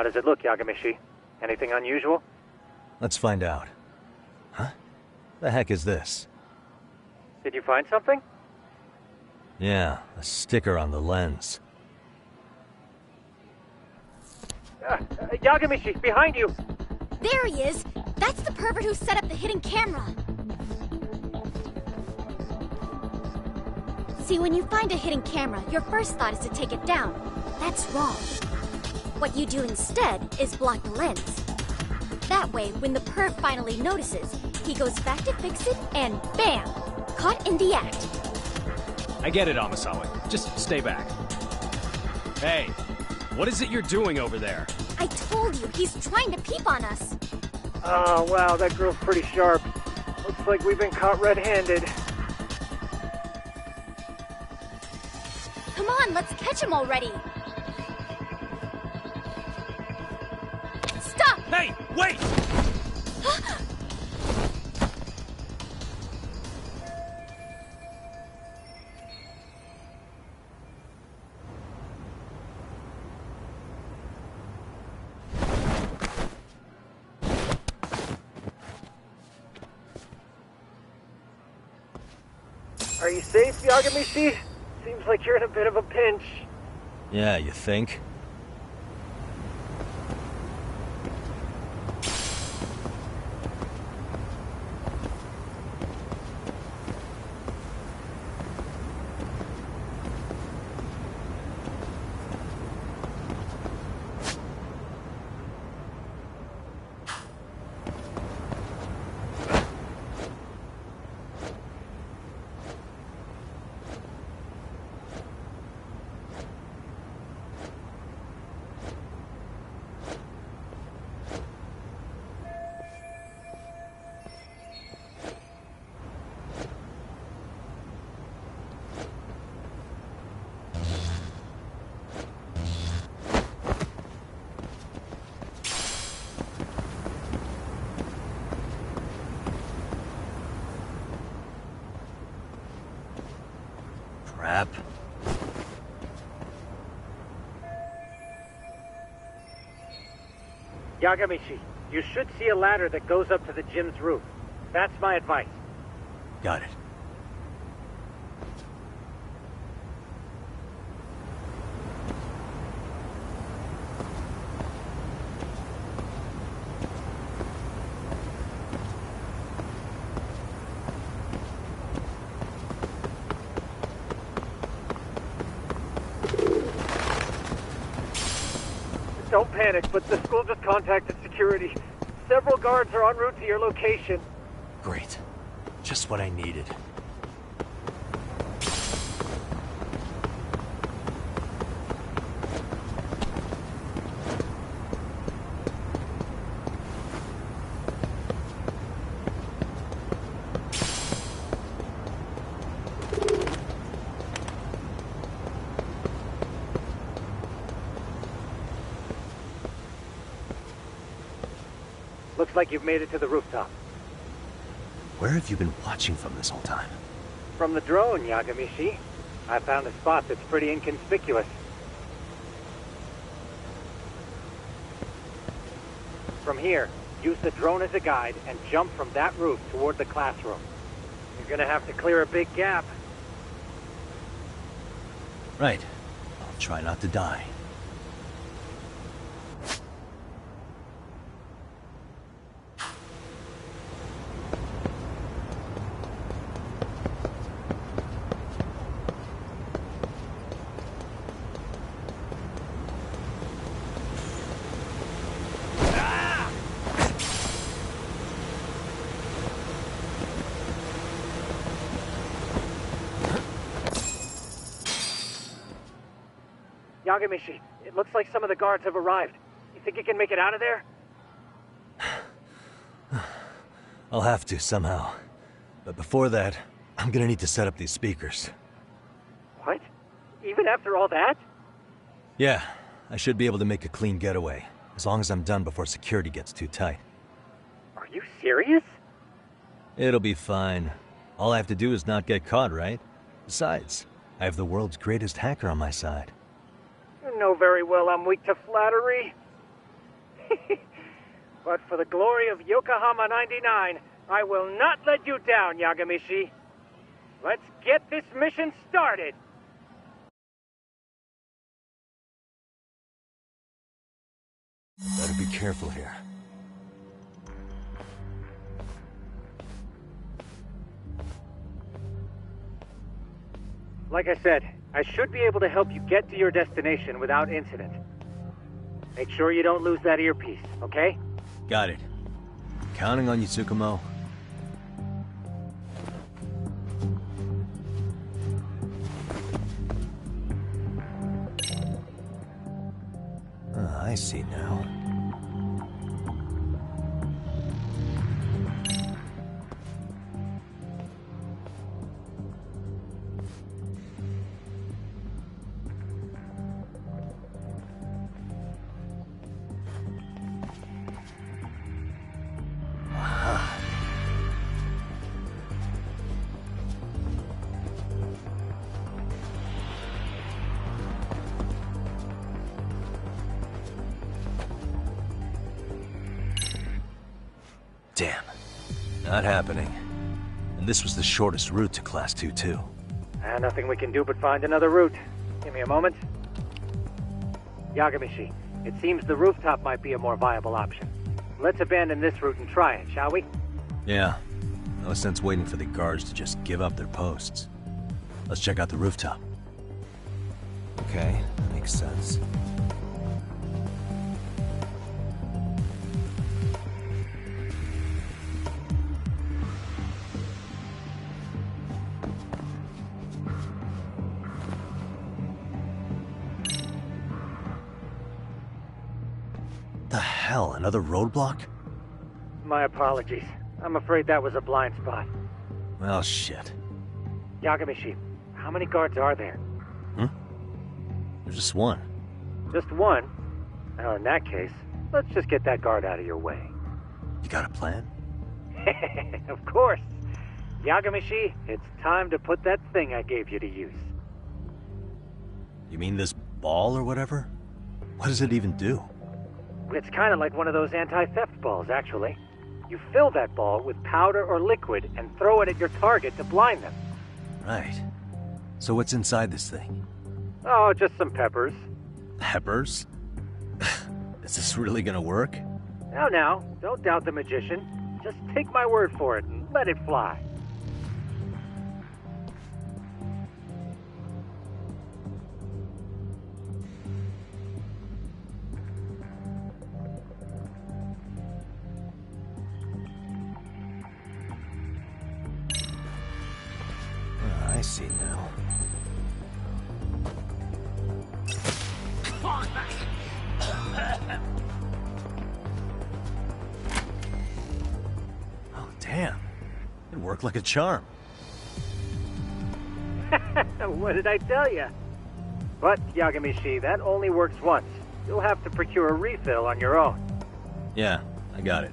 How does it look, Yagamishi? Anything unusual? Let's find out. Huh? The heck is this? Did you find something? Yeah, a sticker on the lens. Yagamishi, behind you! There he is! That's the pervert who set up the hidden camera! See, when you find a hidden camera, your first thought is to take it down. That's wrong. What you do instead is block the lens. That way, when the perv finally notices, he goes back to fix it and bam! Caught in the act. I get it, Amasawa. Just stay back. Hey, what is it you're doing over there? I told you, he's trying to peep on us. Oh, wow, that girl's pretty sharp. Looks like we've been caught red-handed. Come on, let's catch him already. Stop! Hey, wait! Are you safe, Yagamishi? Seems like you're in a bit of a pinch. Yeah, you think? Crap. Yagamishi, you should see a ladder that goes up to the gym's roof. That's my advice. Got it. Don't panic, but the school just contacted security. Several guards are en route to your location. Great. Just what I needed. Looks like you've made it to the rooftop. Where have you been watching from this whole time? From the drone, Yagamishi. I found a spot that's pretty inconspicuous. From here, use the drone as a guide and jump from that roof toward the classroom. You're gonna have to clear a big gap. Right. I'll try not to die. Yagamishi, it looks like some of the guards have arrived. You think you can make it out of there? I'll have to, somehow. But before that, I'm gonna need to set up these speakers. What? Even after all that? Yeah, I should be able to make a clean getaway, as long as I'm done before security gets too tight. Are you serious? It'll be fine. All I have to do is not get caught, right? Besides, I have the world's greatest hacker on my side. You know very well I'm weak to flattery. But for the glory of Yokohama 99, I will not let you down, Yagamishi. Let's get this mission started! Better be careful here. Like I said, I should be able to help you get to your destination without incident. Make sure you don't lose that earpiece, okay? Got it. Counting on you, Tsukumo. I see now. Damn. Not happening. And this was the shortest route to Class 2, too. Nothing we can do but find another route. Give me a moment. Yagamishi, it seems the rooftop might be a more viable option. Let's abandon this route and try it, shall we? Yeah. No sense waiting for the guards to just give up their posts. Let's check out the rooftop. Okay, that makes sense. The hell, another roadblock? My apologies. I'm afraid that was a blind spot. Well, shit. Yagamishi, how many guards are there? There's just one. Just one? Well, in that case, let's just get that guard out of your way. You got a plan? Of course. Yagamishi, it's time to put that thing I gave you to use. You mean this ball or whatever? What does it even do? It's kind of like one of those anti-theft balls, actually. You fill that ball with powder or liquid and throw it at your target to blind them. Right. So what's inside this thing? Oh, just some peppers. Peppers? Is this really gonna work? Now, don't doubt the magician. Just take my word for it and let it fly. I see now. Oh, damn. It worked like a charm. What did I tell you? But, Yagamishi, that only works once. You'll have to procure a refill on your own. Yeah, I got it.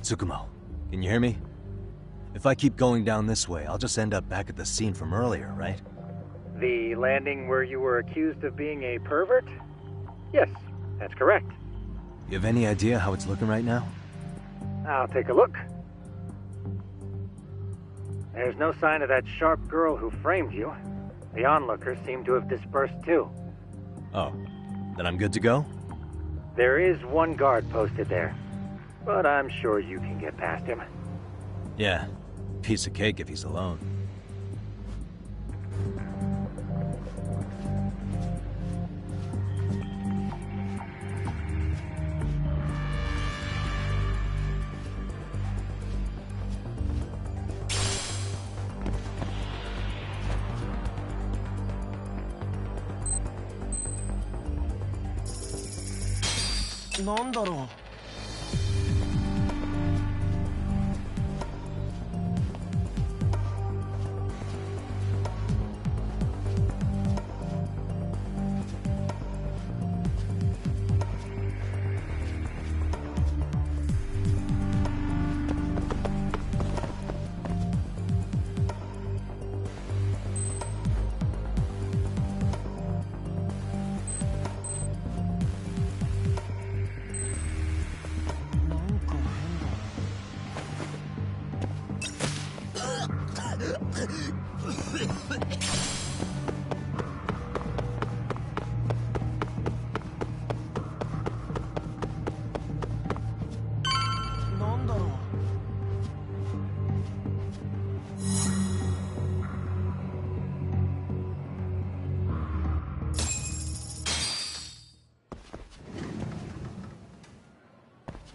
Tsukumo, can you hear me? If I keep going down this way, I'll just end up back at the scene from earlier, right? The landing where you were accused of being a pervert? Yes, that's correct. You have any idea how it's looking right now? I'll take a look. There's no sign of that sharp girl who framed you. The onlookers seem to have dispersed too. Oh, then I'm good to go? There is one guard posted there, but I'm sure you can get past him. Yeah, piece of cake if he's alone. なんだろう。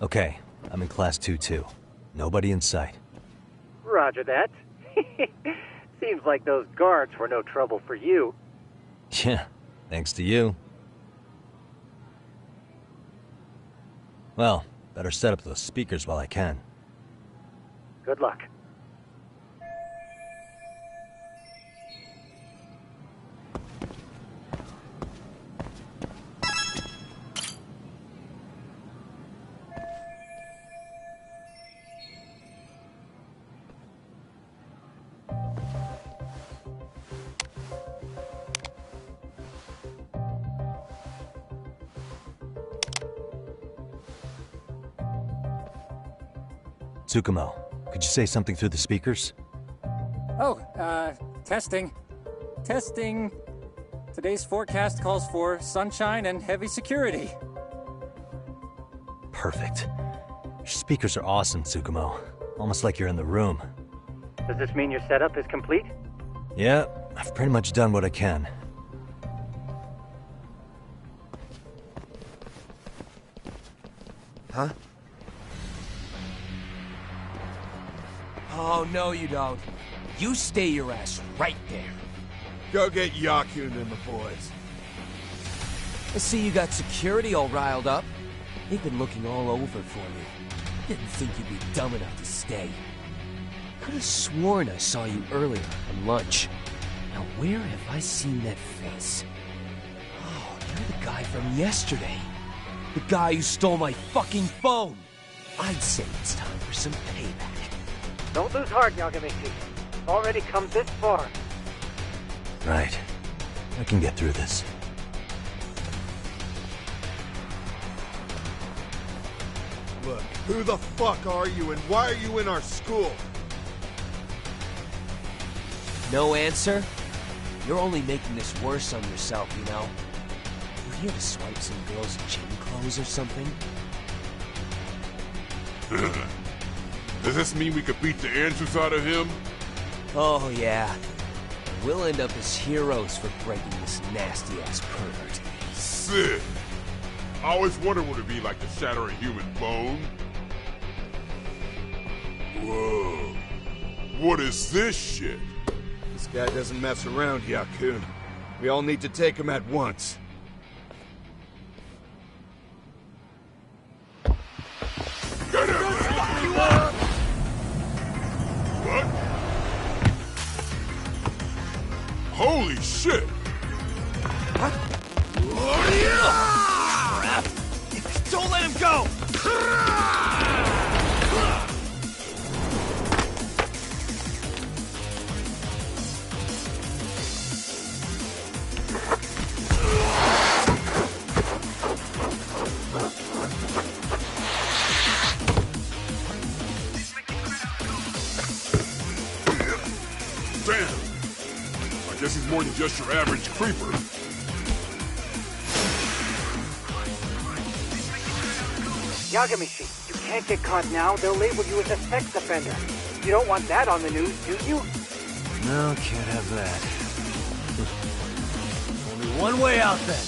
Okay, I'm in class 2-2. Nobody in sight. Roger that. Seems like those guards were no trouble for you. Yeah, thanks to you. Well, better set up those speakers while I can. Good luck. Tsukumo, could you say something through the speakers? Oh, testing. Testing. Today's forecast calls for sunshine and heavy security. Perfect. Your speakers are awesome, Tsukumo. Almost like you're in the room. Does this mean your setup is complete? Yeah, I've pretty much done what I can. Huh? Oh, no you don't. You stay your ass right there. Go get Yakun and the boys. I see you got security all riled up. They've been looking all over for you. Didn't think you'd be dumb enough to stay. Could have sworn I saw you earlier on lunch. Now where have I seen that face? Oh, you're the guy from yesterday. The guy who stole my fucking phone. I'd say it's time for some payback. Don't lose heart, Yagamichi. Already come this far. Right. I can get through this. Look, who the fuck are you and why are you in our school? No answer? You're only making this worse on yourself, you know? You here to swipe some girl's gym clothes or something? Does this mean we could beat the answers out of him? Oh, yeah. We'll end up as heroes for breaking this nasty-ass pervert. Sick. I always wondered what it'd be like to shatter a human bone. Whoa. What is this shit? This guy doesn't mess around, Yakun. We all need to take him at once. Get him! What? Holy shit! Crap! Don't let him go! Damn! I guess he's more than just your average creeper. Yagamichi, you can't get caught now. They'll label you as a sex offender. You don't want that on the news, do you? No, can't have that. Only one way out then.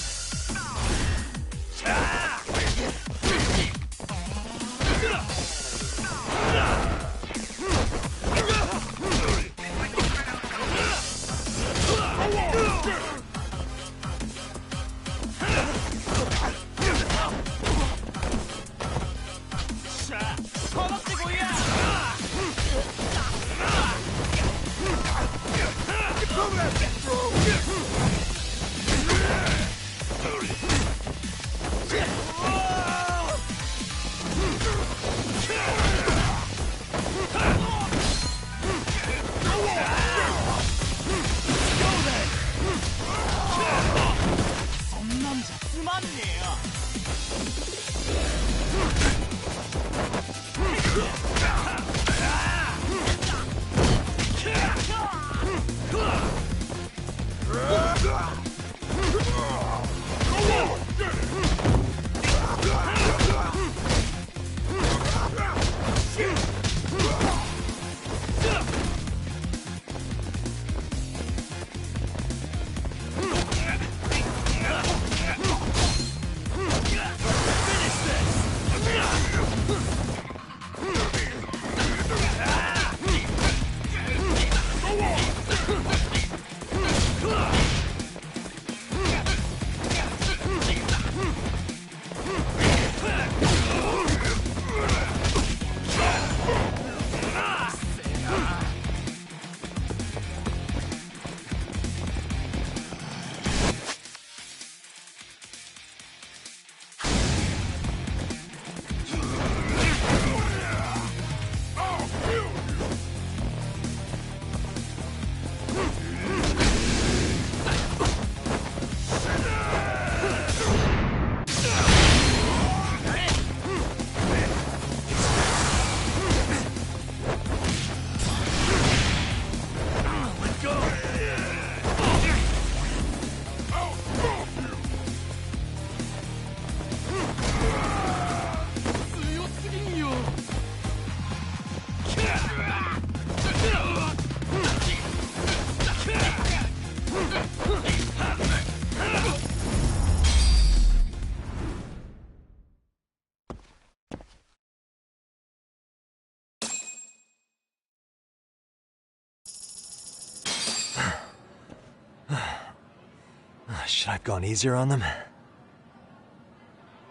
Should I have gone easier on them?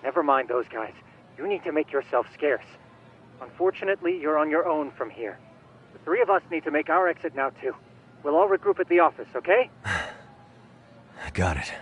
Never mind those guys. You need to make yourself scarce. Unfortunately, you're on your own from here. The three of us need to make our exit now, too. We'll all regroup at the office, okay? Got it.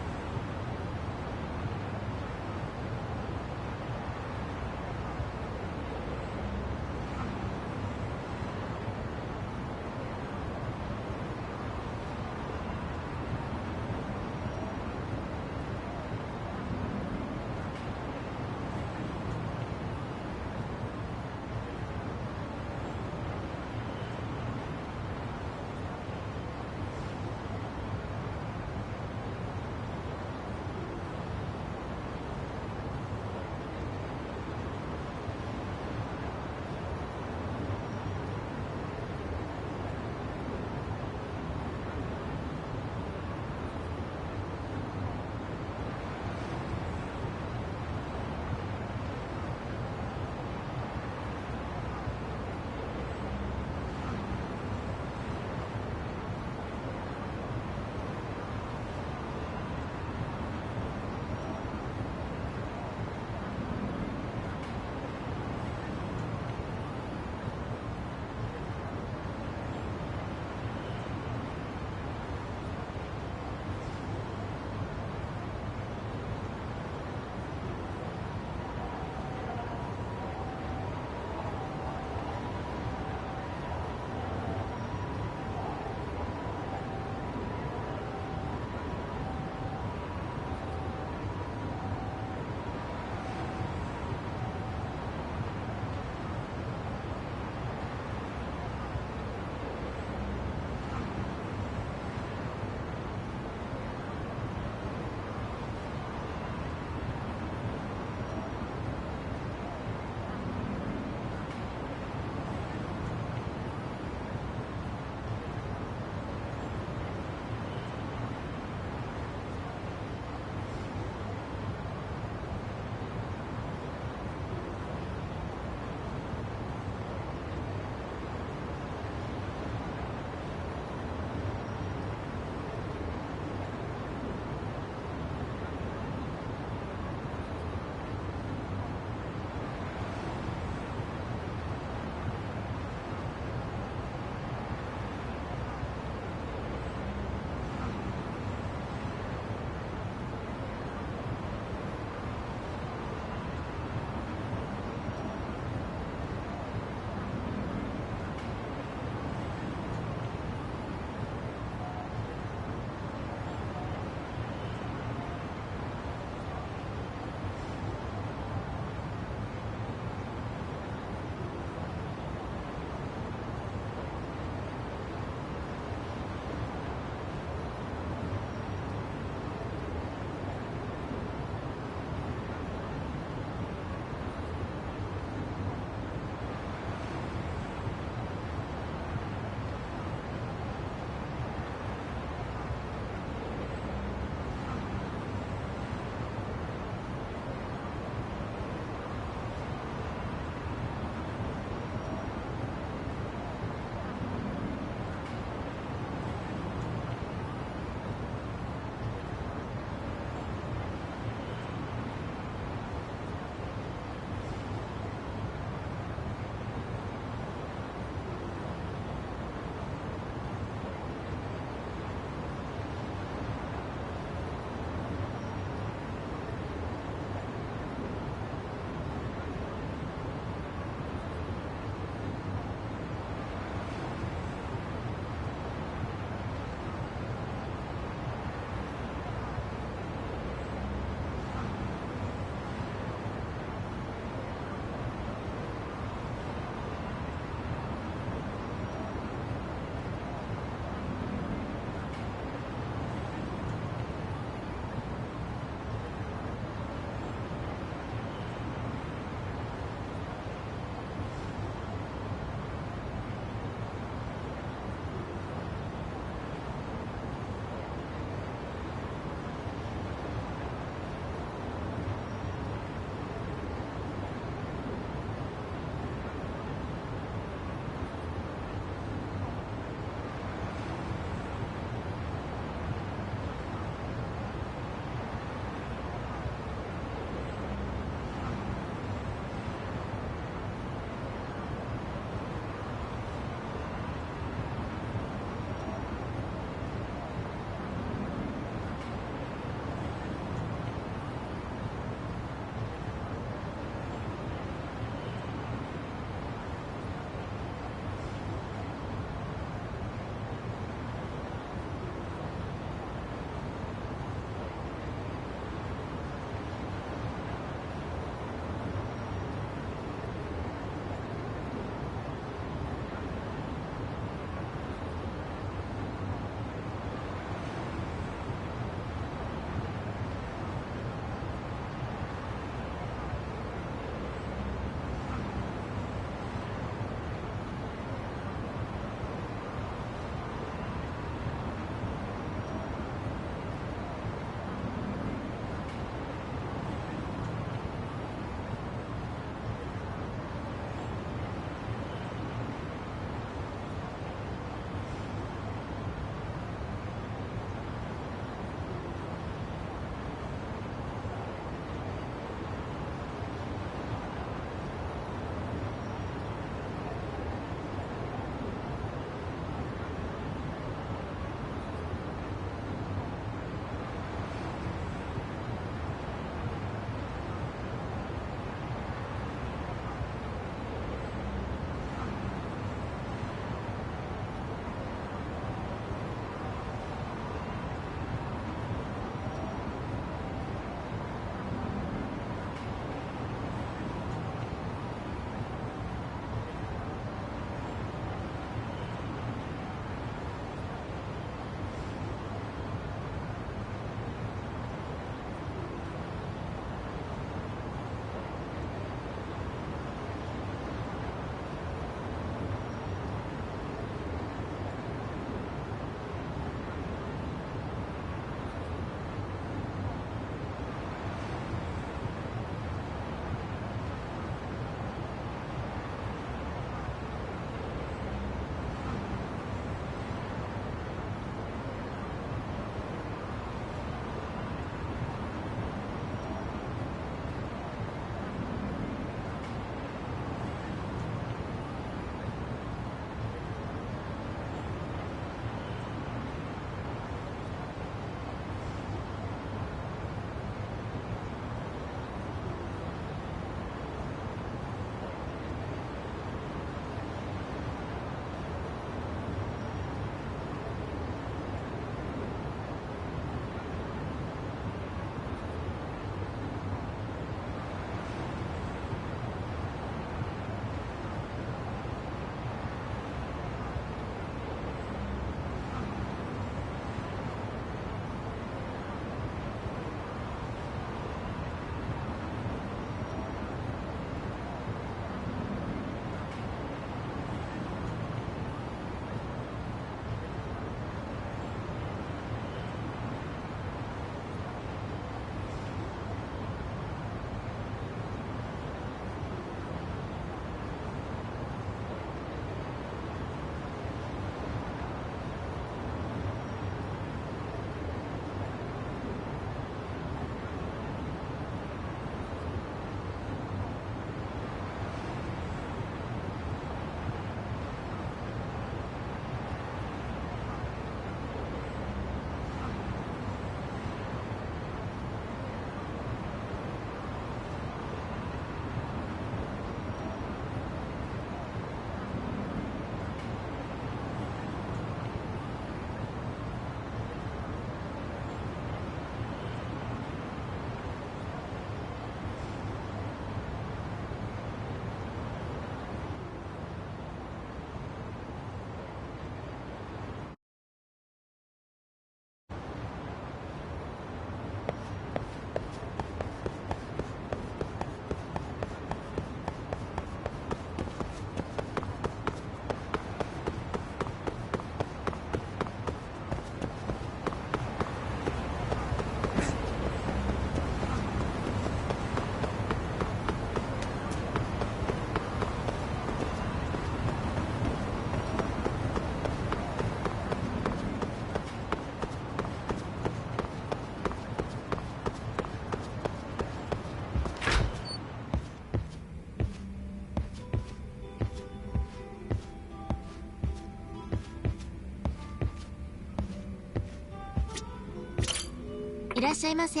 っしゃいませ。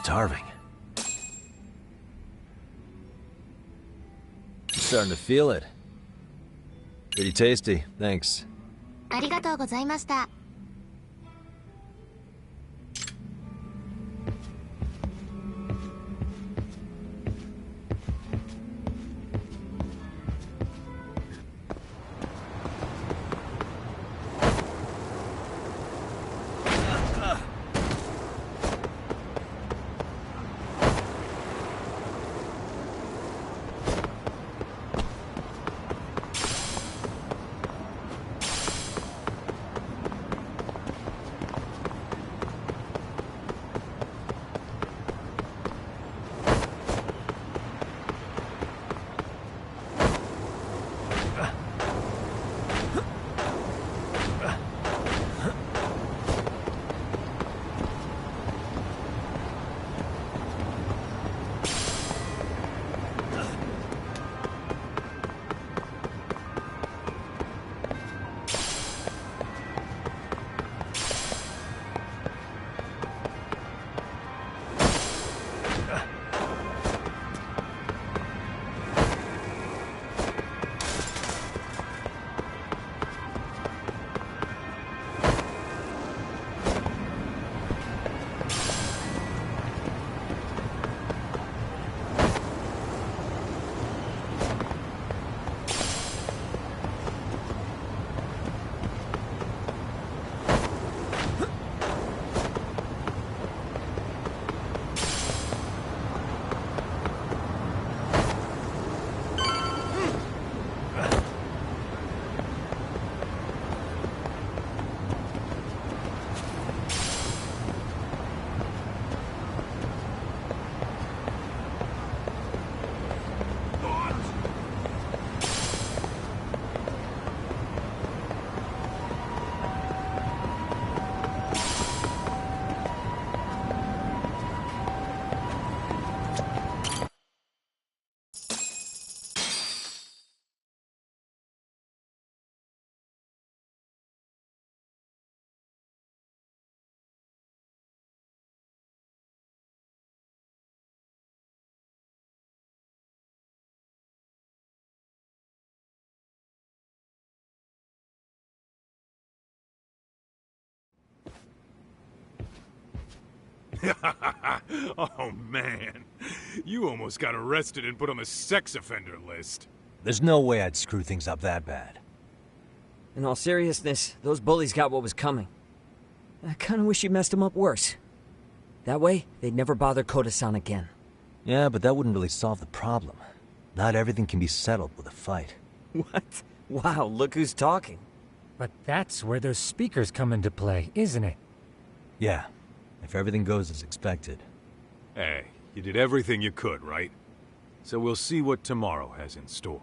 Starving. I'm starting to feel it. Pretty tasty, thanks. ありがとうございました。Oh, man. You almost got arrested and put on the sex offender list. There's no way I'd screw things up that bad. In all seriousness, those bullies got what was coming. I kinda wish you messed them up worse. That way, they'd never bother Koda-san again. Yeah, but that wouldn't really solve the problem. Not everything can be settled with a fight. What? Wow, look who's talking. But that's where those speakers come into play, isn't it? Yeah, if everything goes as expected. Hey, you did everything you could, right? So we'll see what tomorrow has in store.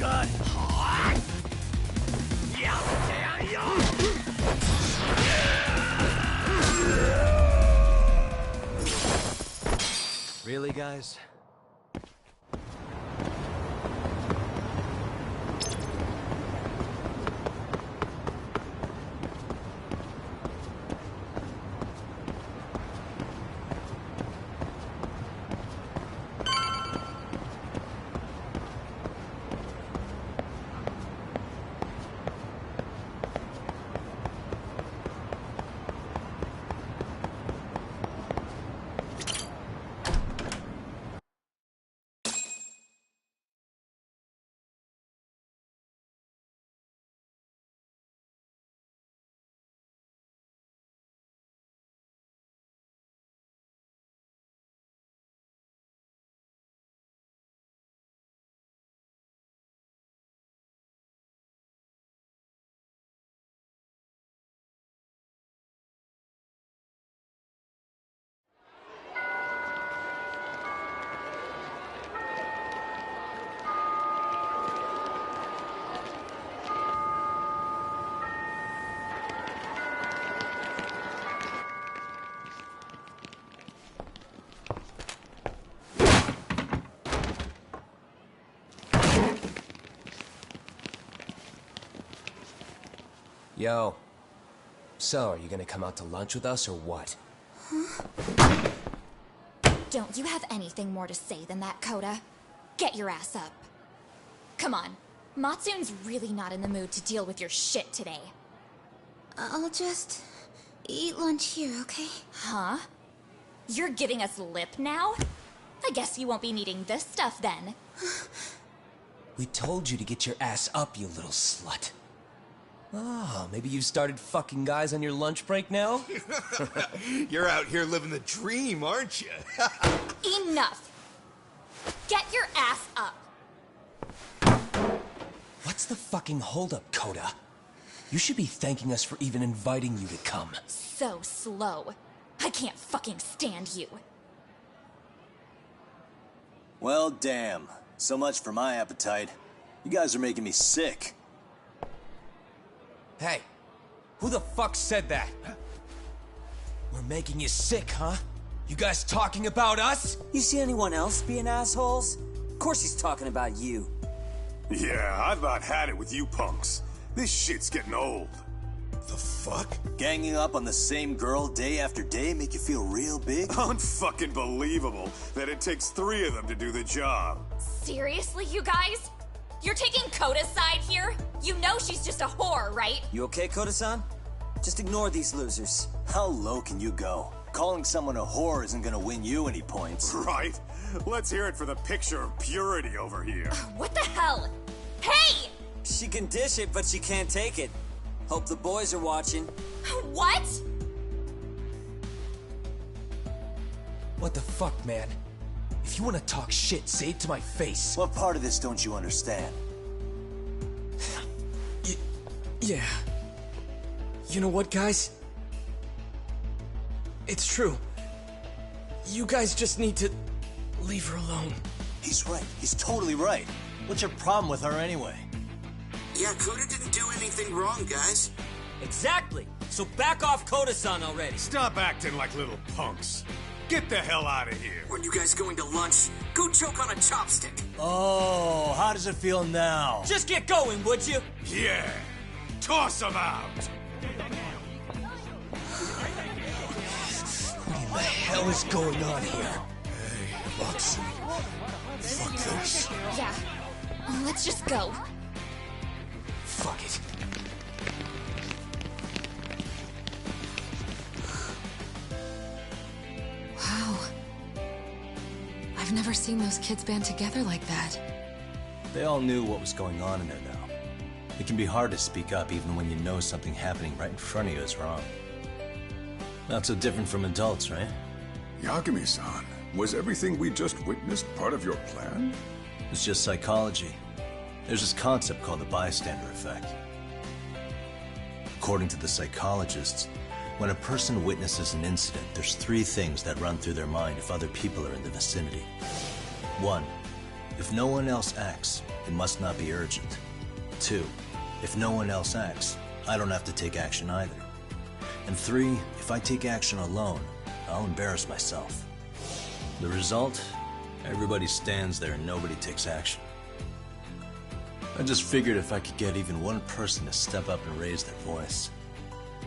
gun. Really, guys? Yo. So, are you gonna come out to lunch with us or what? Don't you have anything more to say than that, Koda? Get your ass up. Come on. Matsune's really not in the mood to deal with your shit today. I'll just eat lunch here, okay? Huh? You're giving us lip now? I guess you won't be needing this stuff then. We told you to get your ass up, you little slut. Oh, maybe you've started fucking guys on your lunch break now? You're out here living the dream, aren't you? Enough! Get your ass up! What's the fucking holdup, Koda? You should be thanking us for even inviting you to come. So slow. I can't fucking stand you. Well, damn. So much for my appetite. You guys are making me sick. Hey, who the fuck said that? We're making you sick, huh? You guys talking about us? You see anyone else being assholes? Of course he's talking about you. Yeah, I've about had it with you punks. This shit's getting old. The fuck? Ganging up on the same girl day after day make you feel real big? Unfucking believable that it takes 3 of them to do the job. Seriously, you guys? You're taking Koda's side here? You know she's just a whore, right? You okay, Koda-san? Just ignore these losers. How low can you go? Calling someone a whore isn't gonna win you any points. Right? Let's hear it for the picture of purity over here. What the hell? Hey! She can dish it, but she can't take it. Hope the boys are watching. What? What the fuck, man? If you want to talk shit, say it to my face. What part of this don't you understand? Yeah. You know what, guys? It's true. You guys just need to leave her alone. He's right. He's totally right. What's your problem with her anyway? Yeah, Koda didn't do anything wrong, guys. Exactly. So back off Koda-san already. Stop acting like little punks. Get the hell out of here. When you guys going to lunch, go choke on a chopstick. Oh, how does it feel now? Just get going, would you? Yeah. Toss them out. What in the hell is going on here? Hey, Matsu. Fuck this. Yeah. Let's just go. Fuck it. Wow. I've never seen those kids band together like that. They all knew what was going on in there now. It can be hard to speak up even when you know something happening right in front of you is wrong. Not so different from adults, right? Yagami-san, was everything we just witnessed part of your plan? It's just psychology. There's this concept called the bystander effect. According to the psychologists, when a person witnesses an incident, there's 3 things that run through their mind if other people are in the vicinity. 1, If no one else acts, it must not be urgent. 2, if no one else acts, I don't have to take action either. And 3, if I take action alone, I'll embarrass myself. The result? Everybody stands there and nobody takes action. I just figured if I could get even one person to step up and raise their voice,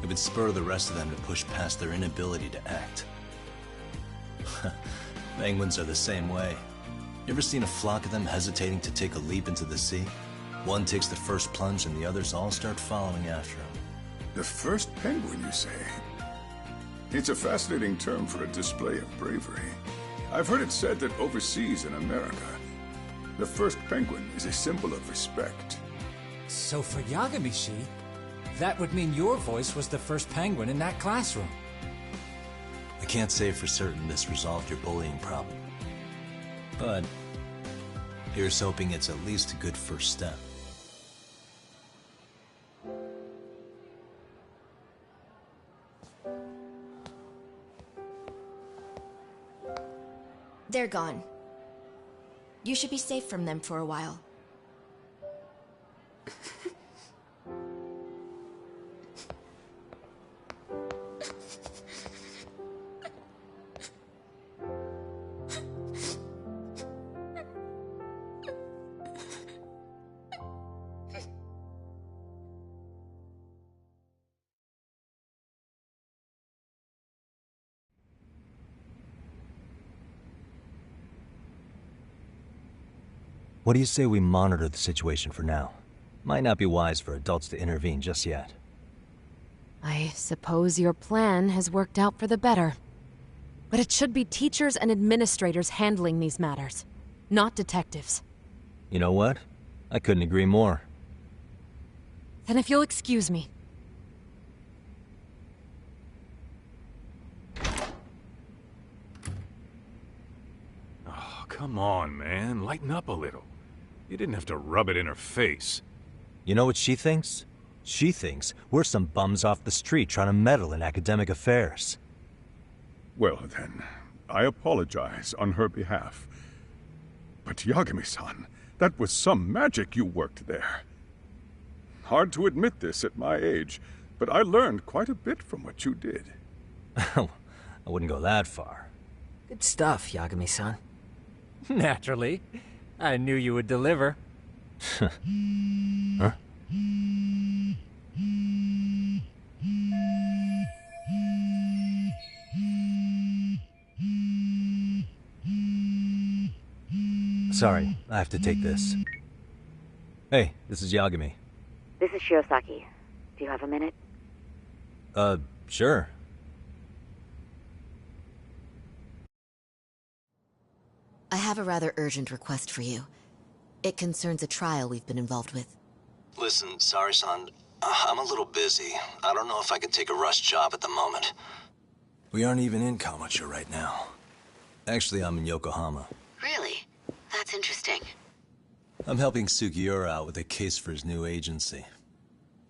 it would spur the rest of them to push past their inability to act. Penguins are the same way. You ever seen a flock of them hesitating to take a leap into the sea? One takes the first plunge and the others all start following after him. The first penguin, you say? It's a fascinating term for a display of bravery. I've heard it said that overseas in America, the first penguin is a symbol of respect. So for Yagami-shi, that would mean your voice was the first penguin in that classroom. I can't say for certain this resolved your bullying problem. But here's hoping it's at least a good first step. They're gone. You should be safe from them for a while. What do you say we monitor the situation for now? Might not be wise for adults to intervene just yet. I suppose your plan has worked out for the better. But it should be teachers and administrators handling these matters, not detectives. You know what? I couldn't agree more. Then if you'll excuse me. Oh, come on, man. Lighten up a little. You didn't have to rub it in her face. You know what she thinks? She thinks we're some bums off the street trying to meddle in academic affairs. Well then, I apologize on her behalf. But Yagami-san, that was some magic you worked there. Hard to admit this at my age, but I learned quite a bit from what you did. I wouldn't go that far. Good stuff, Yagami-san. Naturally. I knew you would deliver. Huh? Sorry, I have to take this. Hey, this is Yagami. This is Shiosaki. Do you have a minute? Sure. I have a rather urgent request for you. It concerns a trial we've been involved with. Listen, sorry-san, I'm a little busy. I don't know if I can take a rush job at the moment. We aren't even in Kawamocho right now. Actually, I'm in Yokohama. Really? That's interesting. I'm helping Sugiura out with a case for his new agency.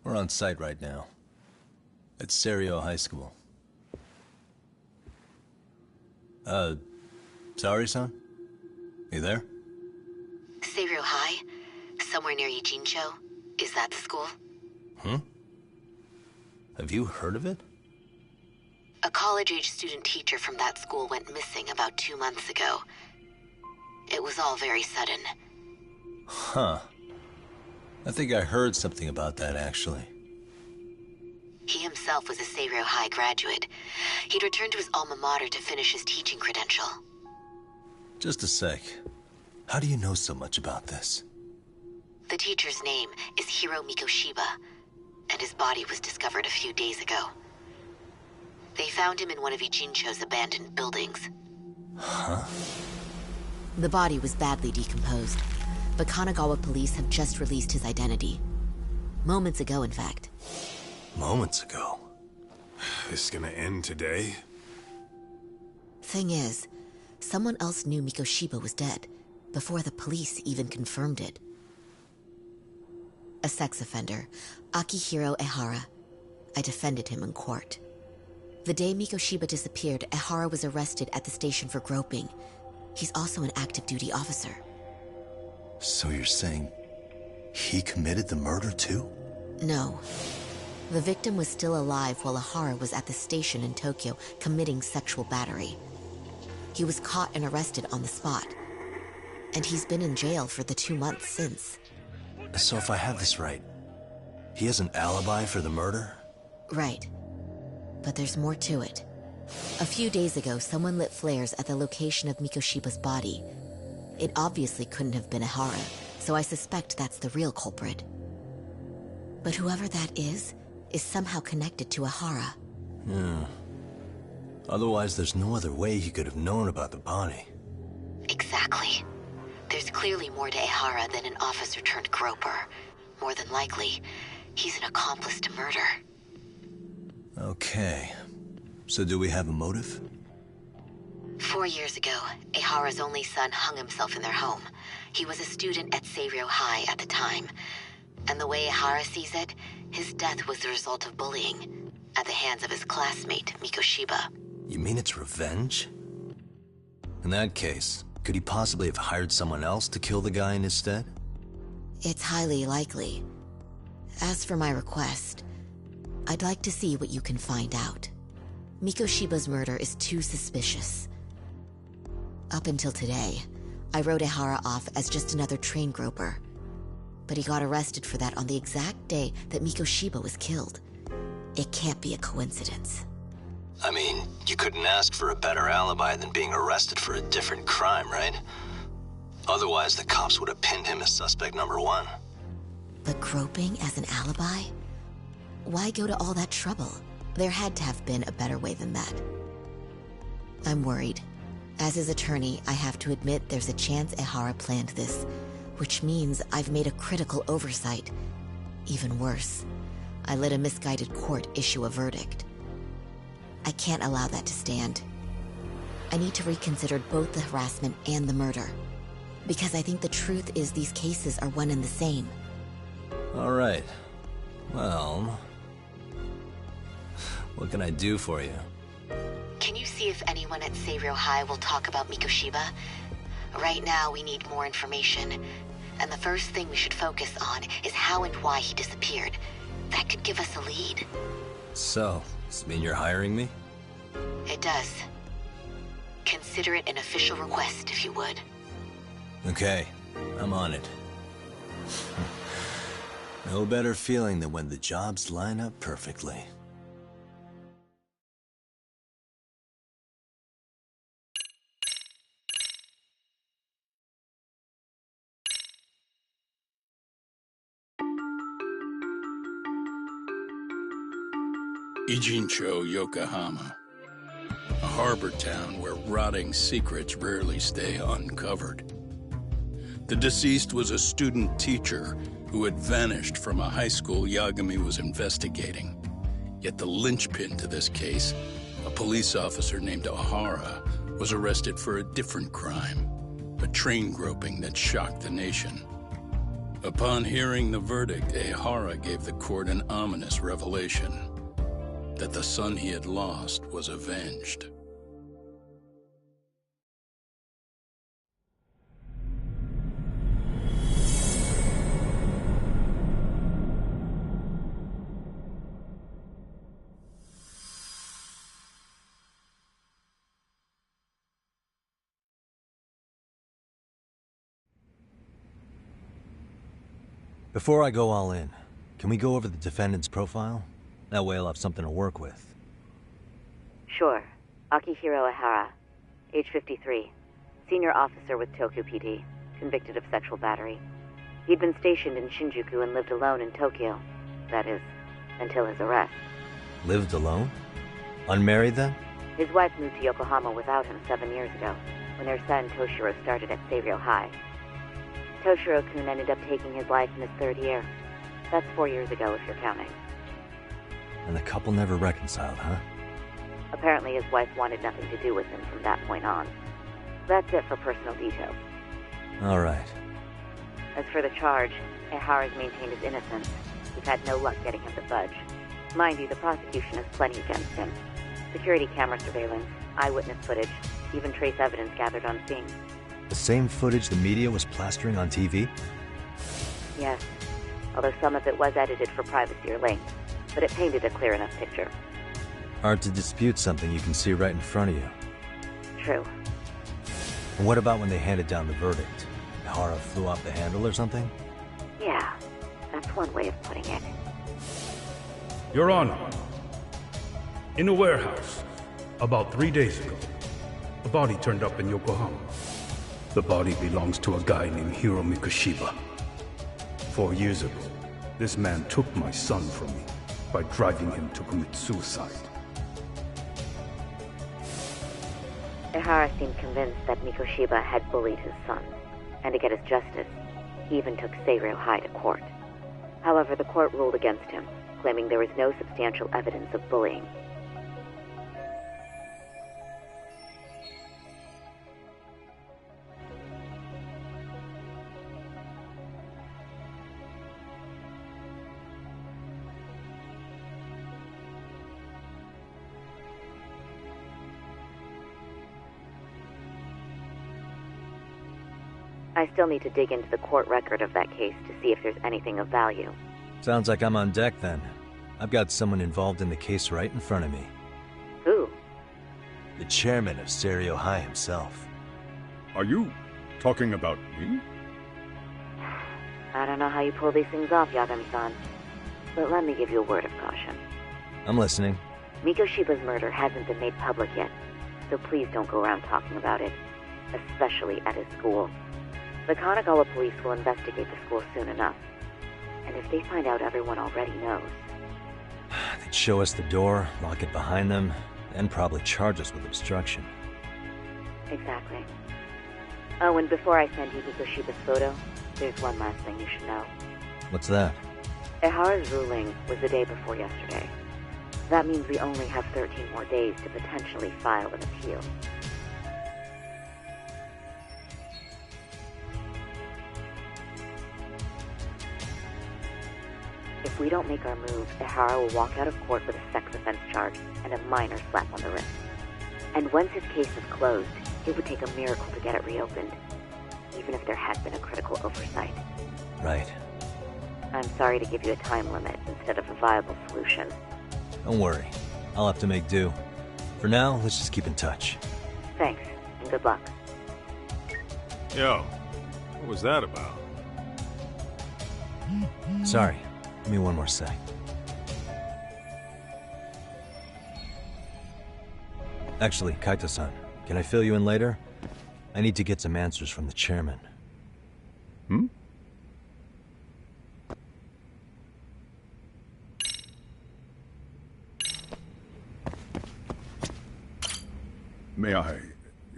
We're on site right now. At Serio High School. Sorry-san? You there? Serio High? Somewhere near Ijincho? Is that the school? Have you heard of it? A college-age student teacher from that school went missing about 2 months ago. It was all very sudden. Huh. I think I heard something about that, actually. He himself was a Serio High graduate. He'd returned to his alma mater to finish his teaching credential. Just a sec. How do you know so much about this? The teacher's name is Hiro Mikoshiba, and his body was discovered a few days ago. They found him in one of Ijincho's abandoned buildings. Huh? The body was badly decomposed, but Kanagawa police have just released his identity. Moments ago, in fact. Moments ago? This is gonna end today? Thing is, someone else knew Mikoshiba was dead, before the police even confirmed it. A sex offender, Akihiro Ehara. I defended him in court. The day Mikoshiba disappeared, Ehara was arrested at the station for groping. He's also an active duty officer. So you're saying he committed the murder too? No. The victim was still alive while Ihara was at the station in Tokyo committing sexual battery. He was caught and arrested on the spot. And he's been in jail for the 2 months since. So if I have this right, he has an alibi for the murder? Right. But there's more to it. A few days ago, someone lit flares at the location of Mikoshiba's body. It obviously couldn't have been Ihara, so I suspect that's the real culprit. But whoever that is somehow connected to Ihara. Yeah. Otherwise, there's no other way he could have known about the body. Exactly. There's clearly more to Ihara than an officer turned groper. More than likely, he's an accomplice to murder. Okay. So do we have a motive? 4 years ago, Ihara's only son hung himself in their home. He was a student at Seiryō High at the time. And the way Ihara sees it, his death was the result of bullying at the hands of his classmate, Mikoshiba. You mean it's revenge? In that case, could he possibly have hired someone else to kill the guy in his stead? It's highly likely. As for my request, I'd like to see what you can find out. Mikoshiba's murder is too suspicious. Up until today, I wrote Ihara off as just another train groper. But he got arrested for that on the exact day that Mikoshiba was killed. It can't be a coincidence. I mean, you couldn't ask for a better alibi than being arrested for a different crime, right? Otherwise, the cops would have pinned him as suspect number 1. But groping as an alibi? Why go to all that trouble? There had to have been a better way than that. I'm worried. As his attorney, I have to admit there's a chance Ihara planned this, which means I've made a critical oversight. Even worse, I let a misguided court issue a verdict. I can't allow that to stand. I need to reconsider both the harassment and the murder, because I think the truth is these cases are one and the same. All right. Well, what can I do for you? Can you see if anyone at Seiryō High will talk about Mikoshiba? Right now, we need more information. And the first thing we should focus on is how and why he disappeared. That could give us a lead. So, does this mean you're hiring me? It does. Consider it an official request, if you would. Okay, I'm on it. No better feeling than when the jobs line up perfectly. Ijincho, Yokohama. A harbor town where rotting secrets rarely stay uncovered. The deceased was a student teacher who had vanished from a high school Yagami was investigating. Yet the linchpin to this case, a police officer named Ihara, was arrested for a different crime, a train groping that shocked the nation. Upon hearing the verdict, Ihara gave the court an ominous revelation. That the son he had lost was avenged. Before I go all in, can we go over the defendant's profile? That way I'll have something to work with. Sure. Akihiro Ihara, age 53, senior officer with Tokyo PD, convicted of sexual battery. He'd been stationed in Shinjuku and lived alone in Tokyo. That is, until his arrest. Lived alone? Unmarried then? His wife moved to Yokohama without him 7 years ago, when their son Toshiro started at Seiryō High. Toshiro-kun ended up taking his life in his 3rd year. That's 4 years ago if you're counting. And the couple never reconciled, huh? Apparently his wife wanted nothing to do with him from that point on. That's it for personal details. All right. As for the charge, Ihara's maintained his innocence. We've had no luck getting him to budge. Mind you, the prosecution has plenty against him. Security camera surveillance, eyewitness footage, even trace evidence gathered on scene. The same footage the media was plastering on TV? Yes, although some of it was edited for privacy or length, but it painted a clear enough picture. Hard to dispute something you can see right in front of you. True. And what about when they handed down the verdict? Hara flew off the handle or something? Yeah, that's one way of putting it. Your Honor, in a warehouse, about 3 days ago, a body turned up in Yokohama. The body belongs to a guy named Hiro Mikoshiba. 4 years ago, this man took my son from me by driving him to commit suicide. Ihara seemed convinced that Mikoshiba had bullied his son, and to get his justice, he even took Seiryo High to court. However, the court ruled against him, claiming there was no substantial evidence of bullying. I still need to dig into the court record of that case to see if there's anything of value. Sounds like I'm on deck then. I've got someone involved in the case right in front of me. Who? The chairman of Seiryo High himself. Are you talking about me? I don't know how you pull these things off, Yagami-san, but let me give you a word of caution. I'm listening. Mikoshiba's murder hasn't been made public yet, so please don't go around talking about it, especially at his school. The Kanagawa police will investigate the school soon enough, and if they find out everyone already knows... They'd show us the door, lock it behind them, and probably charge us with obstruction. Exactly. Oh, and before I send you Mikoshiba's photo, there's one last thing you should know. What's that? Ihara's ruling was the day before yesterday. That means we only have 13 more days to potentially file an appeal. If we don't make our move, Ihara will walk out of court with a sex offense charge and a minor slap on the wrist. And once his case is closed, it would take a miracle to get it reopened, even if there had been a critical oversight. Right. I'm sorry to give you a time limit instead of a viable solution. Don't worry. I'll have to make do. For now, let's just keep in touch. Thanks, and good luck. Yo, what was that about? Sorry. Give me one more sec. Actually, Kaito-san, can I fill you in later? I need to get some answers from the chairman. Hmm? May I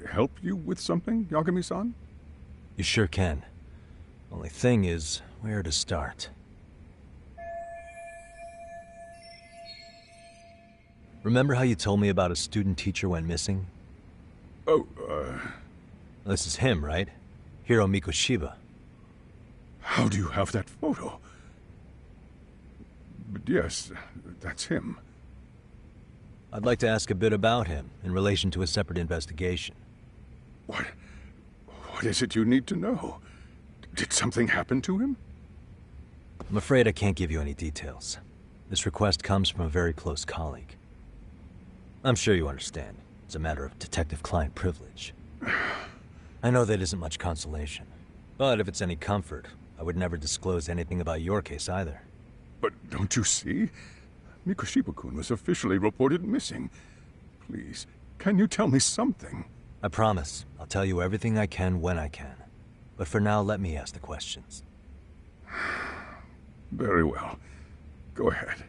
help you with something, Yagami-san? You sure can. Only thing is, where to start? Remember how you told me about a student teacher went missing? Oh, This is him, right? Hiro Mikoshiba. How do you have that photo? But yes, that's him. I'd like to ask a bit about him in relation to a separate investigation. What is it you need to know? Did something happen to him? I'm afraid I can't give you any details. This request comes from a very close colleague. I'm sure you understand. It's a matter of detective-client privilege. I know that isn't much consolation. But if it's any comfort, I would never disclose anything about your case either. But don't you see? Mikoshiba-kun was officially reported missing. Please, can you tell me something? I promise. I'll tell you everything I can when I can. But for now, let me ask the questions. Very well. Go ahead.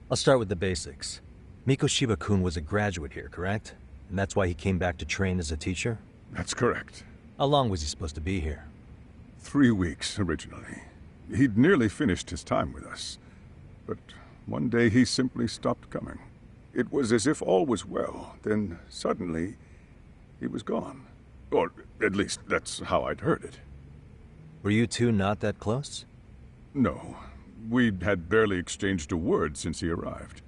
I'll start with the basics. Mikoshiba-kun was a graduate here, correct? And that's why he came back to train as a teacher? That's correct. How long was he supposed to be here? 3 weeks, originally. He'd nearly finished his time with us. But one day he simply stopped coming. It was as if all was well, then suddenly he was gone. Or at least that's how I'd heard it. Were you two not that close? No. We'd had barely exchanged a word since he arrived.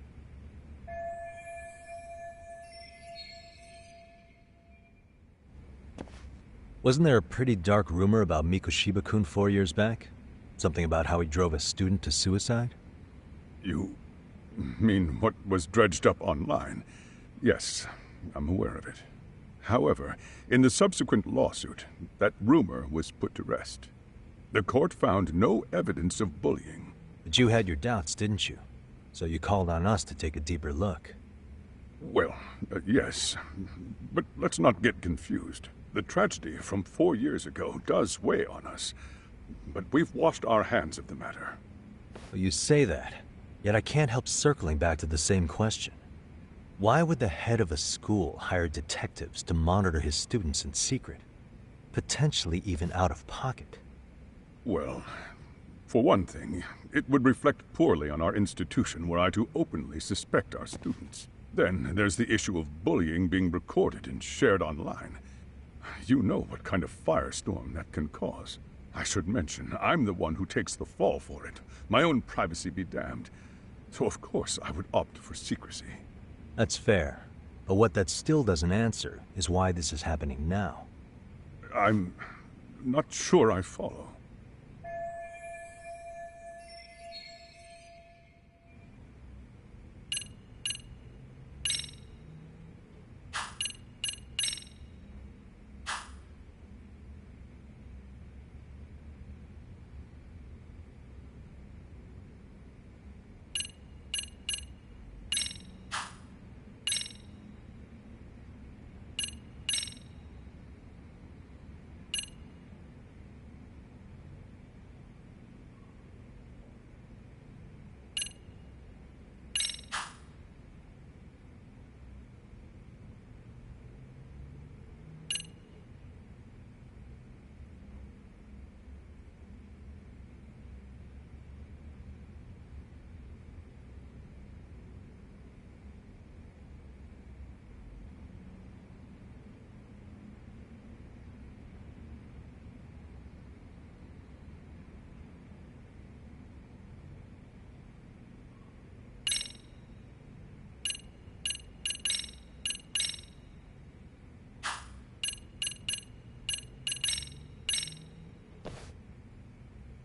Wasn't there a pretty dark rumor about Mikoshiba-kun 4 years back? Something about how he drove a student to suicide? You mean what was dredged up online? Yes, I'm aware of it. However, in the subsequent lawsuit, that rumor was put to rest. The court found no evidence of bullying. But you had your doubts, didn't you? So you called on us to take a deeper look. Well, yes. But let's not get confused. The tragedy from 4 years ago does weigh on us. But we've washed our hands of the matter. Well, you say that, yet I can't help circling back to the same question. Why would the head of a school hire detectives to monitor his students in secret? Potentially even out of pocket. Well, for one thing, it would reflect poorly on our institution were I to openly suspect our students. Then there's the issue of bullying being recorded and shared online. You know what kind of firestorm that can cause. I should mention, I'm the one who takes the fall for it. My own privacy be damned. So of course I would opt for secrecy. That's fair. But what that still doesn't answer is why this is happening now. I'm not sure I follow.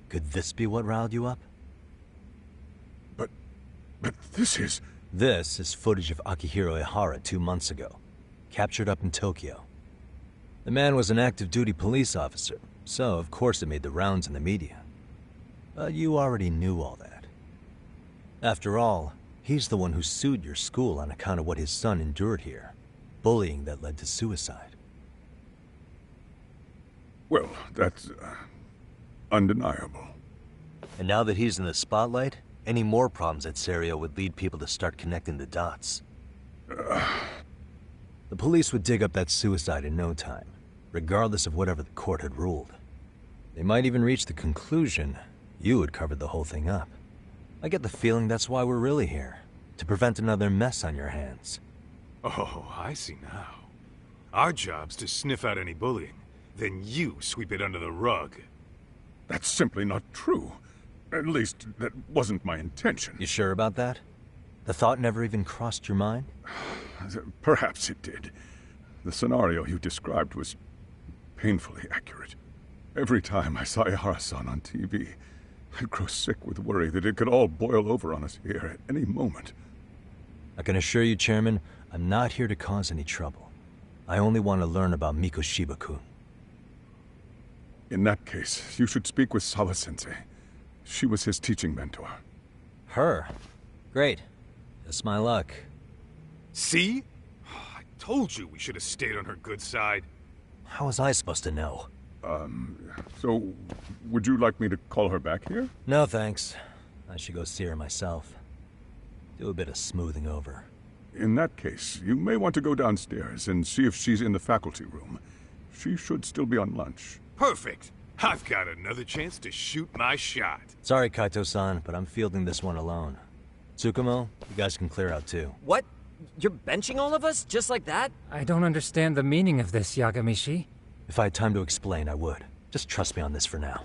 Could this be what riled you up? But this is... This is footage of Akihiro Ihara 2 months ago, captured up in Tokyo. The man was an active duty police officer, so of course it made the rounds in the media. But you already knew all that. After all, he's the one who sued your school on account of what his son endured here. Bullying that led to suicide. Well, that's... undeniable. And now that he's in the spotlight, any more problems at Serio would lead people to start connecting the dots. The police would dig up that suicide in no time, regardless of whatever the court had ruled. They might even reach the conclusion you had covered the whole thing up. I get the feeling that's why we're really here, to prevent another mess on your hands. Oh, I see now. Our job's to sniff out any bullying, then you sweep it under the rug. That's simply not true. At least, that wasn't my intention. You sure about that? The thought never even crossed your mind? Perhaps it did. The scenario you described was painfully accurate. Every time I saw Ihara-san on TV, I'd grow sick with worry that it could all boil over on us here at any moment. I can assure you, Chairman, I'm not here to cause any trouble. I only want to learn about Mikoshiba-kun. In that case, you should speak with Sawa-sensei. She was his teaching mentor. Her? Great. Just my luck. See? I told you we should have stayed on her good side. How was I supposed to know? So, would you like me to call her back here? No, thanks. I should go see her myself. Do a bit of smoothing over. In that case, you may want to go downstairs and see if she's in the faculty room. She should still be on lunch. Perfect. I've got another chance to shoot my shot. Sorry, Kaito-san, but I'm fielding this one alone. Tsukumo, you guys can clear out too. What? You're benching all of us? Just like that? I don't understand the meaning of this, Yagamishi. If I had time to explain, I would. Just trust me on this for now.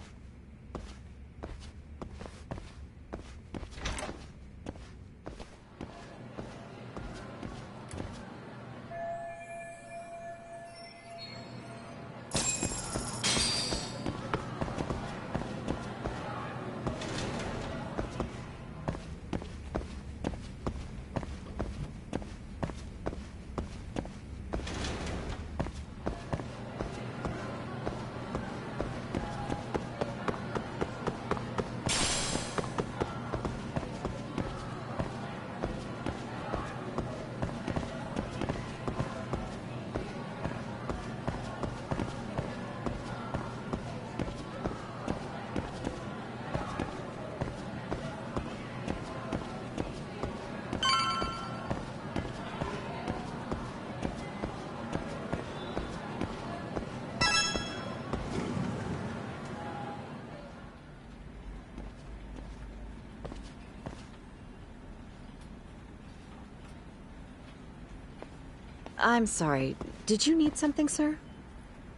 I'm sorry. Did you need something, sir?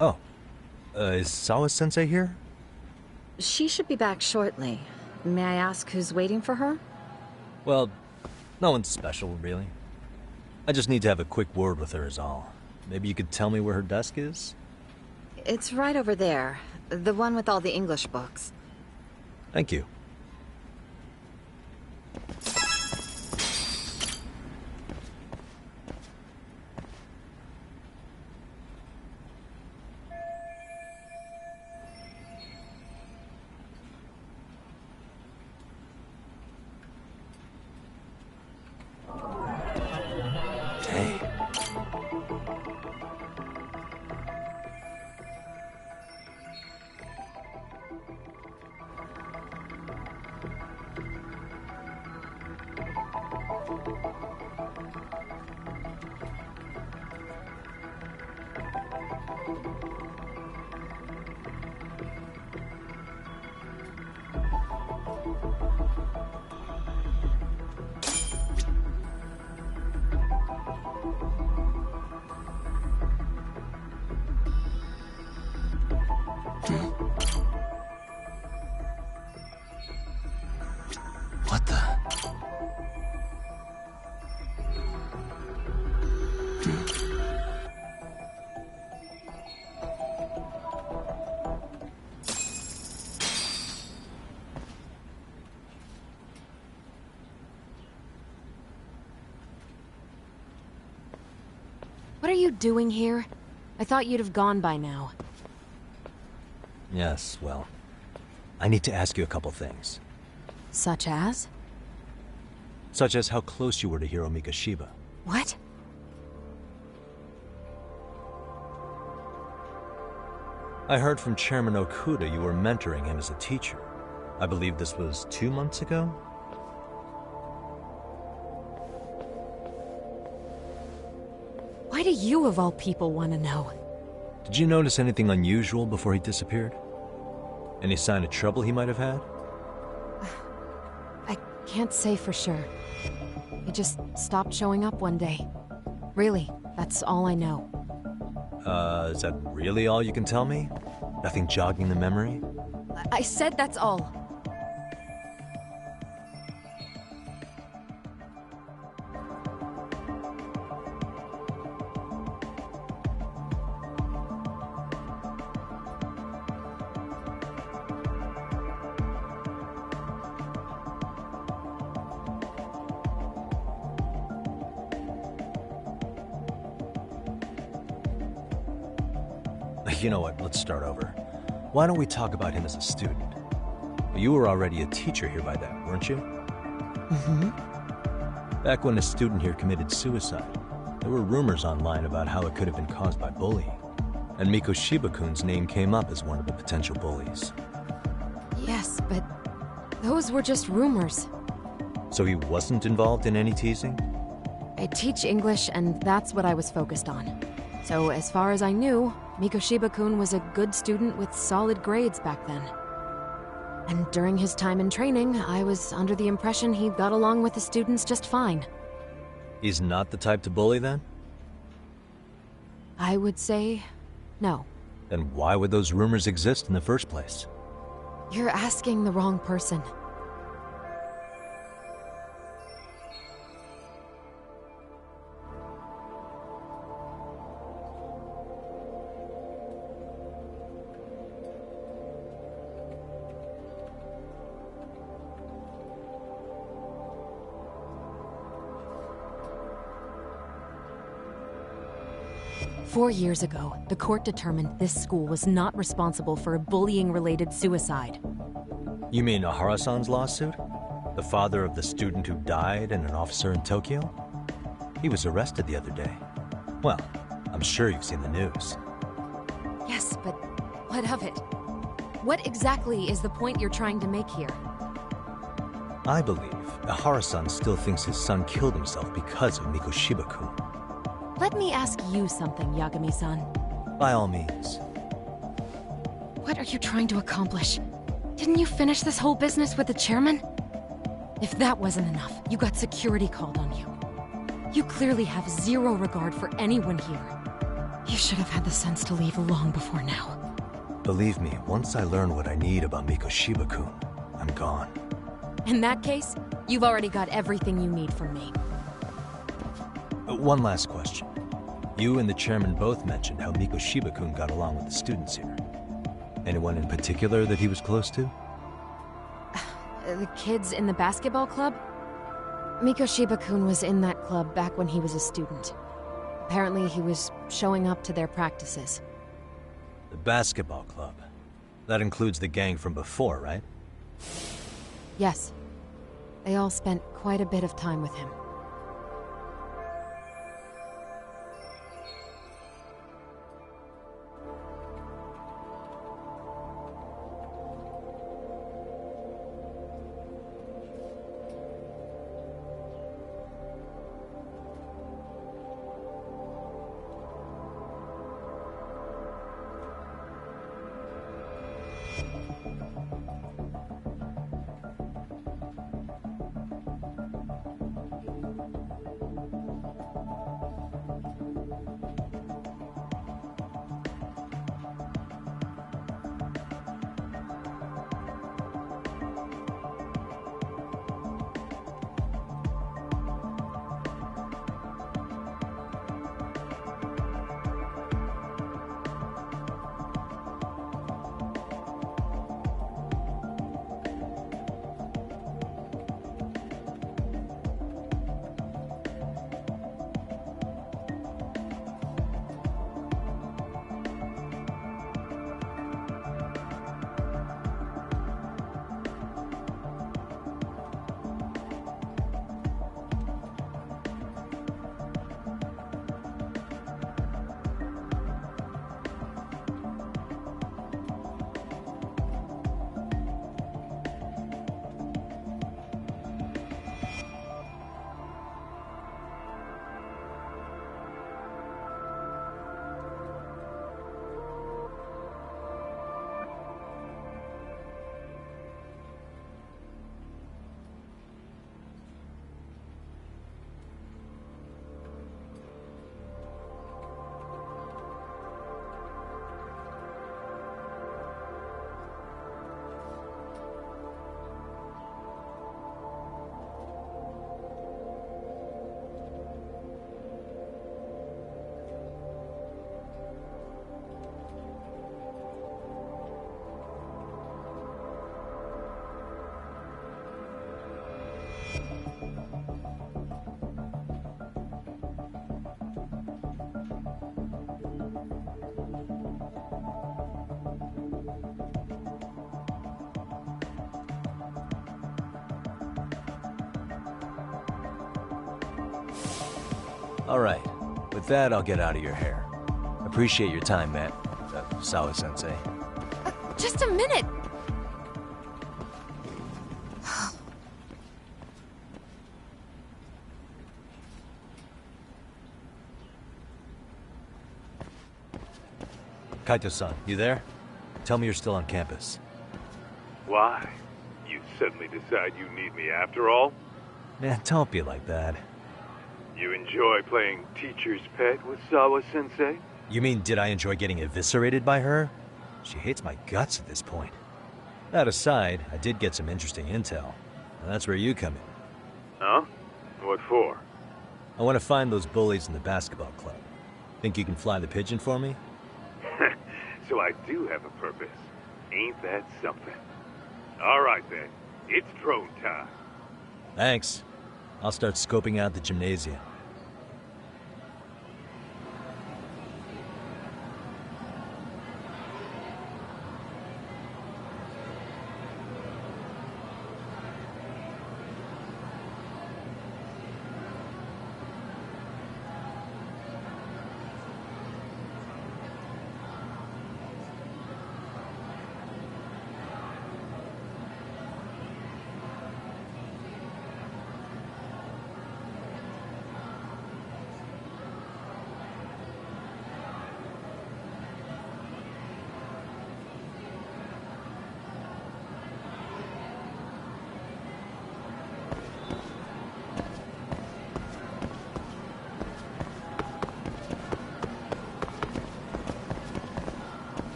Oh. Is Sawa-sensei here? She should be back shortly. May I ask who's waiting for her? Well, no one's special, really. I just need to have a quick word with her is all. Maybe you could tell me where her desk is? It's right over there. The one with all the English books. Thank you. What the? What are you doing here? I thought you'd have gone by now. Yes, well, I need to ask you a couple things. Such as? Such as how close you were to Hiro Mikashiba. What? I heard from Chairman Okuda you were mentoring him as a teacher. I believe this was 2 months ago? Why do you, of all people, want to know? Did you notice anything unusual before he disappeared? Any sign of trouble he might have had? I can't say for sure. He just stopped showing up one day. Really, that's all I know. Is that really all you can tell me? Nothing jogging the memory? I said that's all. You know what, let's start over. Why don't we talk about him as a student? You were already a teacher here by then, weren't you? Mm-hmm. Back when a student here committed suicide, there were rumors online about how it could have been caused by bullying. And Mikashiba-kun's name came up as one of the potential bullies. Yes, but those were just rumors. So he wasn't involved in any teasing? I teach English, and that's what I was focused on. So as far as I knew, Mikashiba-kun was a good student with solid grades back then. And during his time in training, I was under the impression he got along with the students just fine. He's not the type to bully, then? I would say no. Then why would those rumors exist in the first place? You're asking the wrong person. "4 years ago, the court determined this school was not responsible for a bullying-related suicide." You mean Ahara-san's lawsuit? The father of the student who died and an officer in Tokyo? He was arrested the other day. Well, I'm sure you've seen the news. Yes, but what of it? What exactly is the point you're trying to make here? I believe Ahara-san still thinks his son killed himself because of Mikashiba-kun. Let me ask you something, Yagami-san. By all means. What are you trying to accomplish? Didn't you finish this whole business with the chairman? If that wasn't enough, you got security called on you. You clearly have zero regard for anyone here. You should have had the sense to leave long before now. Believe me, once I learn what I need about MIChaelinzo, I'm gone. In that case, you've already got everything you need from me. One last question. You and the chairman both mentioned how MIChaelinzo got along with the students here. Anyone in particular that he was close to? The kids in the basketball club? MIChaelinzo was in that club back when he was a student. Apparently he was showing up to their practices. The basketball club. That includes the gang from before, right? Yes. They all spent quite a bit of time with him. All right. With that, I'll get out of your hair. Appreciate your time, Matt. Sawa-sensei. Just a minute! Kaito-san, you there? Tell me you're still on campus. Why? You suddenly decide you need me after all? Man, don't be like that. You enjoy playing teacher's pet with Sawa-sensei? You mean, did I enjoy getting eviscerated by her? She hates my guts at this point. That aside, I did get some interesting intel. And that's where you come in. Huh? What for? I want to find those bullies in the basketball club. Think you can fly the pigeon for me? So I do have a purpose. Ain't that something? All right then. It's drone time. Thanks. I'll start scoping out the gymnasium.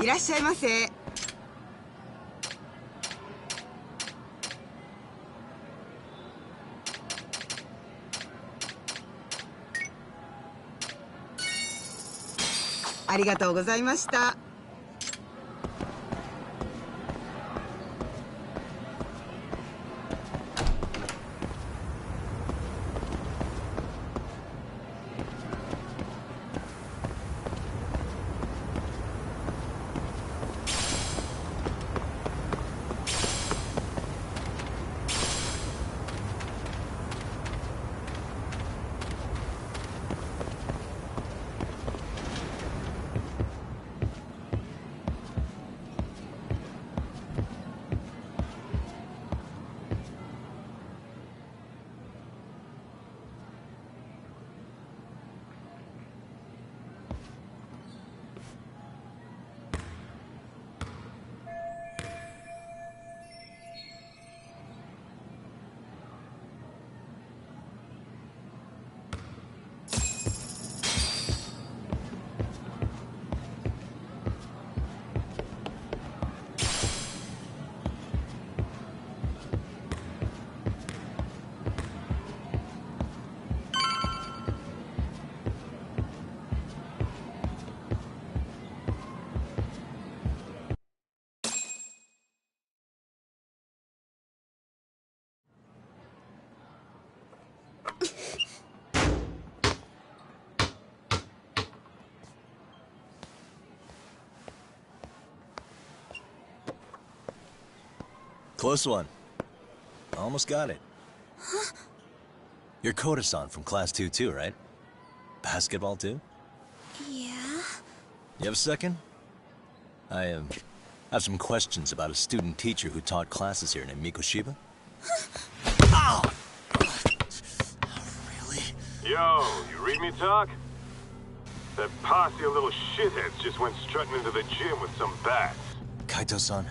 いらっしゃいませ。ありがとうございました。Close one. Almost got it. Huh? You're Koda-san from Class 2 too, right? Basketball too? Yeah? You have a second? I have some questions about a student teacher who taught classes here named MIChaelinzo. Ow! Really? Yo, you read me talk? That posse of little shitheads just went strutting into the gym with some bats. Kaito-san,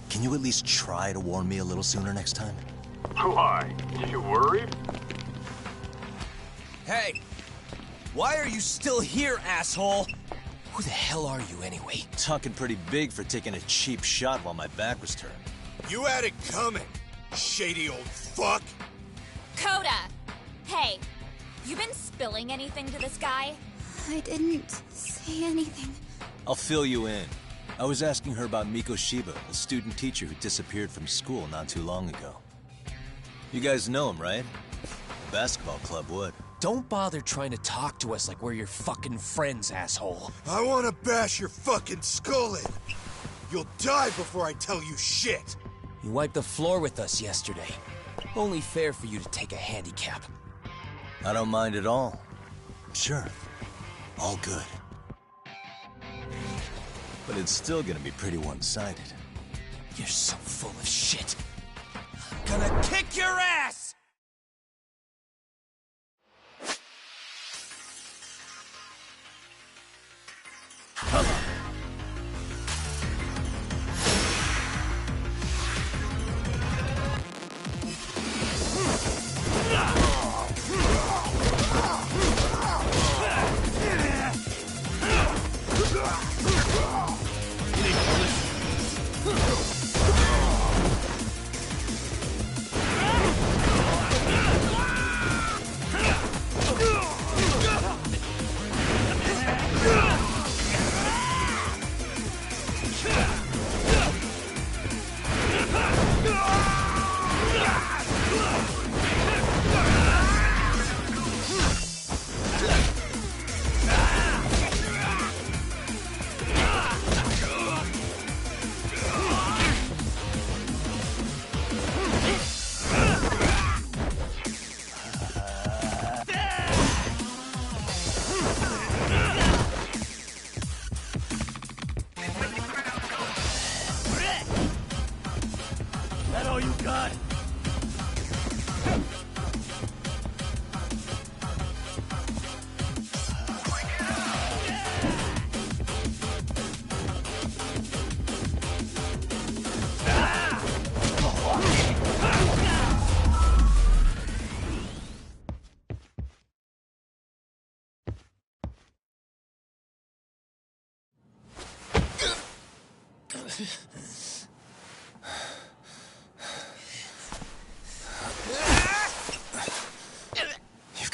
can you at least try to warn me a little sooner next time? Why? You worried? Hey! Why are you still here, asshole? Who the hell are you, anyway? Talking pretty big for taking a cheap shot while my back was turned. You had it coming, shady old fuck! Coda! Hey, you been spilling anything to this guy? I didn't say anything. I'll fill you in. I was asking her about MIChaelinzo, a student teacher who disappeared from school not too long ago. You guys know him, right? The basketball club would. Don't bother trying to talk to us like we're your fucking friends, asshole. I wanna bash your fucking skull in. You'll die before I tell you shit. You wiped the floor with us yesterday. Only fair for you to take a handicap. I don't mind at all. Sure. All good. But it's still gonna be pretty one-sided. You're so full of shit. I'm gonna kick your ass!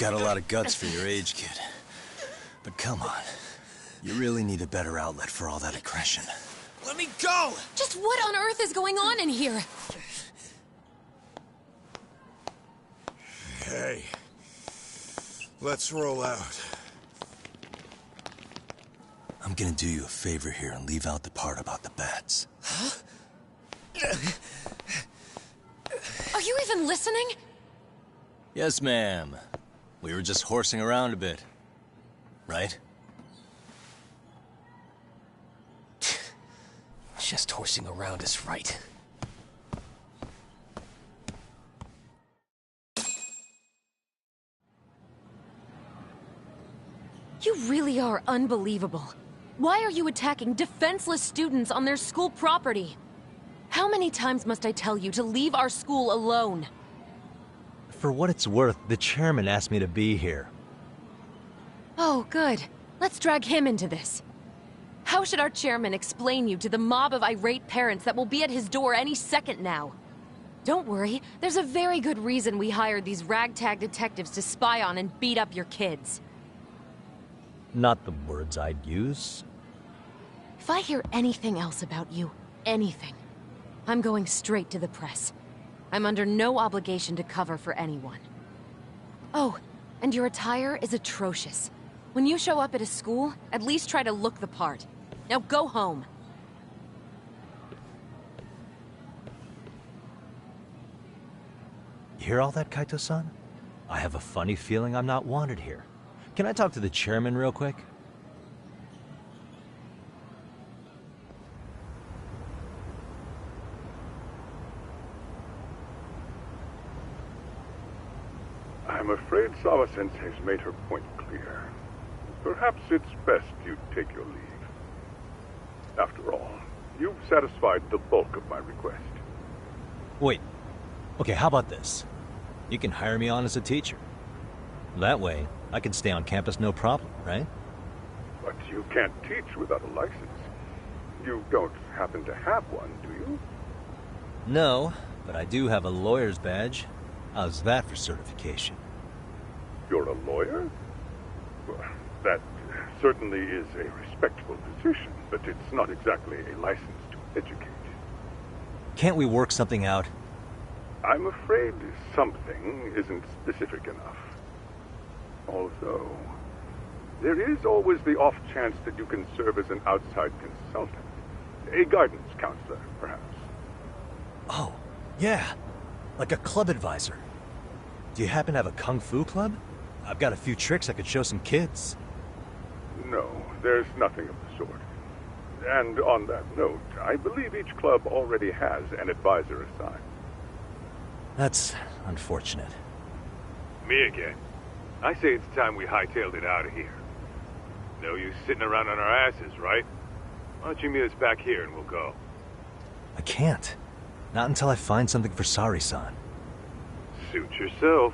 got a lot of guts for your age, kid. But come on. You really need a better outlet for all that aggression. Let me go! Just what on earth is going on in here? Hey. Let's roll out. I'm gonna do you a favor here and leave out the part about the bats. Huh? Are you even listening? Yes, ma'am. We were just horsing around a bit. Right? Just horsing around is right. You really are unbelievable. Why are you attacking defenseless students on their school property? How many times must I tell you to leave our school alone? For what it's worth, the chairman asked me to be here. Oh, good. Let's drag him into this. How should our chairman explain you to the mob of irate parents that will be at his door any second now? Don't worry, there's a very good reason we hired these ragtag detectives to spy on and beat up your kids. Not the words I'd use. If I hear anything else about you, anything, I'm going straight to the press. I'm under no obligation to cover for anyone. Oh, and your attire is atrocious. When you show up at a school, at least try to look the part. Now go home. You hear all that, Kaito-san? I have a funny feeling I'm not wanted here. Can I talk to the chairman real quick? I'm afraid Sawa-sensei's made her point clear. Perhaps it's best you take your leave. After all, you've satisfied the bulk of my request. Wait. Okay, how about this? You can hire me on as a teacher. That way, I can stay on campus no problem, right? But you can't teach without a license. You don't happen to have one, do you? No, but I do have a lawyer's badge. How's that for certification? You're a lawyer? Well, that certainly is a respectable position, but it's not exactly a license to educate. Can't we work something out? I'm afraid something isn't specific enough. Although, there is always the off chance that you can serve as an outside consultant. A guidance counselor, perhaps. Oh, yeah. Like a club advisor. Do you happen to have a kung fu club? I've got a few tricks I could show some kids. No, there's nothing of the sort. And on that note, I believe each club already has an advisor assigned. That's unfortunate. Me again. I say it's time we hightailed it out of here. No use sitting around on our asses, right? Why don't you meet us back here and we'll go? I can't. Not until I find something for Sari-san. Suit yourself.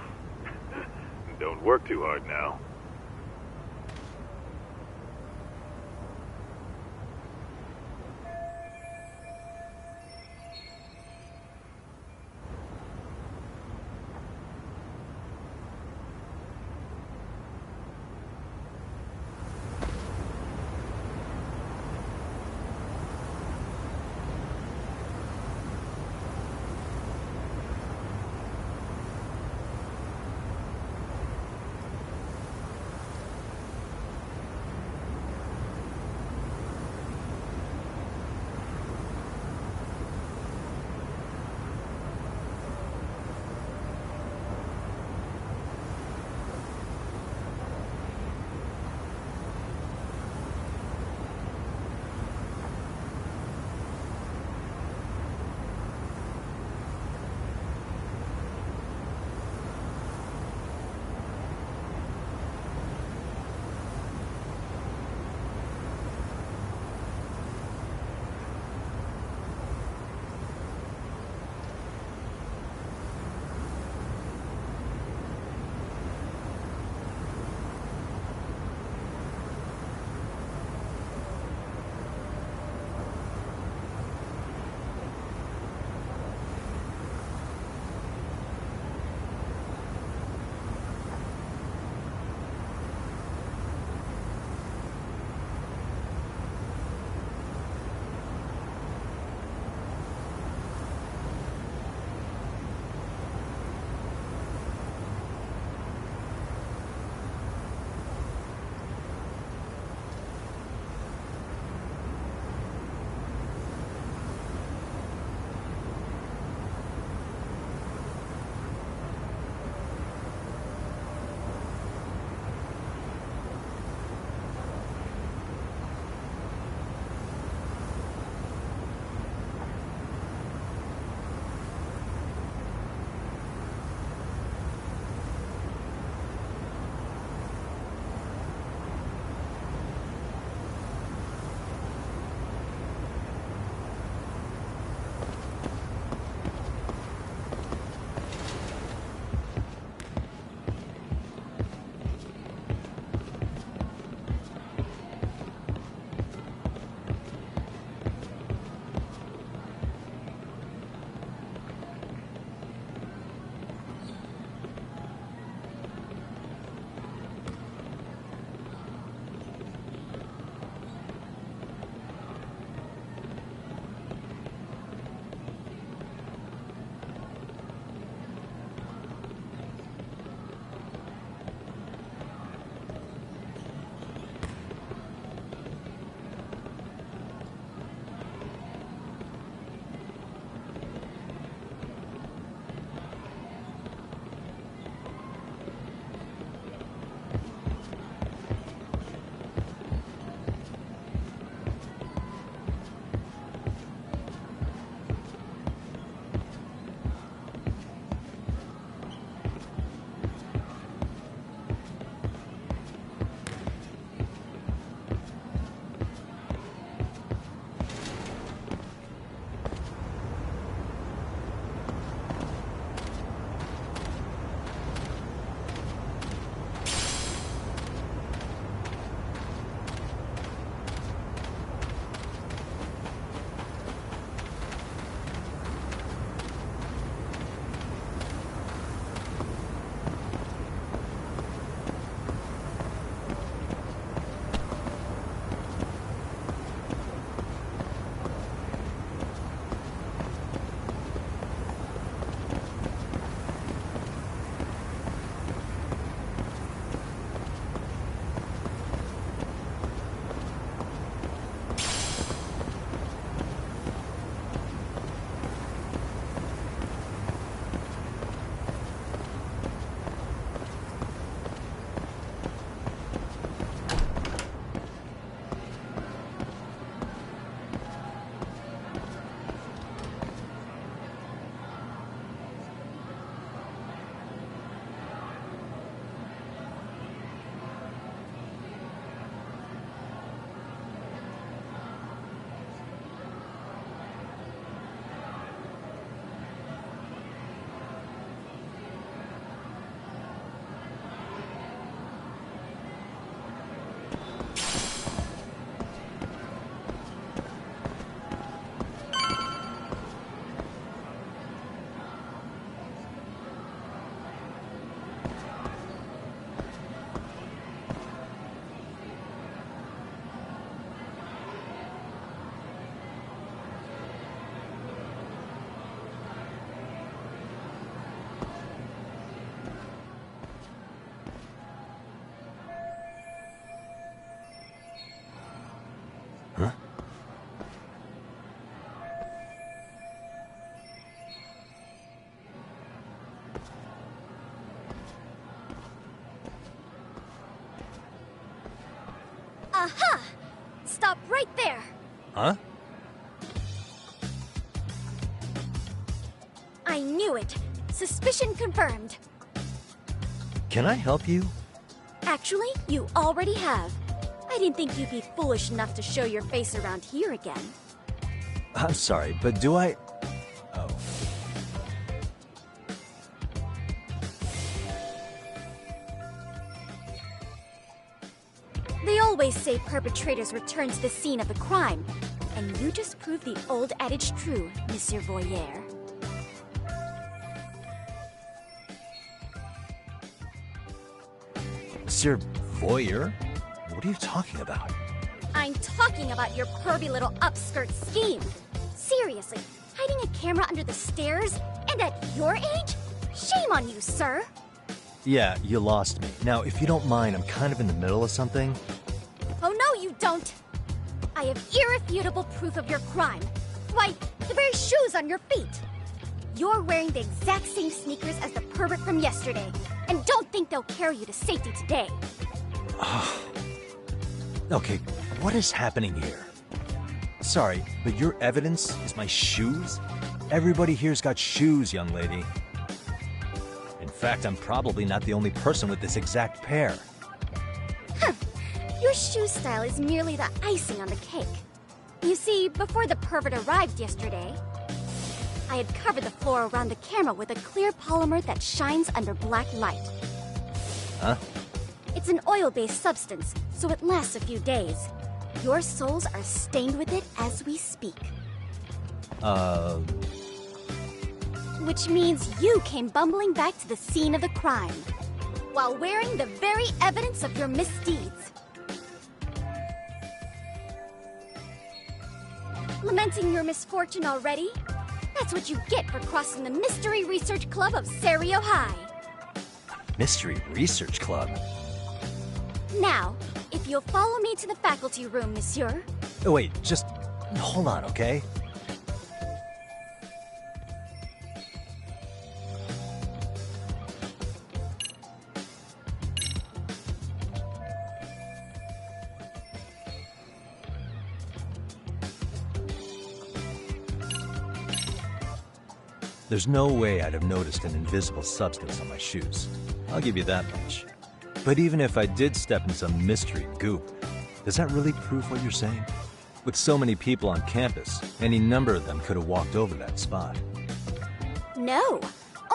Don't work too hard now. Stop right there! Huh? I knew it. Suspicion confirmed. Can I help you? Actually, you already have. I didn't think you'd be foolish enough to show your face around here again. I'm sorry, but do I... Oh. They always say perpetrators return to the scene of the crime. And you just proved the old adage true, Monsieur Voyeur. Monsieur Voyeur? What are you talking about? I'm talking about your pervy little upskirt scheme. Seriously, hiding a camera under the stairs? And at your age? Shame on you, sir! Yeah, you lost me. Now, if you don't mind, I'm kind of in the middle of something. Oh no, you don't! I have irrefutable proof of your crime. Why, the very shoes on your feet! You're wearing the exact same sneakers as the pervert from yesterday, and don't think they'll carry you to safety today. Okay, what is happening here? Sorry, but your evidence is my shoes? Everybody here's got shoes, young lady. In fact, I'm probably not the only person with this exact pair. Huh. Your shoe style is merely the icing on the cake. You see, before the pervert arrived yesterday, I had covered the floor around the camera with a clear polymer that shines under black light. Huh? It's an oil-based substance, so it lasts a few days. Your soles are stained with it as we speak. Which means you came bumbling back to the scene of the crime, while wearing the very evidence of your misdeeds. Lamenting your misfortune already? That's what you get for crossing the Mystery Research Club of Serio High. Mystery Research Club? Now, if you'll follow me to the faculty room, monsieur. Oh, wait, just hold on, okay? There's no way I'd have noticed an invisible substance on my shoes. I'll give you that much. But even if I did step in some mystery goop, does that really prove what you're saying? With so many people on campus, any number of them could have walked over that spot. No,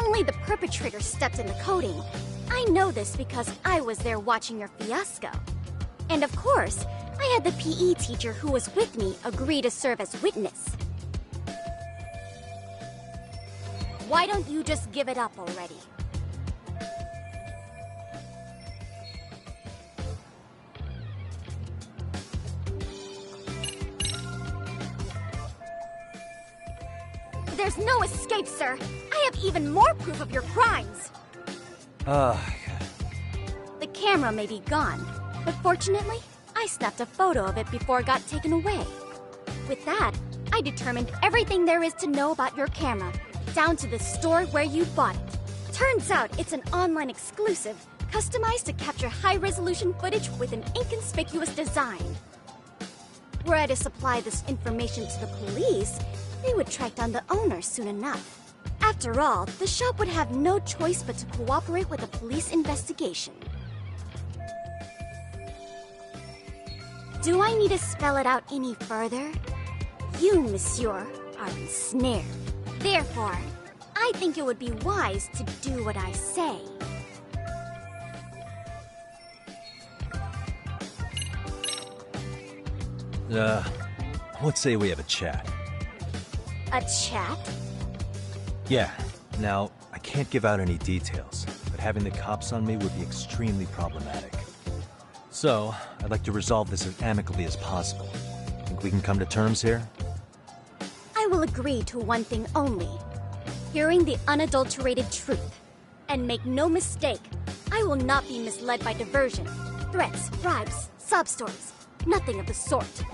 only the perpetrator stepped in the coating. I know this because I was there watching your fiasco. And of course, I had the PE teacher who was with me agree to serve as witness. Why don't you just give it up already? There's no escape, sir. I have even more proof of your crimes. The camera may be gone, but fortunately, I snapped a photo of it before it got taken away. With that, I determined everything there is to know about your camera, down to the store where you bought it. Turns out it's an online exclusive, customized to capture high-resolution footage with an inconspicuous design. Were I to supply this information to the police, they would track down the owner soon enough. After all, the shop would have no choice but to cooperate with the police investigation. Do I need to spell it out any further? You, monsieur, are ensnared. Therefore, I think it would be wise to do what I say. Let's say we have a chat. A chat? Yeah. Now, I can't give out any details, but having the cops on me would be extremely problematic. So, I'd like to resolve this as amicably as possible. Think we can come to terms here? I will agree to one thing only. Hearing the unadulterated truth. And make no mistake, I will not be misled by diversion, threats, bribes, sob stories. Nothing of the sort.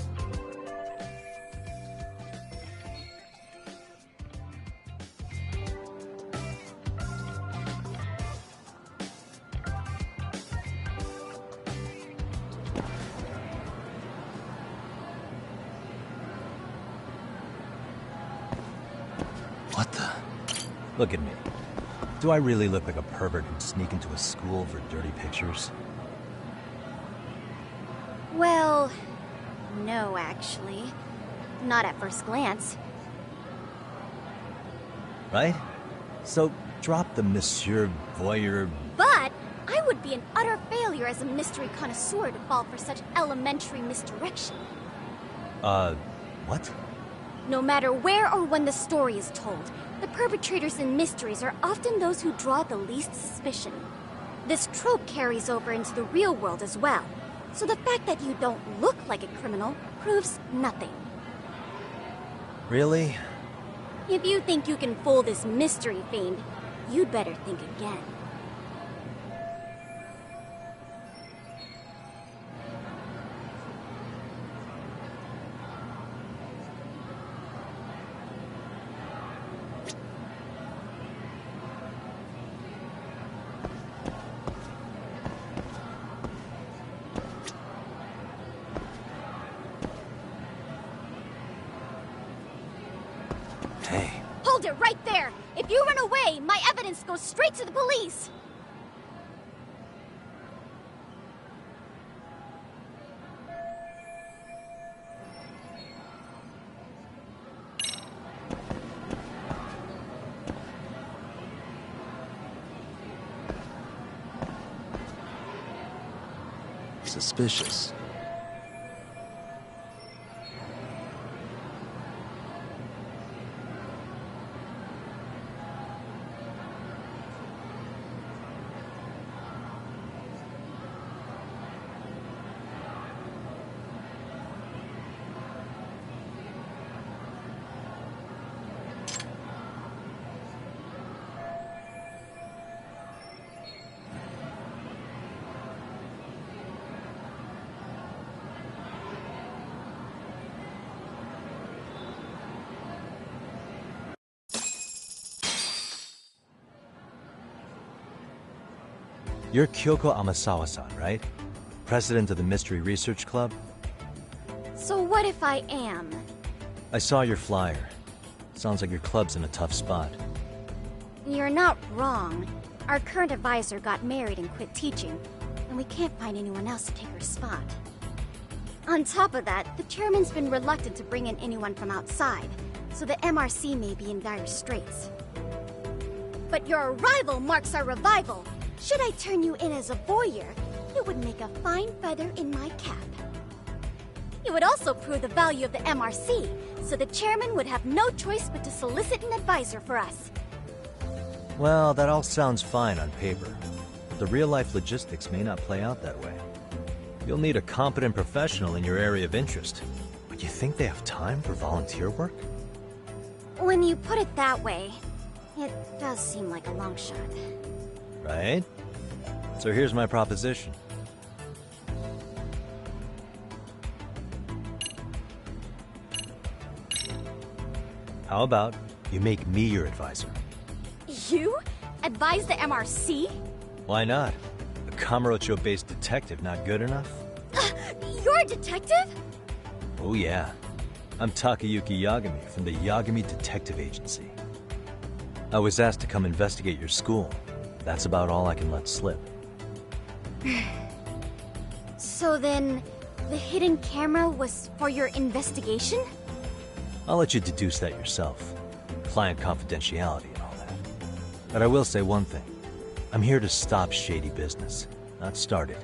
What the? Look at me. Do I really look like a pervert who'd sneak into a school for dirty pictures? Well, no, actually. Not at first glance. Right? So, drop the Monsieur Voyeur... But I would be an utter failure as a mystery connoisseur to fall for such elementary misdirection. What? No matter where or when the story is told, the perpetrators in mysteries are often those who draw the least suspicion. This trope carries over into the real world as well, so the fact that you don't look like a criminal proves nothing. Really? If you think you can fool this mystery fiend, you'd better think again. Hey. Hold it right there! If you run away, my evidence goes straight to the police! Suspicious. You're Kyoko Amasawa-san, right? President of the Mystery Research Club? So what if I am? I saw your flyer. Sounds like your club's in a tough spot. You're not wrong. Our current advisor got married and quit teaching, and we can't find anyone else to take her spot. On top of that, the chairman's been reluctant to bring in anyone from outside, so the MRC may be in dire straits. But your arrival marks our revival. Should I turn you in as a voyeur, it would make a fine feather in my cap. It would also prove the value of the MRC, so the chairman would have no choice but to solicit an advisor for us. Well, that all sounds fine on paper. The real-life logistics may not play out that way. You'll need a competent professional in your area of interest. But you think they have time for volunteer work? When you put it that way, it does seem like a long shot. Right? So here's my proposition. How about you make me your advisor? You? Advise the MRC? Why not? A Kamurocho-based detective not good enough? You're a detective? Oh yeah. I'm Takayuki Yagami from the Yagami Detective Agency. I was asked to come investigate your school. That's about all I can let slip. So then, the hidden camera was for your investigation? I'll let you deduce that yourself. Client confidentiality and all that. But I will say one thing. I'm here to stop shady business, not start it.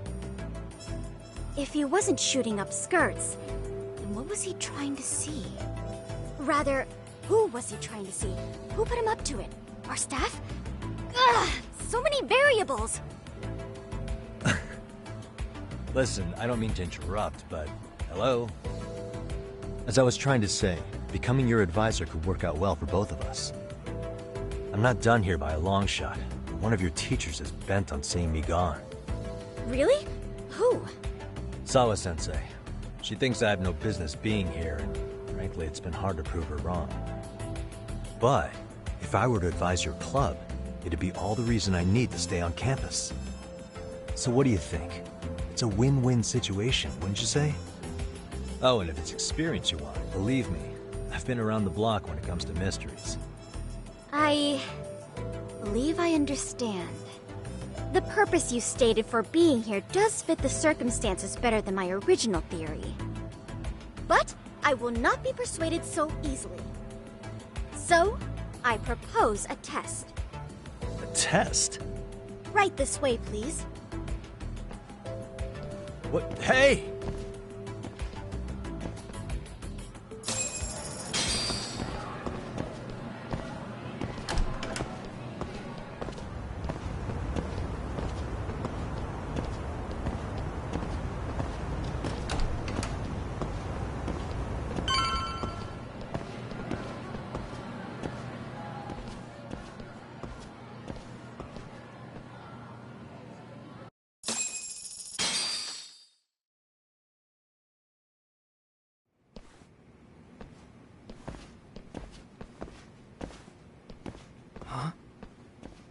If he wasn't shooting up skirts, then what was he trying to see? Rather, who was he trying to see? Who put him up to it? Our staff? Ugh! So many variables! Listen, I don't mean to interrupt, but hello? As I was trying to say, becoming your advisor could work out well for both of us. I'm not done here by a long shot, but one of your teachers is bent on seeing me gone. Really? Who? Sawa-sensei. She thinks I have no business being here, and frankly, it's been hard to prove her wrong. But if I were to advise your club, it'd be all the reason I need to stay on campus. So what do you think? It's a win-win situation, wouldn't you say? Oh, and if it's experience you want, believe me, I've been around the block when it comes to mysteries. I believe I understand. The purpose you stated for being here does fit the circumstances better than my original theory. But I will not be persuaded so easily. So, I propose a test. A test? Right this way, please. What? Hey!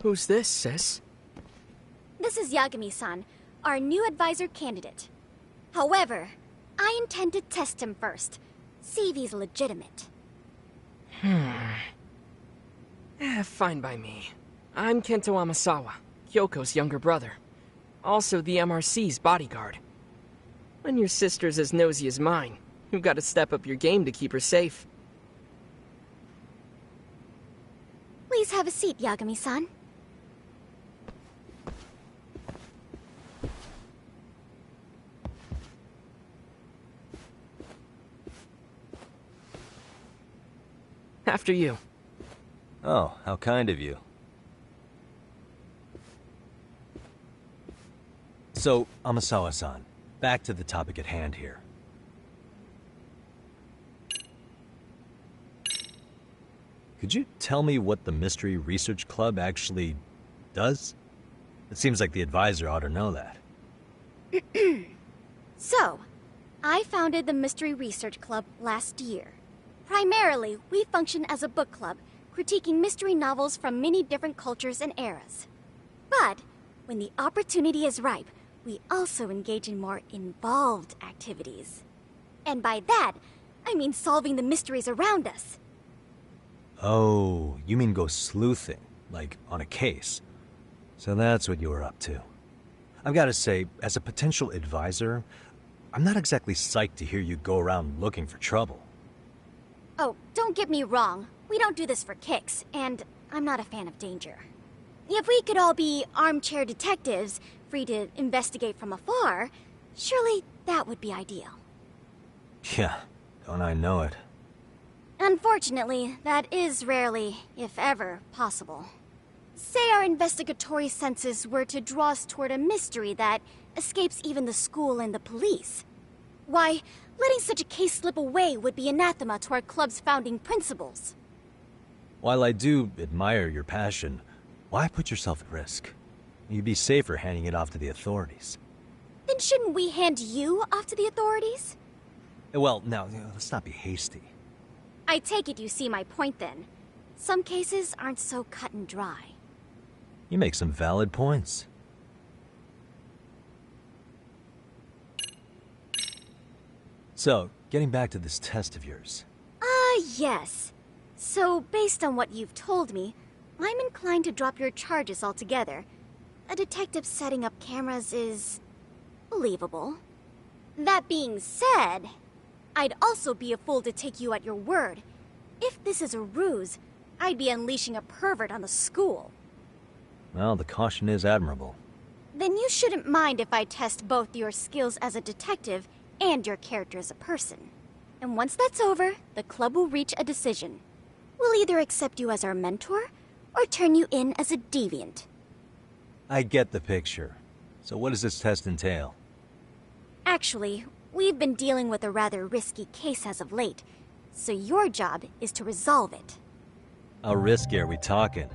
Who's this, sis? This is Yagami-san, our new advisor candidate. However, I intend to test him first. See if he's legitimate. Fine by me. I'm Kento Amasawa, Kyoko's younger brother. Also the MRC's bodyguard. When your sister's as nosy as mine, you've got to step up your game to keep her safe. Please have a seat, Yagami-san. After you. Oh, how kind of you. So, Amasawa-san, back to the topic at hand here. Could you tell me what the Mystery Research Club actually does? It seems like the advisor ought to know that. So, I founded the Mystery Research Club last year. Primarily, we function as a book club, critiquing mystery novels from many different cultures and eras. But, when the opportunity is ripe, we also engage in more involved activities. And by that, I mean solving the mysteries around us. Oh, you mean go sleuthing, like on a case. So that's what you were up to. I've got to say, as a potential advisor, I'm not exactly psyched to hear you go around looking for trouble. Oh, don't get me wrong. We don't do this for kicks, and I'm not a fan of danger. If we could all be armchair detectives, free to investigate from afar, surely that would be ideal. Yeah, don't I know it. Unfortunately, that is rarely, if ever, possible. Say our investigatory senses were to draw us toward a mystery that escapes even the school and the police. Why, letting such a case slip away would be anathema to our club's founding principles. While I do admire your passion, why put yourself at risk? You'd be safer handing it off to the authorities. Then shouldn't we hand you off to the authorities? Well, now, let's not be hasty. I take it you see my point then. Some cases aren't so cut and dry. You make some valid points. So, getting back to this test of yours. Yes. So, based on what you've told me, I'm inclined to drop your charges altogether. A detective setting up cameras is believable. That being said, I'd also be a fool to take you at your word. If this is a ruse, I'd be unleashing a pervert on the school. Well, the caution is admirable. Then you shouldn't mind if I test both your skills as a detective and your character as a person. And once that's over, the club will reach a decision. We'll either accept you as our mentor, or turn you in as a deviant. I get the picture. So what does this test entail? Actually, we've been dealing with a rather risky case as of late, so your job is to resolve it. How risky are we talking?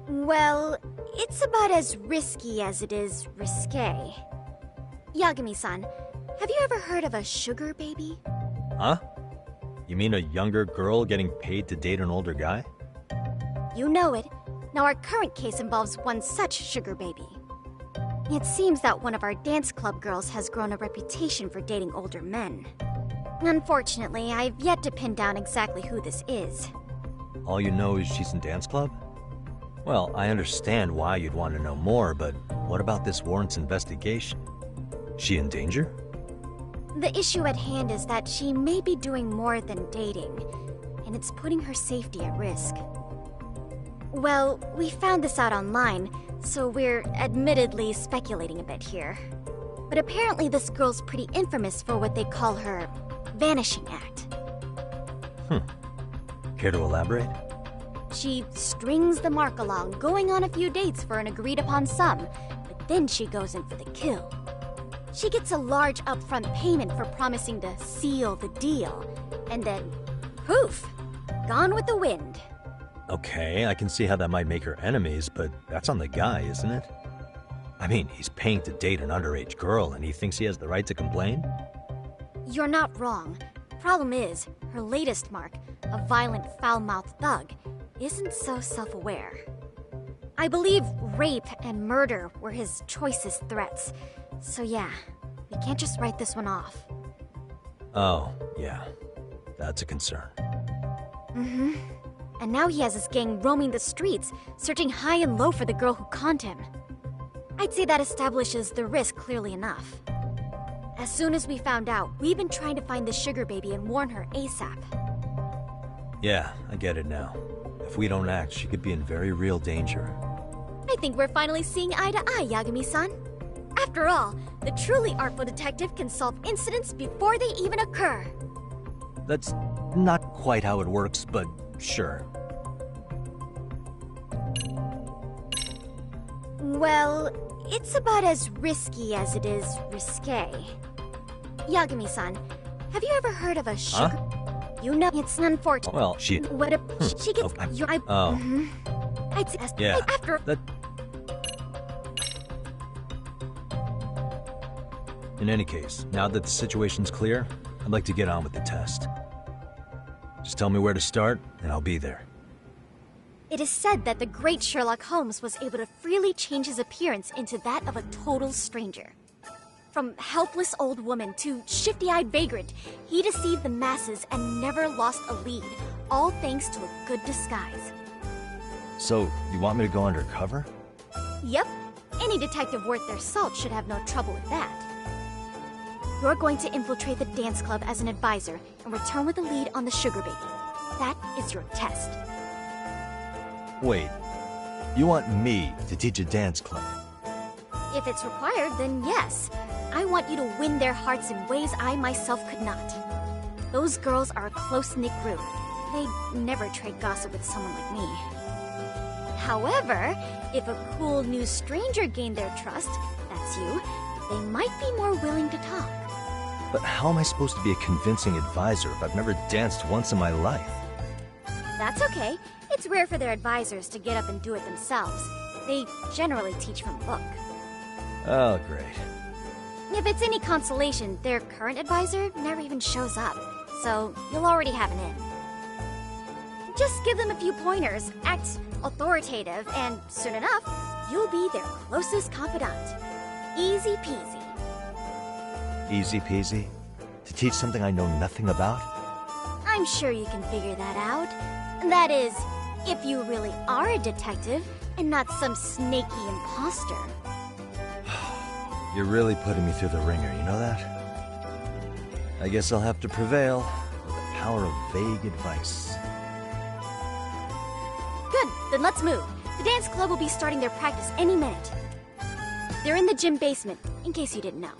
Well, it's about as risky as it is risque. Yagami-san, have you ever heard of a sugar baby? Huh? You mean a younger girl getting paid to date an older guy? You know it. Now our current case involves one such sugar baby. It seems that one of our dance club girls has grown a reputation for dating older men. Unfortunately, I've yet to pin down exactly who this is. All you know is she's in dance club? Well, I understand why you'd want to know more, but what about this warrants investigation? She in danger? The issue at hand is that she may be doing more than dating, and it's putting her safety at risk. Well, we found this out online, so we're admittedly speculating a bit here. But apparently this girl's pretty infamous for what they call her vanishing act. Care to elaborate? She strings the mark along, going on a few dates for an agreed-upon sum, but then she goes in for the kill. She gets a large upfront payment for promising to seal the deal, and then, poof, gone with the wind. Okay, I can see how that might make her enemies, but that's on the guy, isn't it? I mean, he's paying to date an underage girl, and he thinks he has the right to complain? You're not wrong. Problem is, her latest mark, a violent, foul-mouthed thug, isn't so self-aware. I believe rape and murder were his choicest threats. So yeah, we can't just write this one off. Oh, yeah. That's a concern. Mm-hmm. And now he has his gang roaming the streets, searching high and low for the girl who conned him. I'd say that establishes the risk clearly enough. As soon as we found out, we've been trying to find the sugar baby and warn her ASAP. Yeah, I get it now. If we don't act, she could be in very real danger. I think we're finally seeing eye to eye, Yagami-san. After all, the truly artful detective can solve incidents before they even occur. That's not quite how it works, but sure. Well, it's about as risky as it is risque. Yagami-san, have you ever heard of a sugar... Huh? You know, it's unfortunate. Well, she... What if she gets... I'd say... Yeah, After... In any case, now that the situation's clear, I'd like to get on with the test. Just tell me where to start, and I'll be there. It is said that the great Sherlock Holmes was able to freely change his appearance into that of a total stranger. From helpless old woman to shifty-eyed vagrant, he deceived the masses and never lost a lead, all thanks to a good disguise. So, you want me to go undercover? Yep. Any detective worth their salt should have no trouble with that. You're going to infiltrate the dance club as an advisor and return with a lead on the sugar baby. That is your test. Wait, you want me to teach a dance club? If it's required, then yes. I want you to win their hearts in ways I myself could not. Those girls are a close-knit group. They'd never trade gossip with someone like me. However, if a cool new stranger gained their trust, that's you, they might be more willing to talk. But how am I supposed to be a convincing advisor if I've never danced once in my life? That's okay. It's rare for their advisors to get up and do it themselves. They generally teach from a book. Oh, great. If it's any consolation, their current advisor never even shows up, so you'll already have an in. Just give them a few pointers, act authoritative, and soon enough, you'll be their closest confidant. Easy peasy. Easy peasy? To teach something I know nothing about? I'm sure you can figure that out. That is, if you really are a detective and not some snaky imposter. You're really putting me through the ringer, you know that? I guess I'll have to prevail with the power of vague advice. Good, then let's move. The dance club will be starting their practice any minute. They're in the gym basement, in case you didn't know.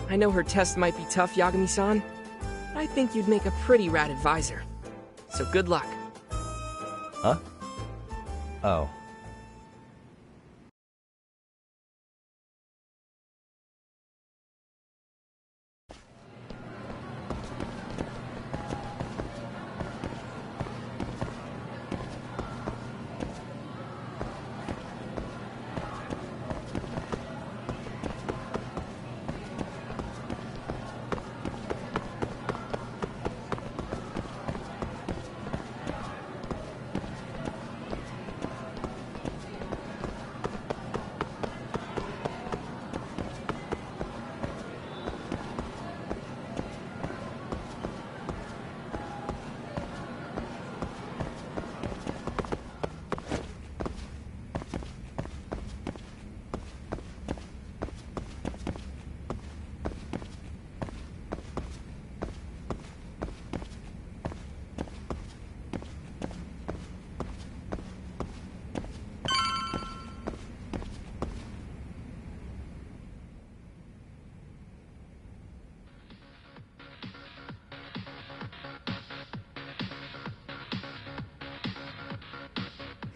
I know her test might be tough, Yagami-san, but I think you'd make a pretty rad advisor. So good luck. Huh? Oh.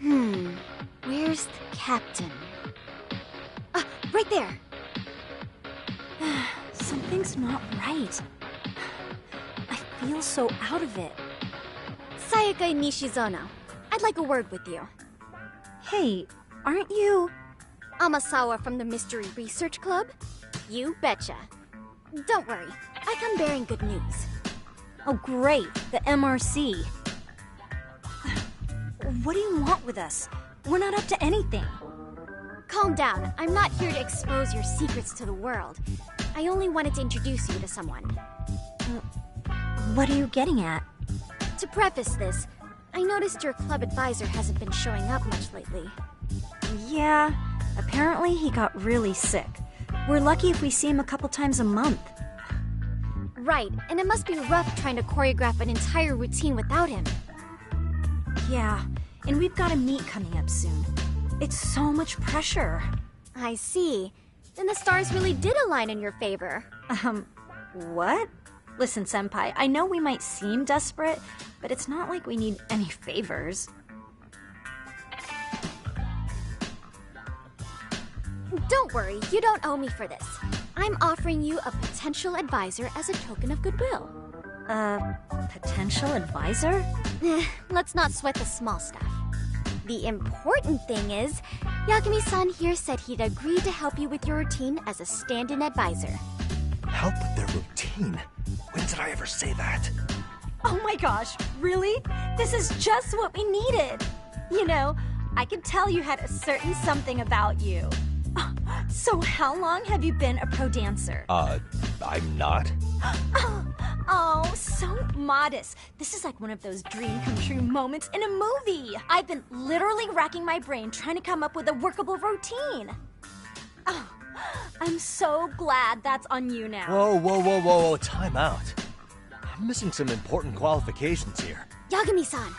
Where's the captain? Ah, right there! Something's not right. I feel so out of it. Sayaka Nishizono, I'd like a word with you. Hey, aren't you... Amasawa from the Mystery Research Club? You betcha. Don't worry, I come bearing good news. Oh great, the MRC. What do you want with us? We're not up to anything. Calm down, I'm not here to expose your secrets to the world. I only wanted to introduce you to someone. What are you getting at? To preface this, I noticed your club advisor hasn't been showing up much lately. Yeah, apparently he got really sick. We're lucky if we see him a couple times a month. Right, and it must be rough trying to choreograph an entire routine without him. Yeah, and we've got a meet coming up soon. It's so much pressure. I see. Then the stars really did align in your favor. What? Listen, Senpai, I know we might seem desperate, but it's not like we need any favors. Don't worry, you don't owe me for this. I'm offering you a potential advisor as a token of goodwill. Potential advisor? Let's not sweat the small stuff. The important thing is, Yagami-san here said he'd agree to help you with your routine as a stand-in advisor. Help with their routine? When did I ever say that? Oh my gosh, really? This is just what we needed. You know, I could tell you had a certain something about you. So how long have you been a pro dancer? I'm not. Oh, so modest. This is like one of those dream come true moments in a movie. I've been literally racking my brain trying to come up with a workable routine. Oh, I'm so glad that's on you now. Whoa, time out. I'm missing some important qualifications here. Yagami-san,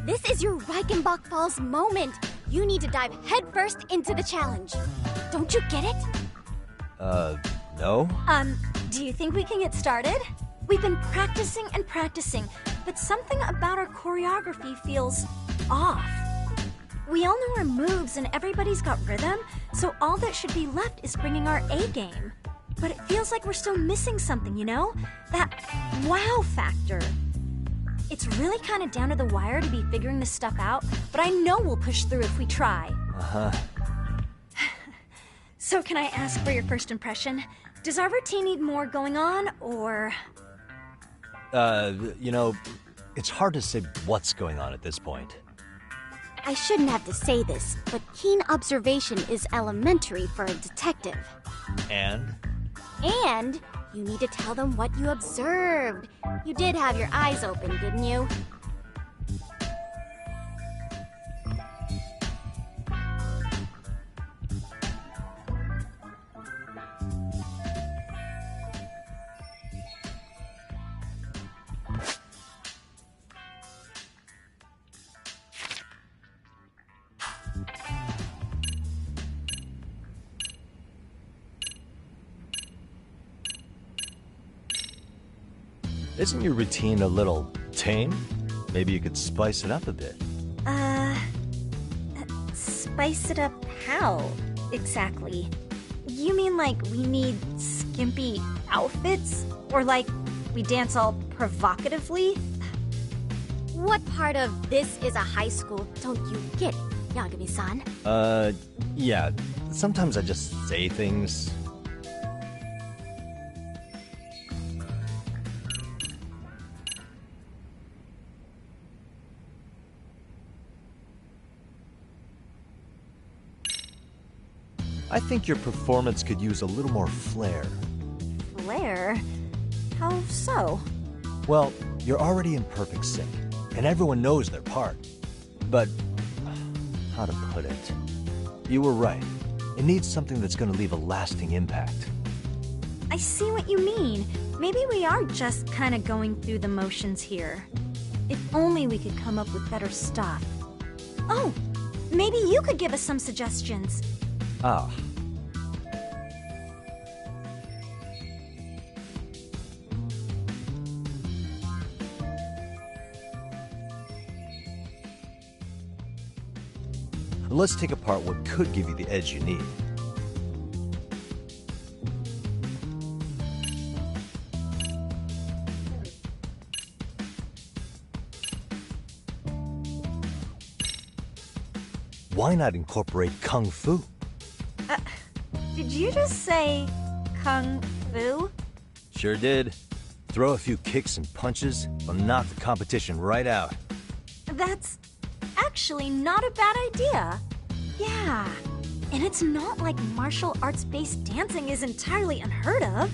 this is your Reichenbach Falls moment. You need to dive headfirst into the challenge. Don't you get it? No? Do you think we can get started? We've been practicing and practicing, but something about our choreography feels off. We all know our moves and everybody's got rhythm, so all that should be left is bringing our A game. But it feels like we're still missing something, you know? That wow factor. It's really kind of down to the wire to be figuring this stuff out, but I know we'll push through if we try. Uh-huh. So can I ask for your first impression? Does our routine need more going on, or...? You know, it's hard to say what's going on at this point. I shouldn't have to say this, but keen observation is elementary for a detective. And? And you need to tell them what you observed. You did have your eyes open, didn't you? Isn't your routine a little tame? Maybe you could spice it up a bit. Spice it up how, exactly? You mean like we need skimpy outfits? Or like we dance all provocatively? What part of this is a high school don't you get, Yagami-san? Yeah. Sometimes I just say things. I think your performance could use a little more flair. Flair? How so? Well, you're already in perfect sync, and everyone knows their part. But, how to put it? You were right. It needs something that's going to leave a lasting impact. I see what you mean. Maybe we are just kind of going through the motions here. If only we could come up with better stuff. Oh, maybe you could give us some suggestions. Ah. Let's take apart what could give you the edge you need. Why not incorporate Kung Fu? Did you just say Kung Fu? Sure did. Throw a few kicks and punches, will knock the competition right out. That's actually not a bad idea. Yeah, and it's not like martial arts-based dancing is entirely unheard of.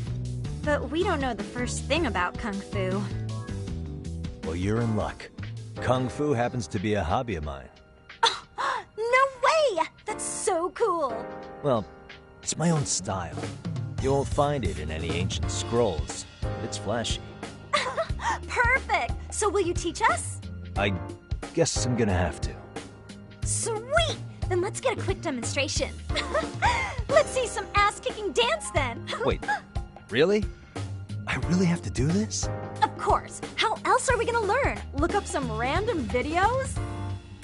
But we don't know the first thing about Kung Fu. Well, you're in luck. Kung Fu happens to be a hobby of mine. No way! That's so cool! Well, it's my own style. You won't find it in any ancient scrolls. It's flashy. Perfect! So will you teach us? I guess I'm gonna have to. Sweet! Then let's get a quick demonstration. Let's see some ass-kicking dance then. Wait, really? I really have to do this? Of course. How else are we gonna learn? Look up some random videos?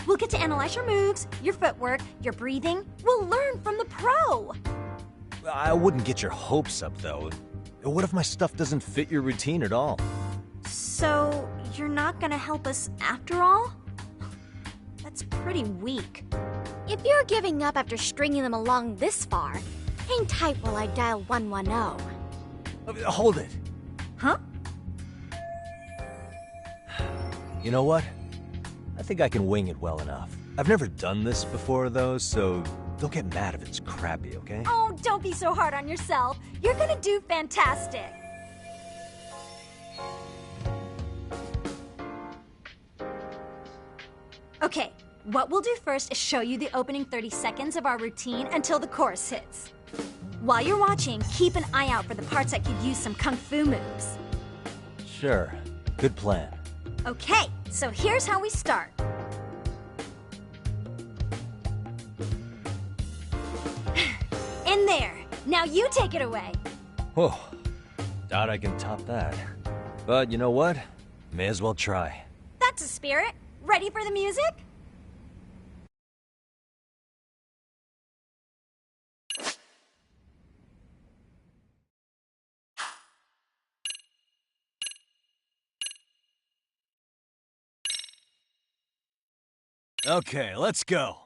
We'll get to analyze your moves, your footwork, your breathing. We'll learn from the pro. I wouldn't get your hopes up, though. What if my stuff doesn't fit your routine at all? So, you're not gonna help us after all? That's pretty weak. If you're giving up after stringing them along this far, hang tight while I dial 110. Hold it. Huh? You know what? I think I can wing it well enough. I've never done this before, though, so don't get mad if it's crappy, okay? Oh, don't be so hard on yourself. You're gonna do fantastic. Okay, what we'll do first is show you the opening 30 seconds of our routine until the chorus hits. While you're watching, keep an eye out for the parts that could use some Kung Fu moves. Sure. Good plan. Okay, so here's how we start. In there. Now you take it away. Whew. Doubt I can top that. But you know what? May as well try. That's a spirit. Ready for the music? Okay, let's go.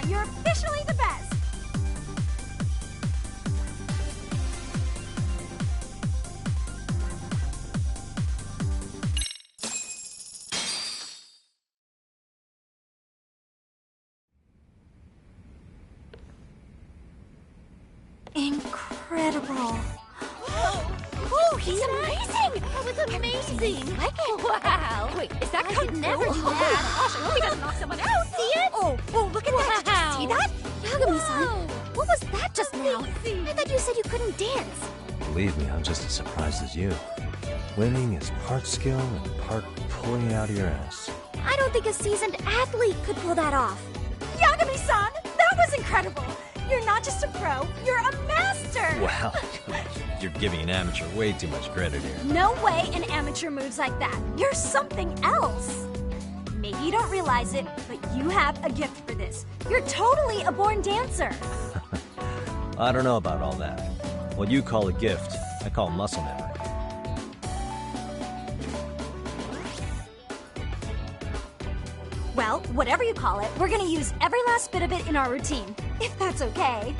You're officially the best! Incredible. Oh, he's amazing! That was amazing! Wow! Wait, is that Kung Fu? Never do that! Gosh, I hope he doesn't knock someone out! See it? Oh, look at that! Did you see that? Yagami-san, what was that just now? I thought you said you couldn't dance. Believe me, I'm just as surprised as you. Winning is part skill and part pulling it out of your ass. I don't think a seasoned athlete could pull that off. Yagami-san, that was incredible! You're not just a pro, you're a master! Wow, you're giving an amateur way too much credit here. No way an amateur moves like that. You're something else. Maybe you don't realize it, but you have a gift for this. You're totally a born dancer. I don't know about all that. What you call a gift, I call muscle memory. Well, whatever you call it, we're gonna use every last bit of it in our routine, if that's okay.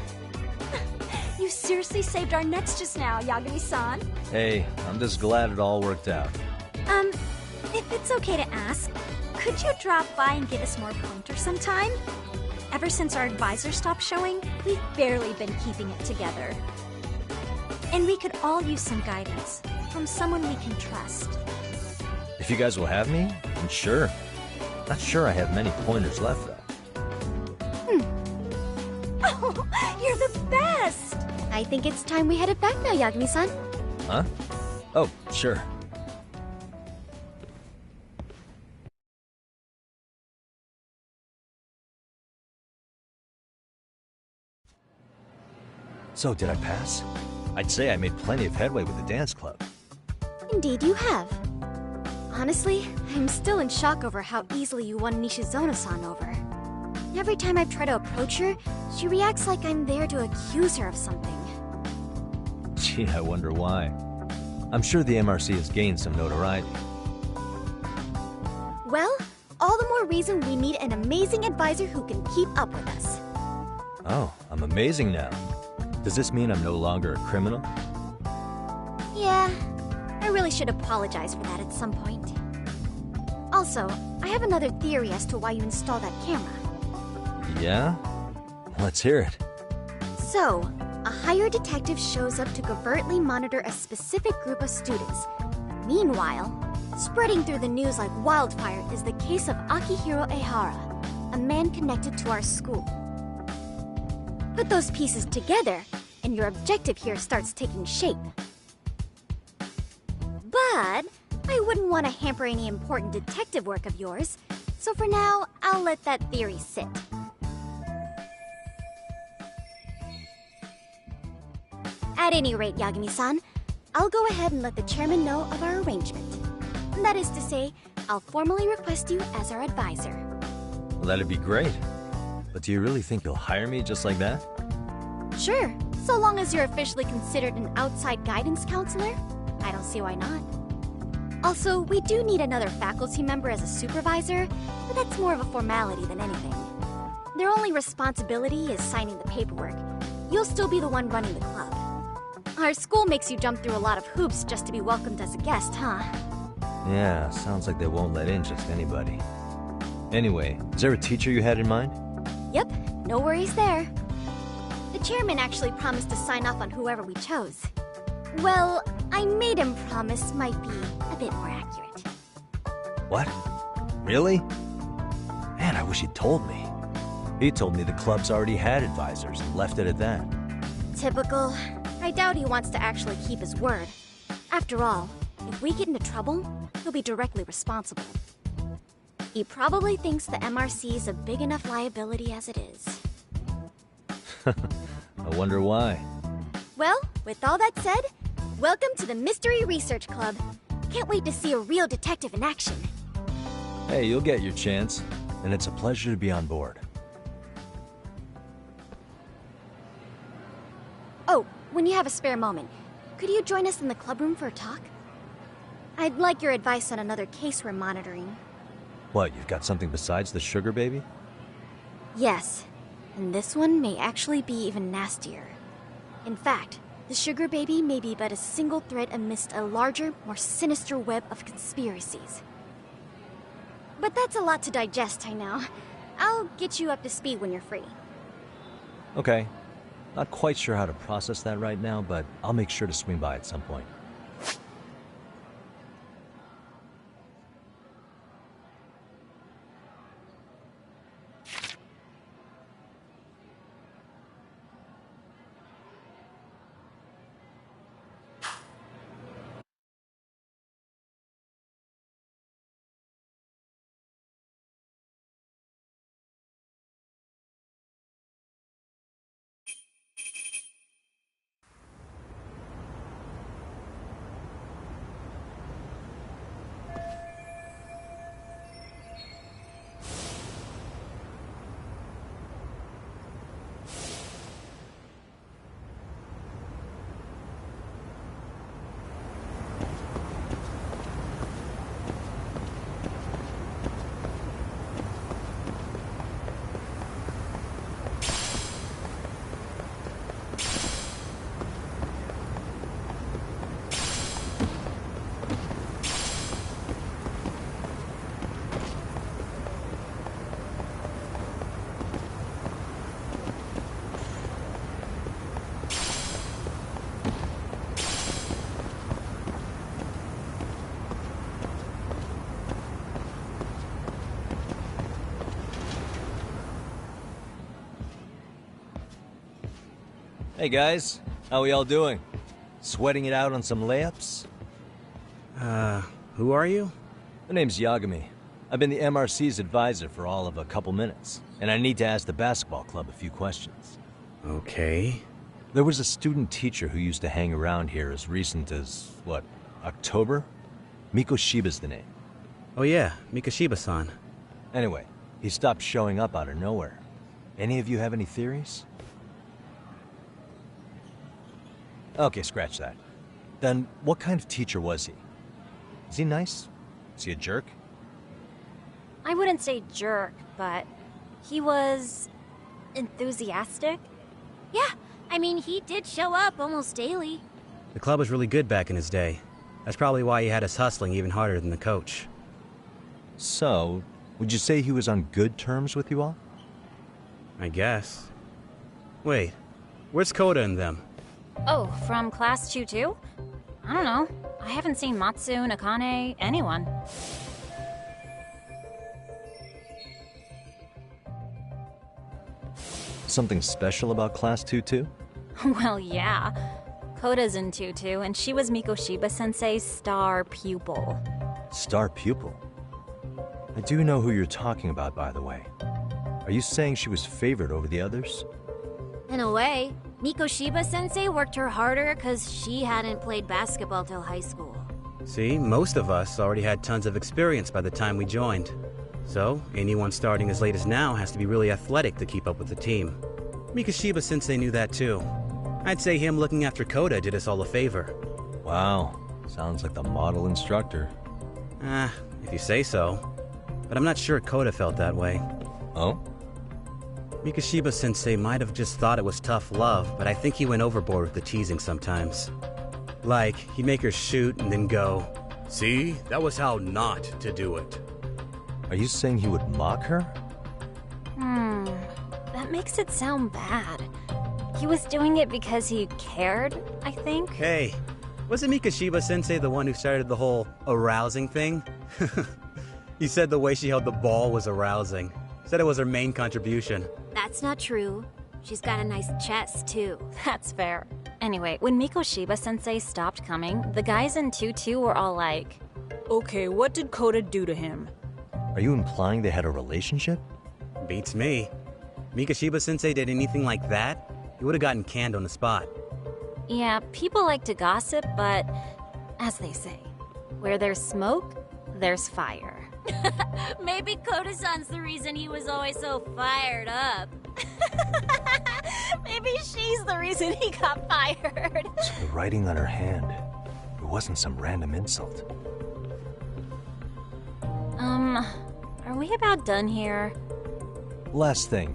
You seriously saved our necks just now, Yagami-san. Hey, I'm just glad it all worked out. If it's okay to ask, Could you drop by and give us more pointers sometime? Ever since our advisor stopped showing, we've barely been keeping it together. And we could all use some guidance from someone we can trust. If you guys will have me, then sure. Not sure I have many pointers left, though. Oh, you're the best! I think it's time we headed back now, Yagami-san. Huh? Oh, sure. So, did I pass? I'd say I made plenty of headway with the dance club. Indeed you have. Honestly, I'm still in shock over how easily you won Nishizono-san over. Every time I try to approach her, she reacts like I'm there to accuse her of something. Gee, I wonder why. I'm sure the MRC has gained some notoriety. Well, all the more reason we need an amazing advisor who can keep up with us. Oh, I'm amazing now. Does this mean I'm no longer a criminal? Yeah, I really should apologize for that at some point. Also, I have another theory as to why you installed that camera. Yeah? Let's hear it. So, a hired detective shows up to covertly monitor a specific group of students. Meanwhile, spreading through the news like wildfire is the case of Akihiro Ehara, a man connected to our school. Put those pieces together, and your objective here starts taking shape. But I wouldn't want to hamper any important detective work of yours, so for now, I'll let that theory sit. At any rate, Yagami-san, I'll go ahead and let the chairman know of our arrangement. That is to say, I'll formally request you as our advisor. Well, that'd be great. But do you really think you'll hire me just like that? Sure, so long as you're officially considered an outside guidance counselor, I don't see why not. Also, we do need another faculty member as a supervisor, but that's more of a formality than anything. Their only responsibility is signing the paperwork. You'll still be the one running the club. Our school makes you jump through a lot of hoops just to be welcomed as a guest, huh? Yeah, sounds like they won't let in just anybody. Anyway, is there a teacher you had in mind? Yep, no worries there. The chairman actually promised to sign off on whoever we chose. Well, I made him promise might be a bit more accurate. What? Really? Man, I wish he'd told me. He told me the club's already had advisors and left it at that. Typical. I doubt he wants to actually keep his word. After all, if we get into trouble, he'll be directly responsible. He probably thinks the MRC is a big enough liability as it is. I wonder why. Well, with all that said, welcome to the Mystery Research Club. Can't wait to see a real detective in action. Hey, you'll get your chance, and it's a pleasure to be on board. Oh, when you have a spare moment, could you join us in the clubroom for a talk? I'd like your advice on another case we're monitoring. What, you've got something besides the sugar baby? Yes, and this one may actually be even nastier. In fact, the sugar baby may be but a single thread amidst a larger, more sinister web of conspiracies. But that's a lot to digest, I know. I'll get you up to speed when you're free. Okay. Not quite sure how to process that right now, but I'll make sure to swing by at some point. Hey guys, how we all doing? Sweating it out on some layups? Who are you? My name's Yagami. I've been the MRC's advisor for all of a couple minutes, and I need to ask the basketball club a few questions. Okay. There was a student teacher who used to hang around here as recent as, what, October? MICHaelinzo's the name. Oh yeah, MICHaelinzo-san. Anyway, he stopped showing up out of nowhere. Any of you have any theories? Okay, scratch that. Then, what kind of teacher was he? Is he nice? Is he a jerk? I wouldn't say jerk, but he was enthusiastic. Yeah, I mean, he did show up almost daily. The club was really good back in his day. That's probably why he had us hustling even harder than the coach. So, would you say he was on good terms with you all? I guess. Wait, where's Koda and them? Oh, from class 2-2? I don't know. I haven't seen Matsu, Nakane, anyone. Something special about class 2-2? Well, yeah. Koda's in 2-2, and she was MICHaelinzo-sensei's star pupil. Star pupil? I do know who you're talking about, by the way. Are you saying she was favored over the others? In a way, MICHaelinzo-sensei worked her harder because she hadn't played basketball till high school. See, most of us already had tons of experience by the time we joined. So, anyone starting as late as now has to be really athletic to keep up with the team. MICHaelinzo-sensei knew that too. I'd say him looking after Koda did us all a favor. Wow, sounds like the model instructor. If you say so. But I'm not sure Koda felt that way. Oh? MICHaelinzo-sensei might have just thought it was tough love, but I think he went overboard with the teasing sometimes. Like, he'd make her shoot and then go, "See, that was how not to do it." Are you saying he would mock her? That makes it sound bad. He was doing it because he cared, I think. Hey, wasn't MICHaelinzo-sensei the one who started the whole arousing thing? He said the way she held the ball was arousing. Said it was her main contribution. That's not true. She's got a nice chest, too. That's fair. Anyway, when MICHaelinzo-sensei stopped coming, the guys in 2-2 were all like, "Okay, what did Koda do to him?" Are you implying they had a relationship? Beats me. MICHaelinzo-sensei did anything like that, he would have gotten canned on the spot. Yeah, people like to gossip, but as they say, where there's smoke, there's fire. Maybe Koda-san's the reason he was always so fired up. Maybe she's the reason he got fired. So the writing on her hand, it wasn't some random insult. Are we about done here? Last thing,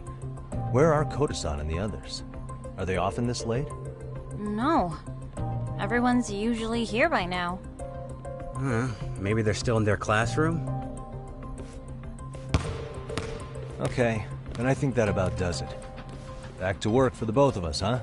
where are Koda-san and the others? Are they often this late? No. Everyone's usually here by now. Maybe they're still in their classroom? Okay, then I think that about does it. Back to work for the both of us, huh?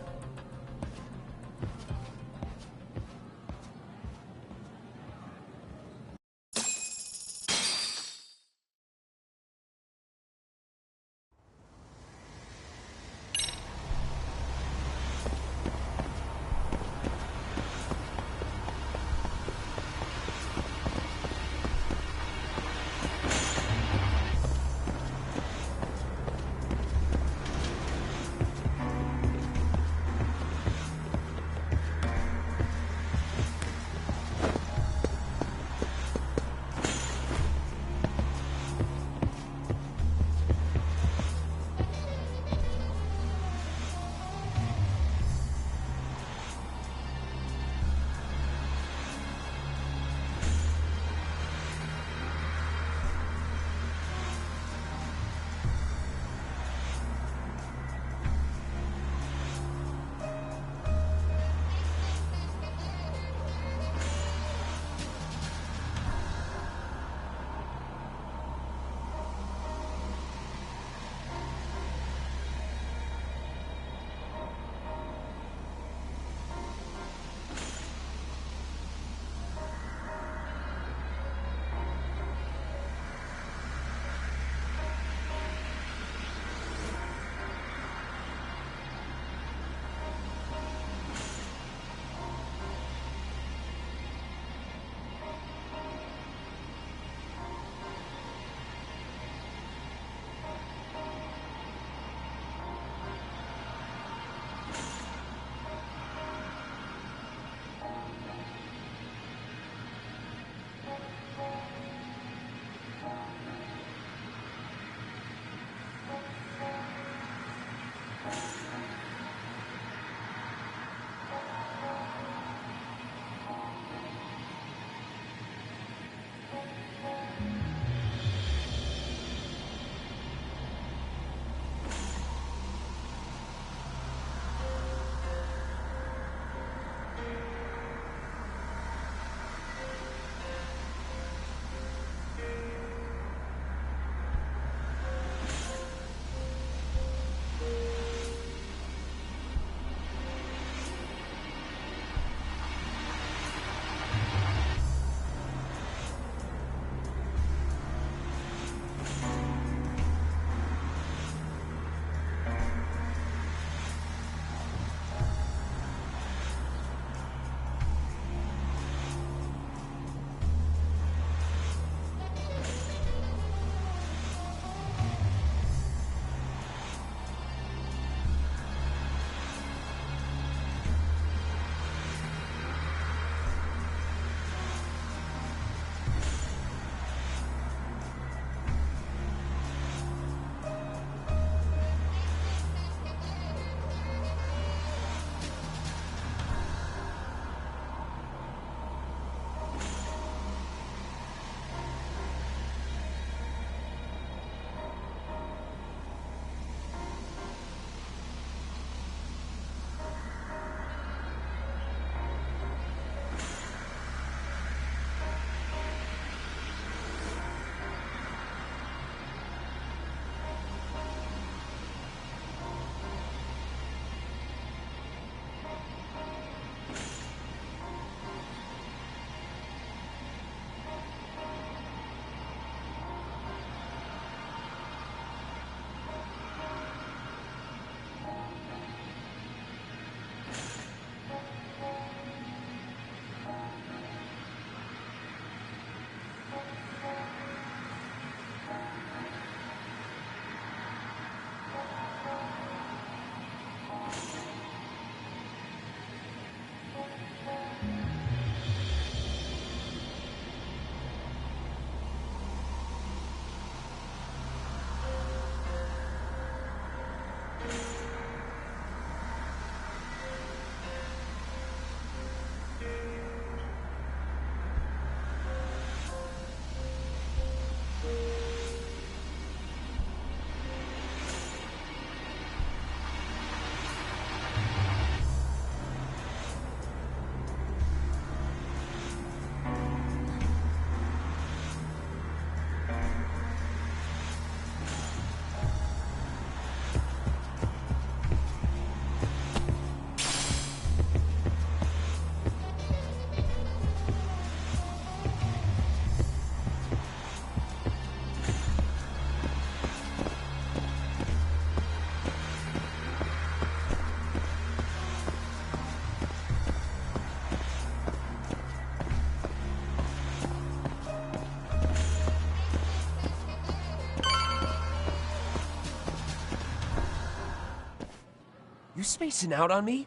spacing out on me?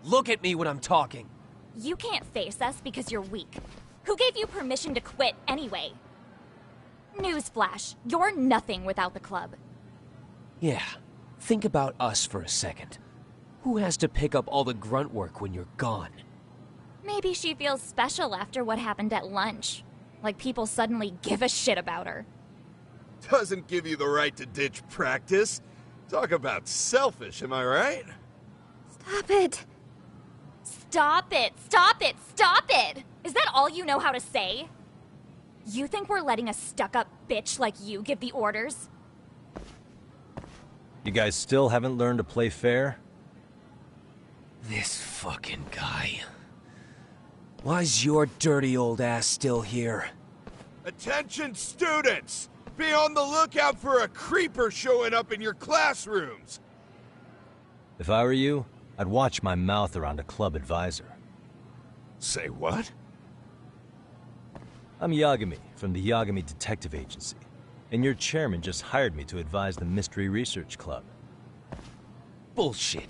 Look at me when I'm talking. You can't face us because you're weak. Who gave you permission to quit anyway? Newsflash, you're nothing without the club. Yeah, think about us for a second. Who has to pick up all the grunt work when you're gone? Maybe she feels special after what happened at lunch. Like people suddenly give a shit about her. Doesn't give you the right to ditch practice. Talk about selfish, am I right? Stop it. Stop it! Stop it! Stop it! Is that all you know how to say? You think we're letting a stuck-up bitch like you give the orders? You guys still haven't learned to play fair? This fucking guy. Why's your dirty old ass still here? Attention students! Be on the lookout for a creeper showing up in your classrooms! If I were you, I'd watch my mouth around a club advisor. Say what? I'm Yagami, from the Yagami Detective Agency, and your chairman just hired me to advise the Mystery Research Club. Bullshit.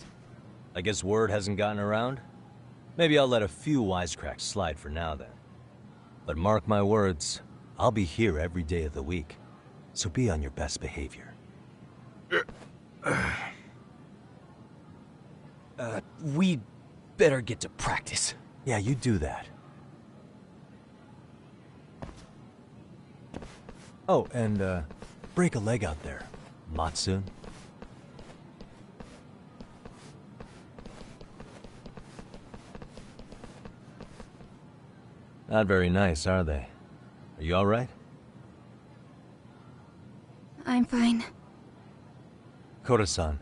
I guess word hasn't gotten around? Maybe I'll let a few wisecracks slide for now then. But mark my words, I'll be here every day of the week, so be on your best behavior. We'd better get to practice. Yeah, you do that. Oh, and, break a leg out there, Matsun. Not very nice, are they? Are you alright? I'm fine. Koda-san,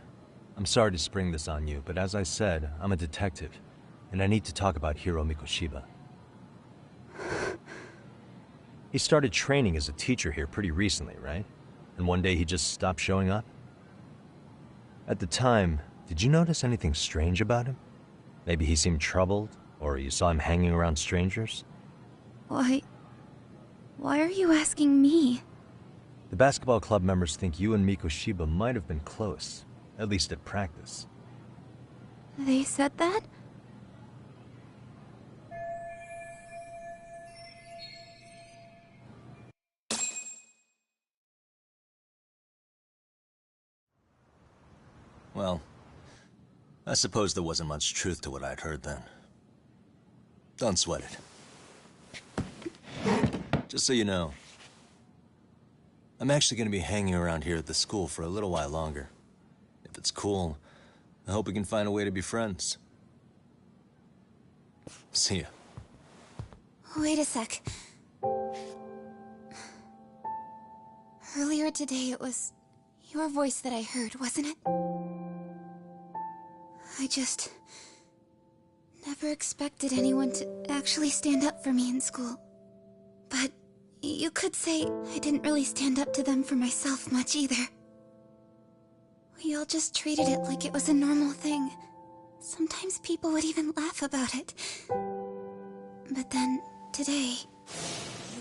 I'm sorry to spring this on you, but as I said, I'm a detective, and I need to talk about Hiro Mikoshiba. He started training as a teacher here pretty recently, right? And one day he just stopped showing up? At the time, did you notice anything strange about him? Maybe he seemed troubled, or you saw him hanging around strangers? Why are you asking me? The basketball club members think you and Mikoshiba might have been close, at least at practice. They said that? Well, I suppose there wasn't much truth to what I'd heard then. Don't sweat it. Just so you know, I'm actually going to be hanging around here at the school for a little while longer. If it's cool, I hope we can find a way to be friends. See ya. Wait a sec. Earlier today it was your voice that I heard, wasn't it? I just never expected anyone to actually stand up for me in school. But you could say I didn't really stand up to them for myself much either. We all just treated it like it was a normal thing. Sometimes people would even laugh about it. But then, today,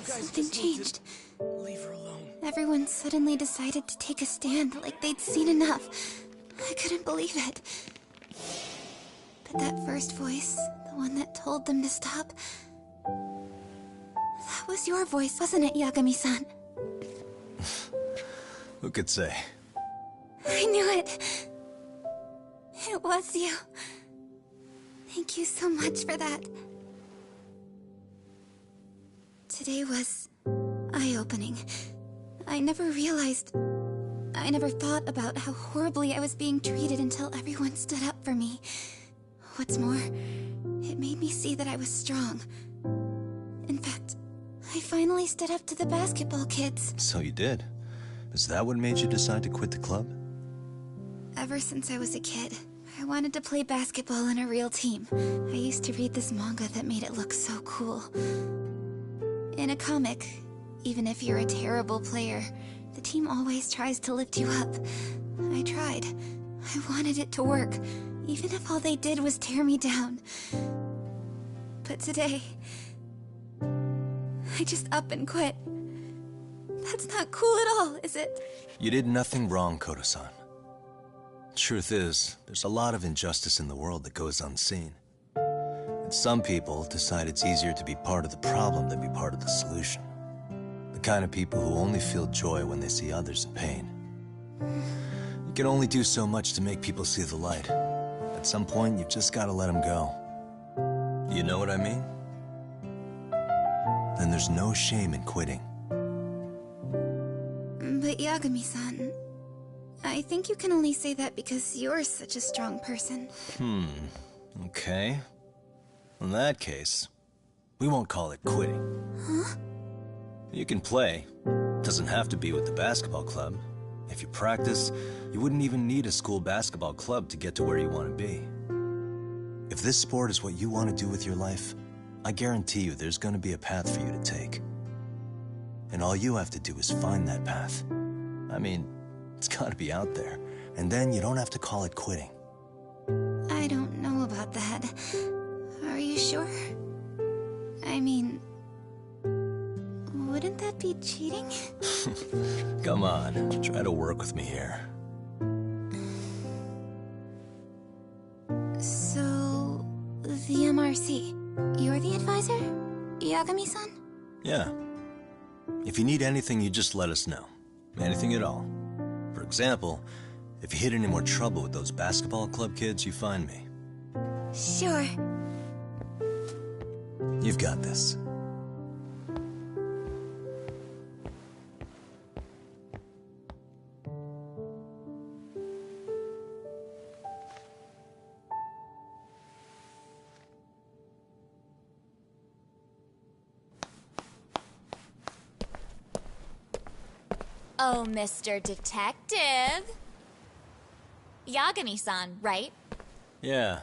something changed. Leave her alone. Everyone suddenly decided to take a stand like they'd seen enough. I couldn't believe it. But that first voice, the one that told them to stop, that was your voice, wasn't it, Yagami-san? Who could say? I knew it. It was you. Thank you so much for that. Today was eye-opening. I never thought about how horribly I was being treated until everyone stood up for me. What's more, it made me see that I was strong. In fact, I finally stood up to the basketball kids. So you did. Is that what made you decide to quit the club? Ever since I was a kid, I wanted to play basketball on a real team. I used to read this manga that made it look so cool. In a comic, even if you're a terrible player, the team always tries to lift you up. I tried. I wanted it to work, even if all they did was tear me down. But today, I just up and quit. That's not cool at all, is it? You did nothing wrong, Koda-san. Truth is, there's a lot of injustice in the world that goes unseen. And some people decide it's easier to be part of the problem than be part of the solution. The kind of people who only feel joy when they see others in pain. You can only do so much to make people see the light. At some point, you've just got to let them go. You know what I mean? Then there's no shame in quitting. But Yagami-san, I think you can only say that because you're such a strong person. Okay. In that case, we won't call it quitting. Huh? You can play. Doesn't have to be with the basketball club. If you practice, you wouldn't even need a school basketball club to get to where you want to be. If this sport is what you want to do with your life, I guarantee you there's going to be a path for you to take. And all you have to do is find that path. I mean, it's got to be out there. And then you don't have to call it quitting. I don't know about that. Are you sure? I mean, wouldn't that be cheating? Come on, try to work with me here. So, the MRC, you're the advisor? Yagami-san? Yeah. If you need anything, you just let us know. Anything at all. For example, if you hit any more trouble with those basketball club kids, you find me. Sure. You've got this. Oh, Mr. Detective. Yagami-san, right? Yeah.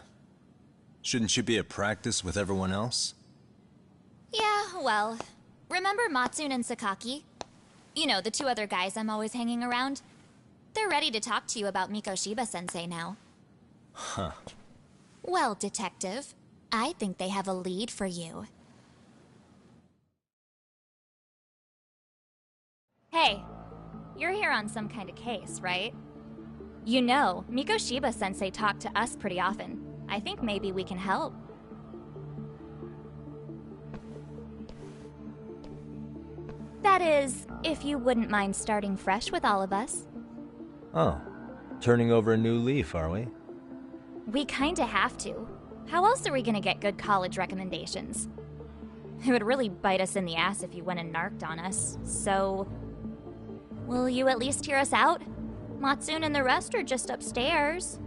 Shouldn't you be at practice with everyone else? Yeah, well, remember Matsune and Sakaki? You know, the two other guys I'm always hanging around? They're ready to talk to you about MIChaelinzo now. Huh. Well, Detective, I think they have a lead for you. Hey, you're here on some kind of case, right? You know, MIChaelinzo talked to us pretty often. I think maybe we can help. That is, if you wouldn't mind starting fresh with all of us. Oh, turning over a new leaf, are we? We kinda have to. How else are we gonna get good college recommendations? It would really bite us in the ass if you went and narked on us, so... Will you at least hear us out? Matsune and the rest are just upstairs.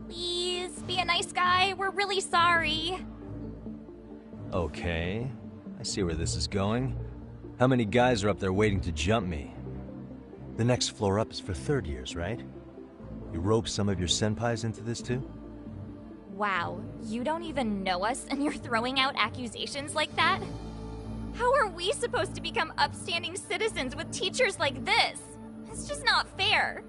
Please, be a nice guy. We're really sorry. Okay, I see where this is going. How many guys are up there waiting to jump me? The next floor up is for third years, right? You rope some of your senpais into this too? Wow, you don't even know us and you're throwing out accusations like that? How are we supposed to become upstanding citizens with teachers like this? It's just not fair.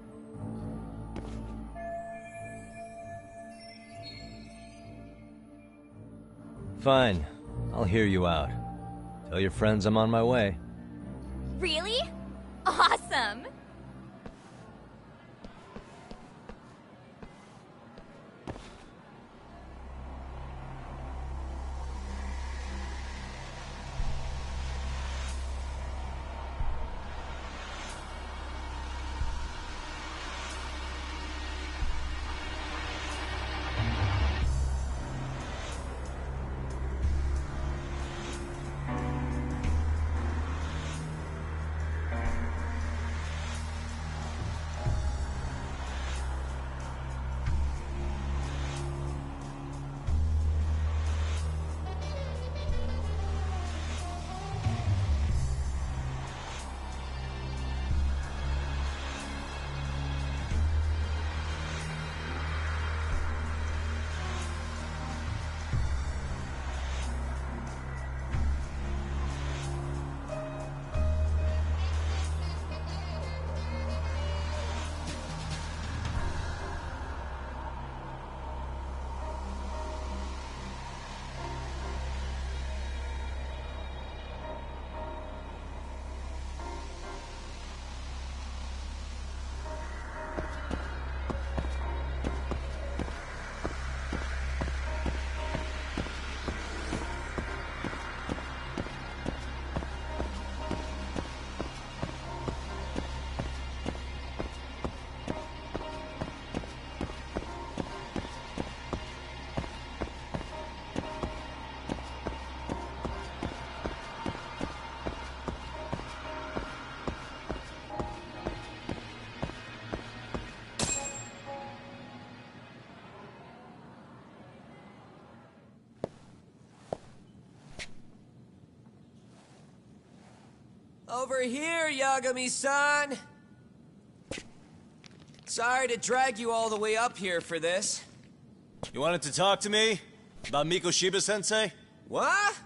Fine, I'll hear you out. Tell your friends I'm on my way. Really? Awesome! Over here, Yagami-san! Sorry to drag you all the way up here for this. You wanted to talk to me? About MIChaelinzo-sensei? What?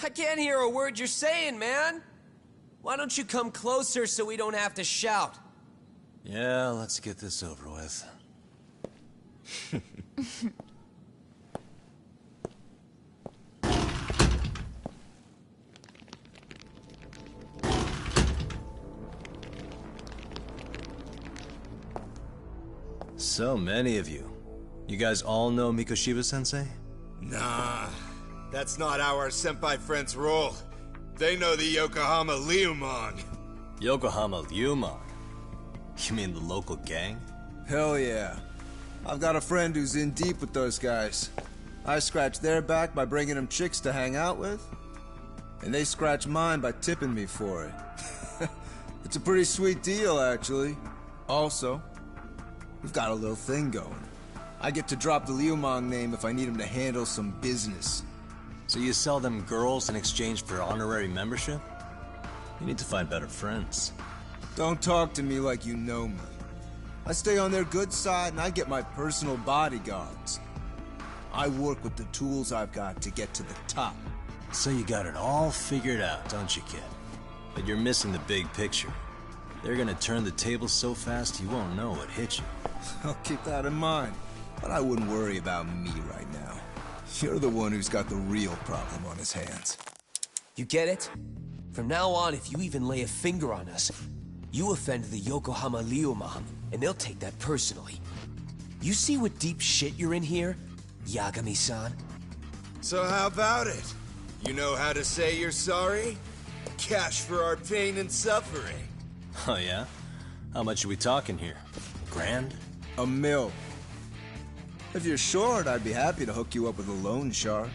I can't hear a word you're saying, man. Why don't you come closer so we don't have to shout? Yeah, let's get this over with. So many of you. You guys all know MIChaelinzo-sensei? Nah, that's not how our senpai friends roll. They know the Yokohama Leomon. Yokohama Leomon? You mean the local gang? Hell yeah. I've got a friend who's in deep with those guys. I scratch their back by bringing them chicks to hang out with, and they scratch mine by tipping me for it. It's a pretty sweet deal, actually. Also, we've got a little thing going. I get to drop the Leomon name if I need him to handle some business. So you sell them girls in exchange for honorary membership? You need to find better friends. Don't talk to me like you know me. I stay on their good side and I get my personal bodyguards. I work with the tools I've got to get to the top. So you got it all figured out, don't you, kid? But you're missing the big picture. They're gonna turn the tables so fast you won't know what hit you. I'll keep that in mind. But I wouldn't worry about me right now. You're the one who's got the real problem on his hands. You get it? From now on, if you even lay a finger on us, you offend the Yokohama Leomon, and they'll take that personally. You see what deep shit you're in here, Yagami-san? So how about it? You know how to say you're sorry? Cash for our pain and suffering. Oh yeah? How much are we talking here? Grand? $1 million. If you're short, I'd be happy to hook you up with a loan shark.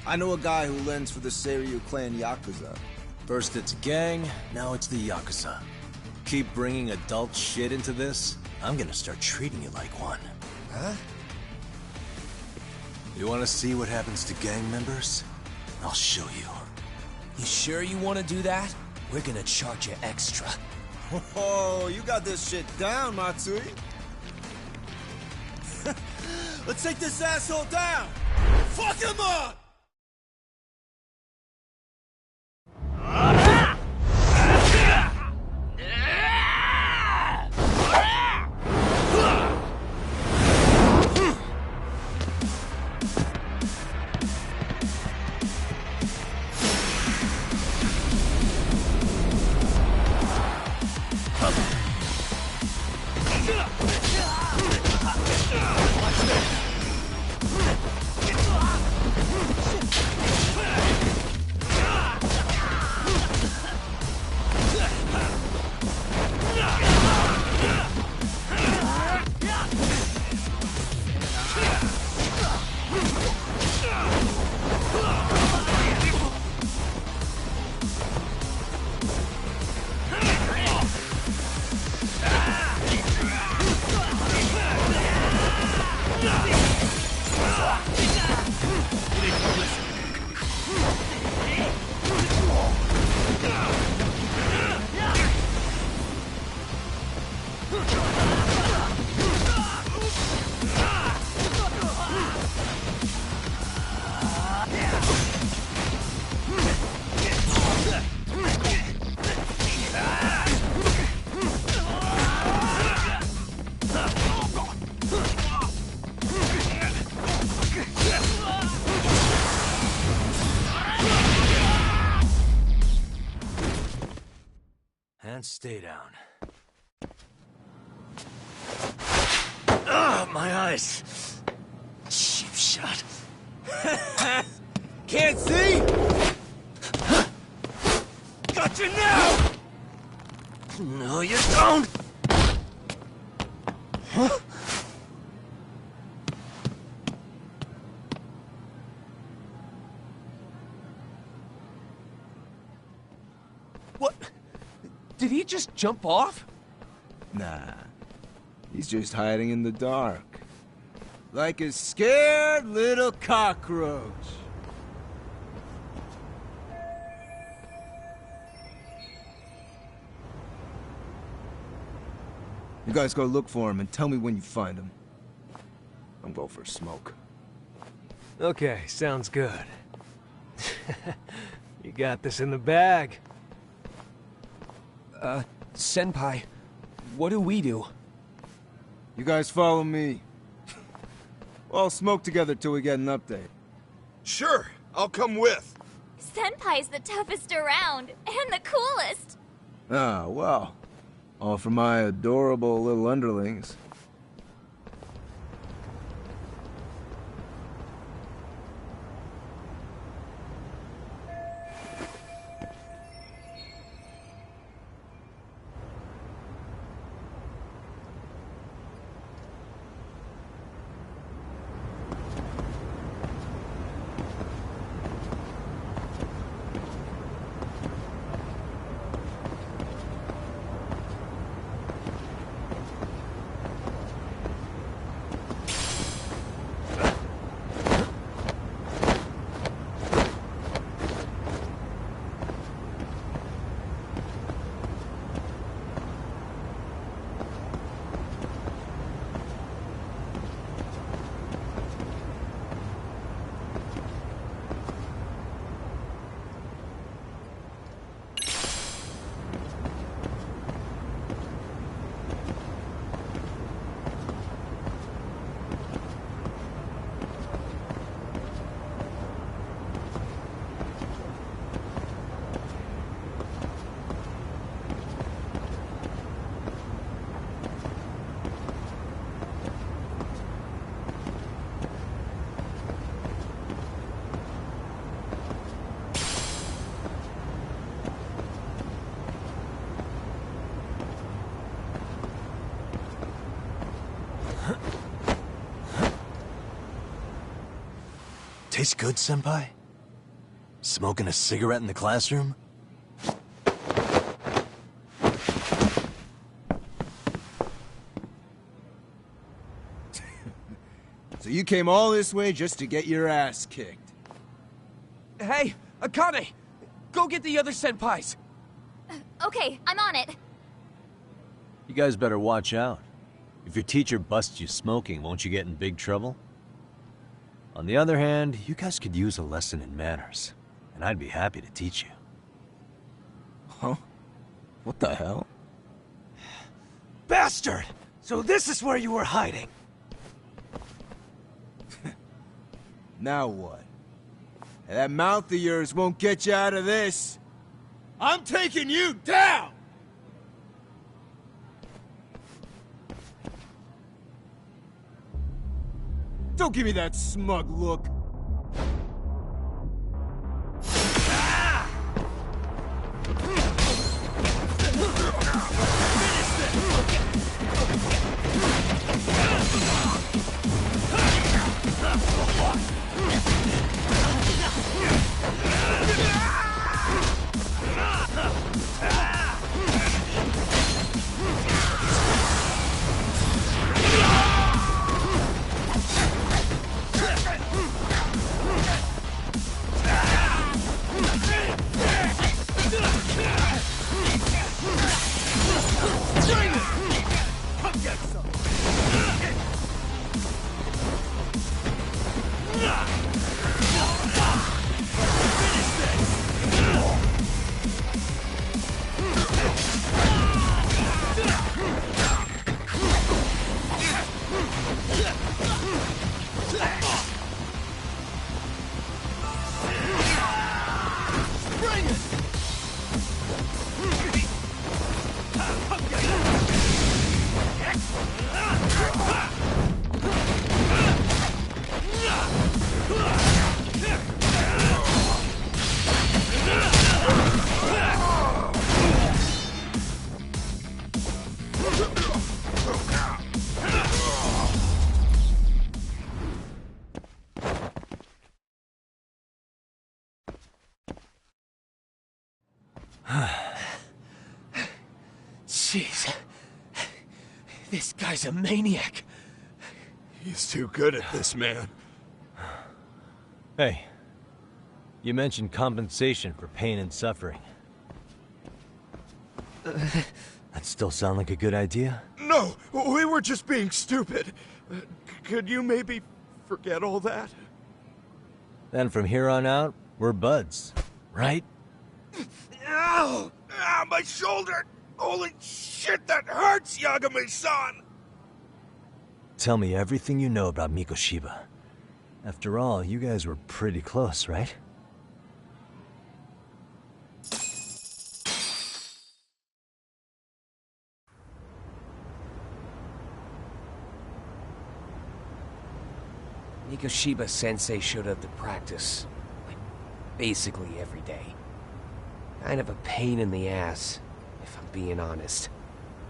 I know a guy who lends for the Seiryu clan Yakuza. First it's a gang, now it's the Yakuza. Keep bringing adult shit into this, I'm gonna start treating you like one. Huh? You wanna see what happens to gang members? I'll show you. You sure you want to do that? We're gonna charge you extra. Oh, you got this shit down, Matsui. Let's take this asshole down! Fuck him up! Stay down. Ugh, my eyes. Cheap shot. Can't see? Got you now! No, you don't! Huh? What? Did he just jump off? Nah. He's just hiding in the dark. Like a scared little cockroach. You guys go look for him and tell me when you find him. I'm going for a smoke. Okay, sounds good. You got this in the bag. Senpai, what do we do? You guys follow me. We'll all smoke together till we get an update. Sure, I'll come with. Senpai's the toughest around, and the coolest. Ah, well. All for my adorable little underlings. Tastes good, Senpai? Smoking a cigarette in the classroom? So you came all this way just to get your ass kicked? Hey, Akane! Go get the other senpais! Okay, I'm on it. You guys better watch out. If your teacher busts you smoking, won't you get in big trouble? On the other hand, you guys could use a lesson in manners, and I'd be happy to teach you. Huh? What the hell? Bastard! So this is where you were hiding. Now what? That mouth of yours won't get you out of this. I'm taking you down! Don't give me that smug look. Jeez. This guy's a maniac. He's too good at this, man. Hey, you mentioned compensation for pain and suffering. That still sound like a good idea? No, we were just being stupid. Could you maybe forget all that? Then from here on out, we're buds, right? Ow! Ah, my shoulder! Holy shit, that hurts, Yagami-san! Tell me everything you know about MIChaelinzo. After all, you guys were pretty close, right? MIChaelinzo-sensei showed up to practice, like, basically every day. Kind of a pain in the ass, if I'm being honest.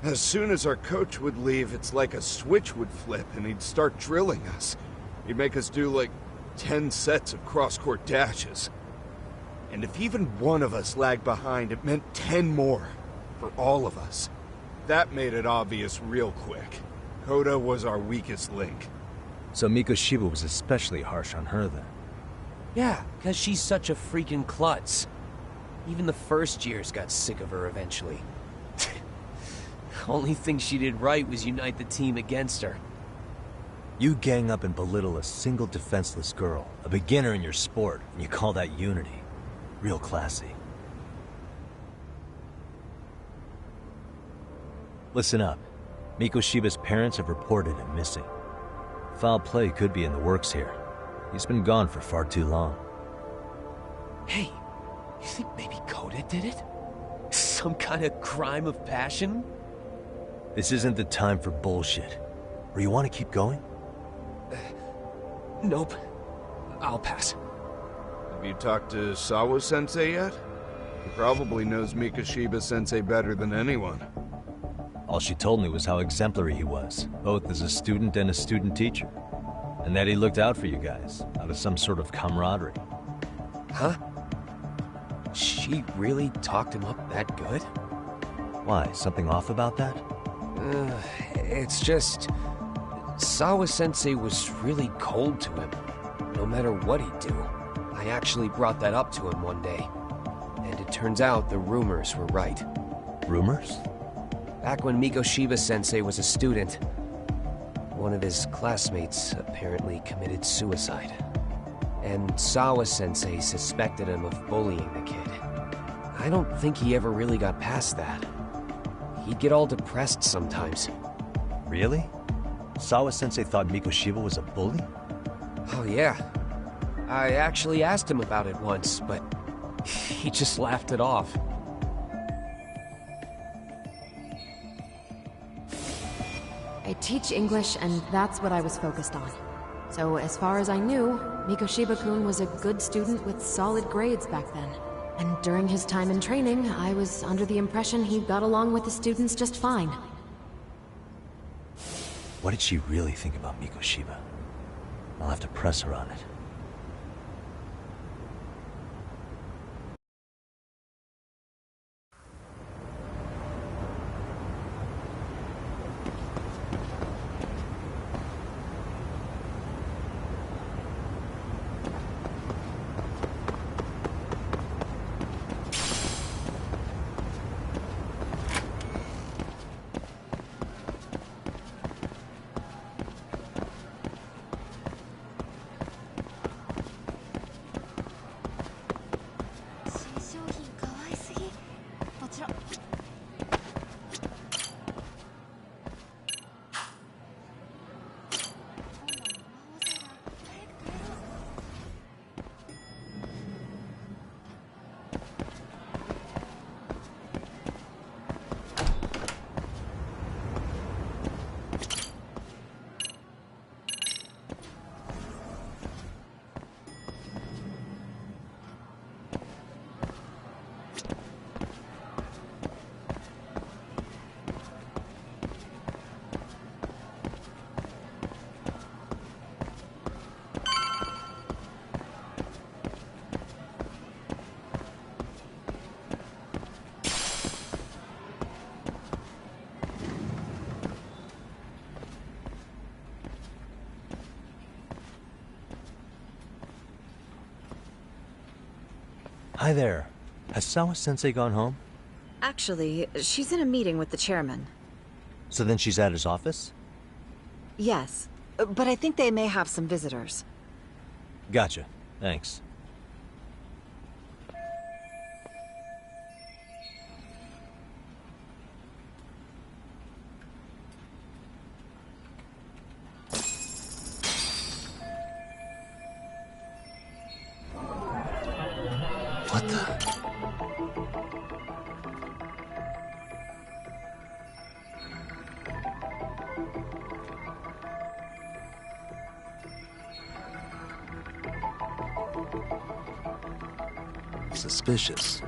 As soon as our coach would leave, it's like a switch would flip and he'd start drilling us. He'd make us do like 10 sets of cross-court dashes. And if even one of us lagged behind, it meant 10 more. For all of us. That made it obvious real quick. Koda was our weakest link. So MIChaelinzo was especially harsh on her then? Yeah, because she's such a freaking klutz. Even the first years got sick of her eventually. Only thing she did right was unite the team against her. You gang up and belittle a single defenseless girl, a beginner in your sport, and you call that unity. Real classy. Listen up. MIChaelinzo's parents have reported him missing. Foul play could be in the works here. He's been gone for far too long. Hey, you think maybe Koda did it? Some kind of crime of passion? This isn't the time for bullshit. Or you want to keep going? Nope. I'll pass. Have you talked to Sawa-sensei yet? He probably knows MIChaelinzo-sensei better than anyone. All she told me was how exemplary he was, both as a student and a student teacher. And that he looked out for you guys, out of some sort of camaraderie. Huh? She really talked him up that good? Why, something off about that? It's just... Sawa-sensei was really cold to him, no matter what he'd do. I actually brought that up to him one day. And it turns out the rumors were right. Rumors? Back when MIChaelinzo-sensei was a student, one of his classmates apparently committed suicide. And Sawa-sensei suspected him of bullying the kid. I don't think he ever really got past that. He'd get all depressed sometimes. Really? Sawa-sensei thought MIChaelinzo was a bully? Oh yeah. I actually asked him about it once, but he just laughed it off. I teach English, and that's what I was focused on. So as far as I knew, MIChaelinzo-kun was a good student with solid grades back then. And during his time in training, I was under the impression he got along with the students just fine. What did she really think about MIChaelinzo? I'll have to press her on it. Hi there. Has Sawa-sensei gone home? Actually, she's in a meeting with the chairman. So then she's at his office? Yes, but I think they may have some visitors. Gotcha. Thanks. What the? Suspicious.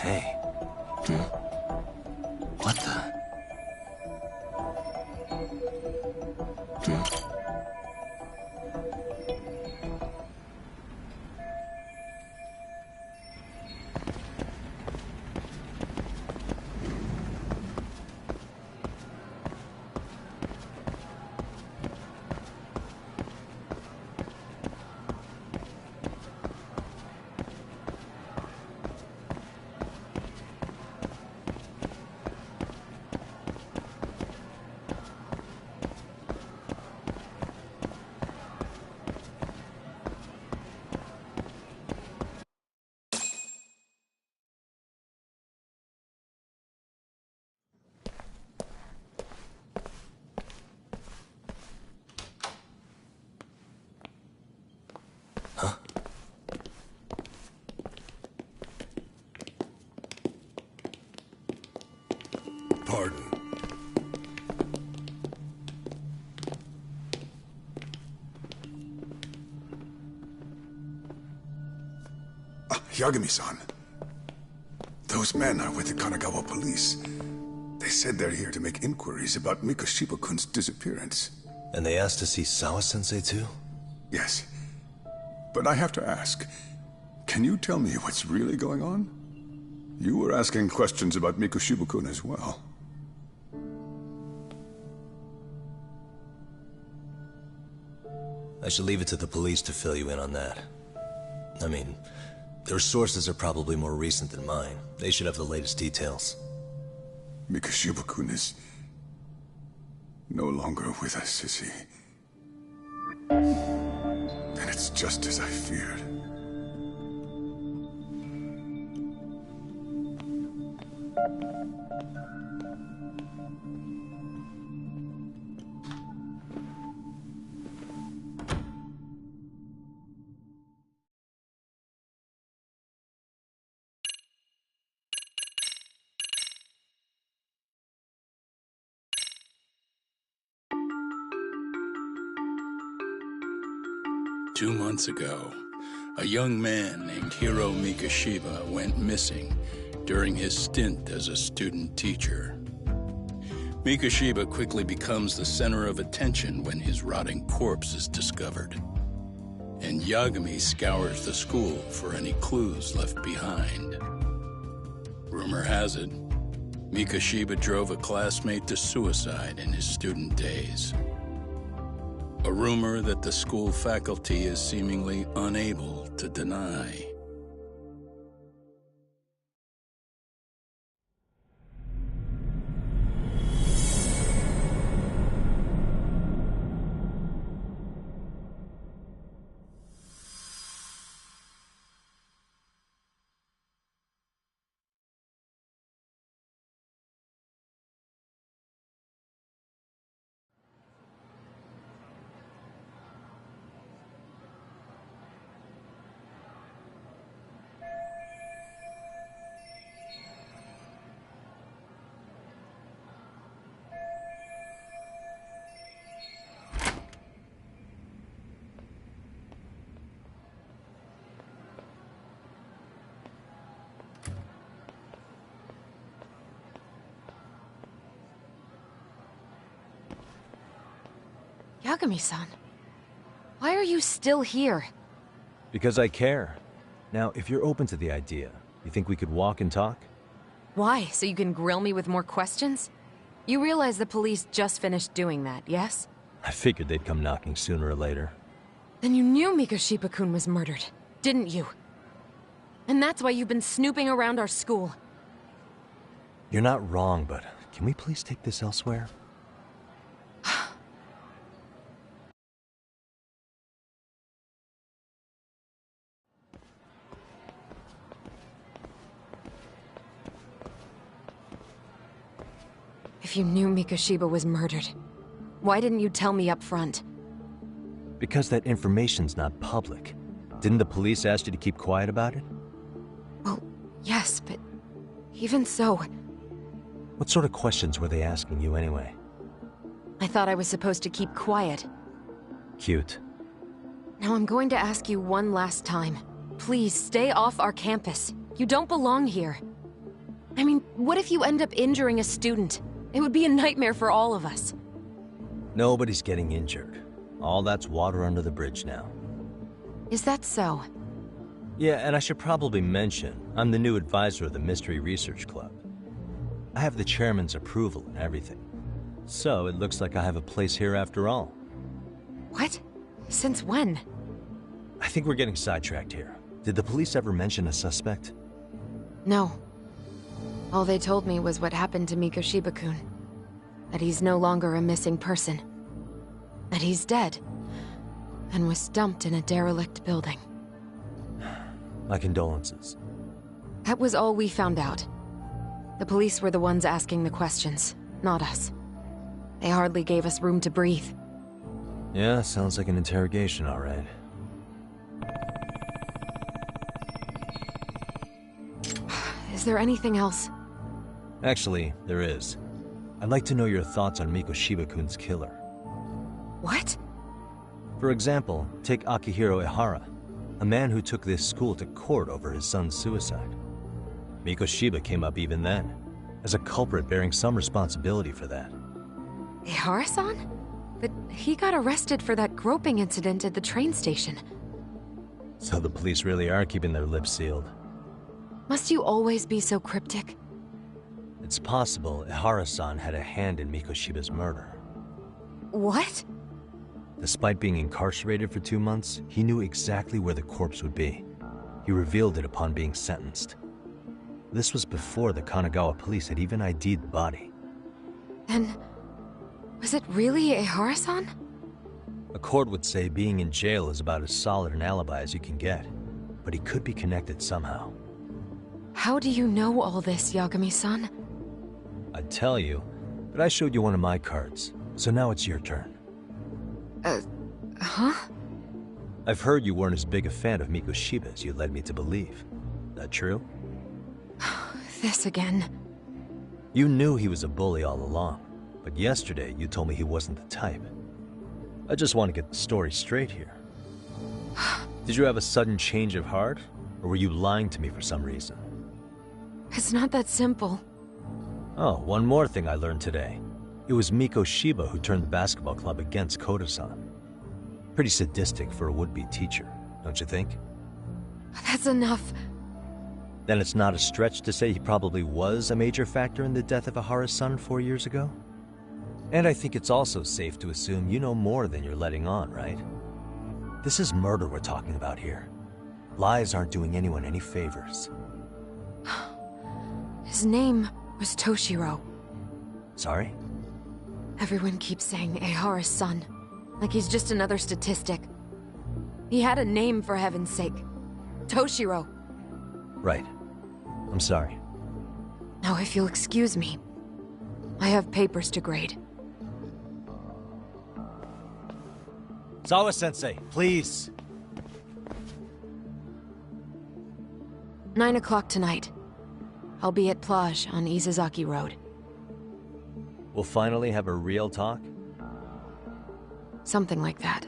Hey. What the? Pardon. Yagami-san. Those men are with the Kanagawa police. They said they're here to make inquiries about MIChaelinzo's disappearance. And they asked to see Sawa-sensei too? Yes. But I have to ask, can you tell me what's really going on? You were asking questions about MIChaelinzo as well. I should leave it to the police to fill you in on that. I mean, their sources are probably more recent than mine. They should have the latest details. MIChaelinzo is no longer with us, is he? Then it's just as I feared. Two months ago, a young man named Hiro Mikashiba went missing during his stint as a student teacher. Mikashiba quickly becomes the center of attention when his rotting corpse is discovered. And Yagami scours the school for any clues left behind. Rumor has it, Mikashiba drove a classmate to suicide in his student days. A rumor that the school faculty is seemingly unable to deny. Yagami-san, why are you still here? Because I care. Now, if you're open to the idea, you think we could walk and talk? Why? So you can grill me with more questions? You realize the police just finished doing that, yes? I figured they'd come knocking sooner or later. Then you knew MIChaelinzo-kun was murdered, didn't you? And that's why you've been snooping around our school. You're not wrong, but can we please take this elsewhere? If you knew MIChaelinzo was murdered, why didn't you tell me up front? Because that information's not public. Didn't the police ask you to keep quiet about it? Well, yes, but even so... What sort of questions were they asking you anyway? I thought I was supposed to keep quiet. Cute. Now I'm going to ask you one last time. Please, stay off our campus. You don't belong here. I mean, what if you end up injuring a student? It would be a nightmare for all of us. Nobody's getting injured. All that's water under the bridge now. Is that so? Yeah, and I should probably mention, I'm the new advisor of the Mystery Research Club. I have the chairman's approval and everything. So it looks like I have a place here after all. What? Since when? I think we're getting sidetracked here. Did the police ever mention a suspect? No. All they told me was what happened to MIChaelinzo-kun. That he's no longer a missing person. That he's dead. And was dumped in a derelict building. My condolences. That was all we found out. The police were the ones asking the questions, not us. They hardly gave us room to breathe. Yeah, sounds like an interrogation, all right. Is there anything else? Actually, there is. I'd like to know your thoughts on MIChaelinzo-kun's killer. What? For example, take Akihiro Ihara, a man who took this school to court over his son's suicide. MIChaelinzo came up even then, as a culprit bearing some responsibility for that. Ihara-san? But he got arrested for that groping incident at the train station. So the police really are keeping their lips sealed. Must you always be so cryptic? It's possible Ihara-san had a hand in MIChaelinzo's murder. What? Despite being incarcerated for 2 months, he knew exactly where the corpse would be. He revealed it upon being sentenced. This was before the Kanagawa police had even ID'd the body. Then, was it really Ihara-san? A court would say being in jail is about as solid an alibi as you can get, but he could be connected somehow. How do you know all this, Yagami-san? I'd tell you, but I showed you one of my cards, so now it's your turn. Huh? I've heard you weren't as big a fan of MIChaelinzo as you led me to believe. That true? This again. You knew he was a bully all along, but yesterday you told me he wasn't the type. I just want to get the story straight here. Did you have a sudden change of heart, or were you lying to me for some reason? It's not that simple. Oh, one more thing I learned today. It was MIChaelinzo who turned the basketball club against Koda-san. Pretty sadistic for a would-be teacher, don't you think? That's enough. Then it's not a stretch to say he probably was a major factor in the death of Ihara's son 4 years ago? And I think it's also safe to assume you know more than you're letting on, right? This is murder we're talking about here. Lies aren't doing anyone any favors. His name was Toshiro. Sorry? Everyone keeps saying Ihara's son, like he's just another statistic. He had a name, for heaven's sake. Toshiro. Right. I'm sorry. Now, if you'll excuse me, I have papers to grade. Sawa-sensei, please. 9 o'clock tonight. I'll be at Plage on Izazaki Road. We'll finally have a real talk? Something like that.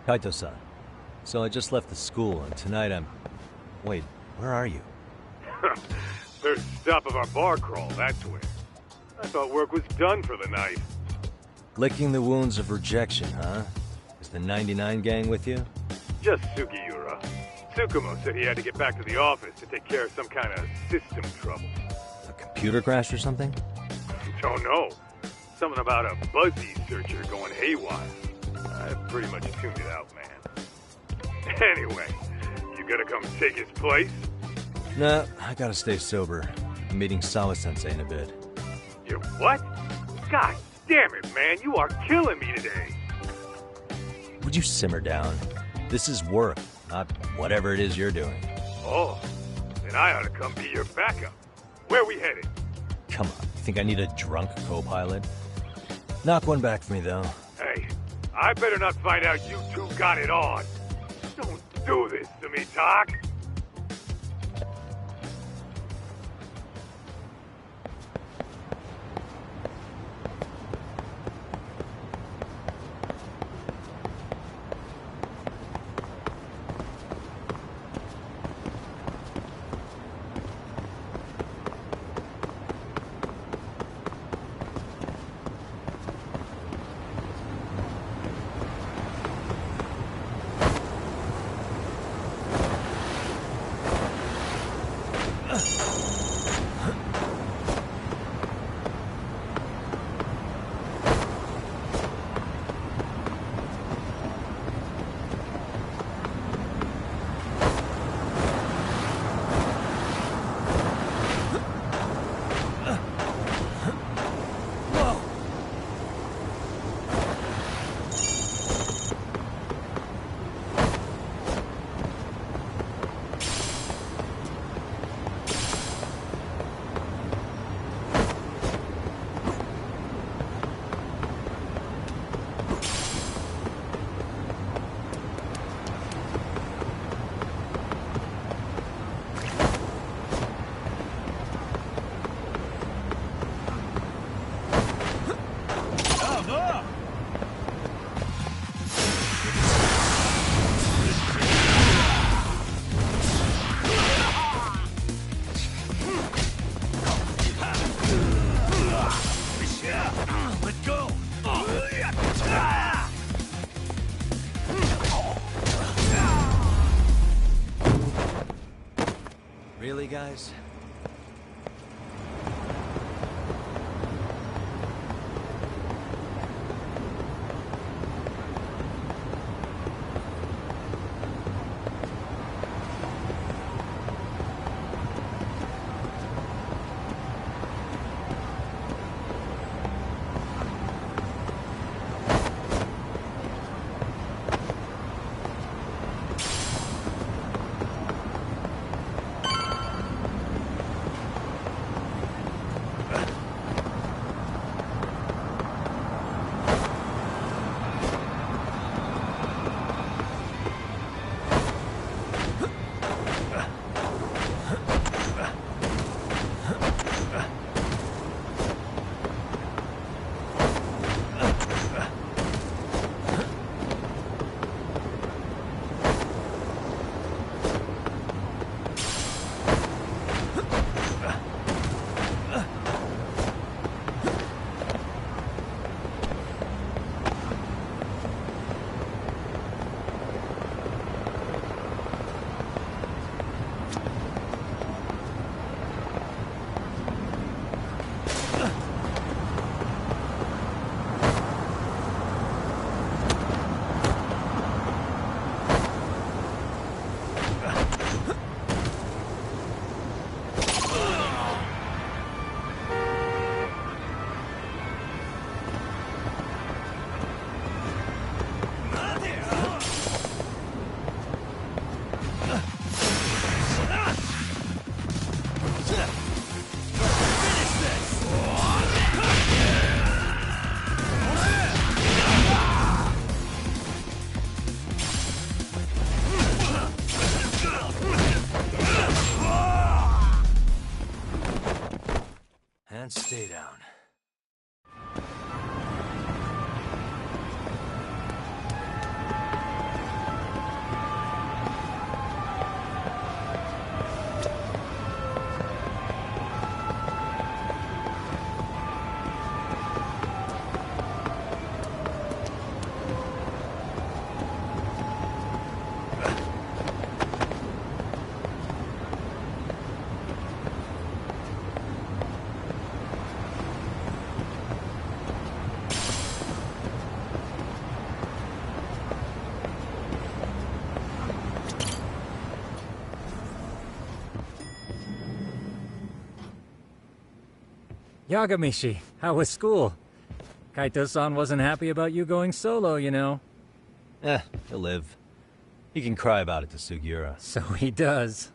Kaito-san. So I just left the school, and tonight I'm... Wait, where are you? First stop of our bar crawl, that's where. I thought work was done for the night. Licking the wounds of rejection, huh? Is the 99 gang with you? Just Sugiura. Tsukumo said he had to get back to the office to take care of some kind of system trouble. A computer crash or something? Don't know. Something about a Buzzy searcher going haywire. I pretty much tuned it out, man. Anyway, you gonna come take his place? Nah, I gotta stay sober. I'm meeting Sawa-sensei in a bit. You what? God damn it, man, you are killing me today. Would you simmer down? This is work, not whatever it is you're doing. Oh, then I ought to come be your backup. Where we headed? Come on, you think I need a drunk co-pilot? Knock one back for me, though. Hey, I better not find out you two got it on. Don't do this to me, Doc. Really, guys? And stay down. Yagamishi, how was school? Kaito-san wasn't happy about you going solo, you know. He'll live. He can cry about it to Sugiura. So he does.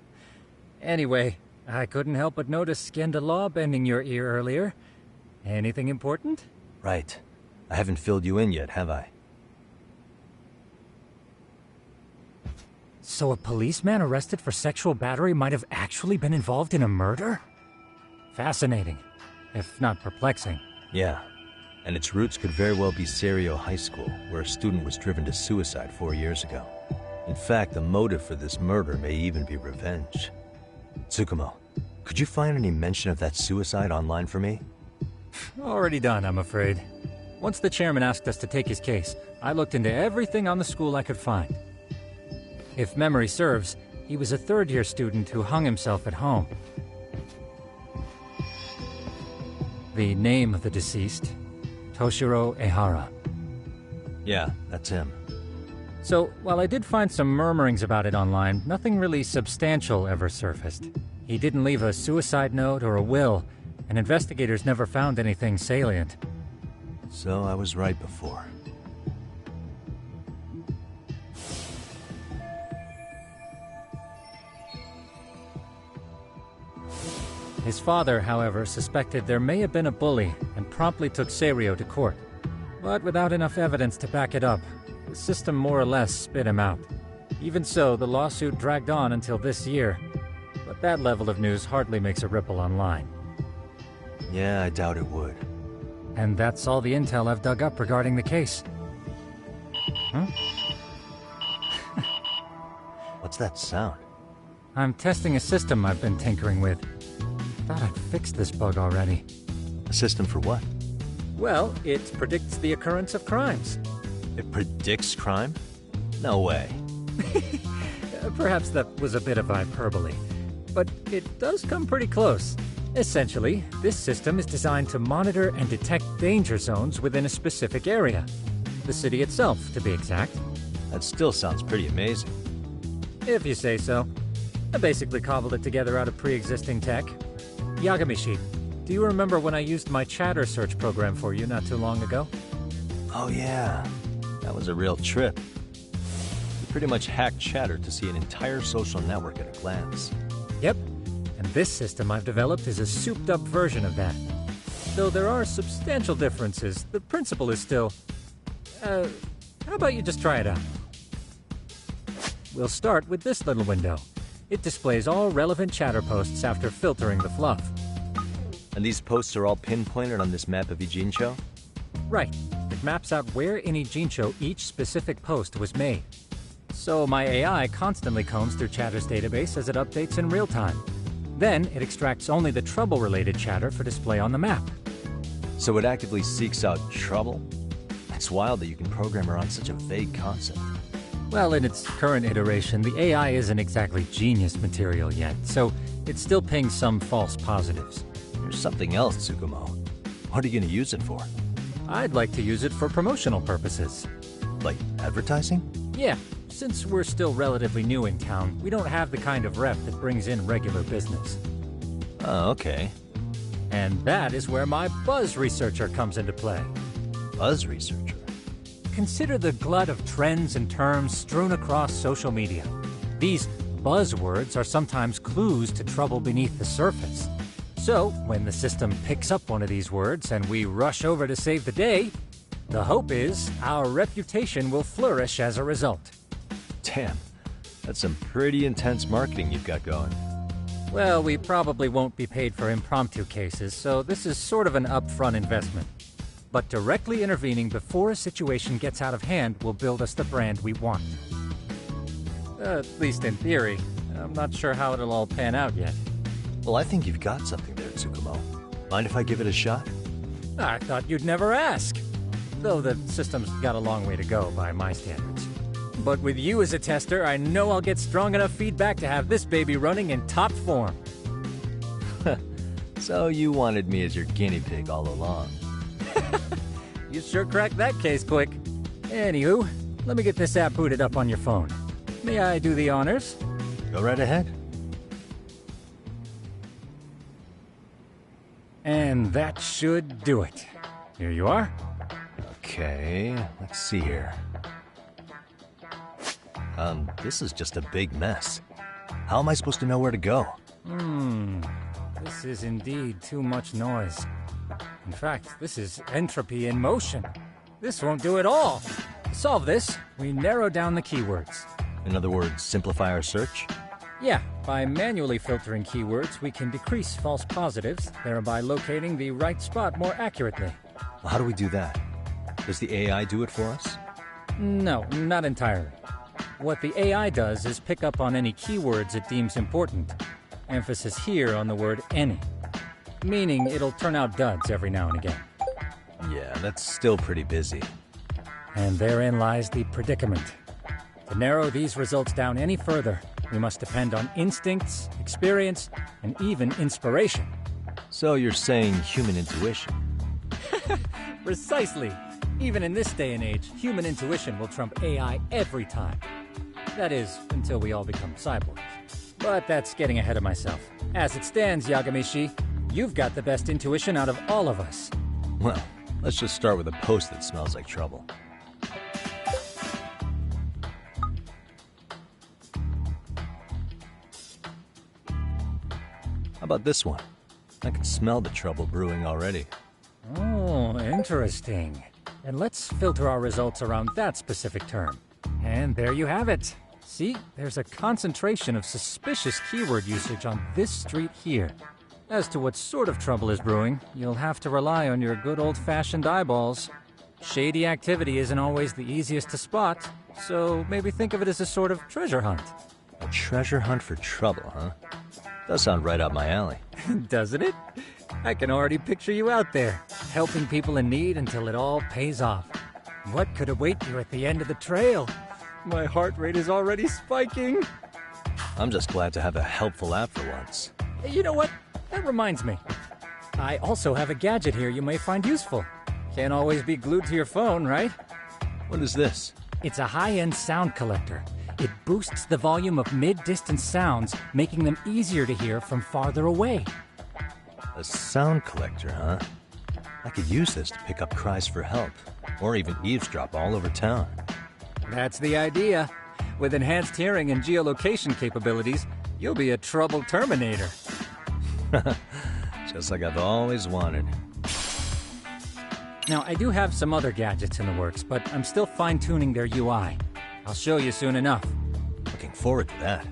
Anyway, I couldn't help but notice Skenda Law bending your ear earlier. Anything important? Right. I haven't filled you in yet, have I? So a policeman arrested for sexual battery might have actually been involved in a murder? Fascinating, if not perplexing. Yeah. And its roots could very well be Serio High School, where a student was driven to suicide 4 years ago. In fact, the motive for this murder may even be revenge. Tsukumo, could you find any mention of that suicide online for me? Already done, I'm afraid. Once the chairman asked us to take his case, I looked into everything on the school I could find. If memory serves, he was a third-year student who hung himself at home. The name of the deceased, Toshiro Ehara. Yeah, that's him. So, while I did find some murmurings about it online, nothing really substantial ever surfaced. He didn't leave a suicide note or a will, and investigators never found anything salient. So I was right before. His father, however, suspected there may have been a bully and promptly took Serio to court. But without enough evidence to back it up, the system more or less spit him out. Even so, the lawsuit dragged on until this year. But that level of news hardly makes a ripple online. Yeah, I doubt it would. And that's all the intel I've dug up regarding the case. Huh? What's that sound? I'm testing a system I've been tinkering with. Thought I'd fixed this bug already. A system for what? Well, it predicts the occurrence of crimes. It predicts crime? No way. Perhaps that was a bit of hyperbole, but it does come pretty close. Essentially, this system is designed to monitor and detect danger zones within a specific area. The city itself, to be exact. That still sounds pretty amazing. If you say so. I basically cobbled it together out of pre-existing tech. Yagamishi, do you remember when I used my chatter search program for you not too long ago? Oh yeah, that was a real trip. You pretty much hacked chatter to see an entire social network at a glance. Yep, and this system I've developed is a souped-up version of that. Though there are substantial differences, the principle is still... how about you just try it out? We'll start with this little window. It displays all relevant chatter posts after filtering the fluff. And these posts are all pinpointed on this map of Ijincho? Right. It maps out where in Ijincho each specific post was made. So my AI constantly combs through Chatter's database as it updates in real time. Then it extracts only the trouble-related chatter for display on the map. So it actively seeks out trouble? It's wild that you can program around such a vague concept. Well, in its current iteration, the AI isn't exactly genius material yet, so it still pings some false positives. There's something else, Tsukumo. What are you going to use it for? I'd like to use it for promotional purposes. Like advertising? Yeah, since we're still relatively new in town, we don't have the kind of rep that brings in regular business. Oh, okay. And that is where my buzz researcher comes into play. Buzz researcher? Consider the glut of trends and terms strewn across social media. These buzzwords are sometimes clues to trouble beneath the surface. So, when the system picks up one of these words and we rush over to save the day, the hope is our reputation will flourish as a result. Damn, that's some pretty intense marketing you've got going. Well, we probably won't be paid for impromptu cases, so this is sort of an upfront investment. But directly intervening before a situation gets out of hand will build us the brand we want. At least in theory. I'm not sure how it'll all pan out yet. Well, I think you've got something there, Tsukumo. Mind if I give it a shot? I thought you'd never ask. Though the system's got a long way to go by my standards. But with you as a tester, I know I'll get strong enough feedback to have this baby running in top form. So you wanted me as your guinea pig all along. You sure cracked that case quick. Anywho, let me get this app booted up on your phone. May I do the honors? Go right ahead. And that should do it. Here you are. Okay, let's see here. This is just a big mess. How am I supposed to know where to go? This is indeed too much noise. In fact, this is entropy in motion. This won't do it all. To solve this, we narrow down the keywords. In other words, simplify our search? Yeah, by manually filtering keywords, we can decrease false positives, thereby locating the right spot more accurately. Well, how do we do that? Does the AI do it for us? No, not entirely. What the AI does is pick up on any keywords it deems important. Emphasis here on the word any. Meaning it'll turn out duds every now and again. Yeah, that's still pretty busy. And therein lies the predicament. To narrow these results down any further, we must depend on instincts, experience, and even inspiration. So you're saying human intuition? Precisely. Even in this day and age, human intuition will trump AI every time. That is, until we all become cyborgs. But that's getting ahead of myself. As it stands, Yagami-shi, you've got the best intuition out of all of us. Well, let's just start with a post that smells like trouble. How about this one? I can smell the trouble brewing already. Oh, interesting. And let's filter our results around that specific term. And there you have it. See, there's a concentration of suspicious keyword usage on this street here. As to what sort of trouble is brewing, you'll have to rely on your good old-fashioned eyeballs. Shady activity isn't always the easiest to spot, so maybe think of it as a sort of treasure hunt. A treasure hunt for trouble, huh? Does sound right up my alley. Doesn't it? I can already picture you out there, helping people in need until it all pays off. What could await you at the end of the trail? My heart rate is already spiking. I'm just glad to have a helpful app for once. You know what? That reminds me. I also have a gadget here you may find useful. Can't always be glued to your phone, right? What is this? It's a high-end sound collector. It boosts the volume of mid-distance sounds, making them easier to hear from farther away. A sound collector, huh? I could use this to pick up cries for help, or even eavesdrop all over town. That's the idea. With enhanced hearing and geolocation capabilities, you'll be a trouble terminator. Just like I've always wanted. Now, I do have some other gadgets in the works, but I'm still fine-tuning their UI. I'll show you soon enough. Looking forward to that.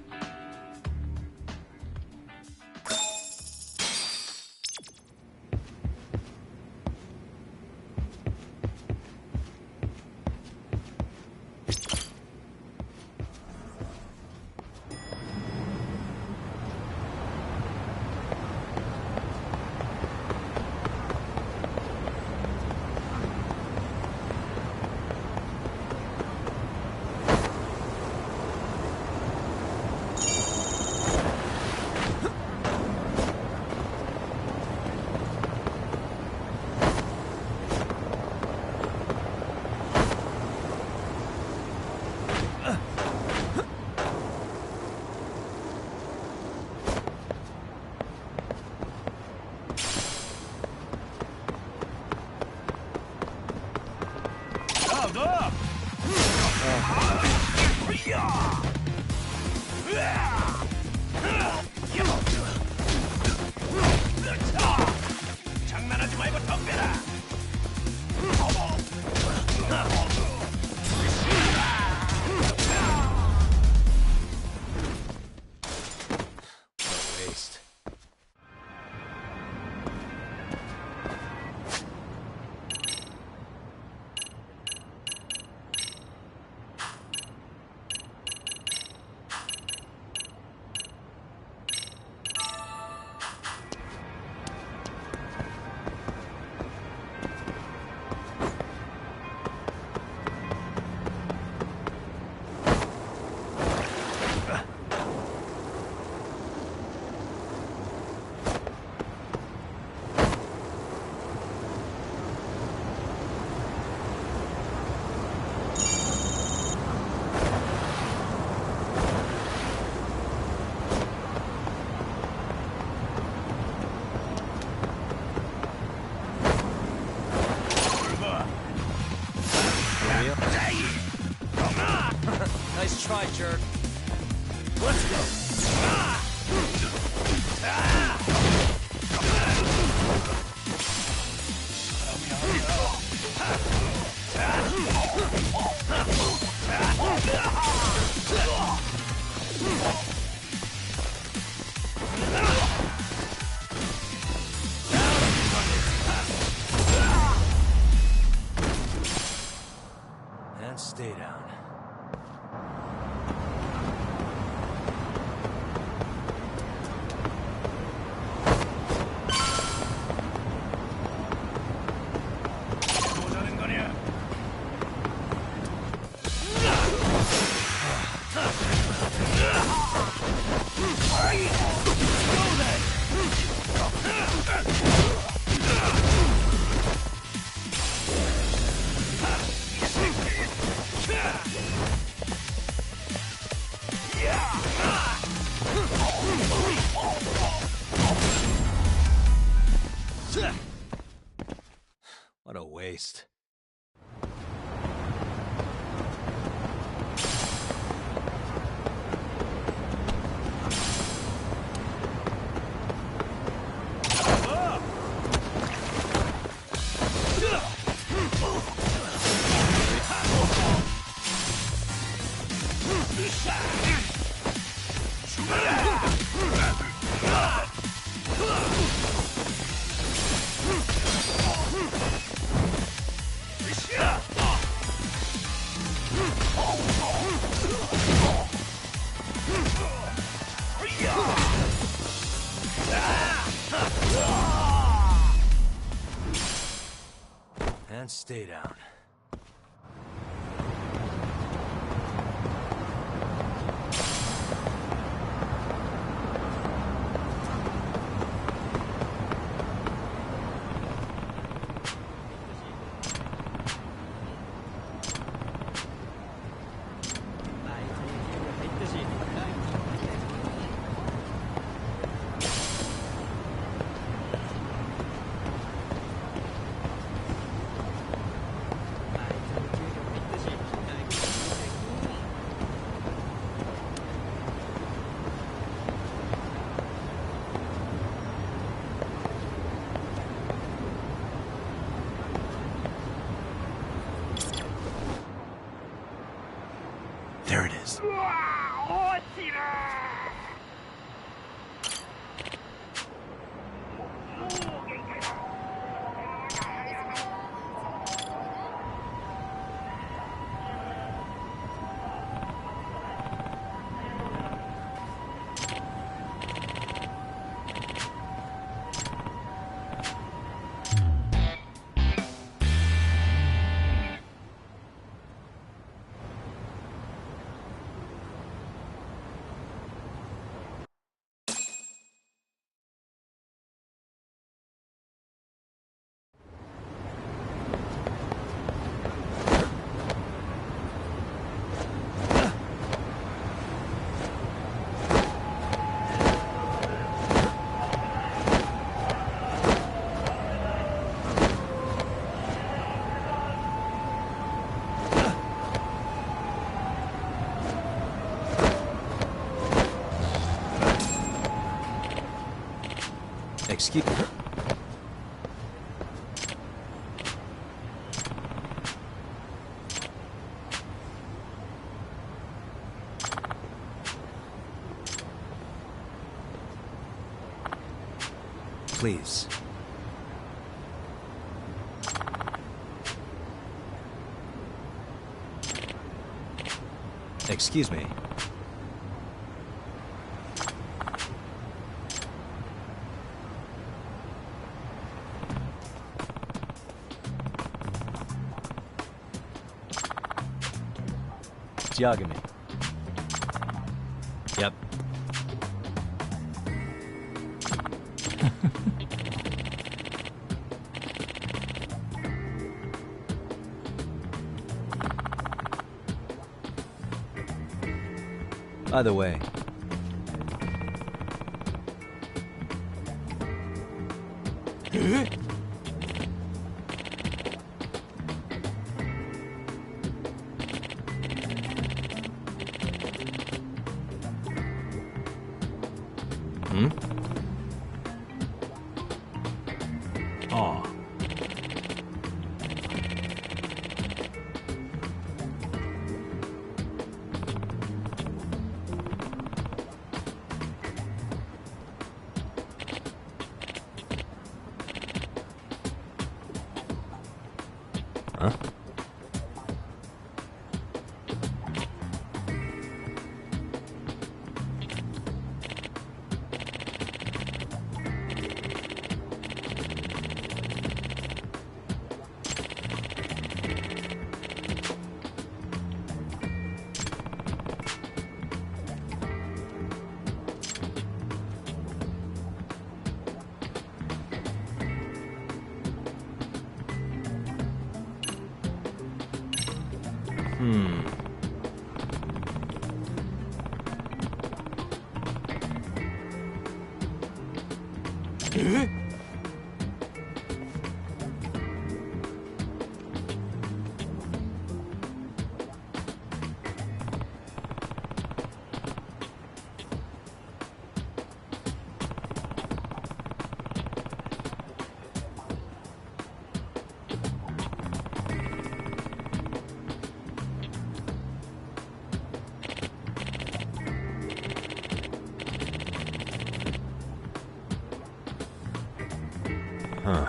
right, jerk. Let's go. And stay down. What a waste. And stay down. There it is. Excuse me. Please. Excuse me. Yagami. Yep. By the way, Huh? Huh.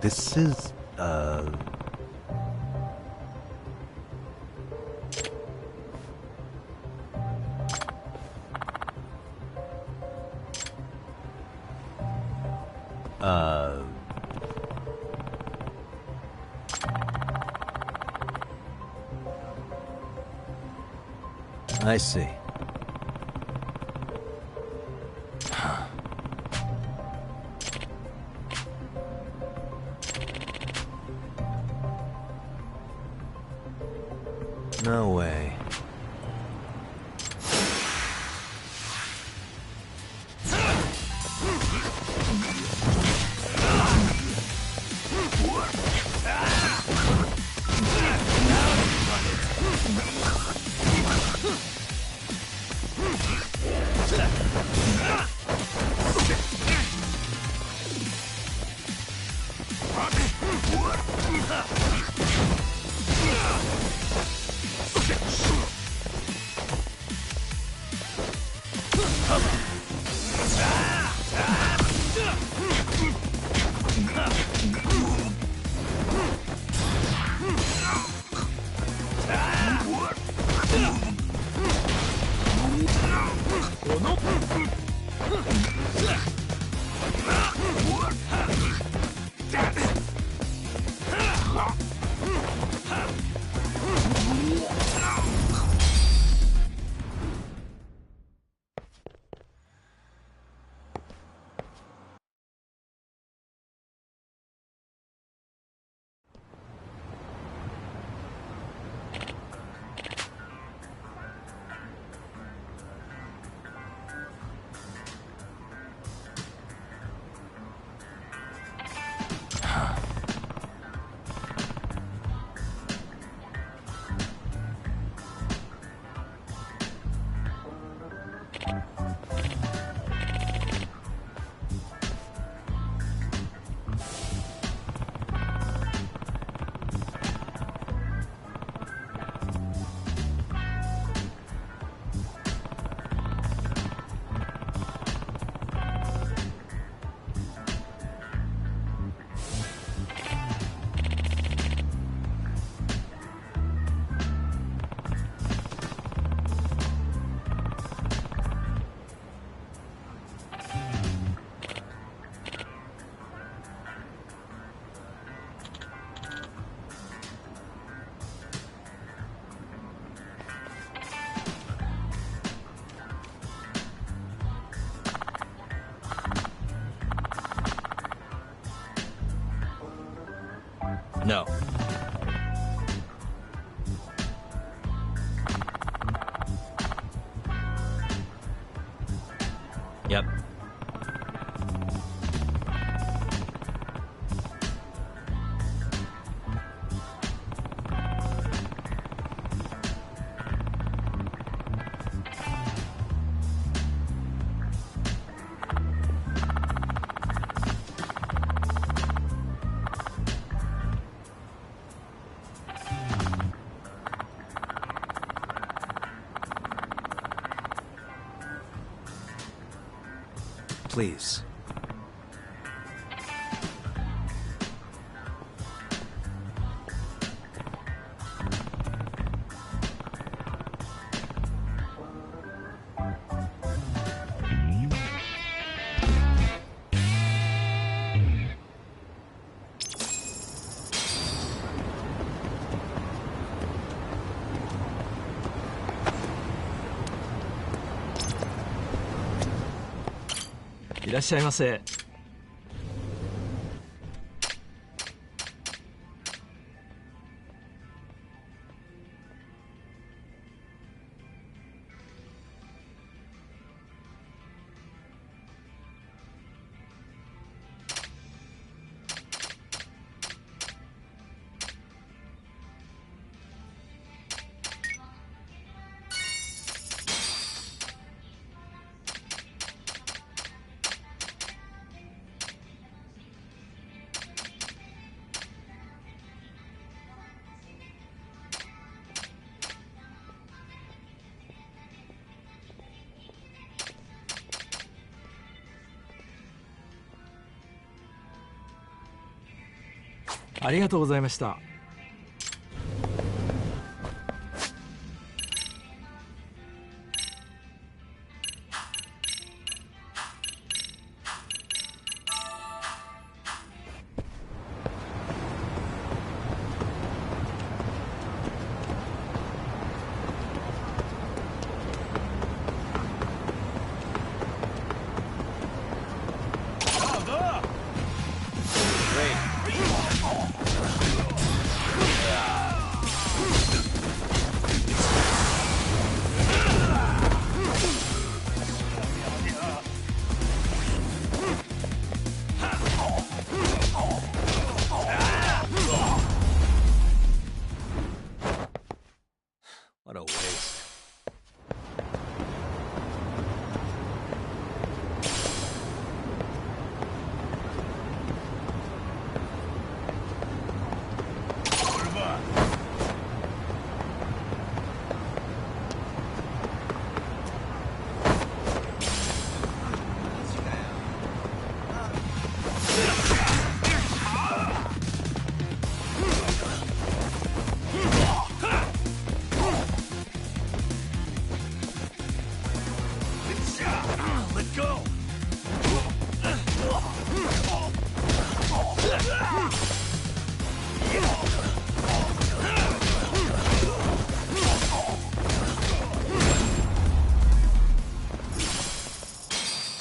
This is, I see. No way. No. Yep. Please.いらっしゃいませ。ありがとうございました。What a waste.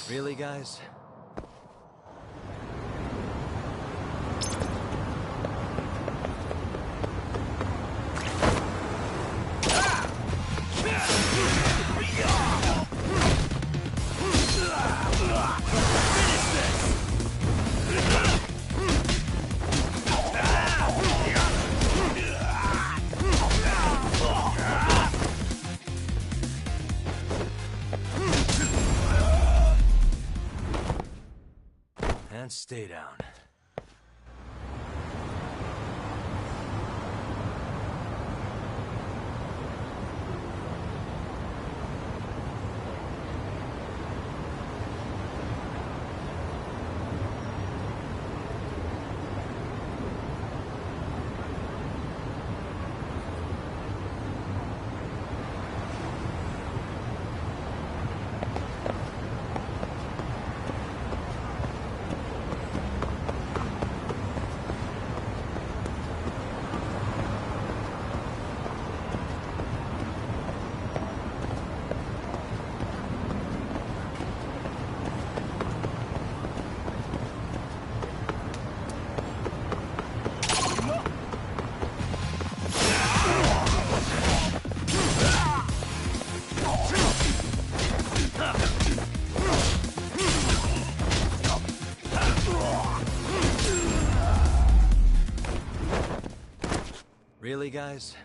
Really, guys? And stay down. guys.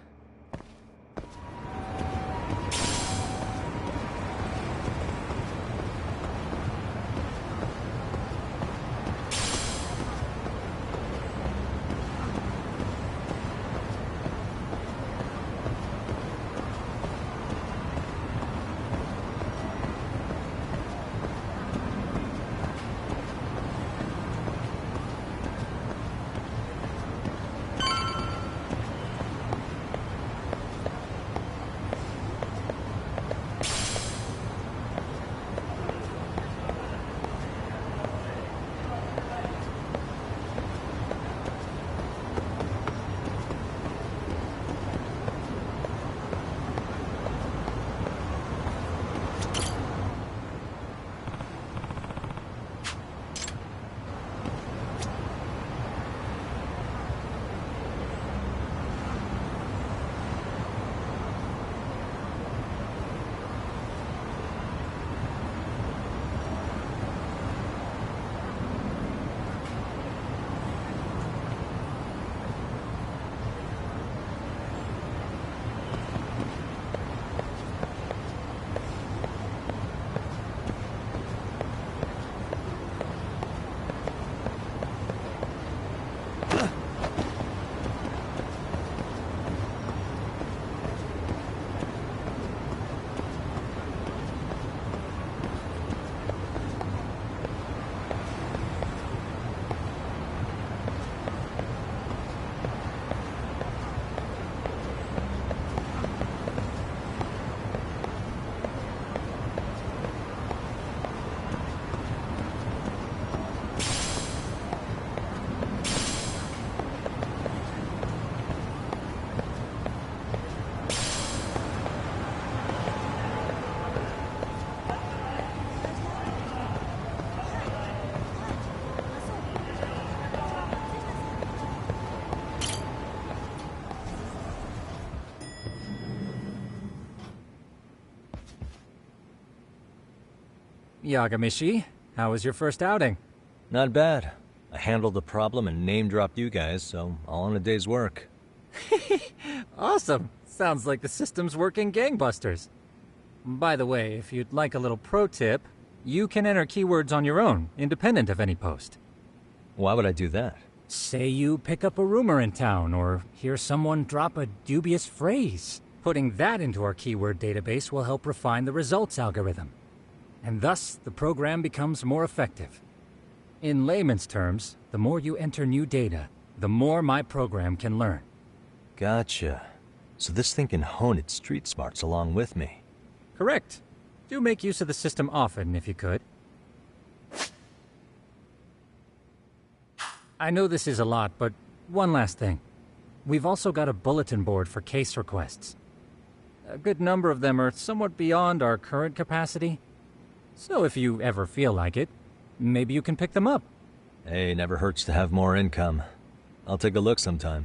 Yagamishi, how was your first outing? Not bad. I handled the problem and name-dropped you guys, so all in a day's work. Awesome. Sounds like the system's working gangbusters. By the way, if you'd like a little pro tip, you can enter keywords on your own, independent of any post. Why would I do that? Say you pick up a rumor in town, or hear someone drop a dubious phrase. Putting that into our keyword database will help refine the results algorithm. And thus, the program becomes more effective. In layman's terms, the more you enter new data, the more my program can learn. Gotcha. So this thing can hone its street smarts along with me. Correct. Do make use of the system often, if you could. I know this is a lot, but one last thing. We've also got a bulletin board for case requests. A good number of them are somewhat beyond our current capacity. So if you ever feel like it, maybe you can pick them up. Hey, never hurts to have more income. I'll take a look sometime.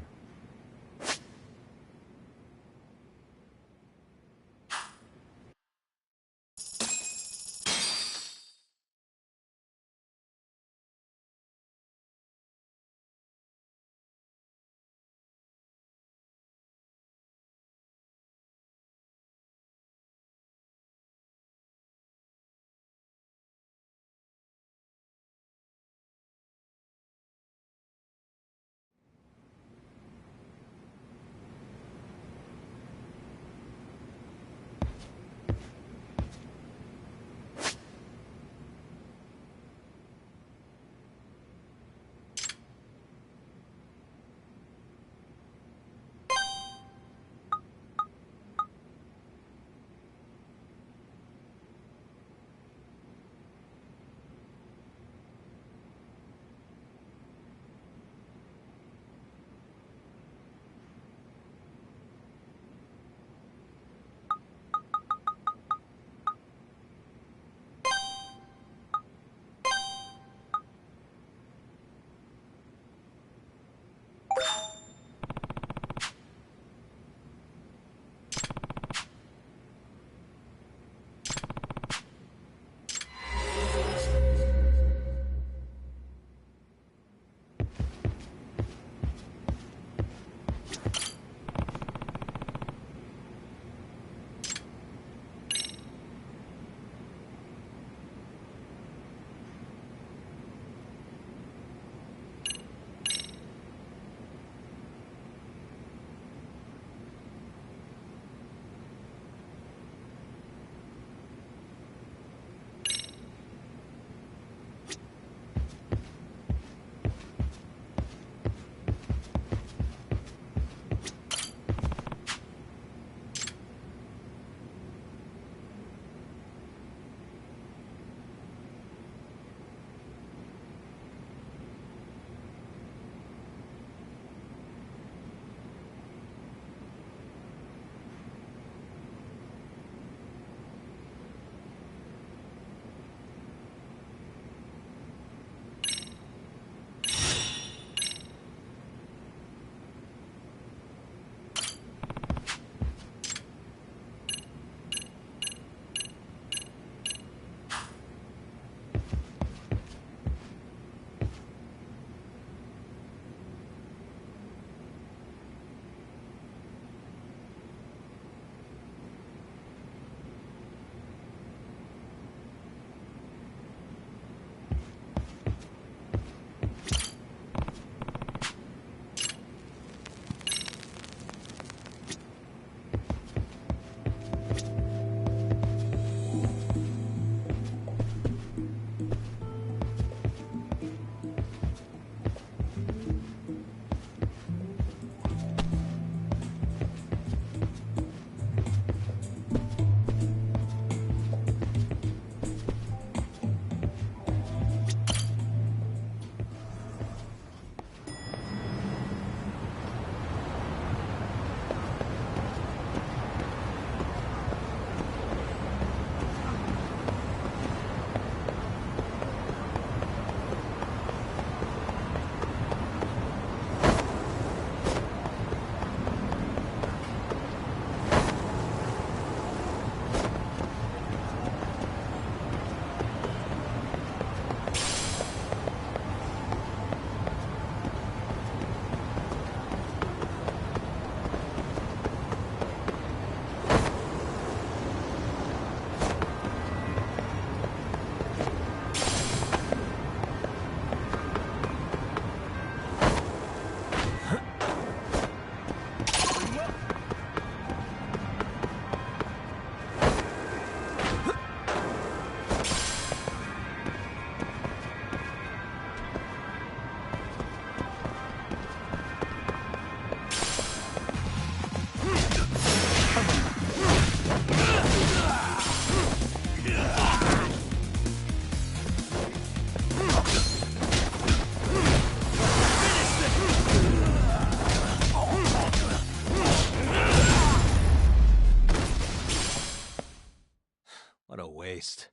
What a waste.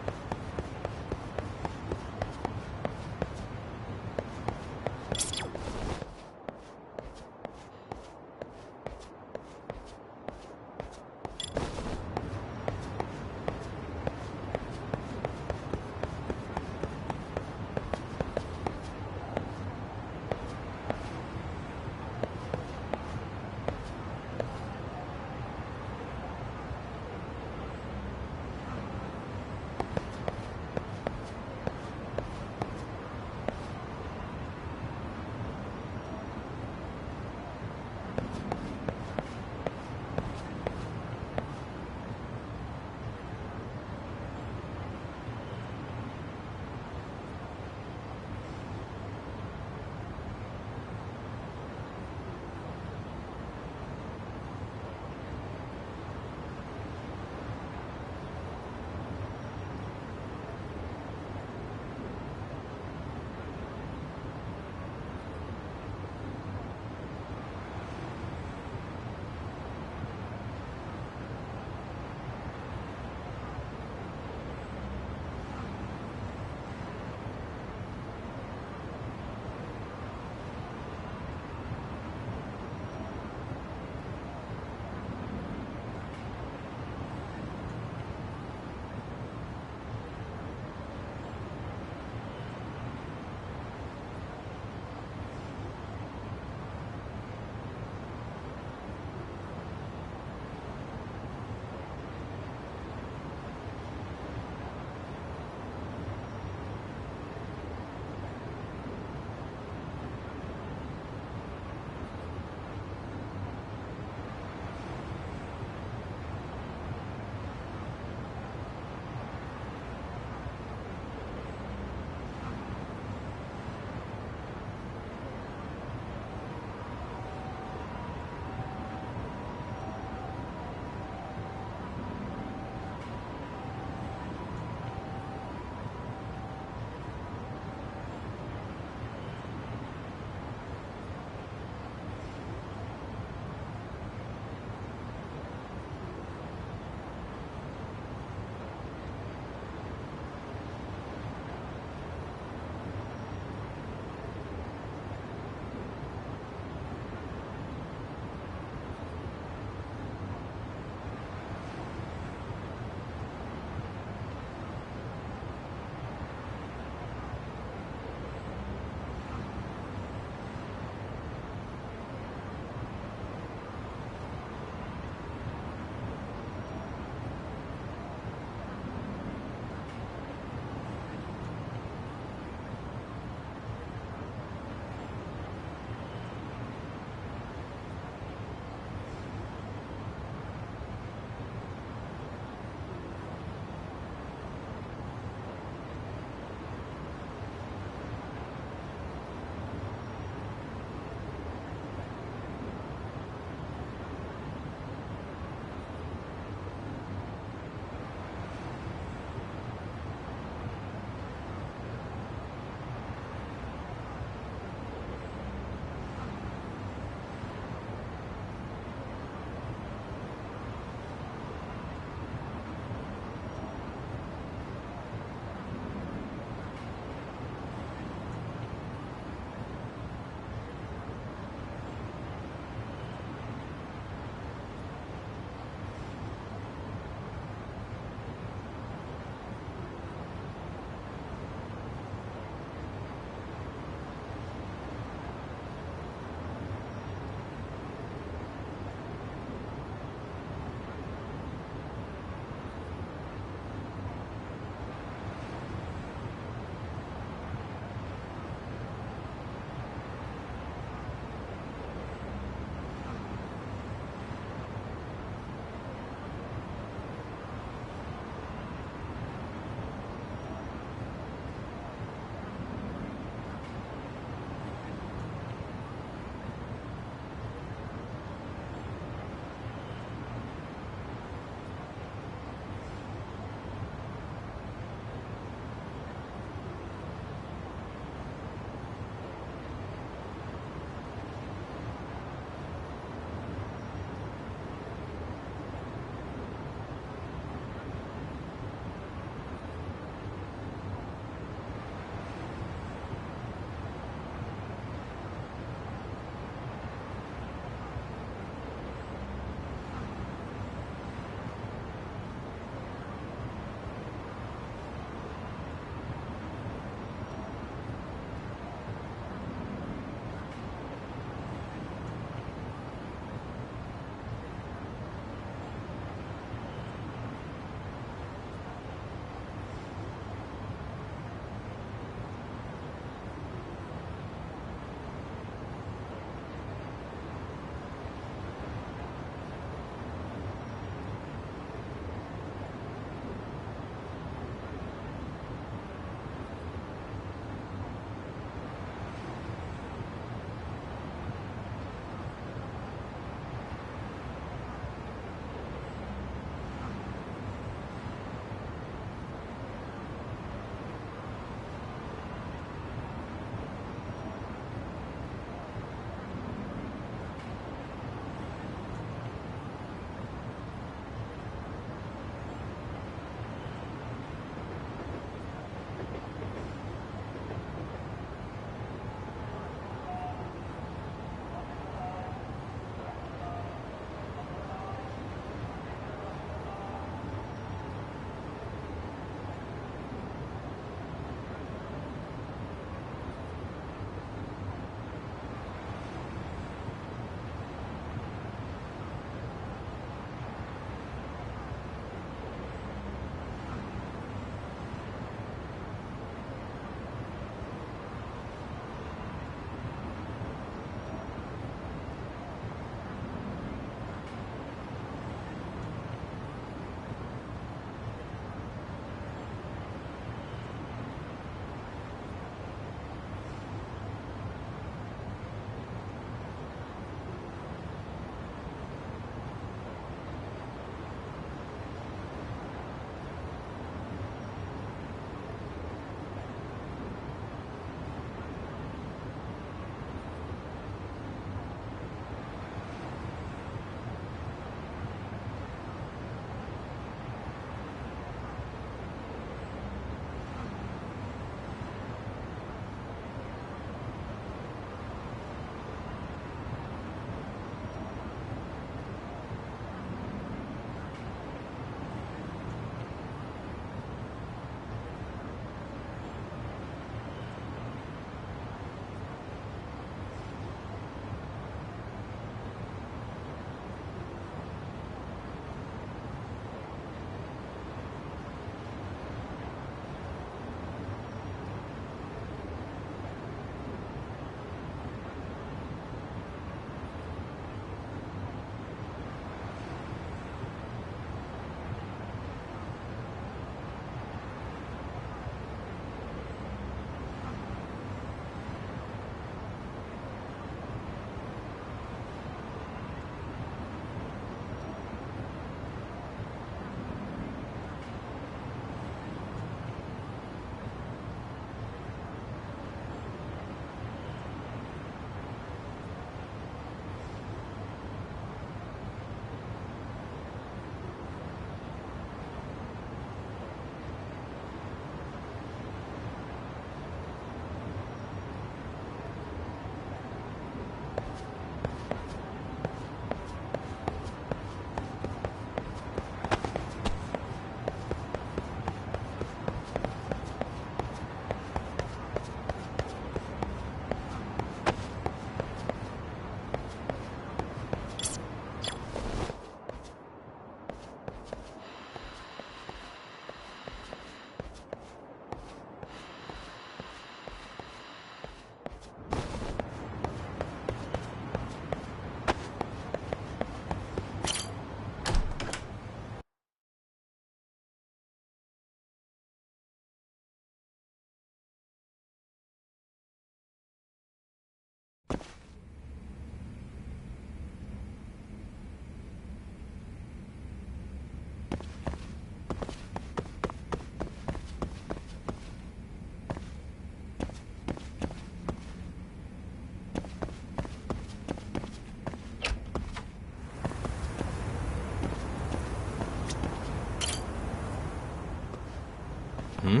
Hmm?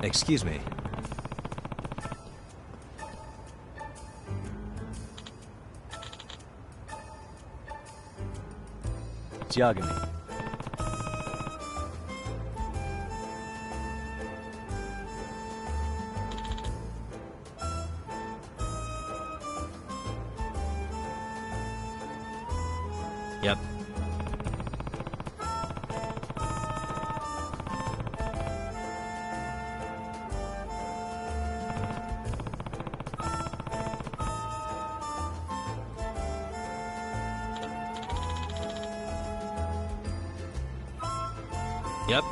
'Excuse me. Judgement. Yep. Yep.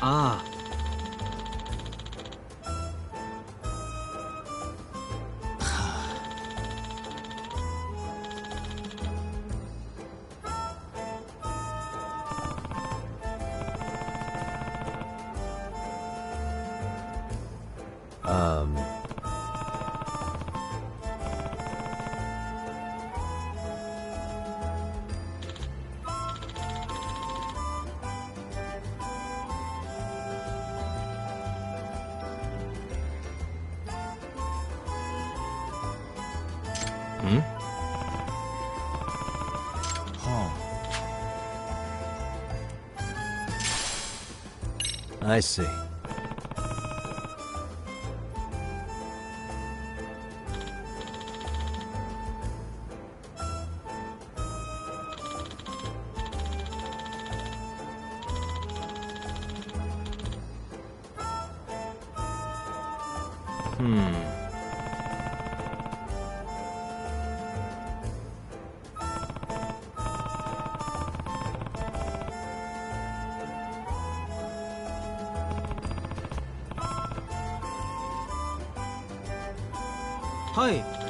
Ah. I see. Hi.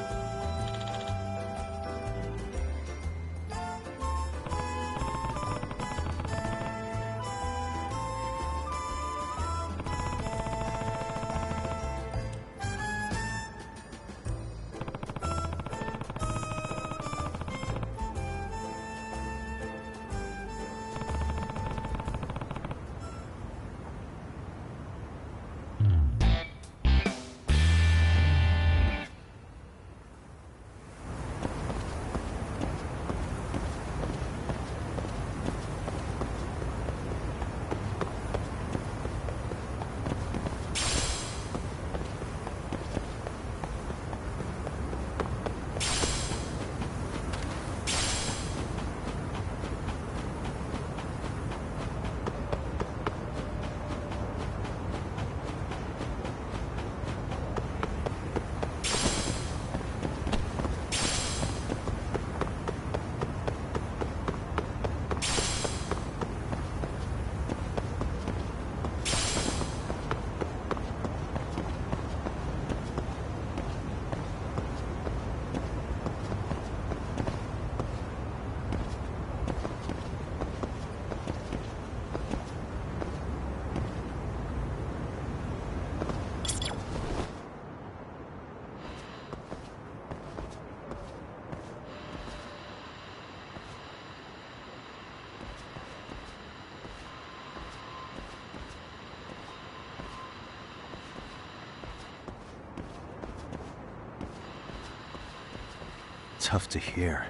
Tough to hear.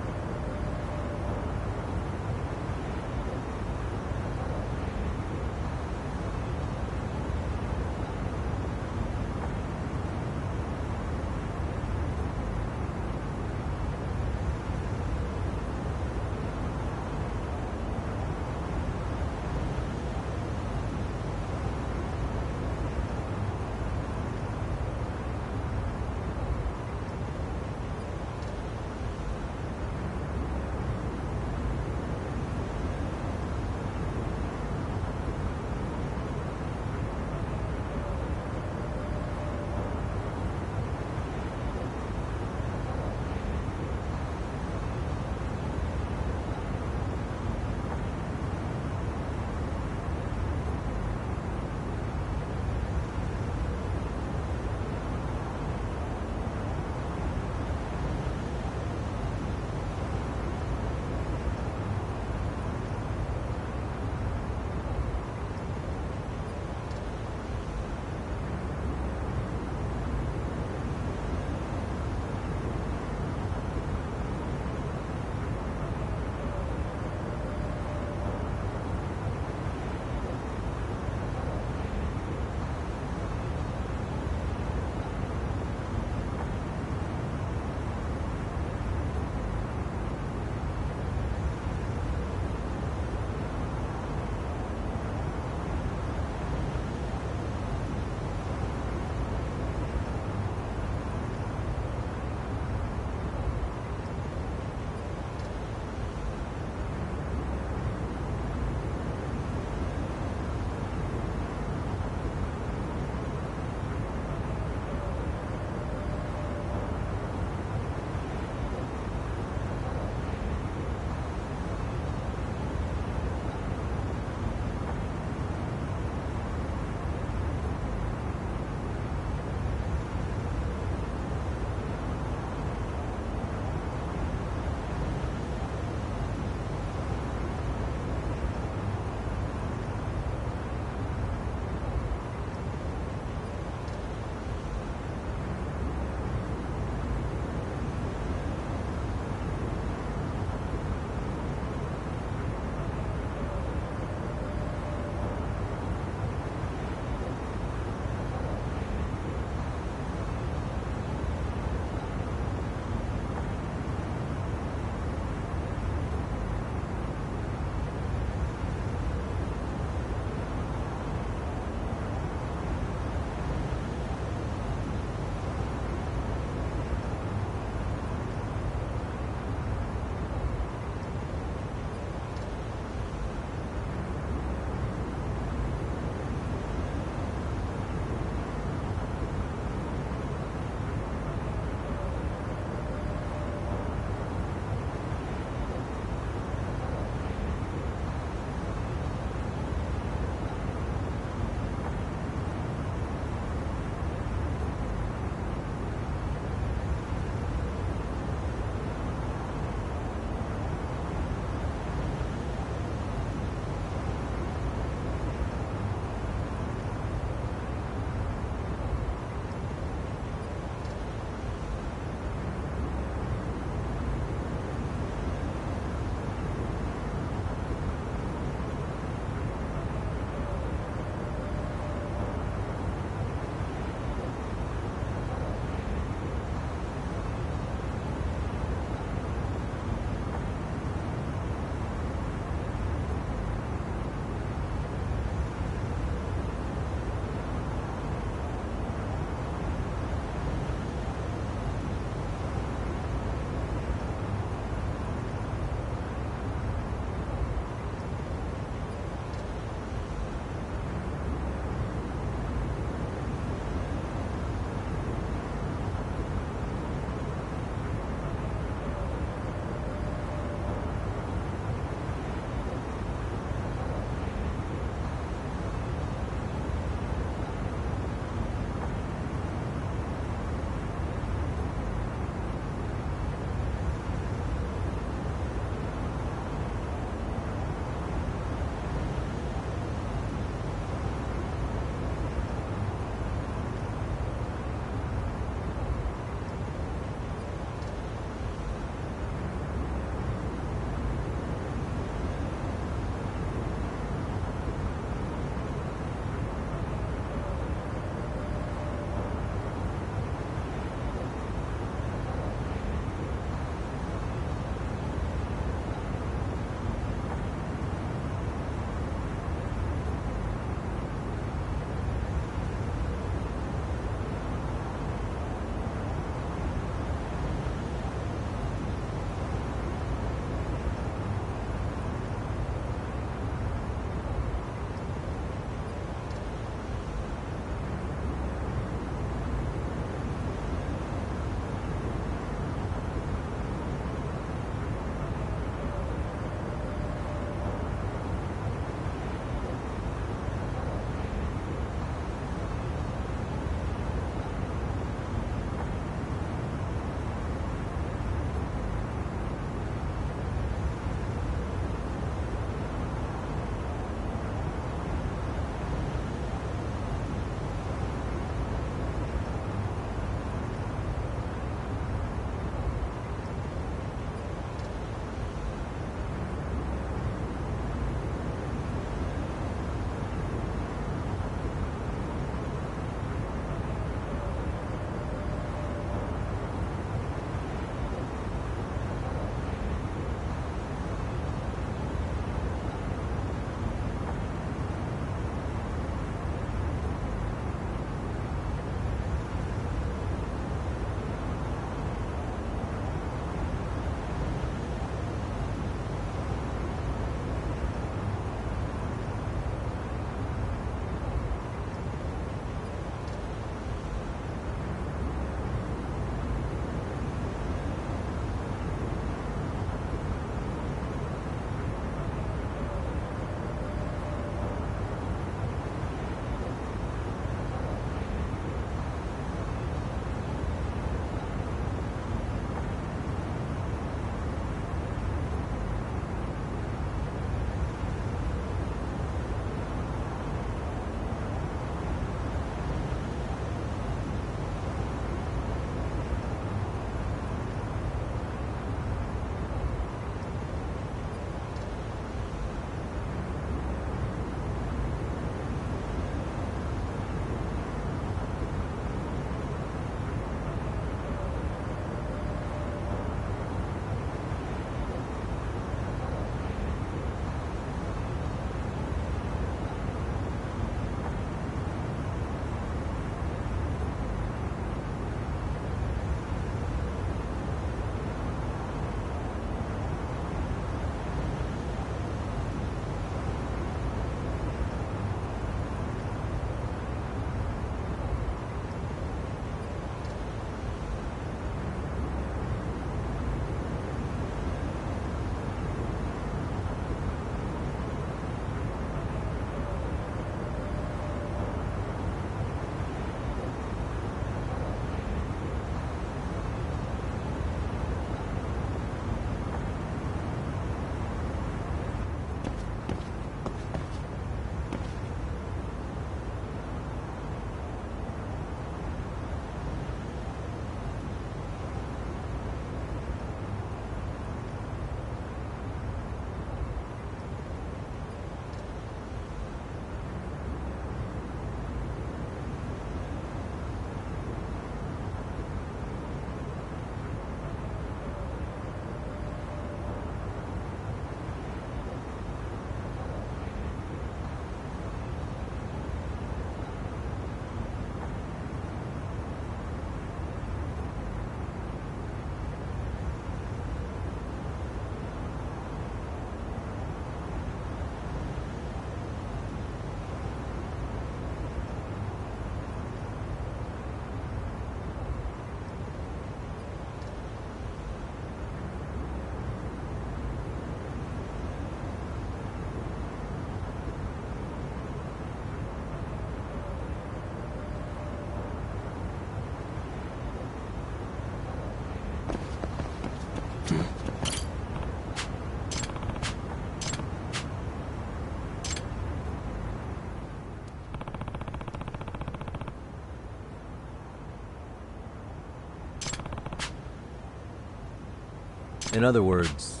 In other words...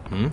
Hmm?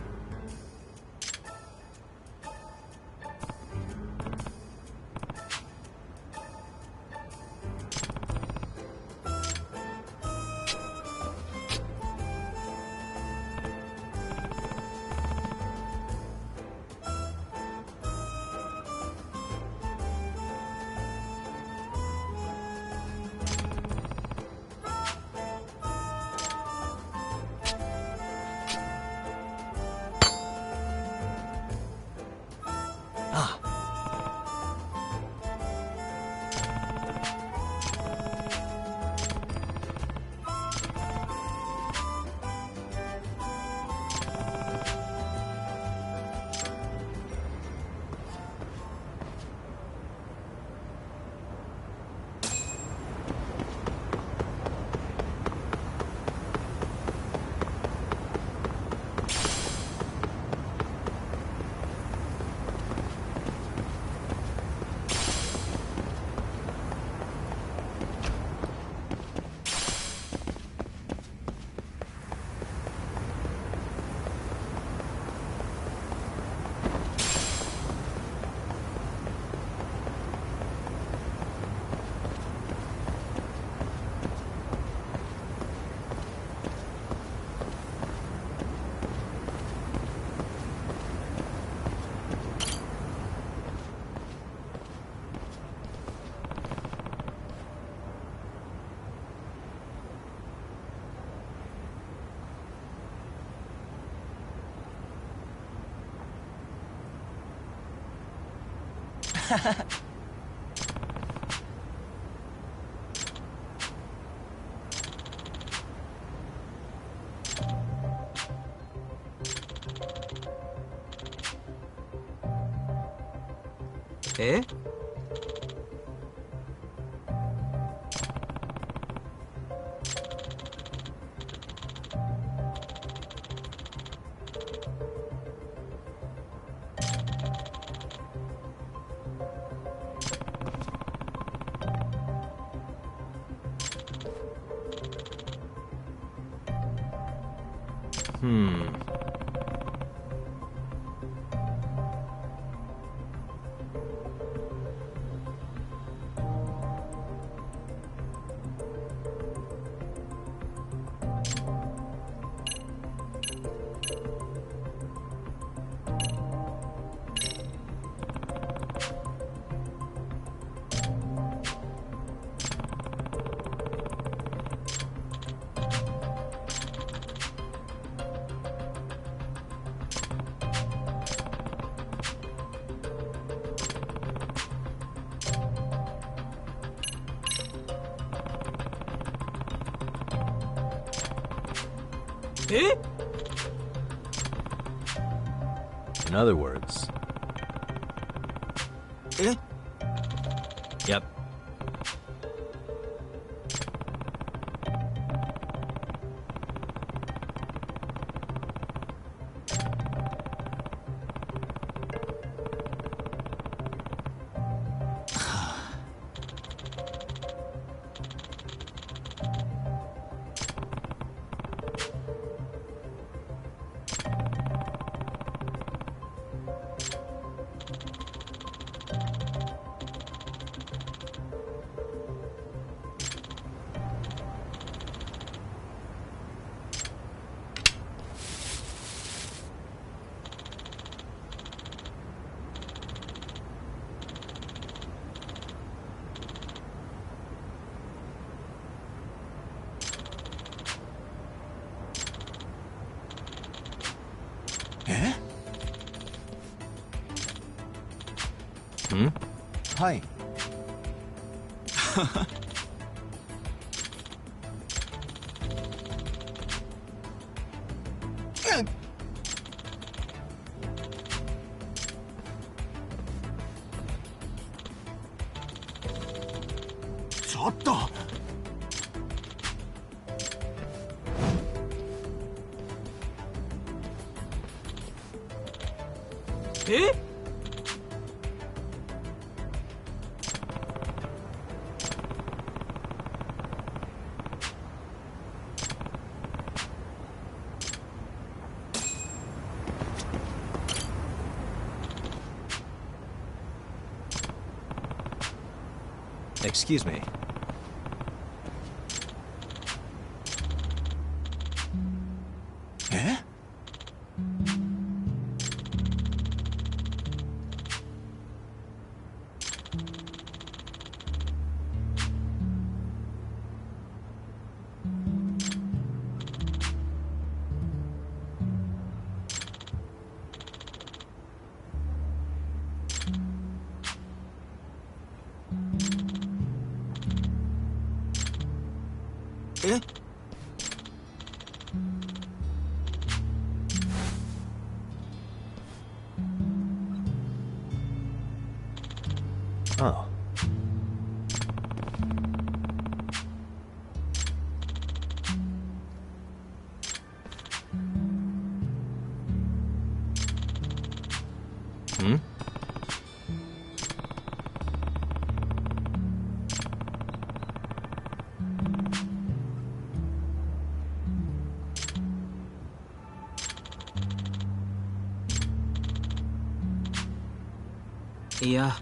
Eh? Eh? In other words... Eh? Yep. Eh? はい。ちょっと。え？ Excuse me. Eh? Eh? Oh. Hmm? Yeah.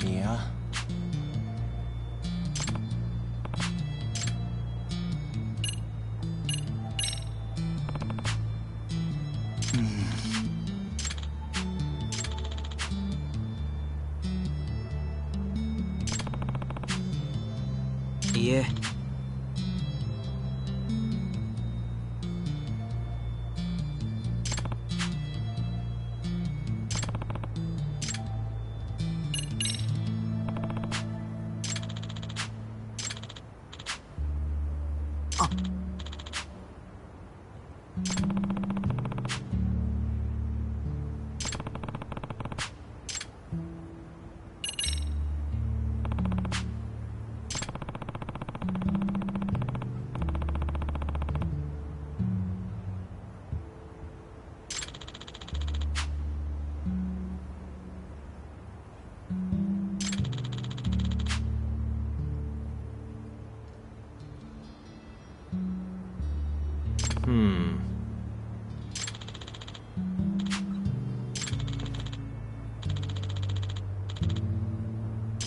Yeah. Yeah.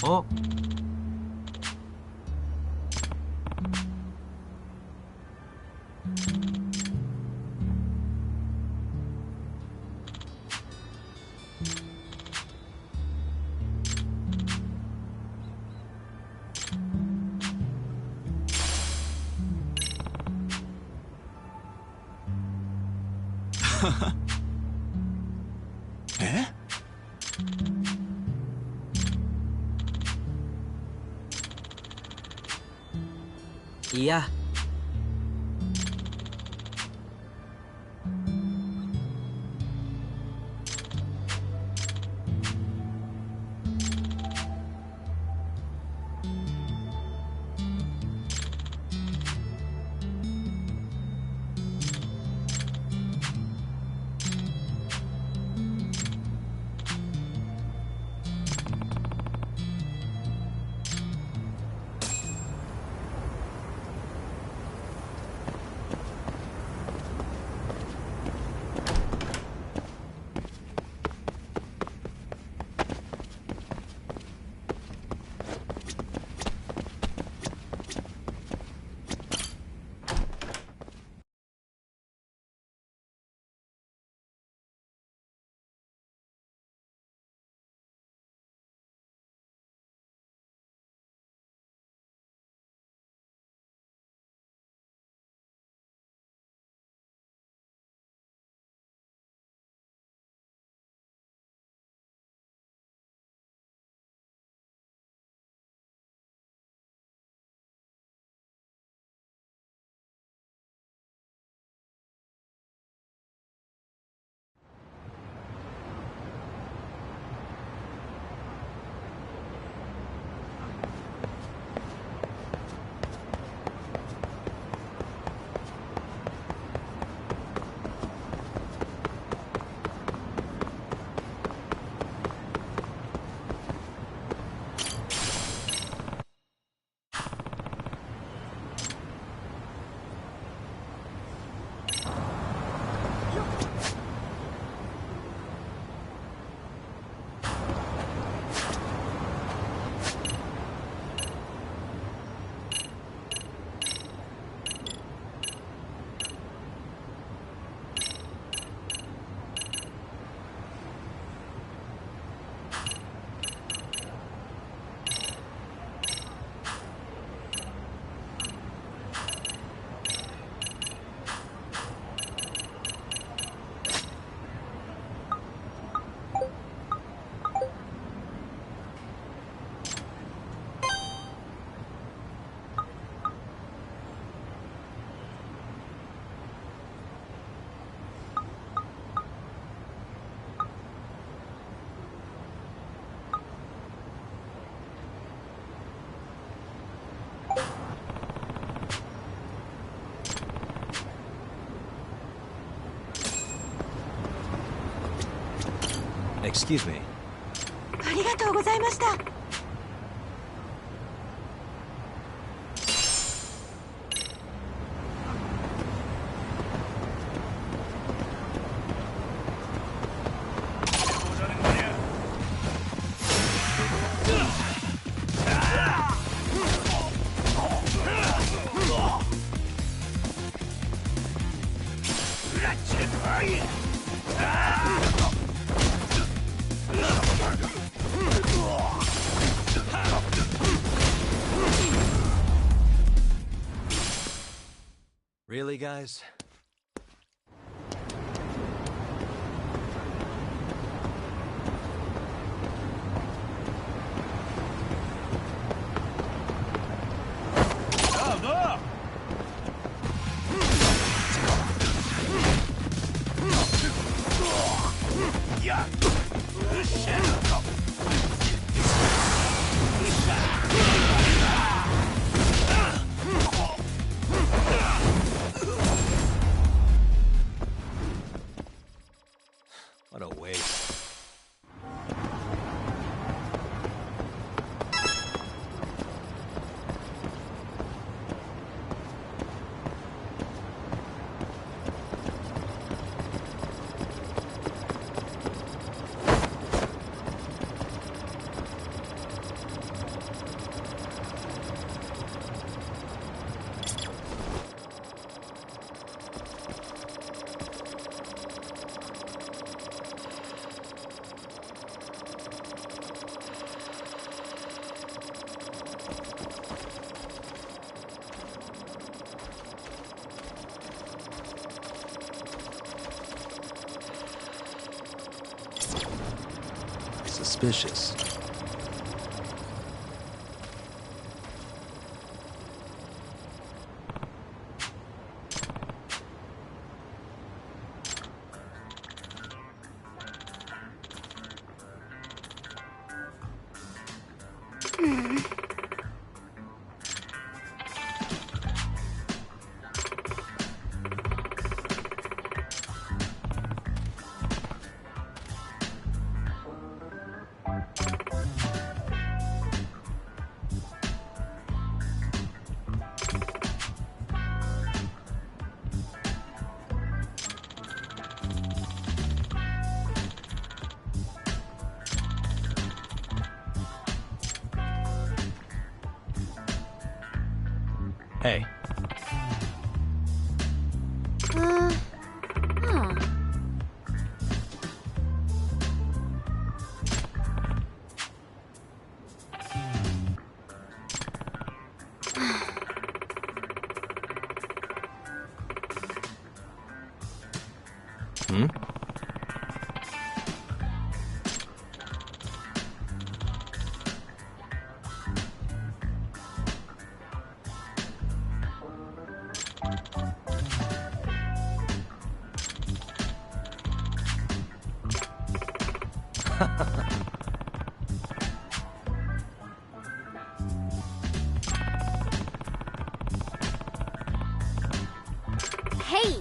Oh. Eh? Yeah. Excuse me. ありがとうございました。Really, guys? What a waste. Suspicious. Hey. Huh. Hmm? Hey!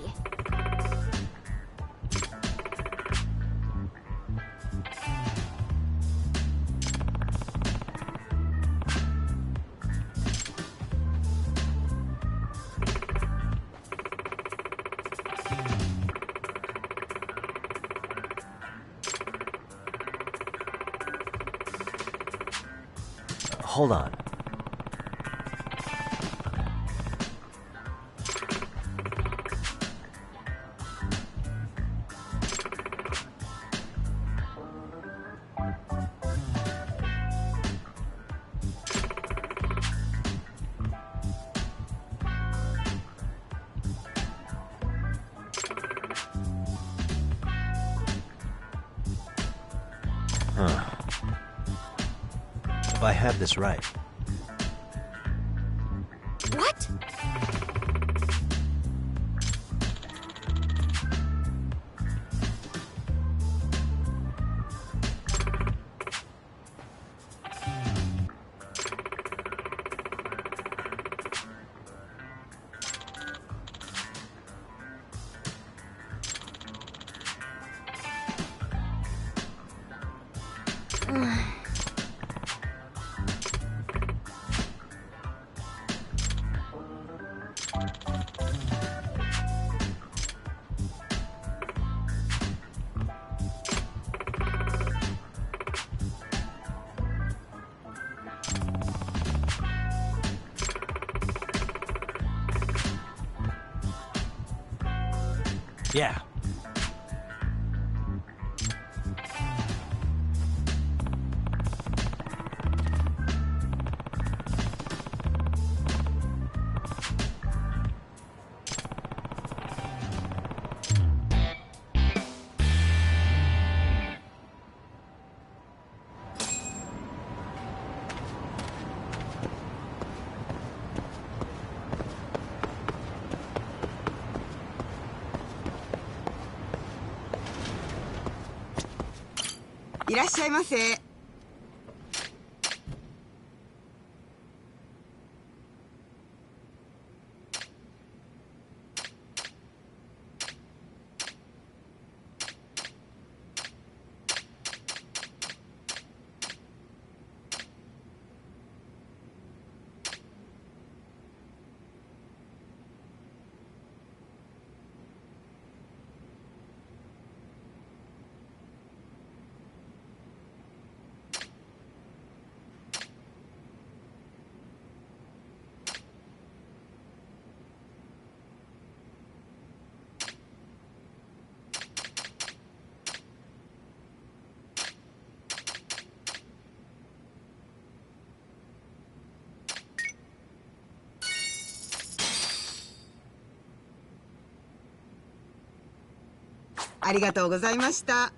Hold on. Huh. If I have this right. What? Yeah.いらっしゃいませ。ありがとうございました。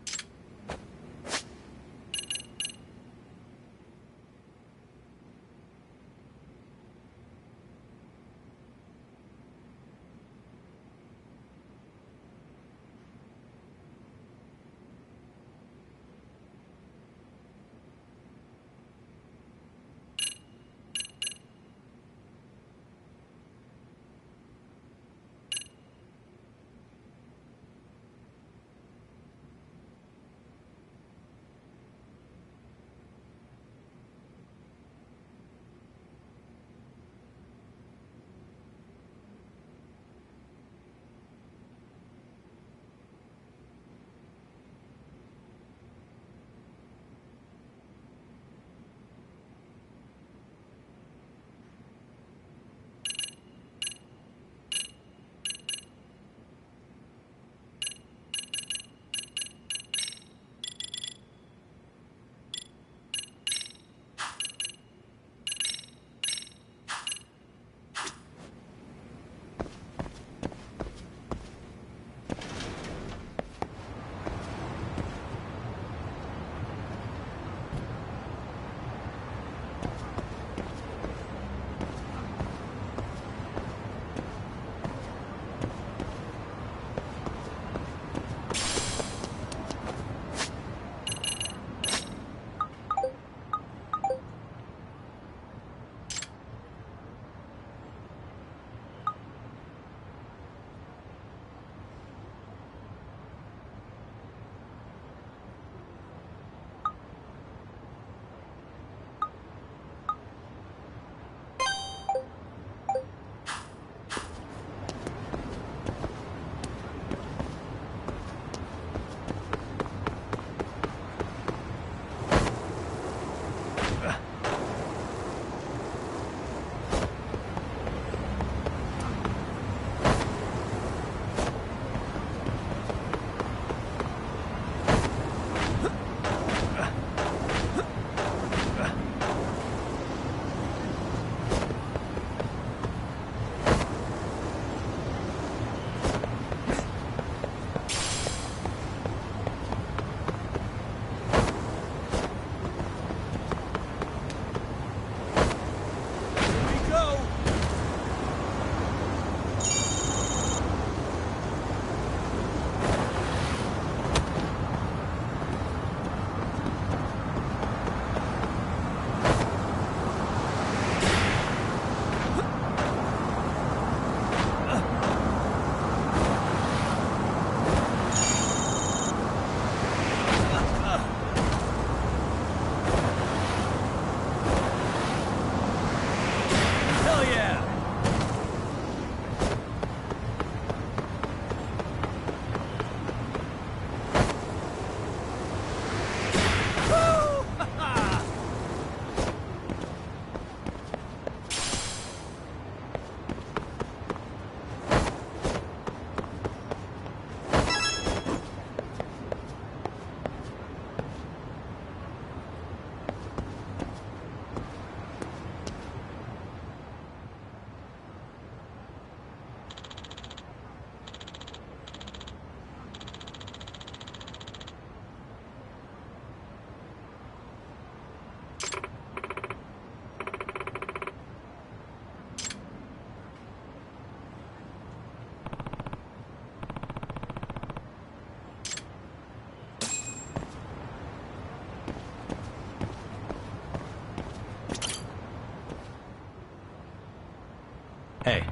Hey.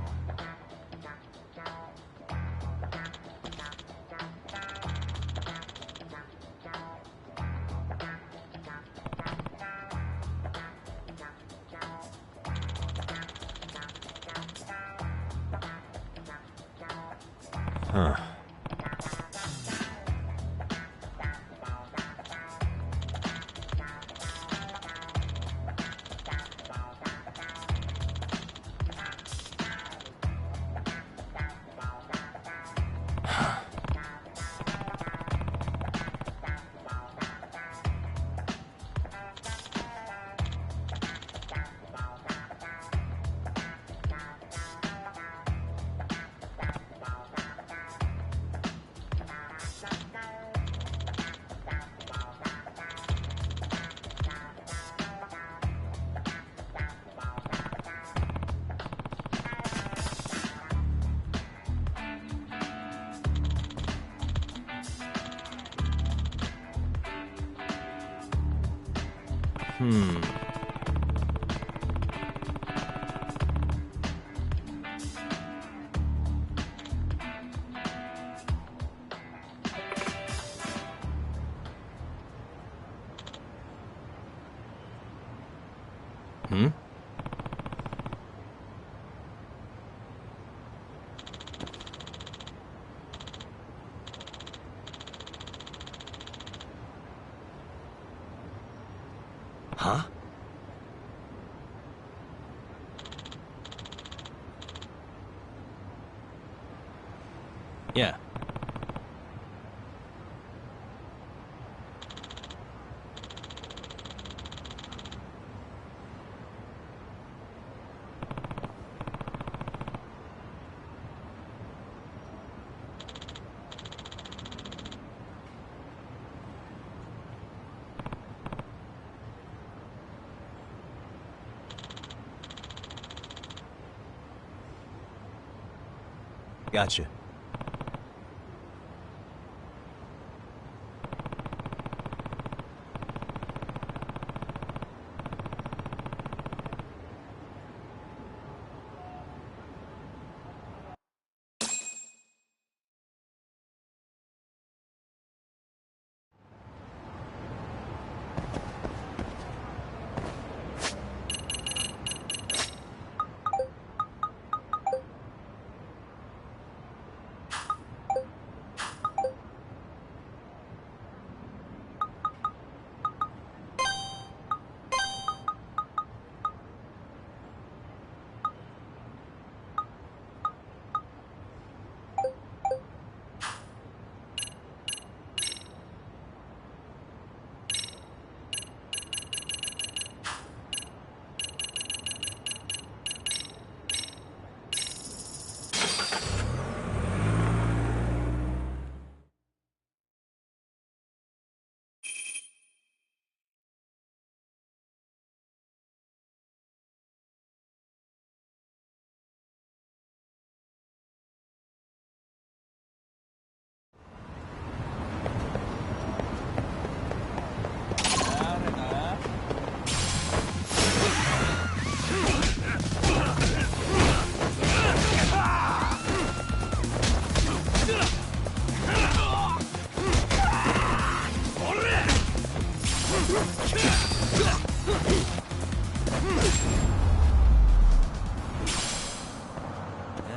Huh. Hmm? Huh? Yeah. Gotcha.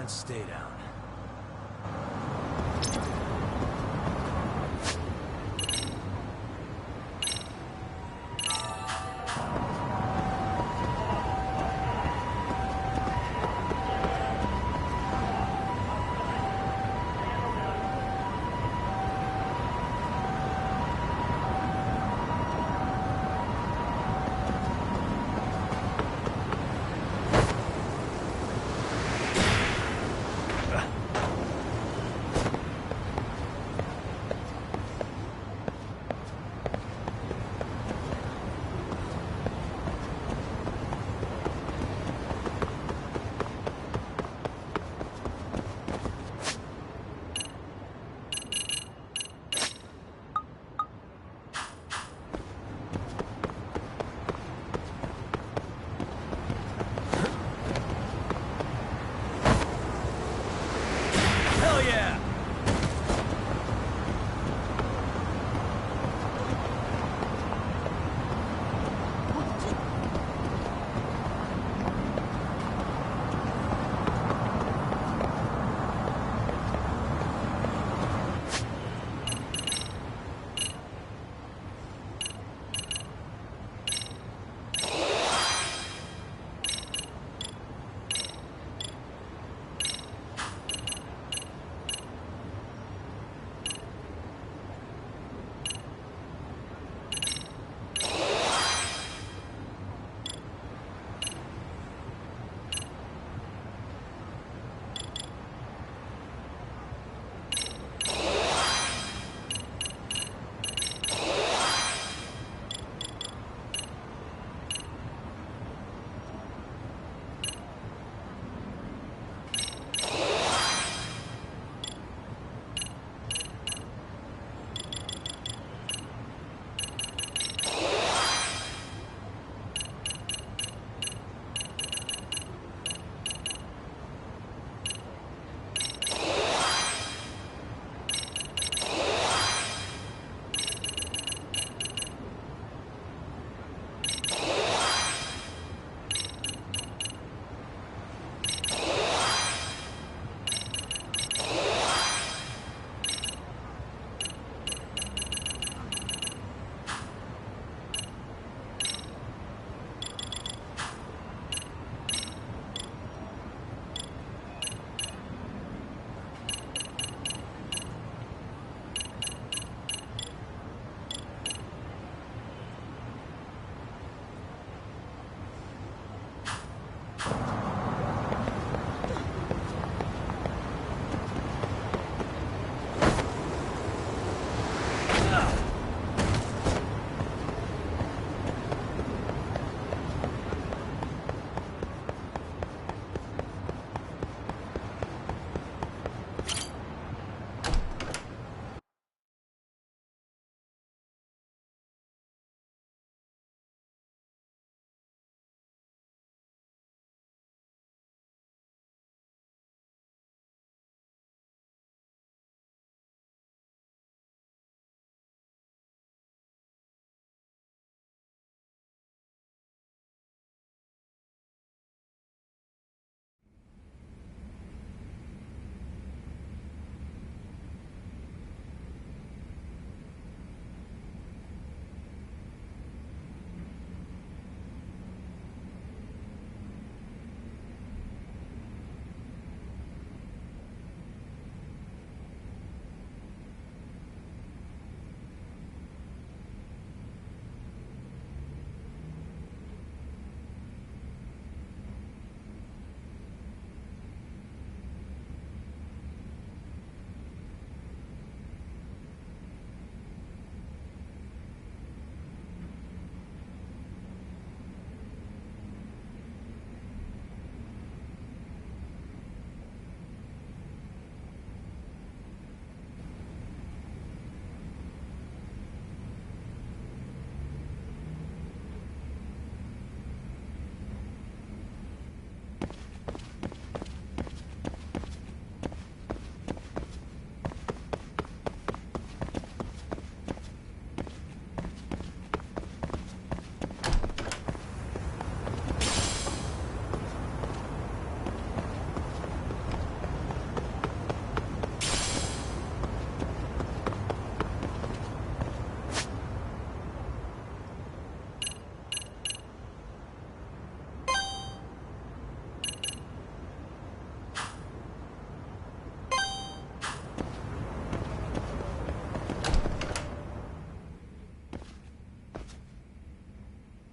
And stay down.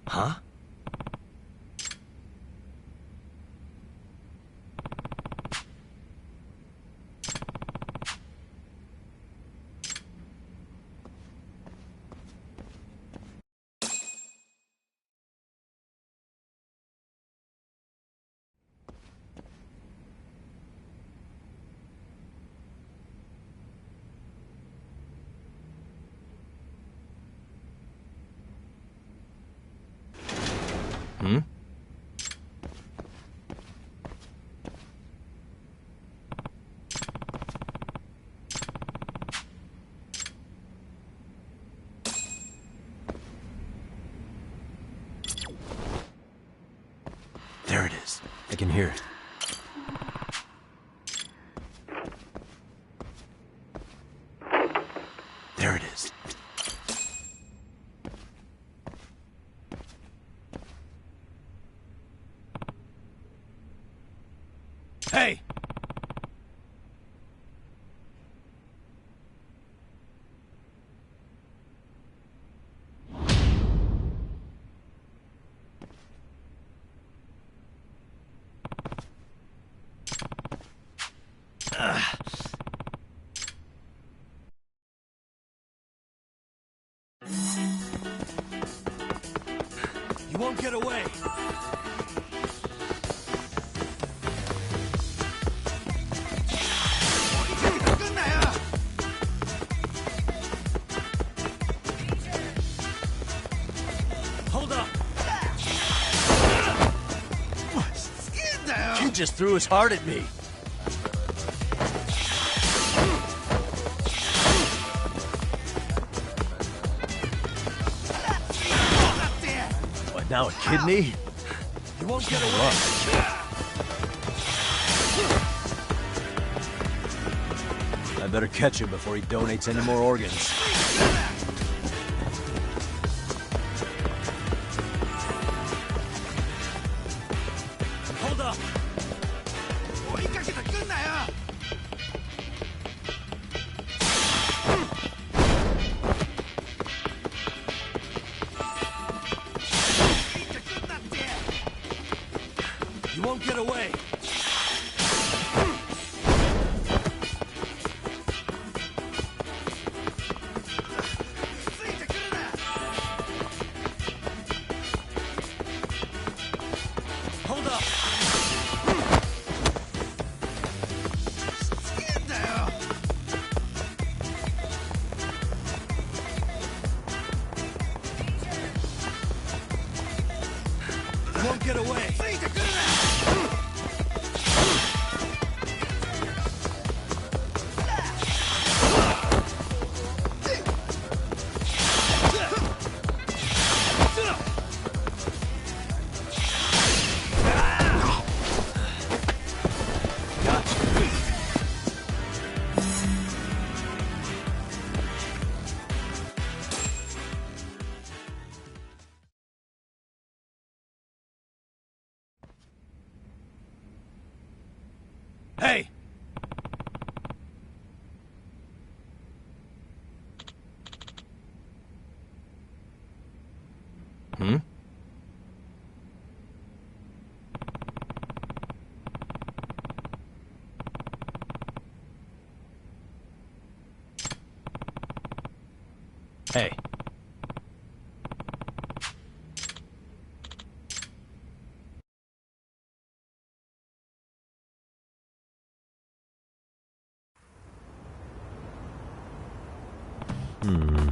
Huh? Hmm? There it is. I can hear it. There it is. Hey! You won't get away. Hold up. Kid just threw his heart at me. What, now a kidney? You won't get away. I better catch him before he donates any more organs. Hold up! You won't get away. Hold up. You won't get away. Hey! Hmm? Hey. Hmm.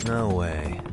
No way.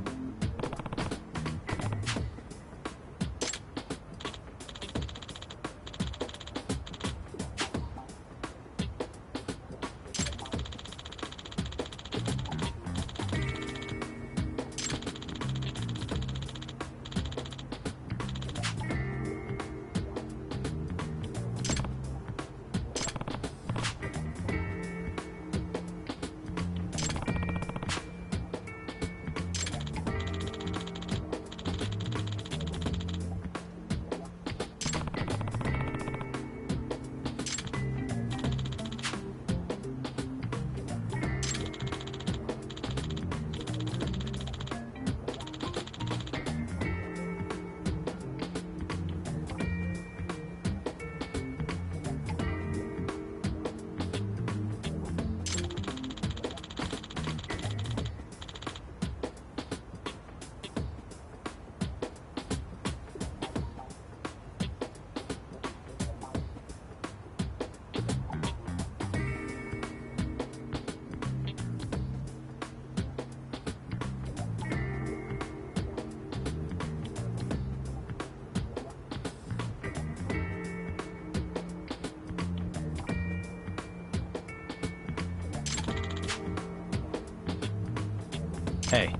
Hey.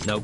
Nope.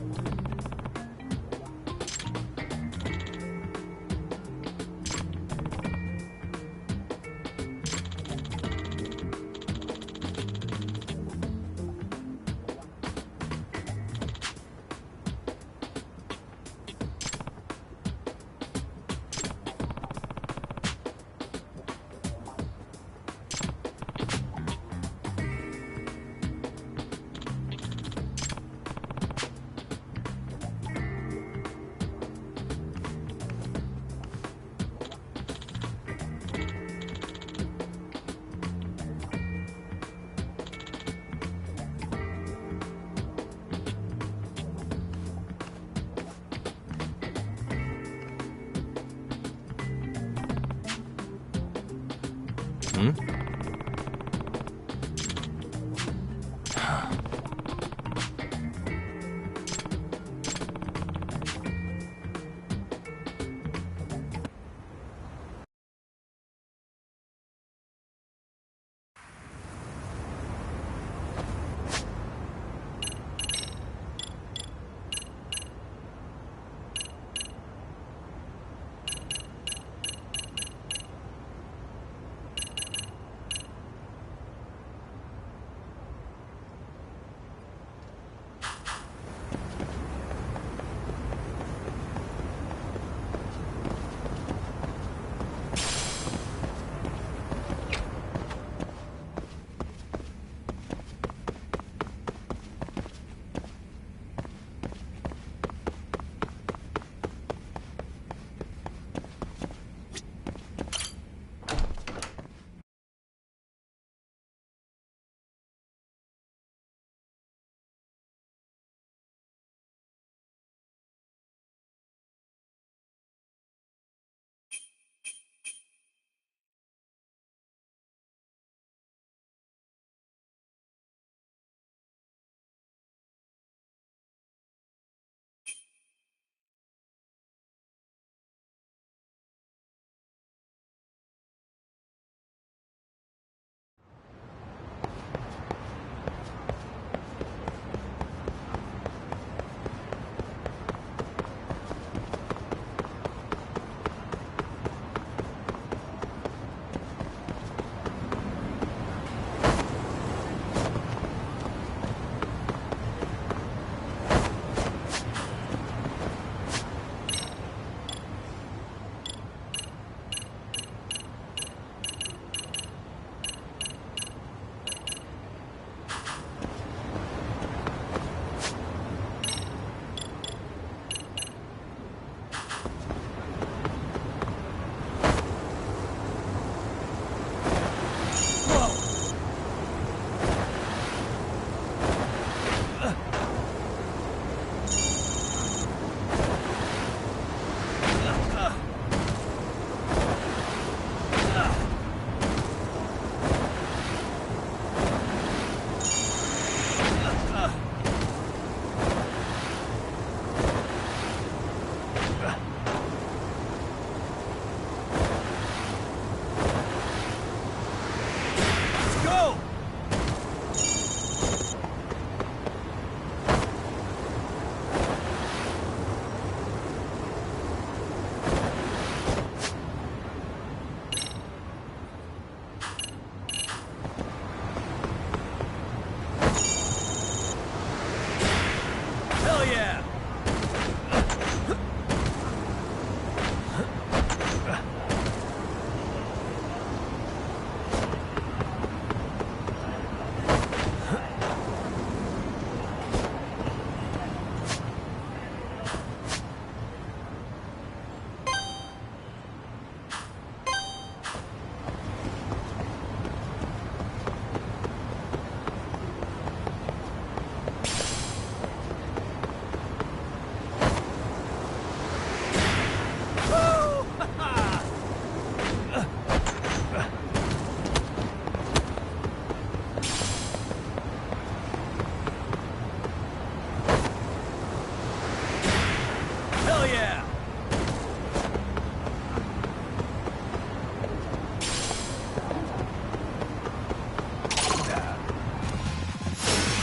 Hell yeah!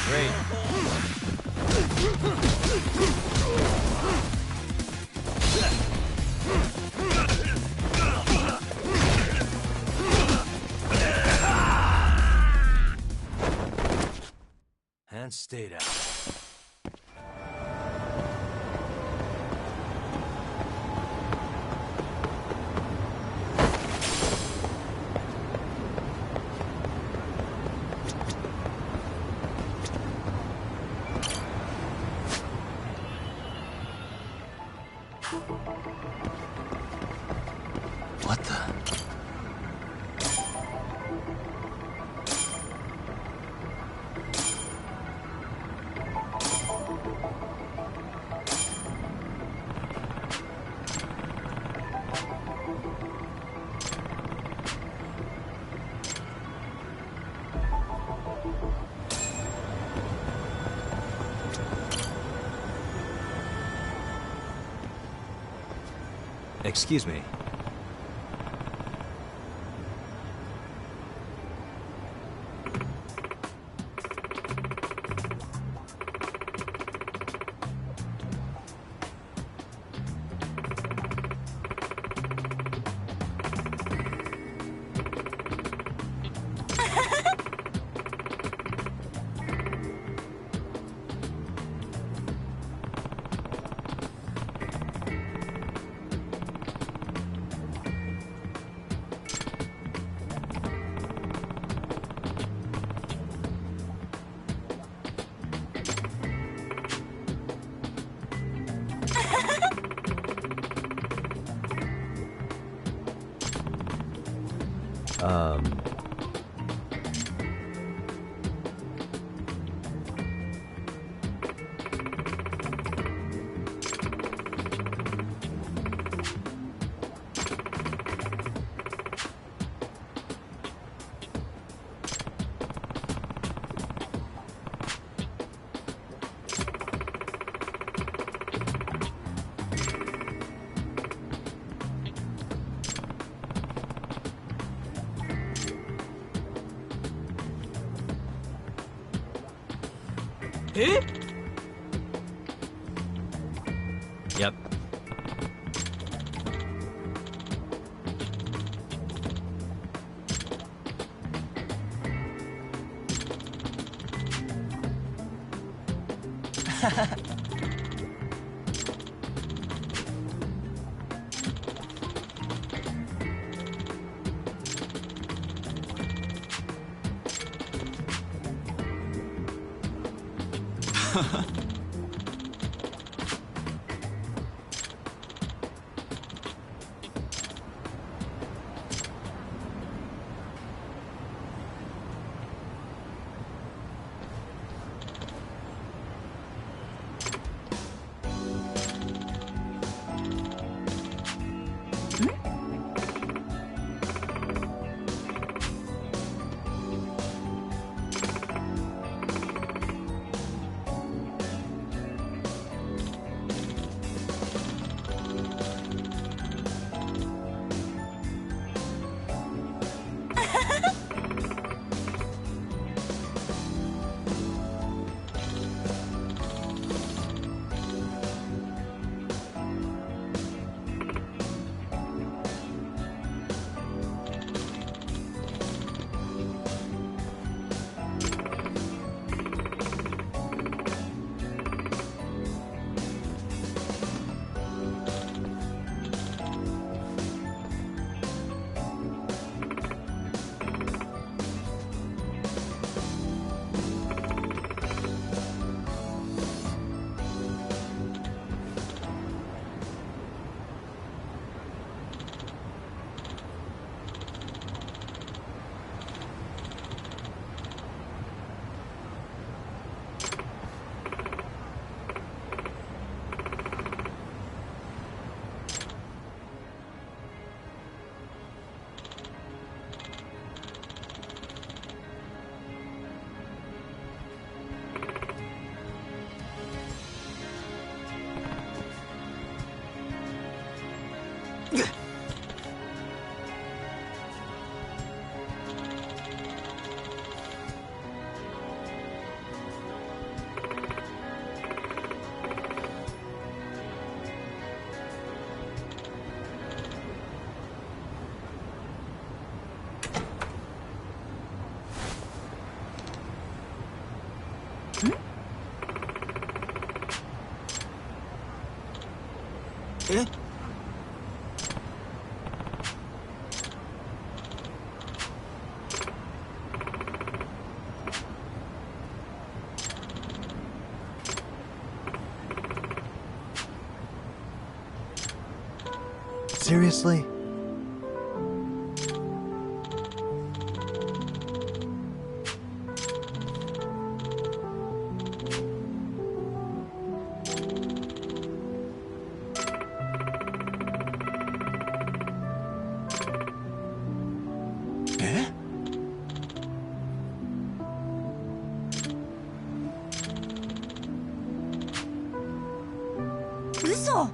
Great. And stayed out. What the? Excuse me. Eh? Yep. え？Seriously?嘘。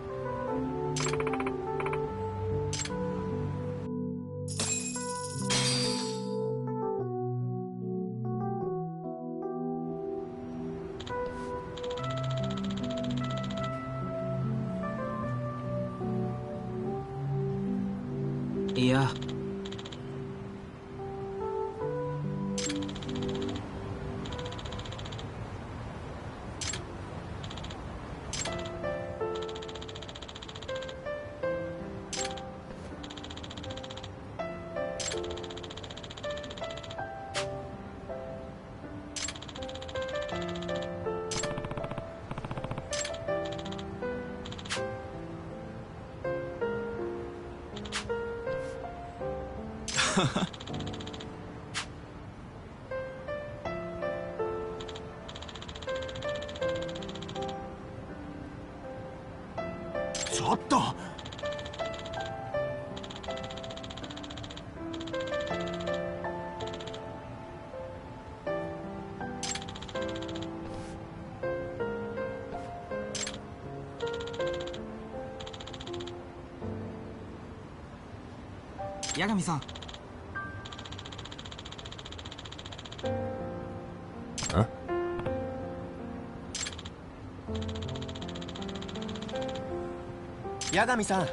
いや。ちょっと。八神さん。Huh? 八神さん。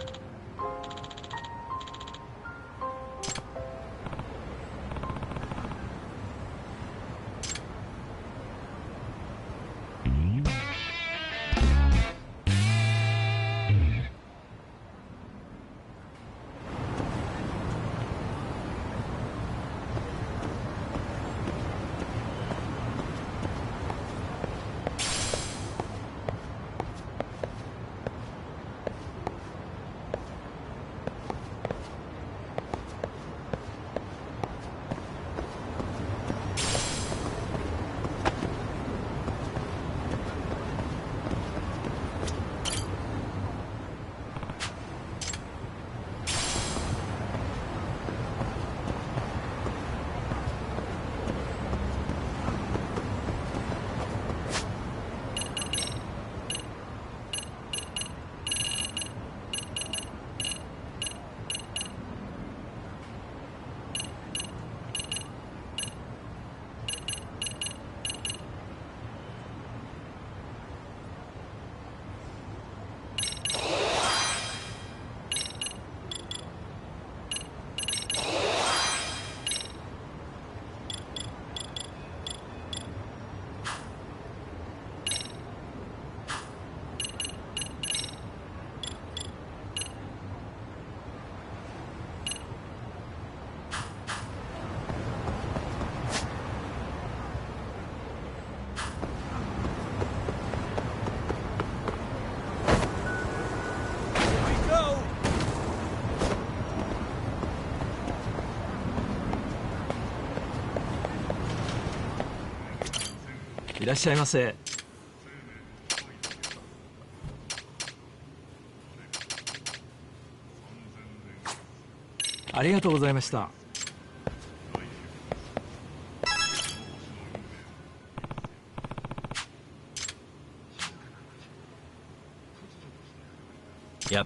いらっしゃいませ。ありがとうございました。Yep.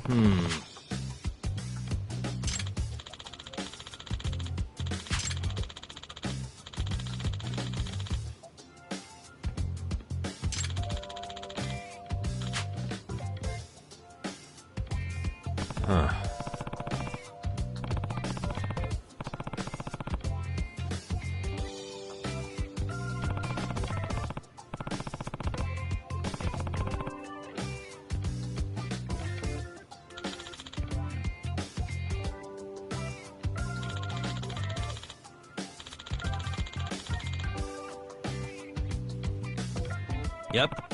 Huh. Yep.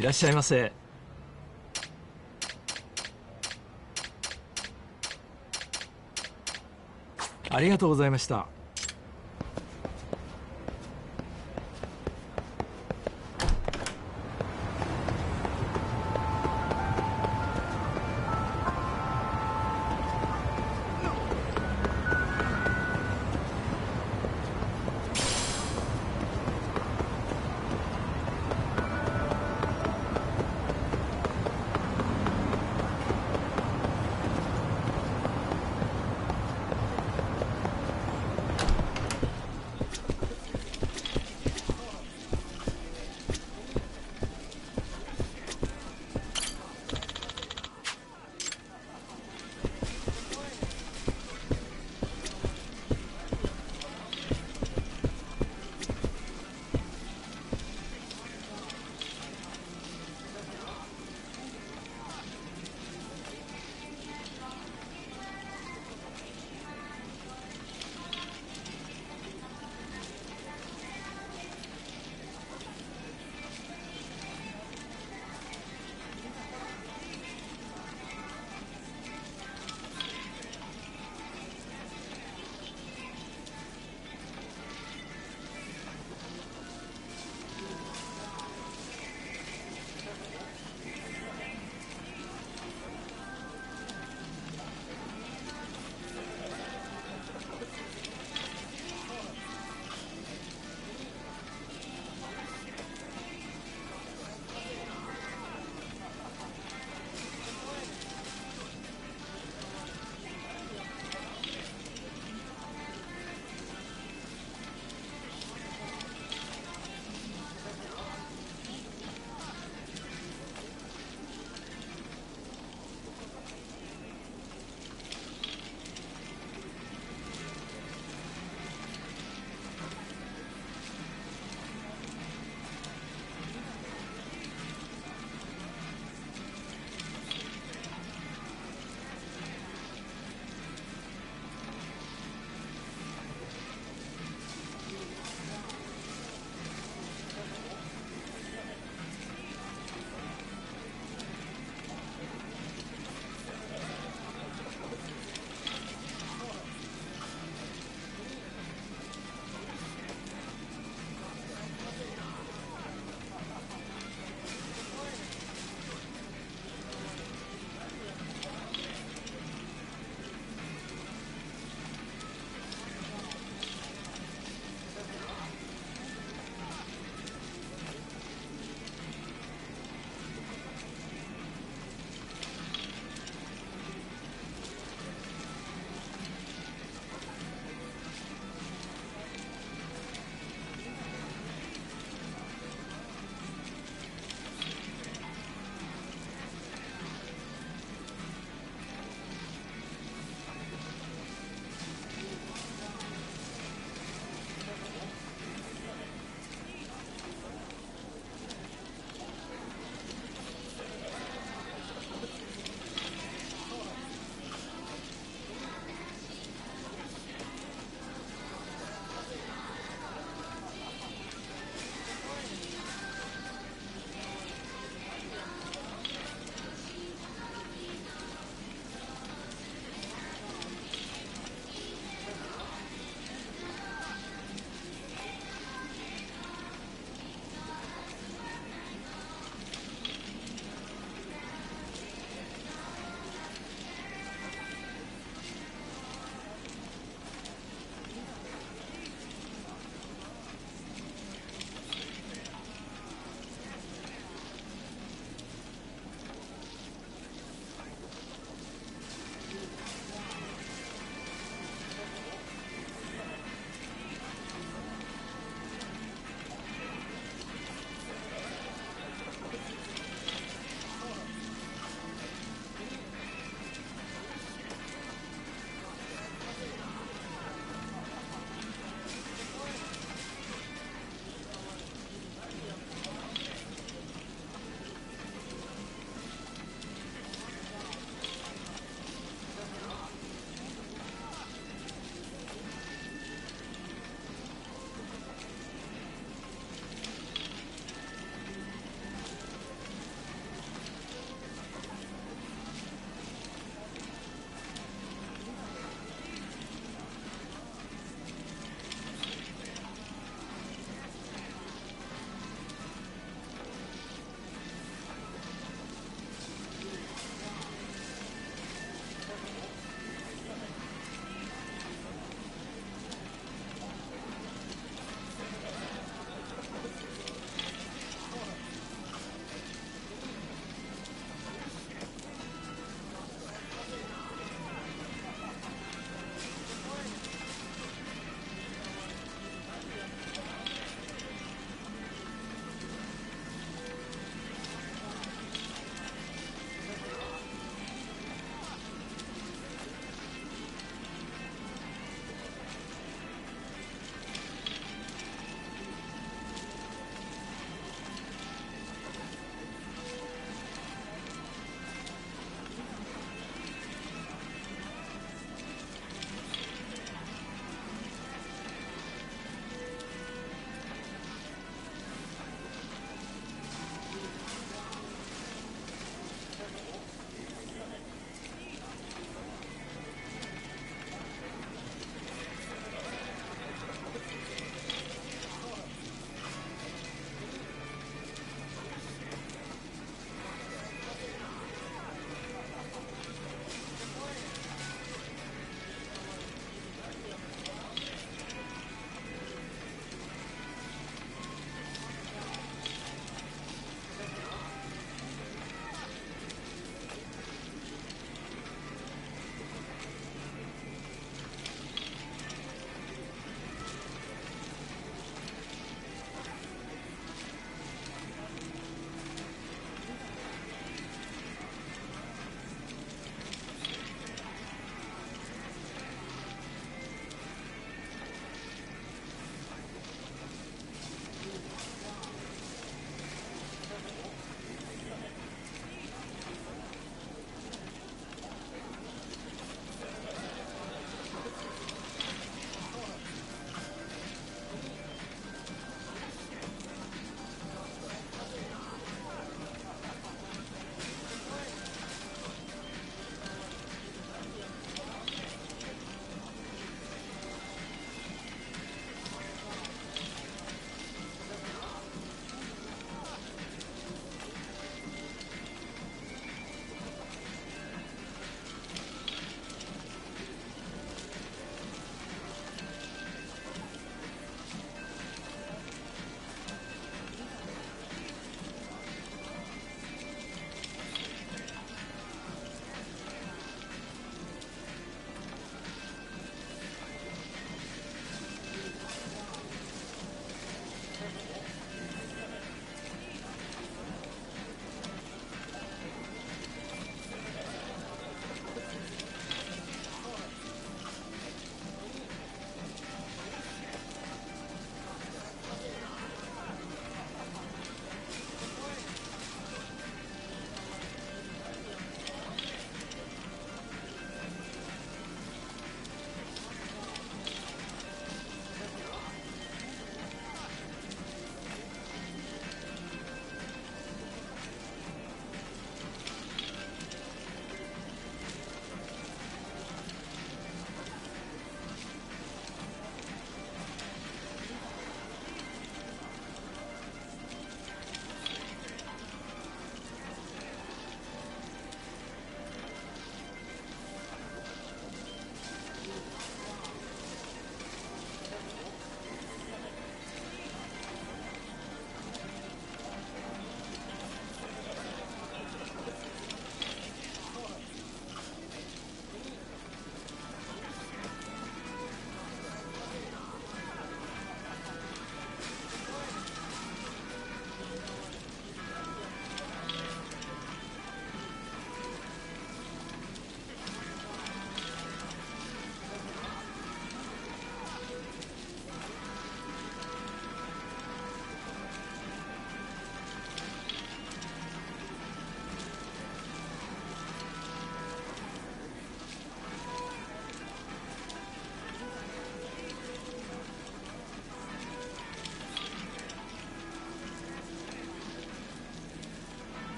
いらっしゃいませ。ありがとうございました。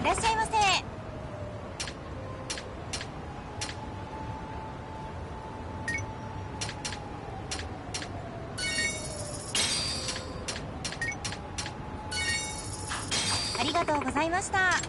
いらっしゃいませ。ありがとうございました。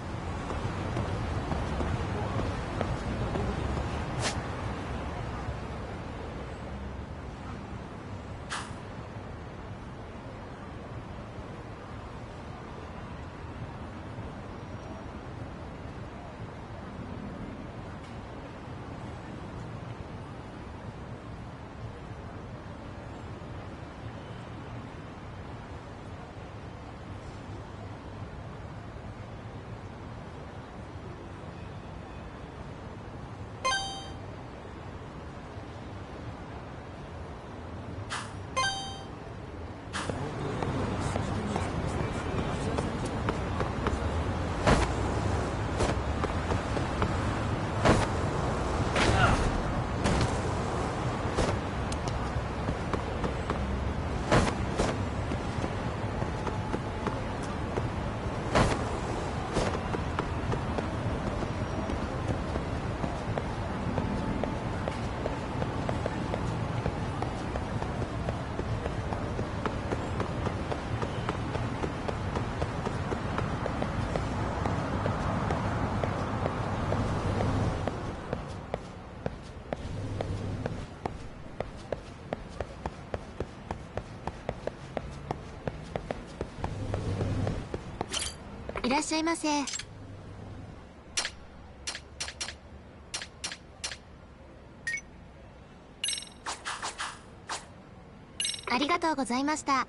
いらっしゃいませ。ありがとうございました。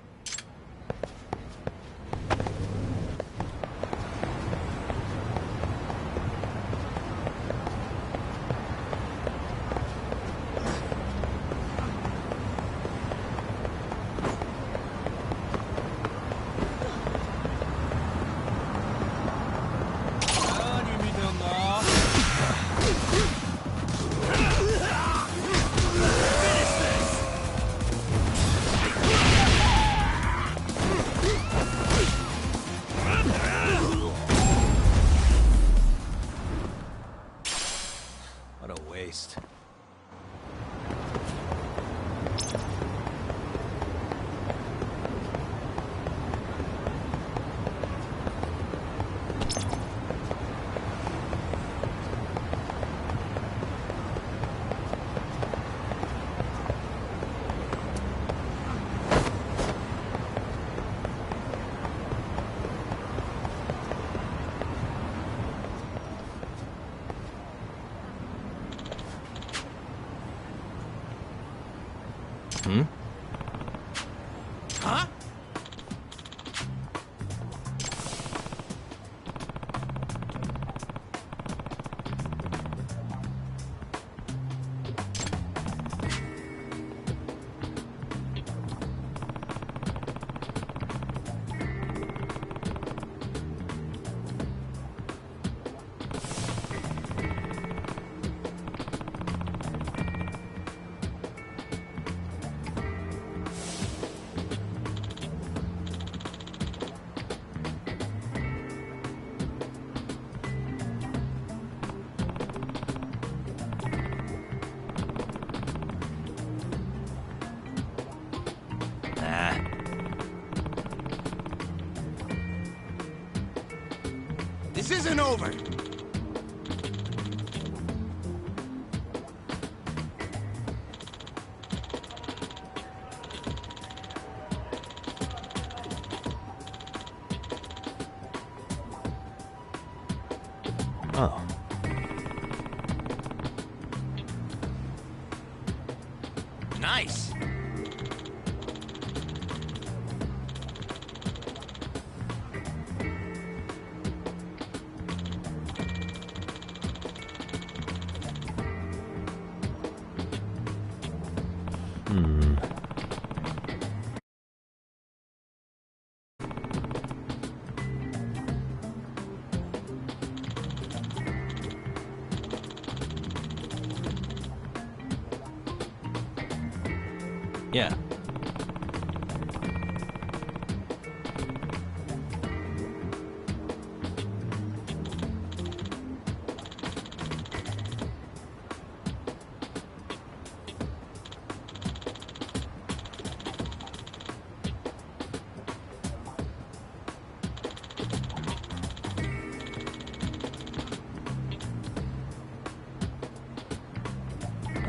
Hmm? Huh? This isn't over! Oh. Nice! Yeah.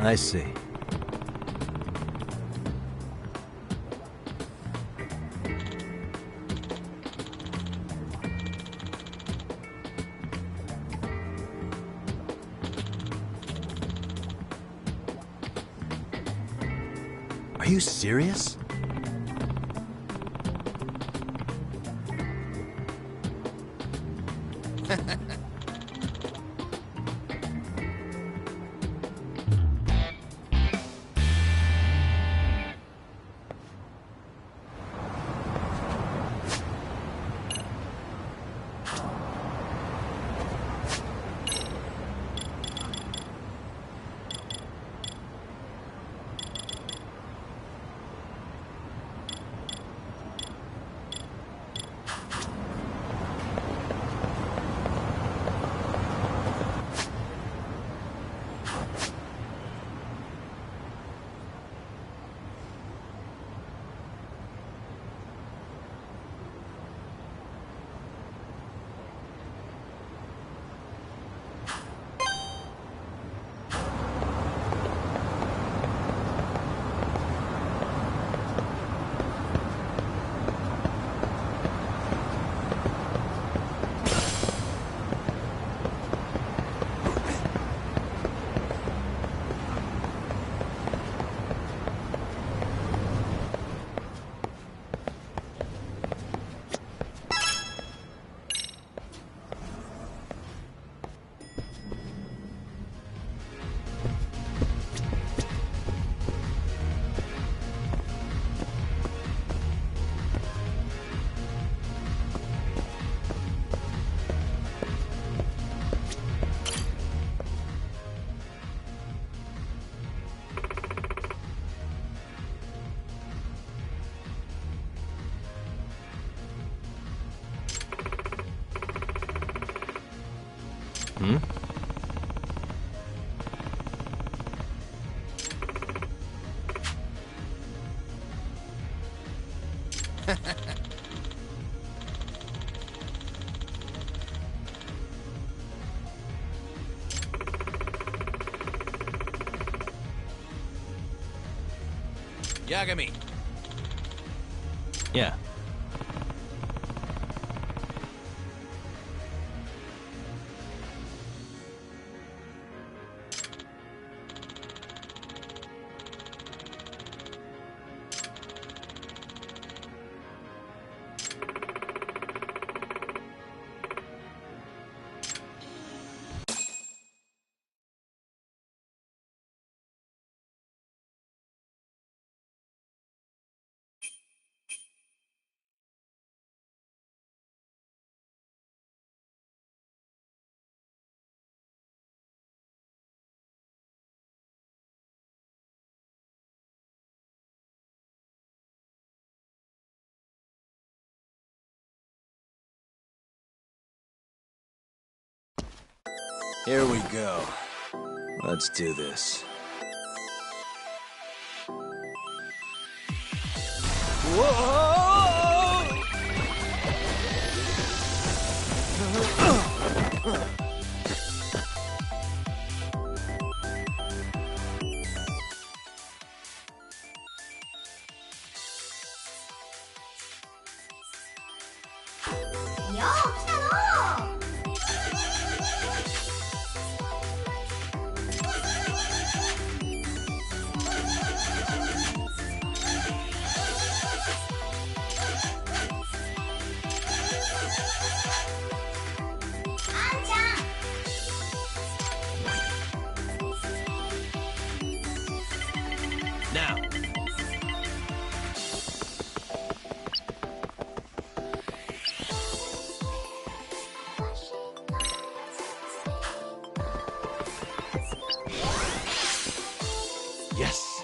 I see. Are you serious? Hmm? Yagami. Yeah. Here we go. Let's do this. Now. Yes.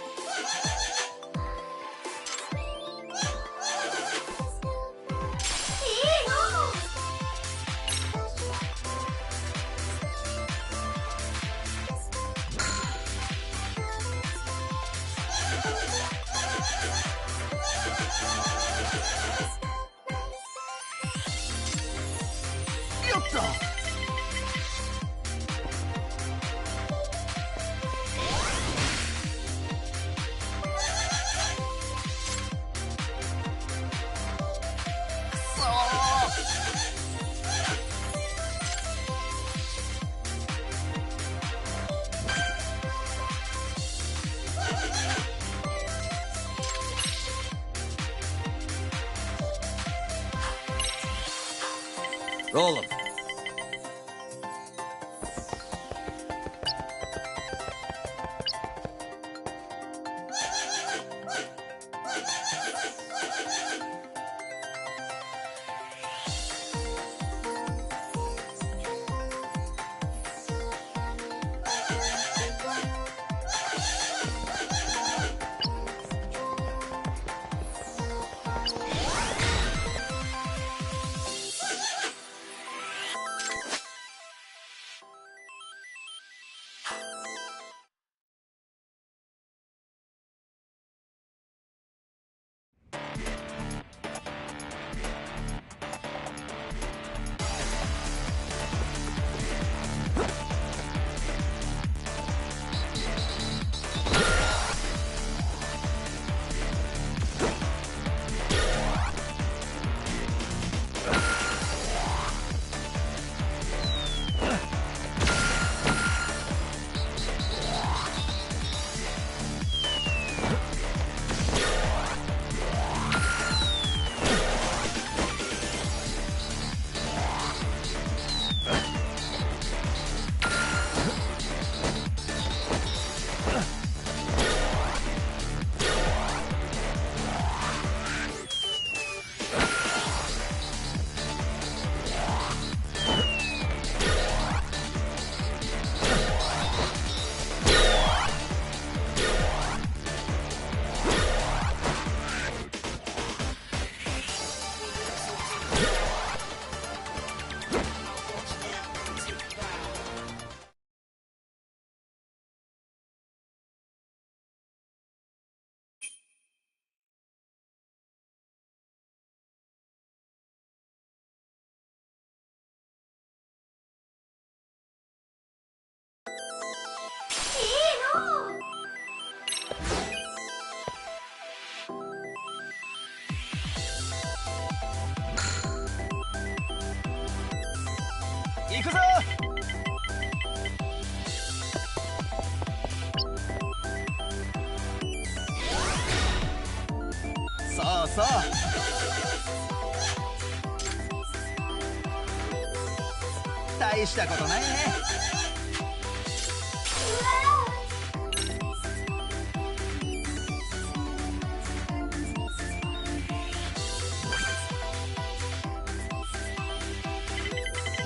Roll them.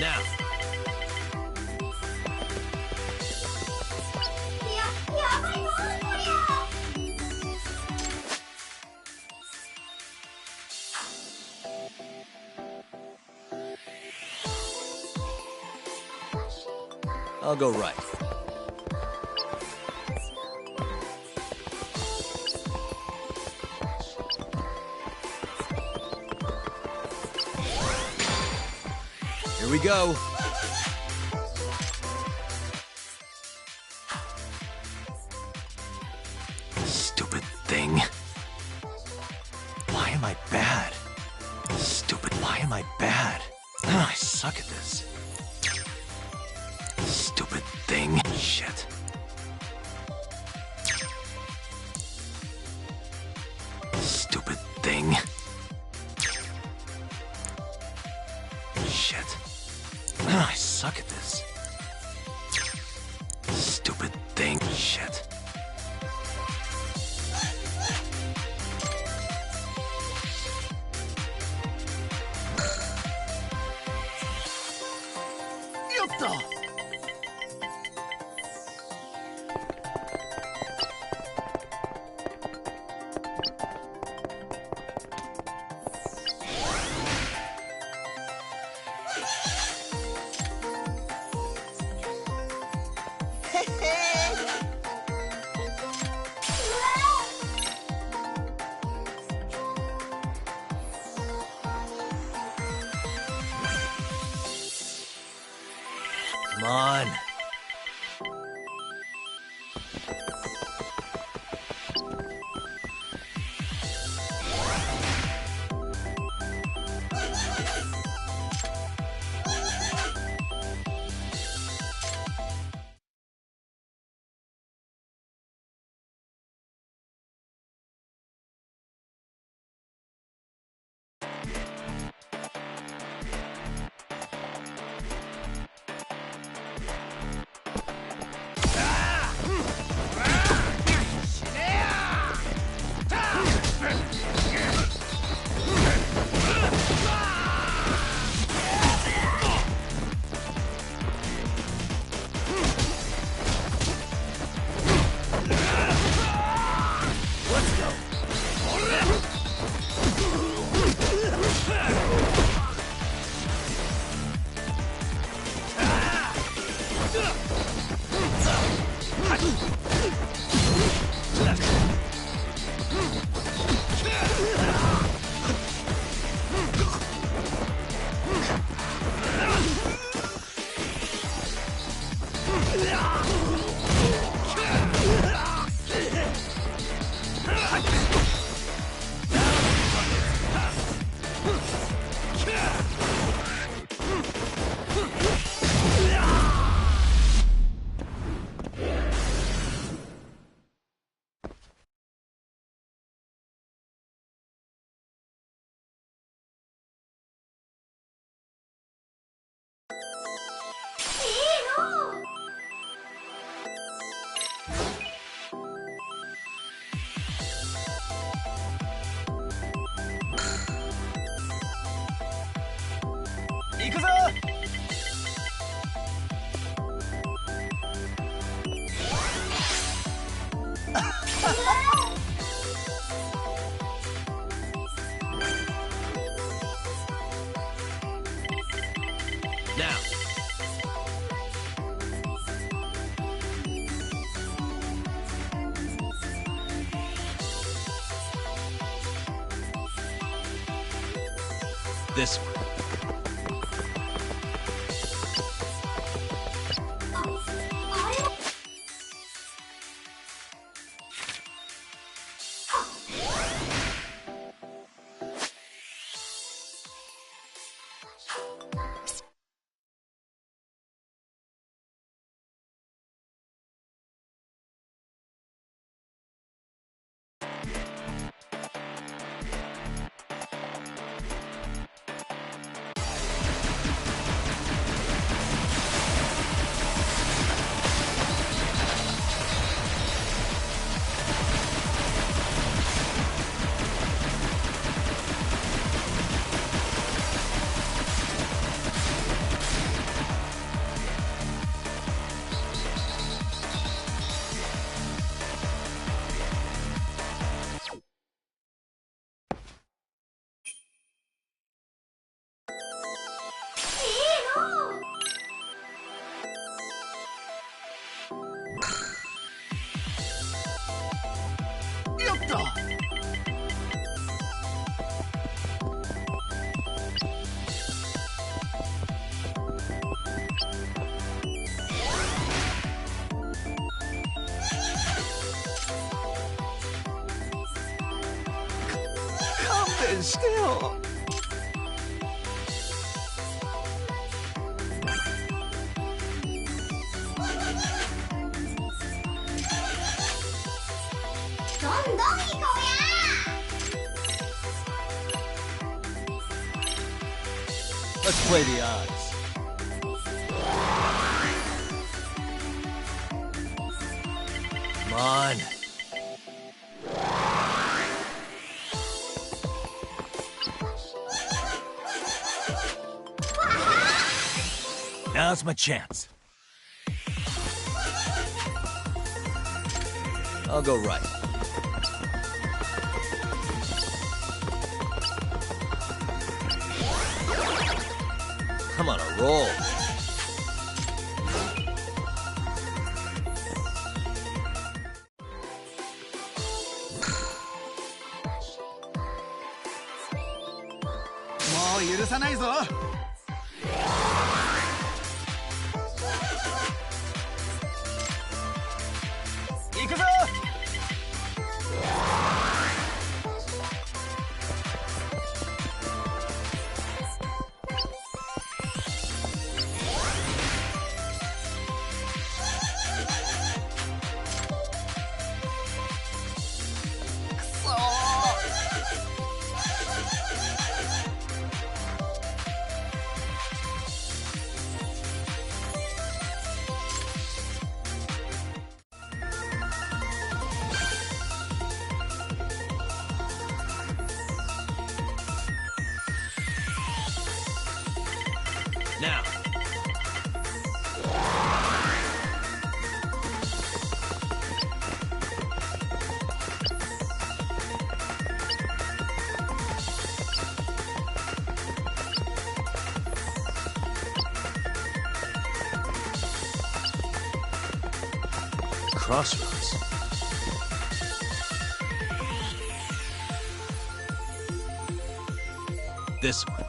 Now. I'll go right. Here we go. Stupid thing. Why am I bad? Stupid, why am I bad? I suck at this. Stupid thing. Shit. Stupid thing. Shit. I suck at this. Stupid thing. Shit. Come on. Now. This one. Still. Let's play the odds. Come on. Now's my chance. I'll go right. I'm on a roll. Now. Crossroads. This one.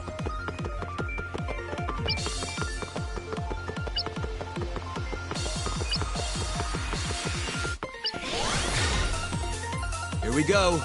Here we go.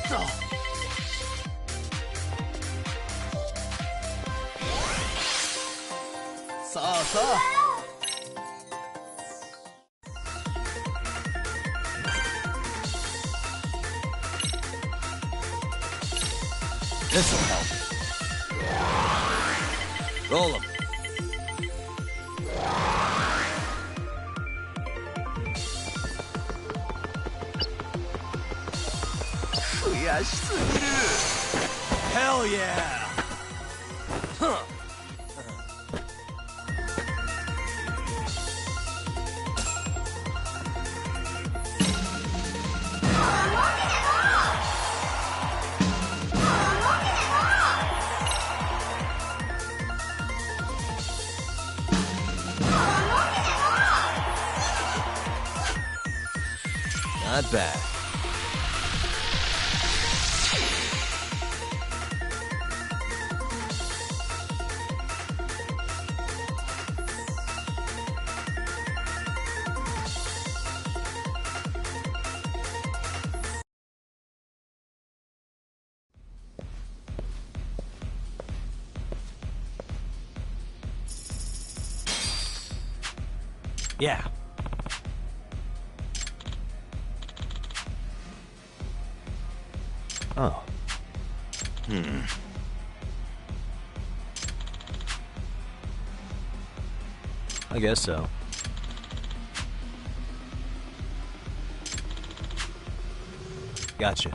さあさあ。This'll help. Roll him. Hell yeah! Huh. Not bad. Yeah. Oh. I guess so. Gotcha.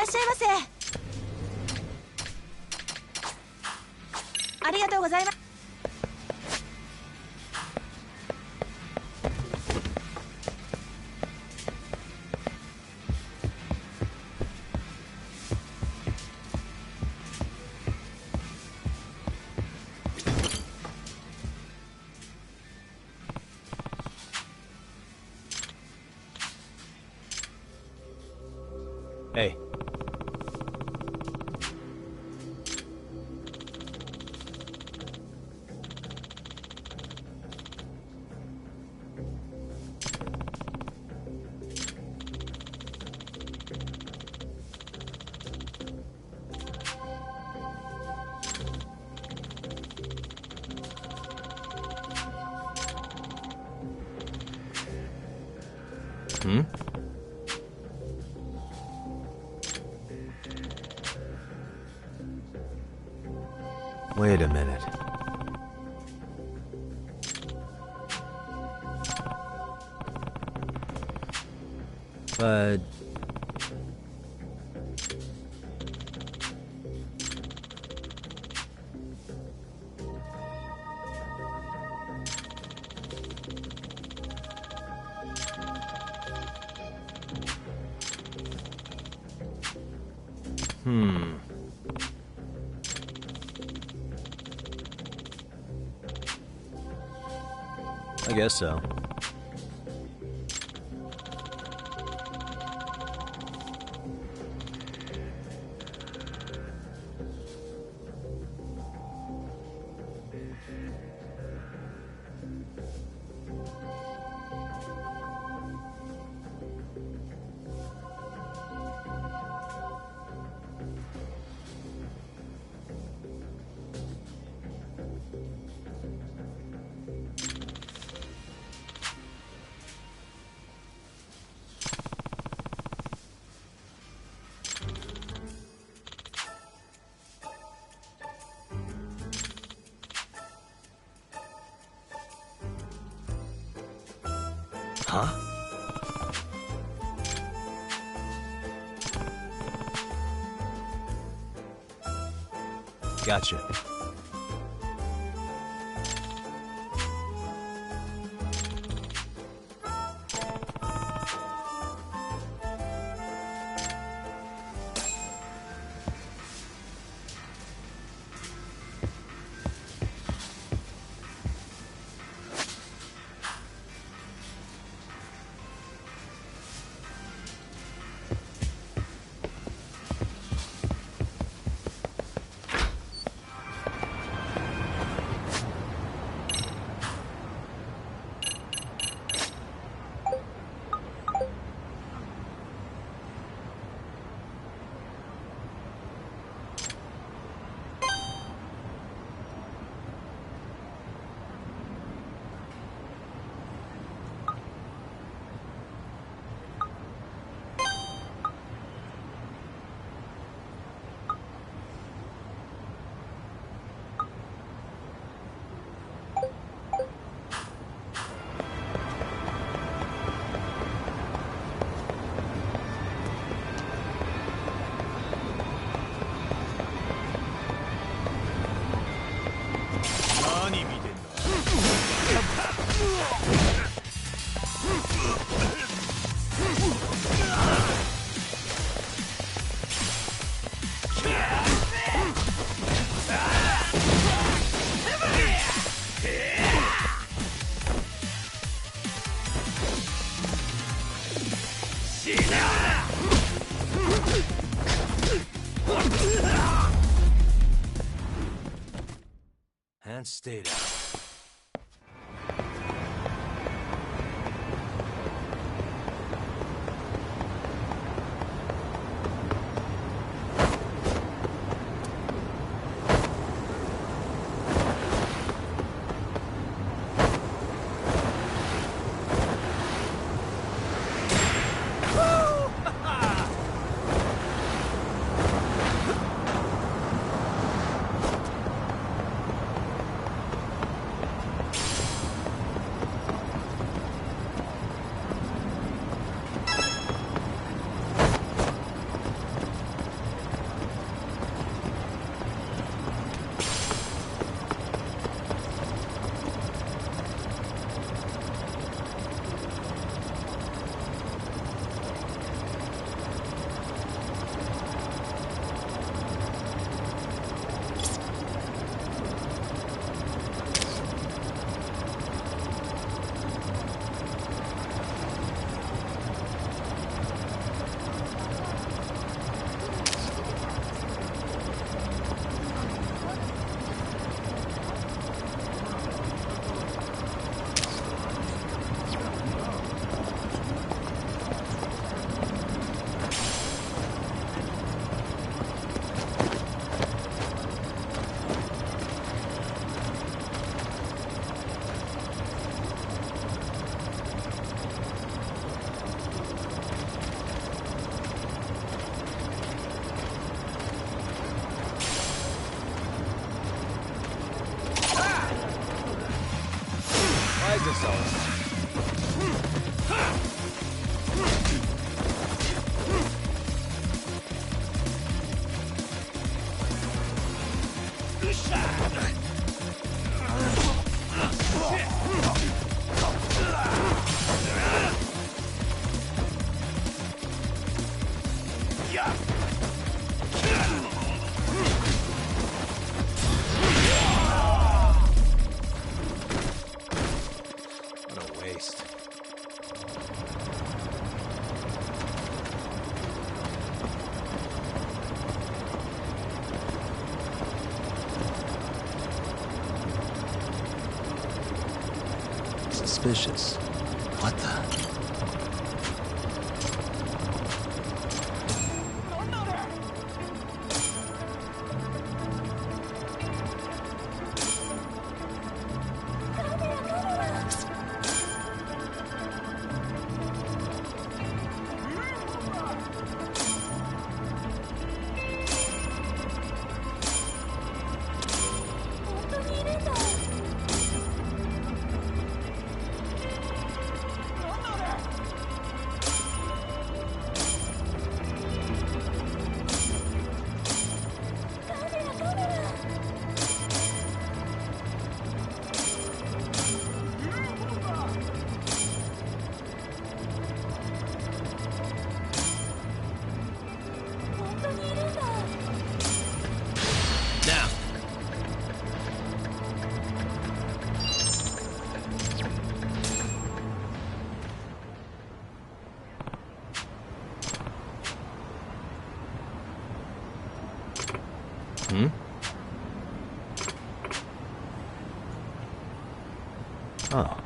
っしゃいませ。ありがとうございます。Hey. Hmm? Wait a minute. But... I guess so. Huh? Gotcha. And stay down. suspicious. What the? Hmm? Oh.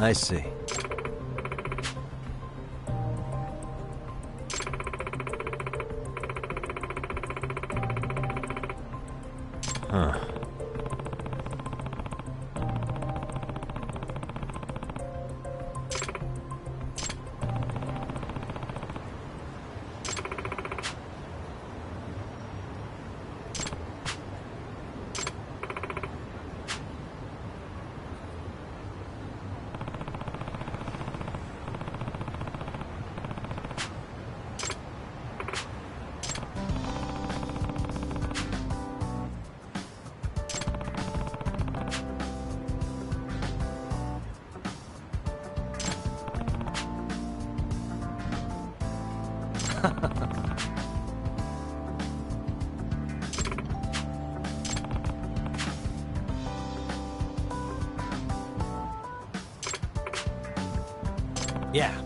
I see. Huh. Yeah.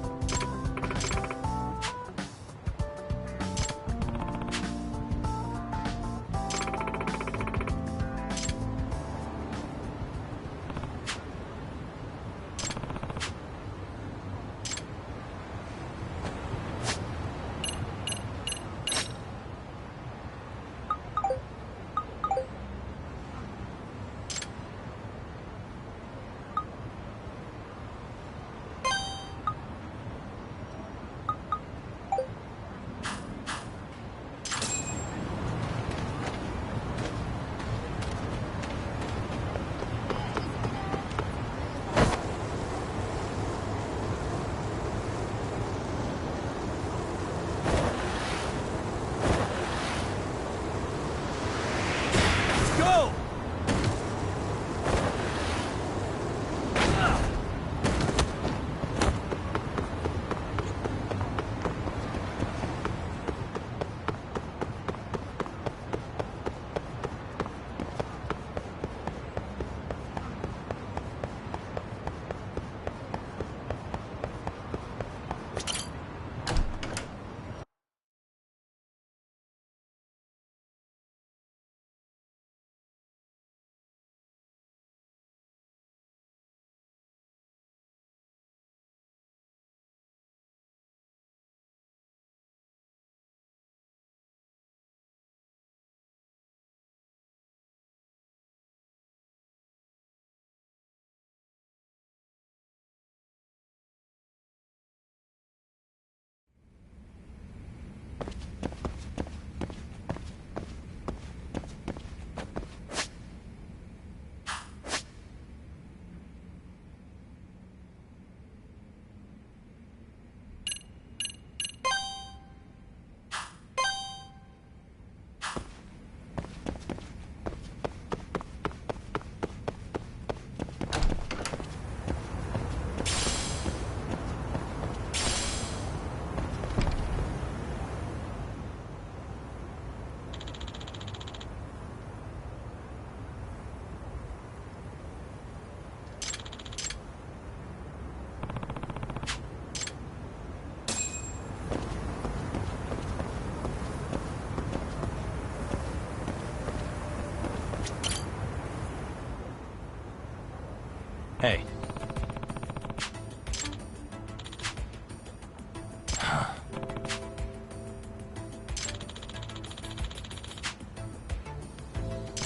Hey.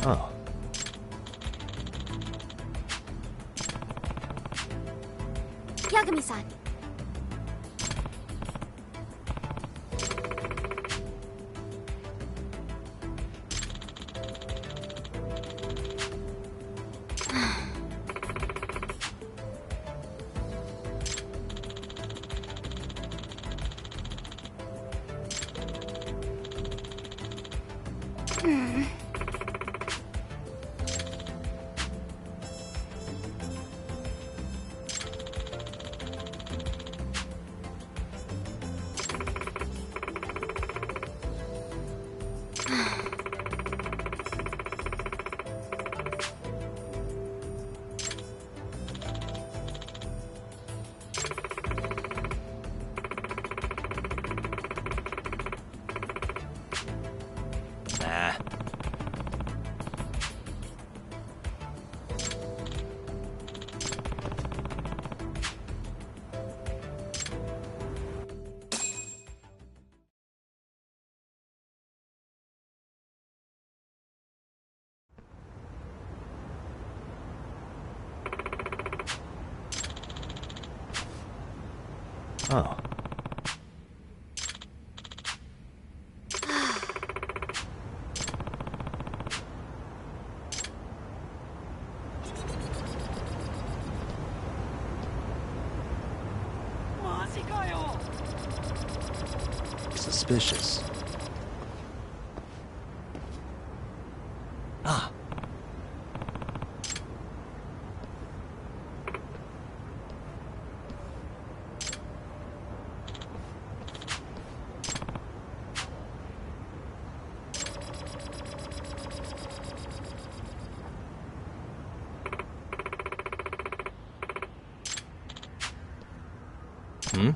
Oh. Yagami-san. Nah. Oh. Suspicious. Ah. Hmm?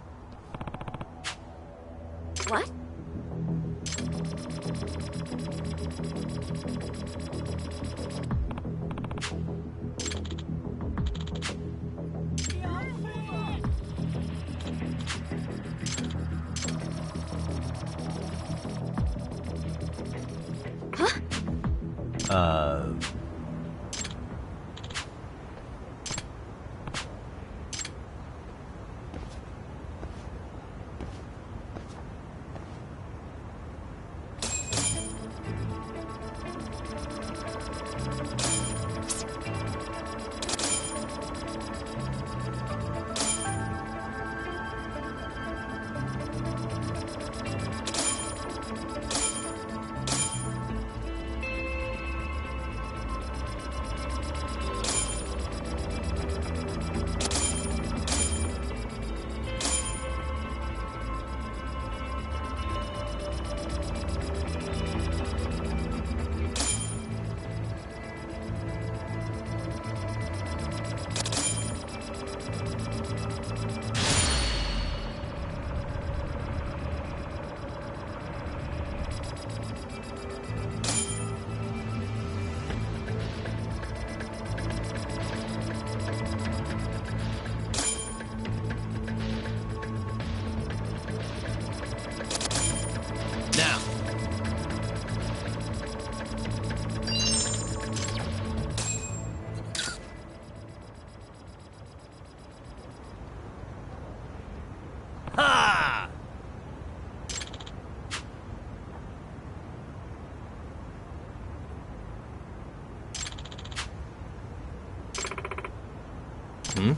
What? Uh... Now. Ha! Hmm?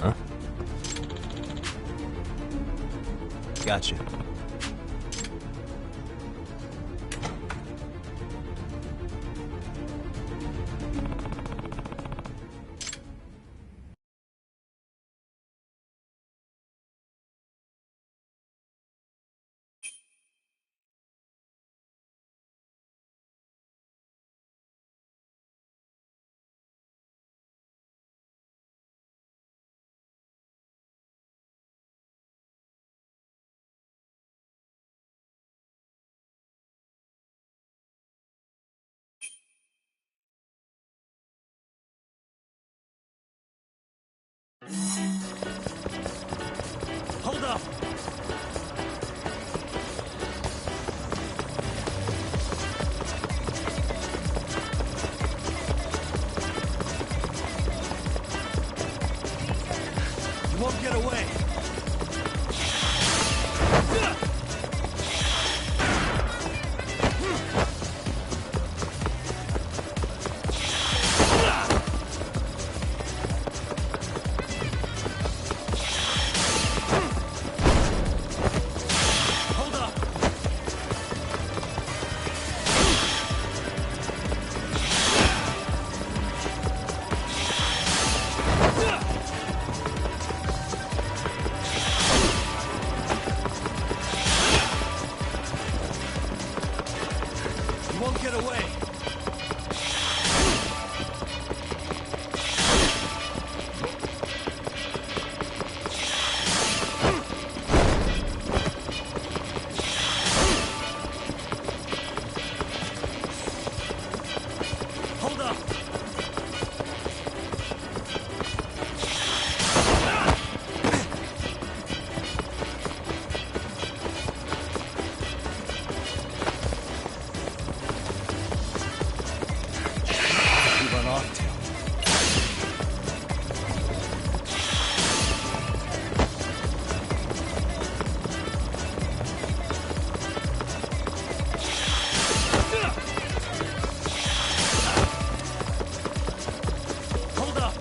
Huh? Gotcha. away! Hold up! We run off to. Hold up!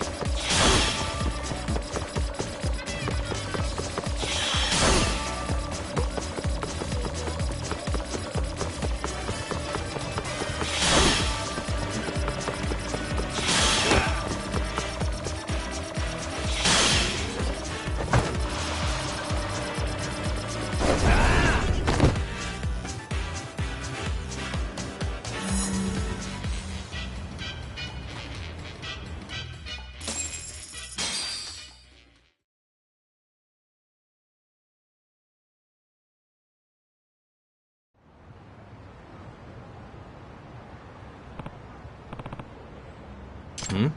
Hmm?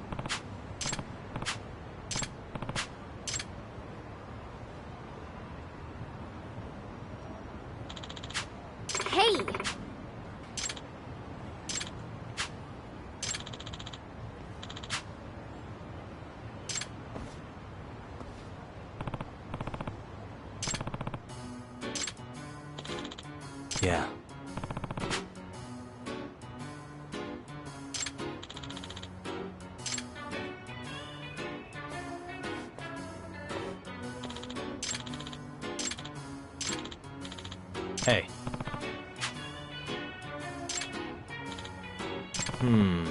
Hey! Yeah. Hey. Hmm.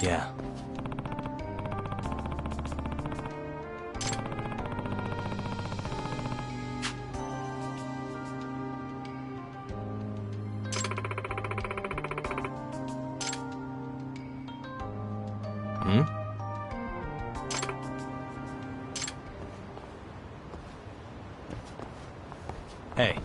Yeah. Hmm? Hey.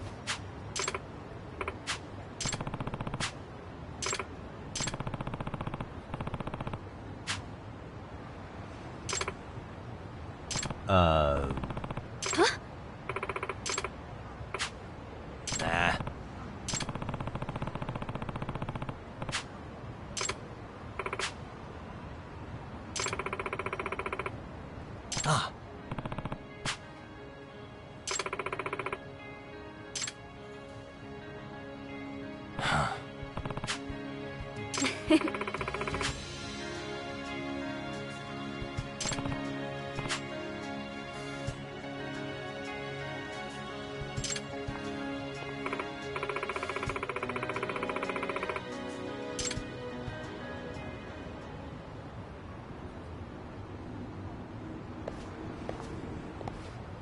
Huh? Nah. Ah.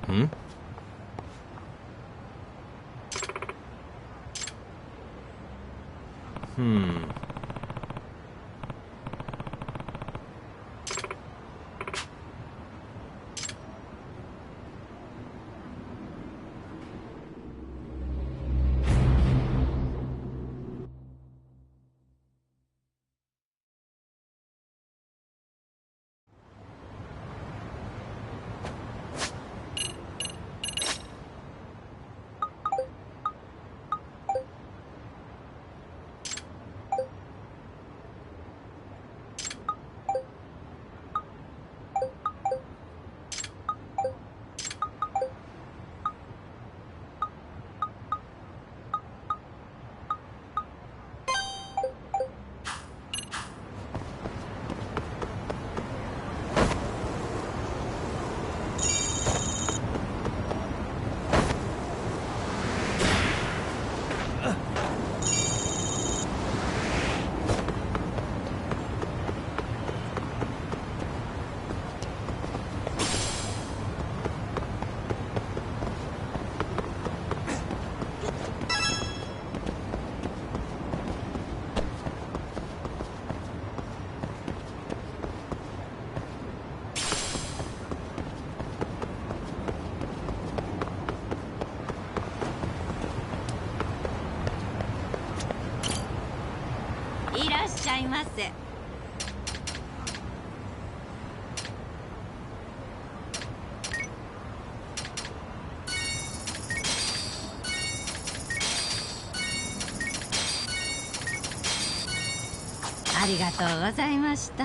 Hmm? Hmm. いらっしゃいませ。ありがとうございました。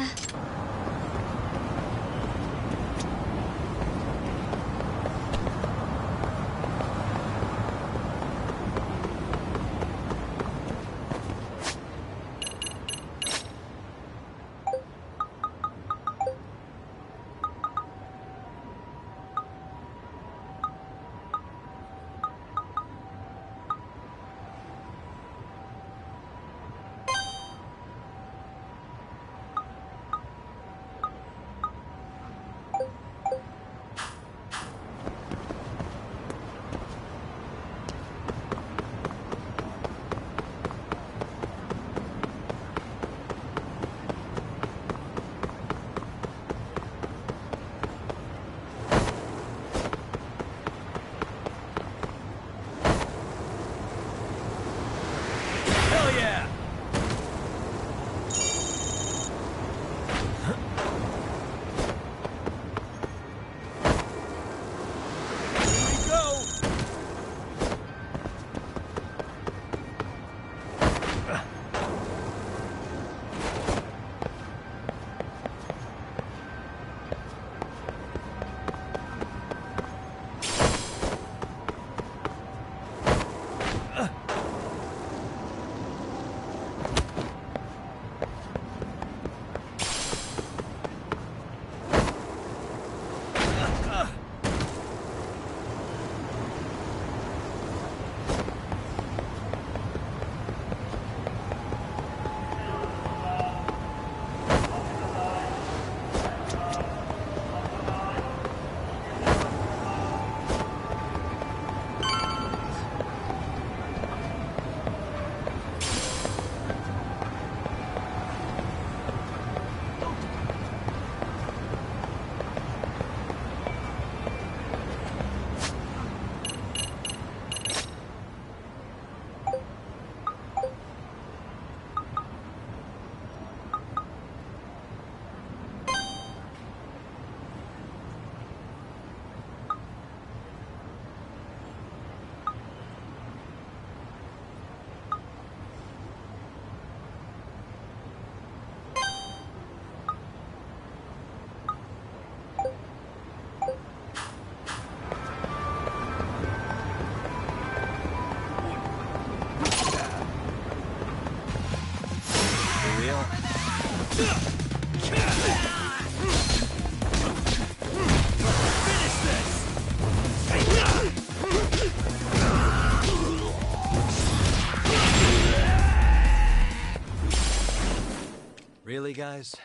Really, guys?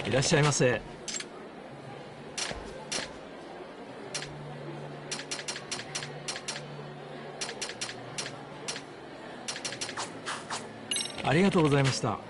いらっしゃいませ。ありがとうございました。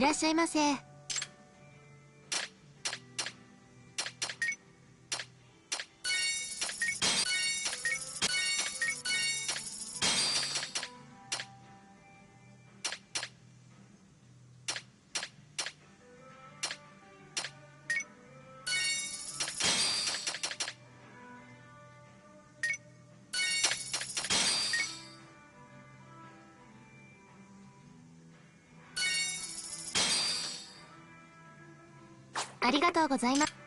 いらっしゃいませ。ありがとうございます。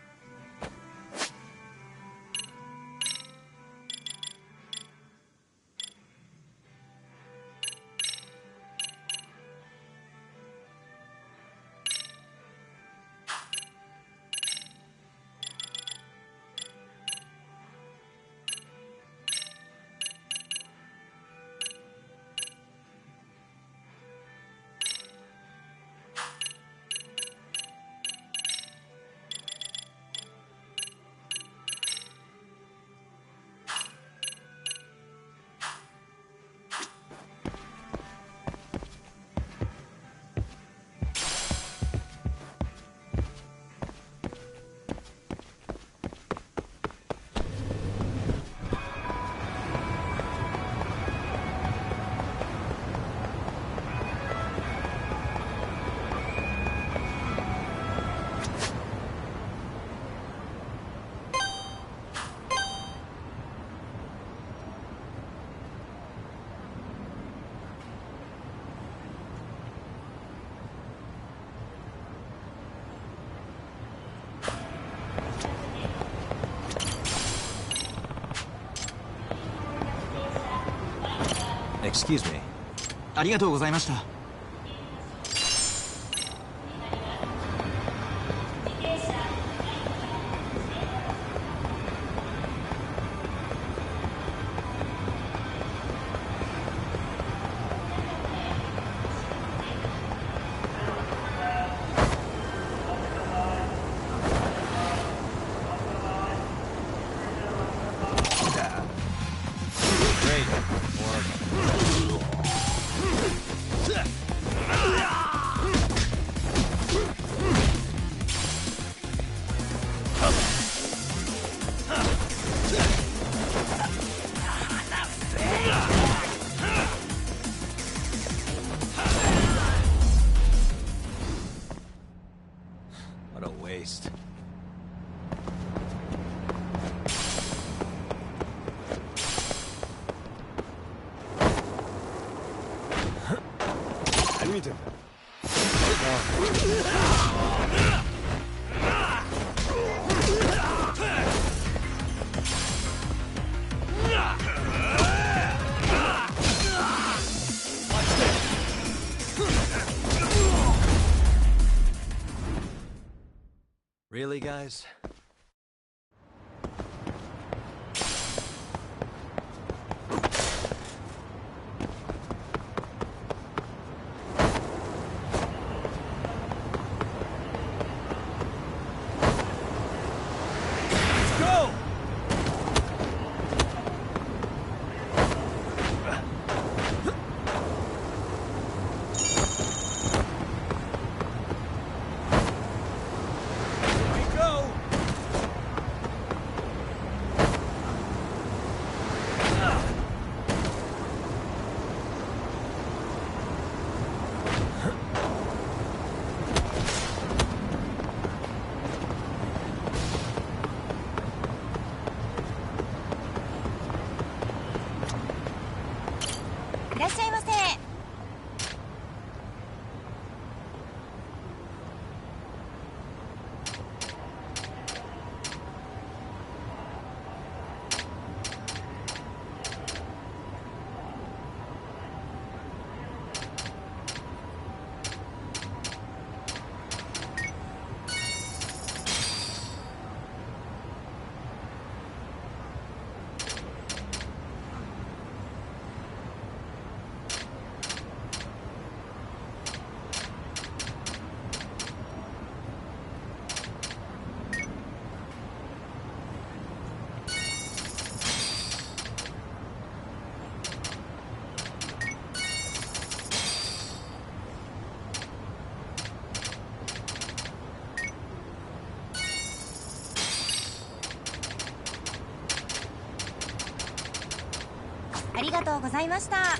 Excuse me. ありがとうございました。What a waste. Really, guys? がとうございました。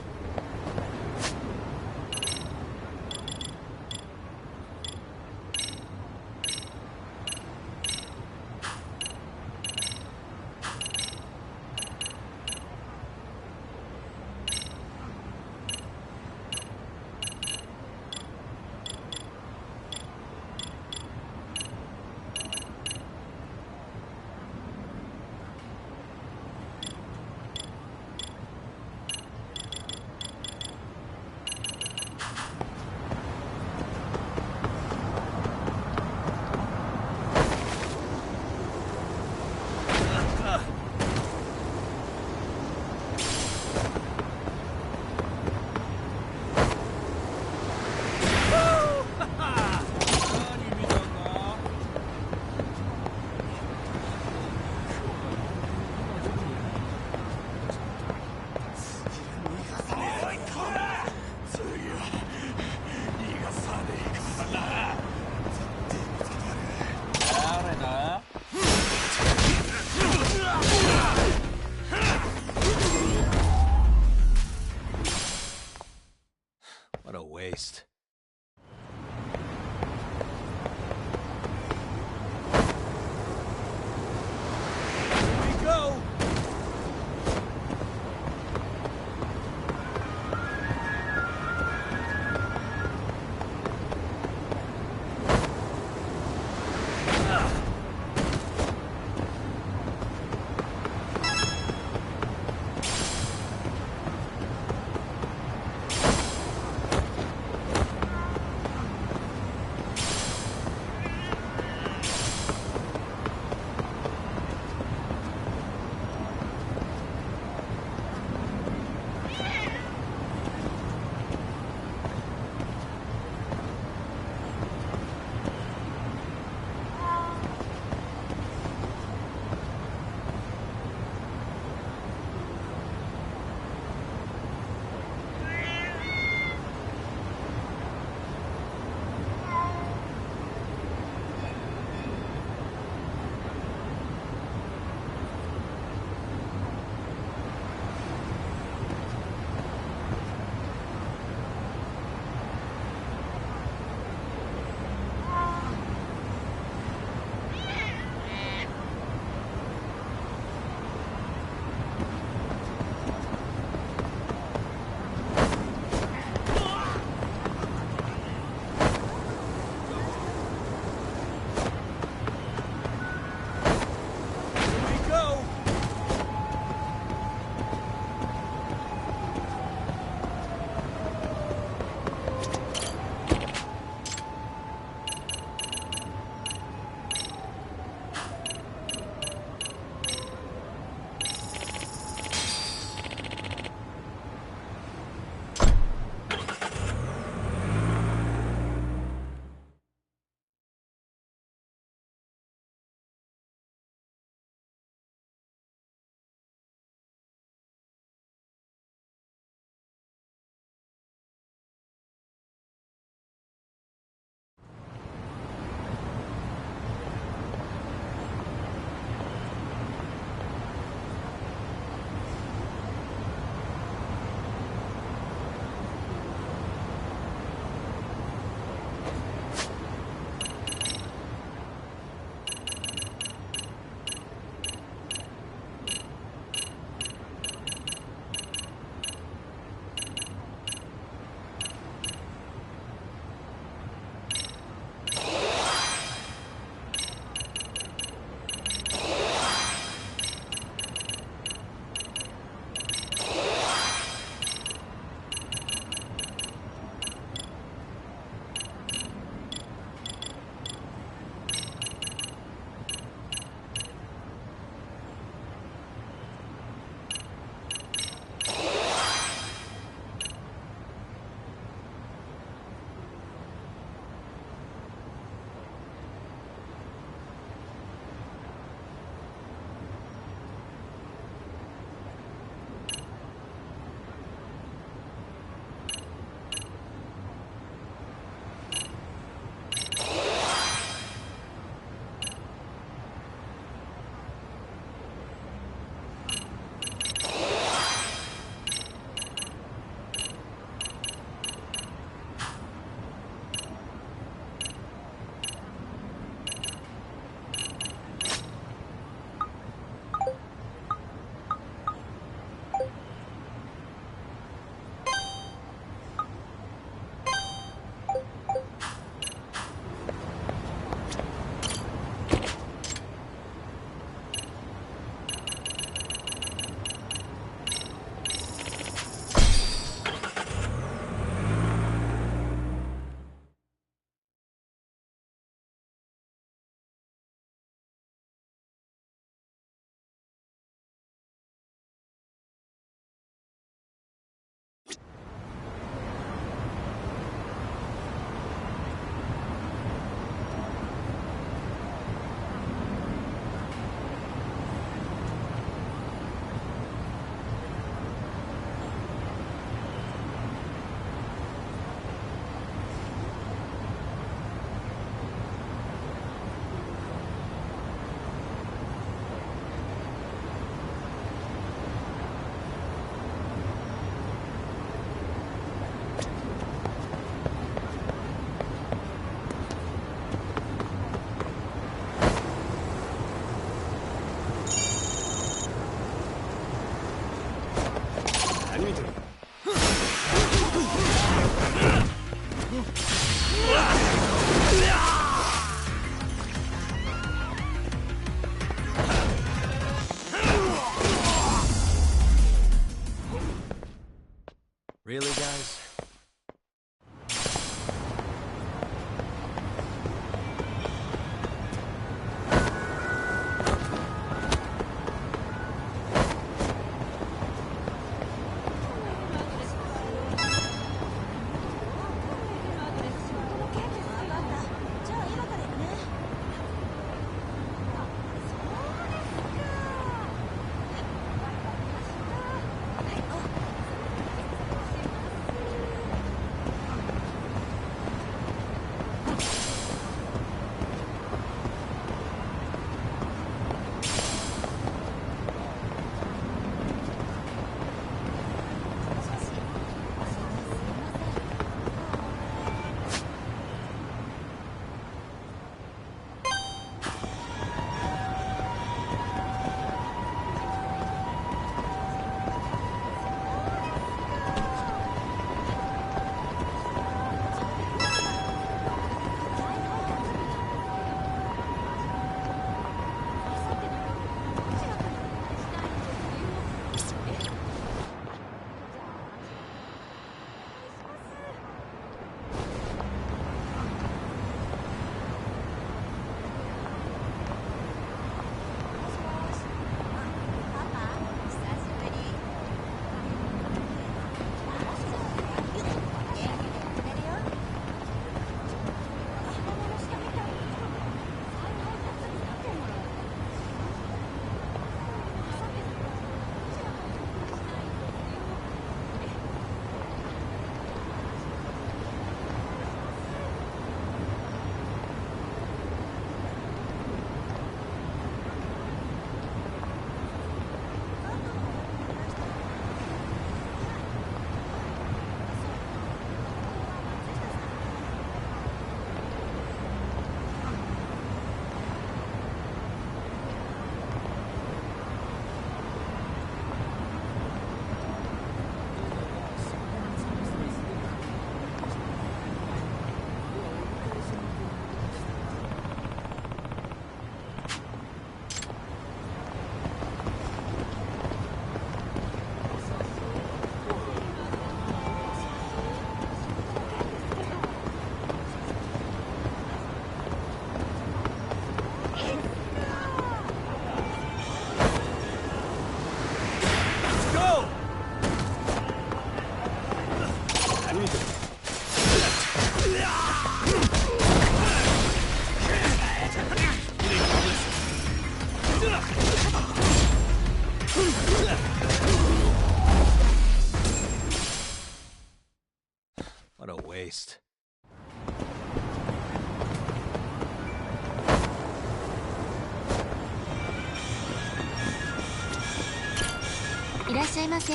らっしゃいませ。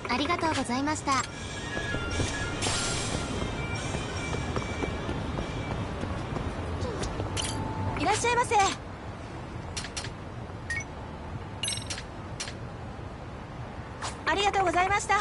ありがとうございました。いらっしゃいませ。ありがとうございました。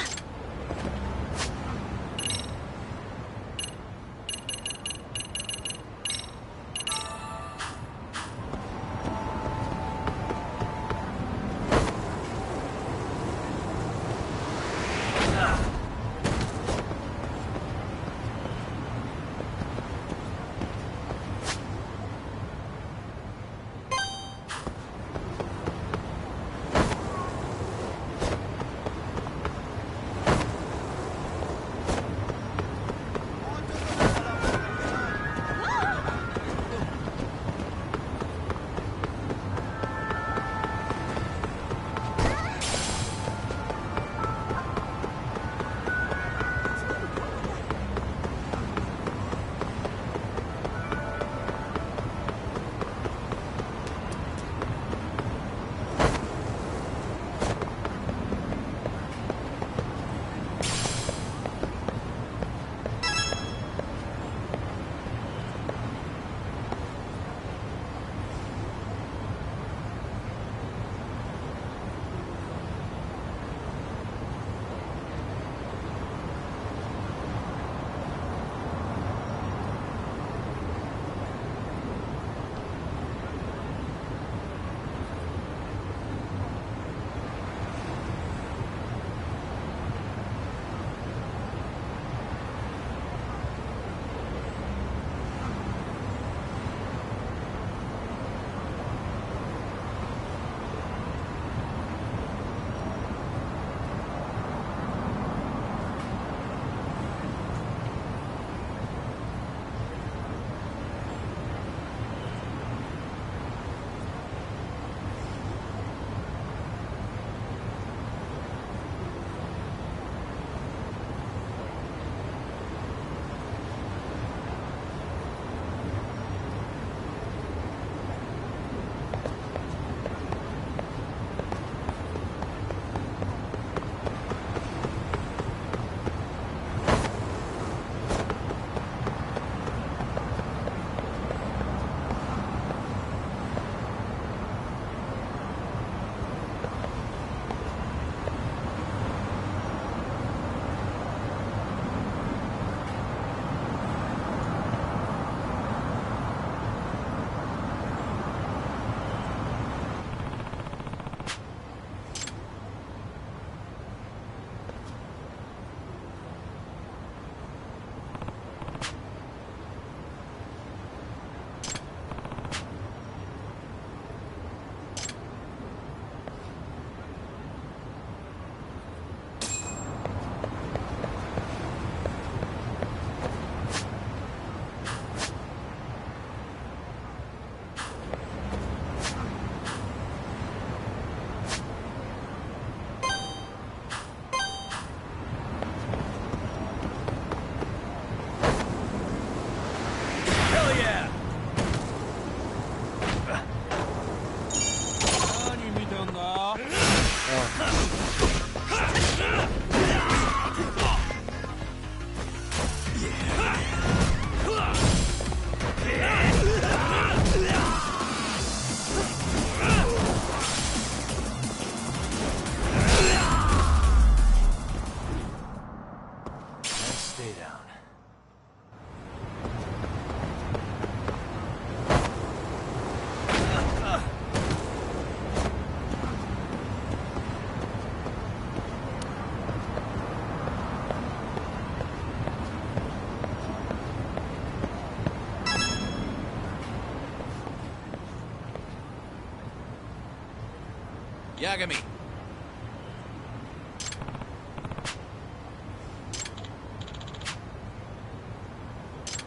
Yagami.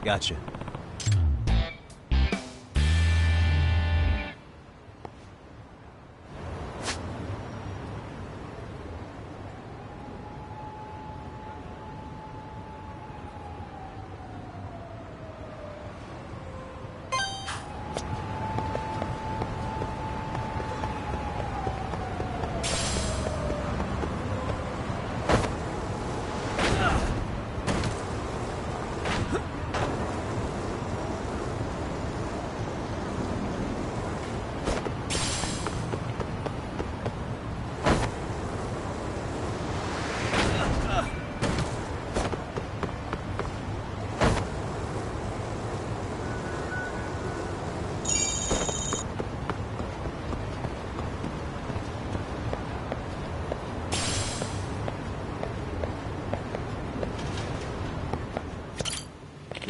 Gotcha.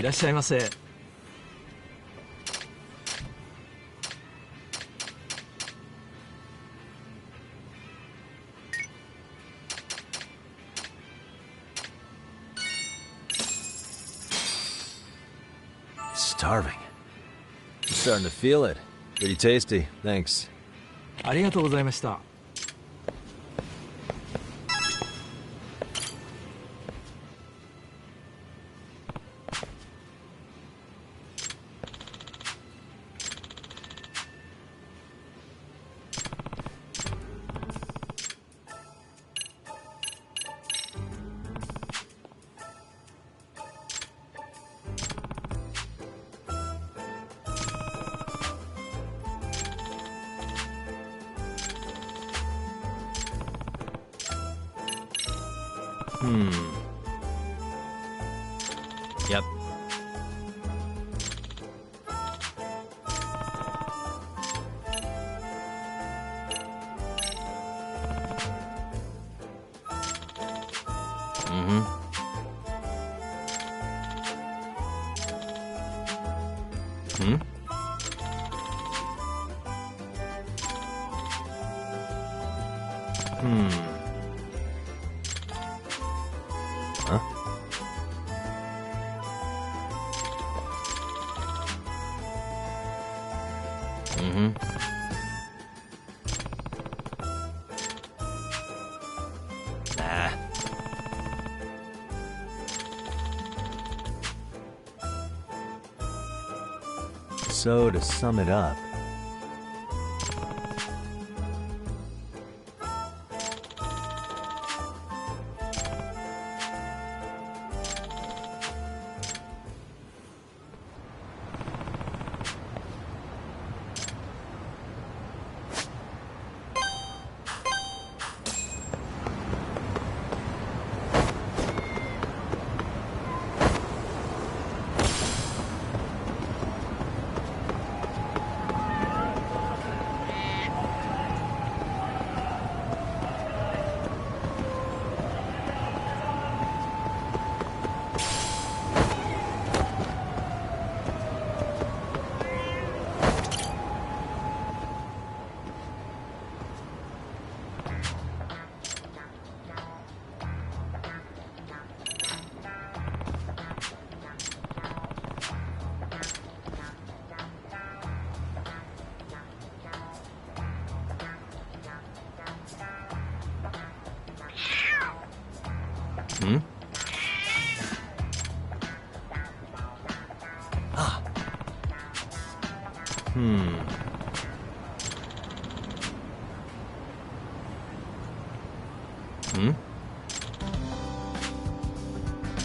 いらっしゃいませ。Starving. I'm starting to feel it. Pretty tasty, thanks. ありがとうございました。Yep. Huh? Nah. So, to sum it up,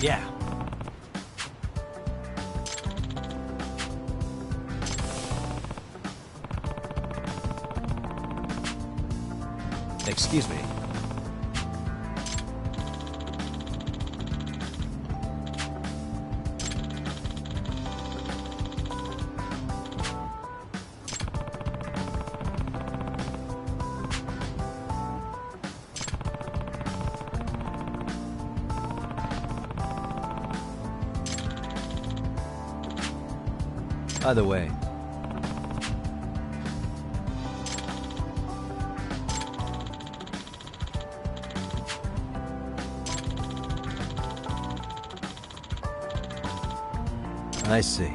Yeah. Excuse me. By the way, I see.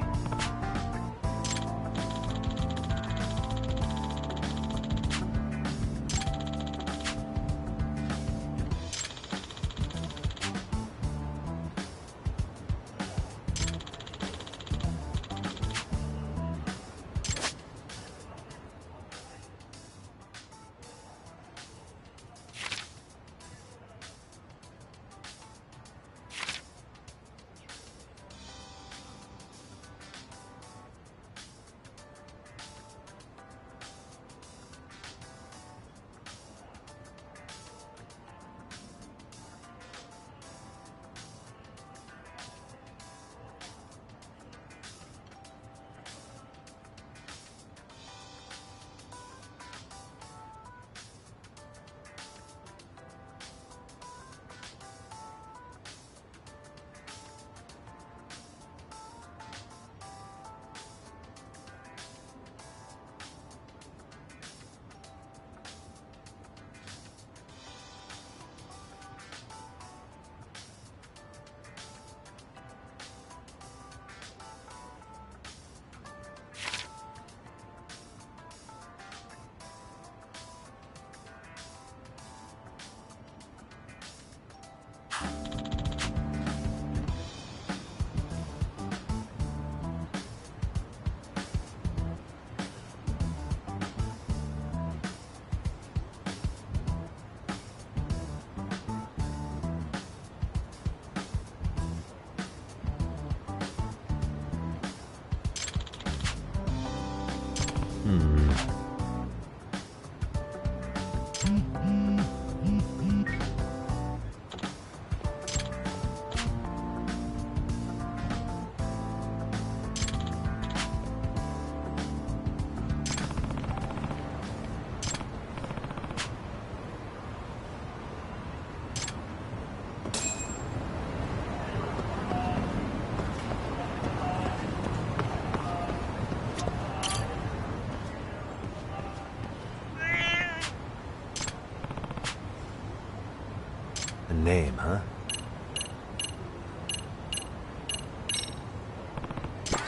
A name, huh?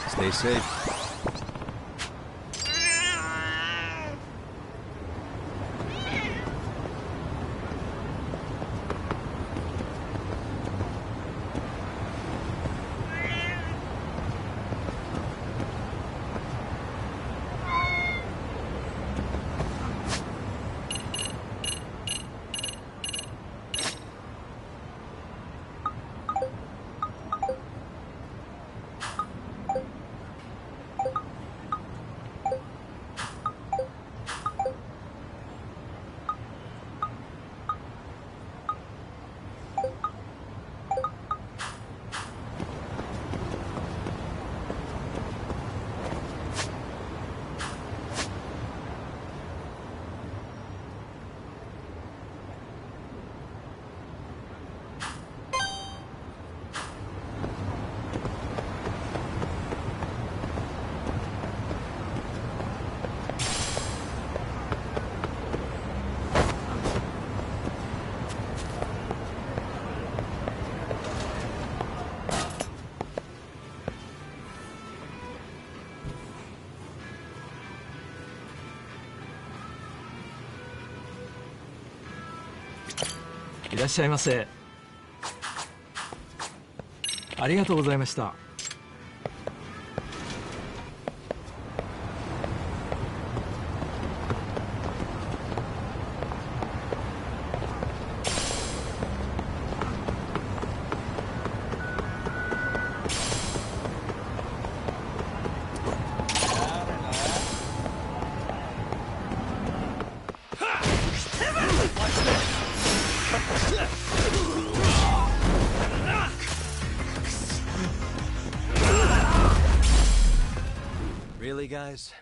Stay safe.いらっしゃいませ。ありがとうございました。Really, guys?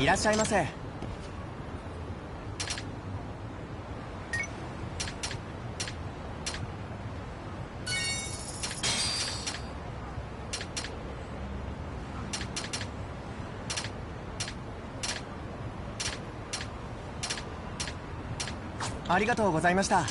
いらっしゃいませ。ありがとうございました。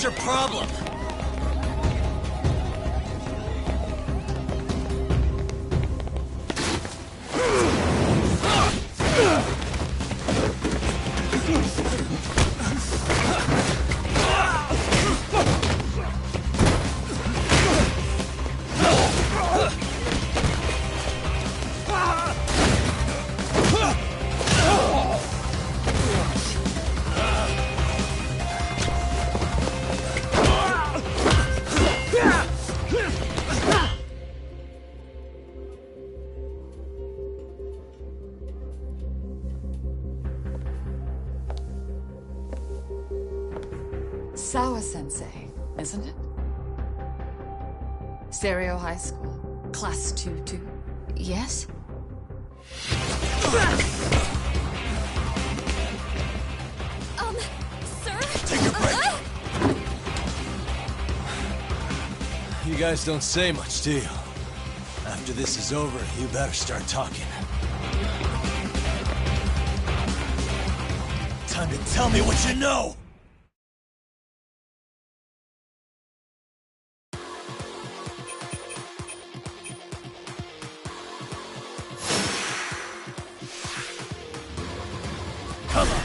What's your problem? Sawa-sensei, isn't it? Stereo High School, Class 2-2. Yes? Sir? Take a break. You guys don't say much, do you? After this is over, you better start talking. Time to tell me what you know! Come on!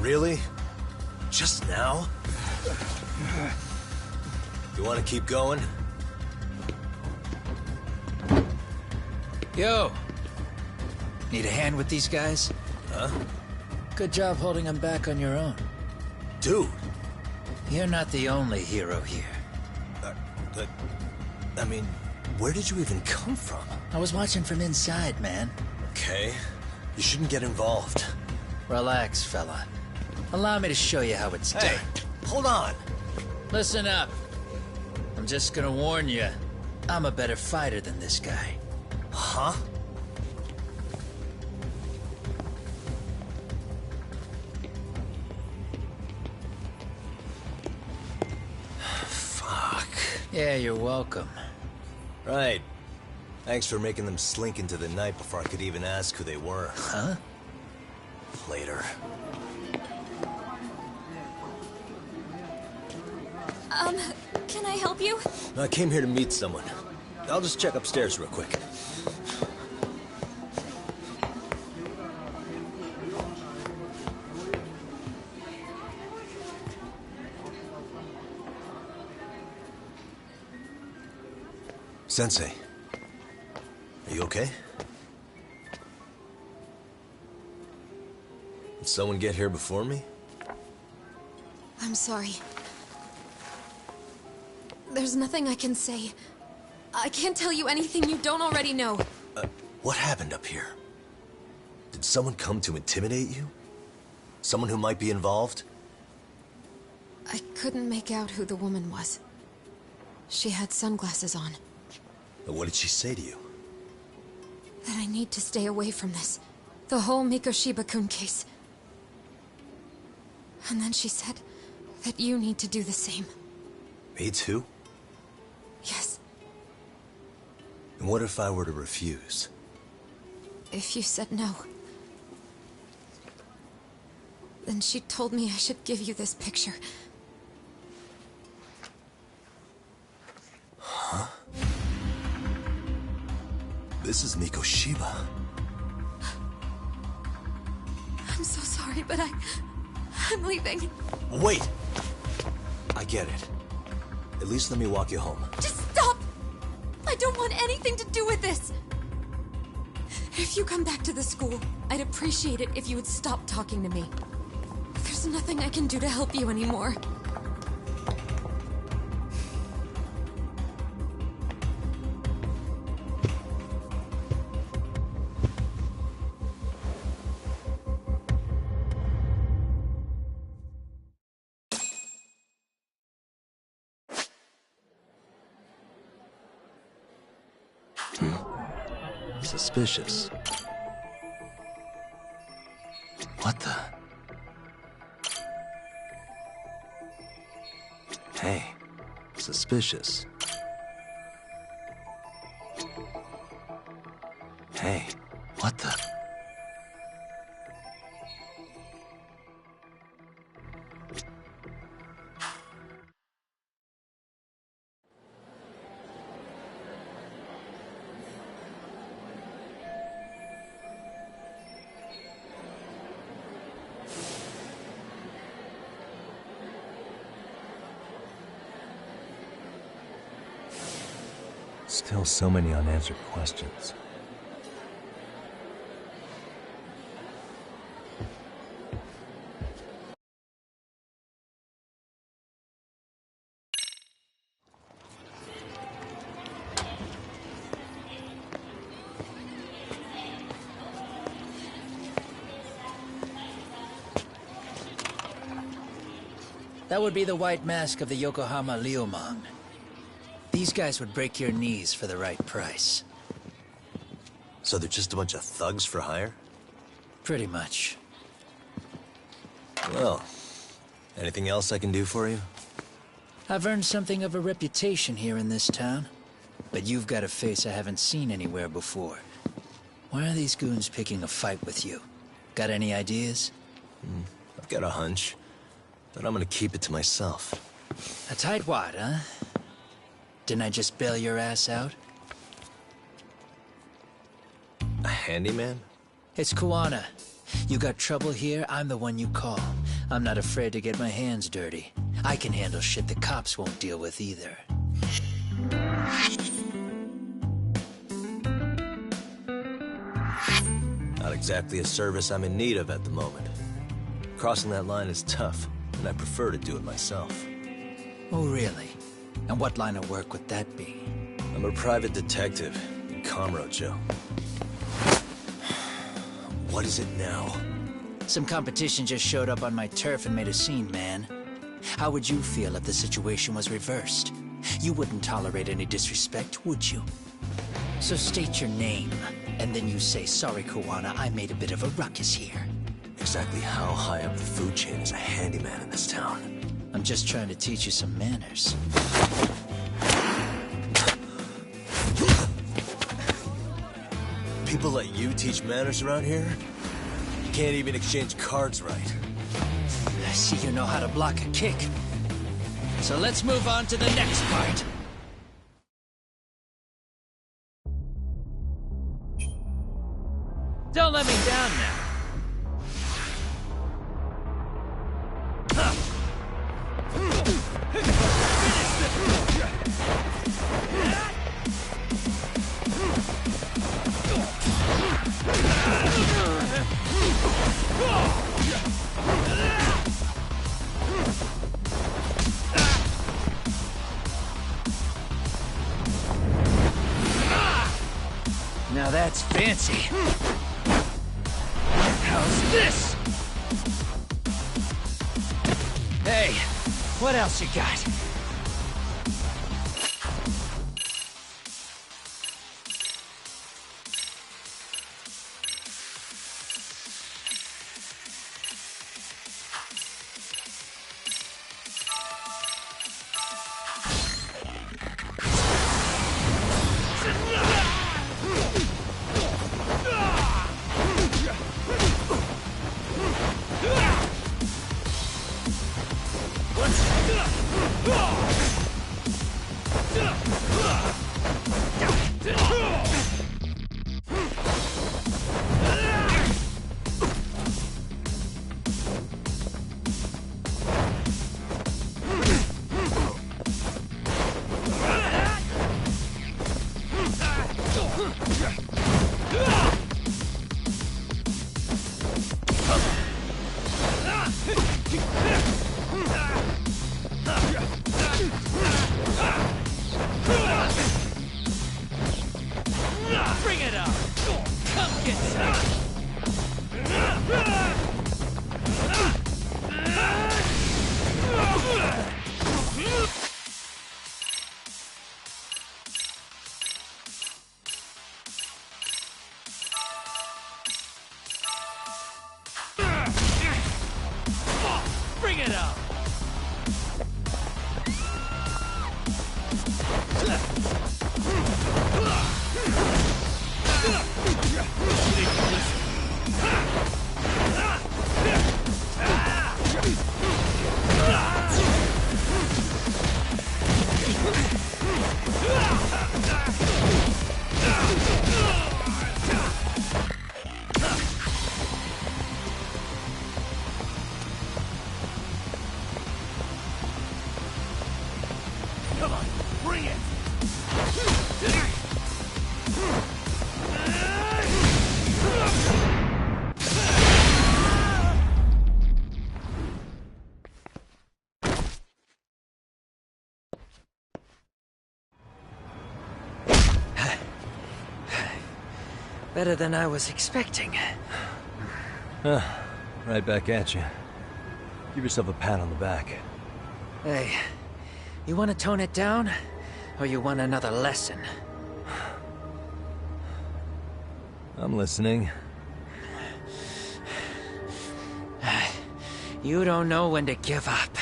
Really? Just now? You want to keep going? Yo! Need a hand with these guys? Huh? Good job holding them back on your own. Dude! You're not the only hero here. I mean, where did you even come from? I was watching from inside, man. Okay. You shouldn't get involved. Relax, fella. Allow me to show you how it's done. Hey, hold on. Listen up. I'm just gonna warn you. I'm a better fighter than this guy. Huh? Fuck. Yeah, you're welcome. Right. Thanks for making them slink into the night before I could even ask who they were. Huh? Later. Can I help you? I came here to meet someone. I'll just check upstairs real quick. Sensei, are you okay? Did someone get here before me? I'm sorry. There's nothing I can say. I can't tell you anything you don't already know. What happened up here? Did someone come to intimidate you? Someone who might be involved? I couldn't make out who the woman was. She had sunglasses on. What did she say to you? That I need to stay away from this. The whole MIChaelinzo-kun case. And then she said that you need to do the same. Me too? Yes. And what if I were to refuse? If you said no... Then she told me I should give you this picture. Huh? This is MIChaelinzo. I'm so sorry, but I'm leaving. Wait! I get it. At least let me walk you home. Just stop! I don't want anything to do with this! If you come back to the school, I'd appreciate it if you would stop talking to me. There's nothing I can do to help you anymore. Suspicious. What the? Hey, suspicious. Hey, what the? Still so many unanswered questions. That would be the white mask of the Yokohama Liumang. These guys would break your knees for the right price. So they're just a bunch of thugs for hire? Pretty much. Well, anything else I can do for you? I've earned something of a reputation here in this town. But you've got a face I haven't seen anywhere before. Why are these goons picking a fight with you? Got any ideas? I've got a hunch, but I'm gonna keep it to myself. A tightwad, huh? Didn't I just bail your ass out? A handyman? It's Kuwana. You got trouble here, I'm the one you call. I'm not afraid to get my hands dirty. I can handle shit the cops won't deal with either. Not exactly a service I'm in need of at the moment. Crossing that line is tough, and I prefer to do it myself. Oh, really? And what line of work would that be? I'm a private detective in Kamurocho. What is it now? Some competition just showed up on my turf and made a scene, man. How would you feel if the situation was reversed? You wouldn't tolerate any disrespect, would you? So state your name, and then you say, "Sorry, Kuwana, I made a bit of a ruckus here." Exactly how high up the food chain is a handyman in this town? I'm just trying to teach you some manners. People let you teach manners around here? You can't even exchange cards right. I see you know how to block a kick. So let's move on to the next part. Don't let me down now. Now that's fancy. How's this? Hey, what else you got? Bring it up! Come on, bring it! Better than I was expecting. Right back at you. Give yourself a pat on the back. Hey, you want to tone it down? Or you want another lesson? I'm listening. You don't know when to give up.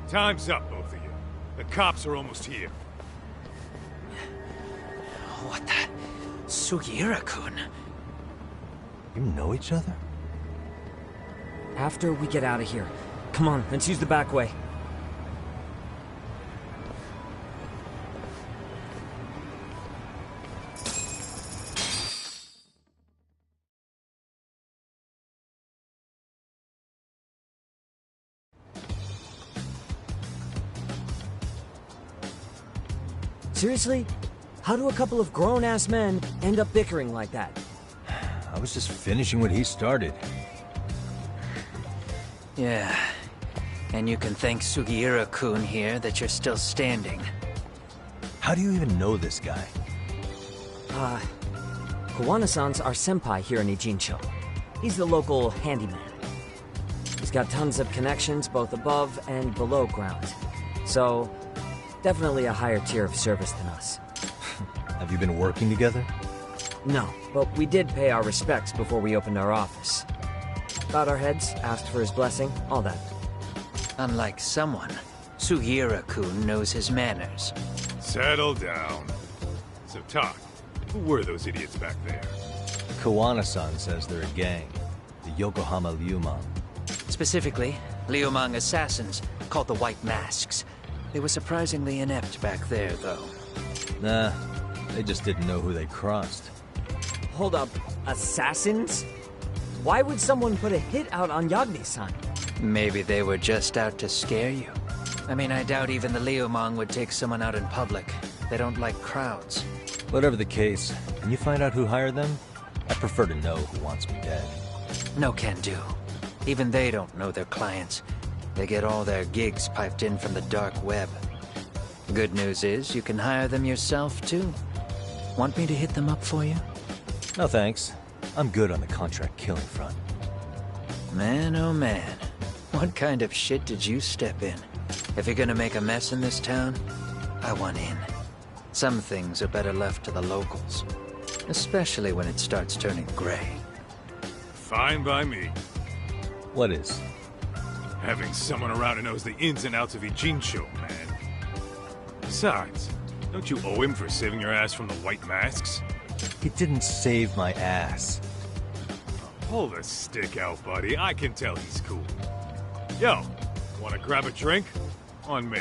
Time's up, both of you. The cops are almost here. What the? Sugiura-kun? You know each other? After we get out of here. Come on, let's use the back way. Seriously? How do a couple of grown-ass men end up bickering like that? I was just finishing what he started. Yeah. And you can thank Sugiura-kun here that you're still standing. How do you even know this guy? Kawana-san's our senpai here in Ijincho. He's the local handyman. He's got tons of connections both above and below ground. So, definitely a higher tier of service than us. Have you been working together? No, but we did pay our respects before we opened our office. Bowed our heads, asked for his blessing, all that. Unlike someone, Sugiura-kun knows his manners. Settle down. So, talk. Who were those idiots back there? Kawana-san says they're a gang. The Yokohama Liumang. Specifically, Liumang assassins, called the White Masks. They were surprisingly inept back there, though. Nah, they just didn't know who they crossed. Hold up, assassins? Why would someone put a hit out on Yagni-san? Maybe they were just out to scare you. I mean, I doubt even the Liumang would take someone out in public. They don't like crowds. Whatever the case, can you find out who hired them? I prefer to know who wants me dead. No can do. Even they don't know their clients. They get all their gigs piped in from the dark web. Good news is, you can hire them yourself, too. Want me to hit them up for you? No thanks. I'm good on the contract killing front. Man, oh man. What kind of shit did you step in? If you're gonna make a mess in this town, I want in. Some things are better left to the locals. Especially when it starts turning gray. Fine by me. What is? Having someone around who knows the ins and outs of Ijincho, man. Besides, don't you owe him for saving your ass from the White Masks? He didn't save my ass. Pull the stick out, buddy. I can tell he's cool. Yo, wanna grab a drink? On me.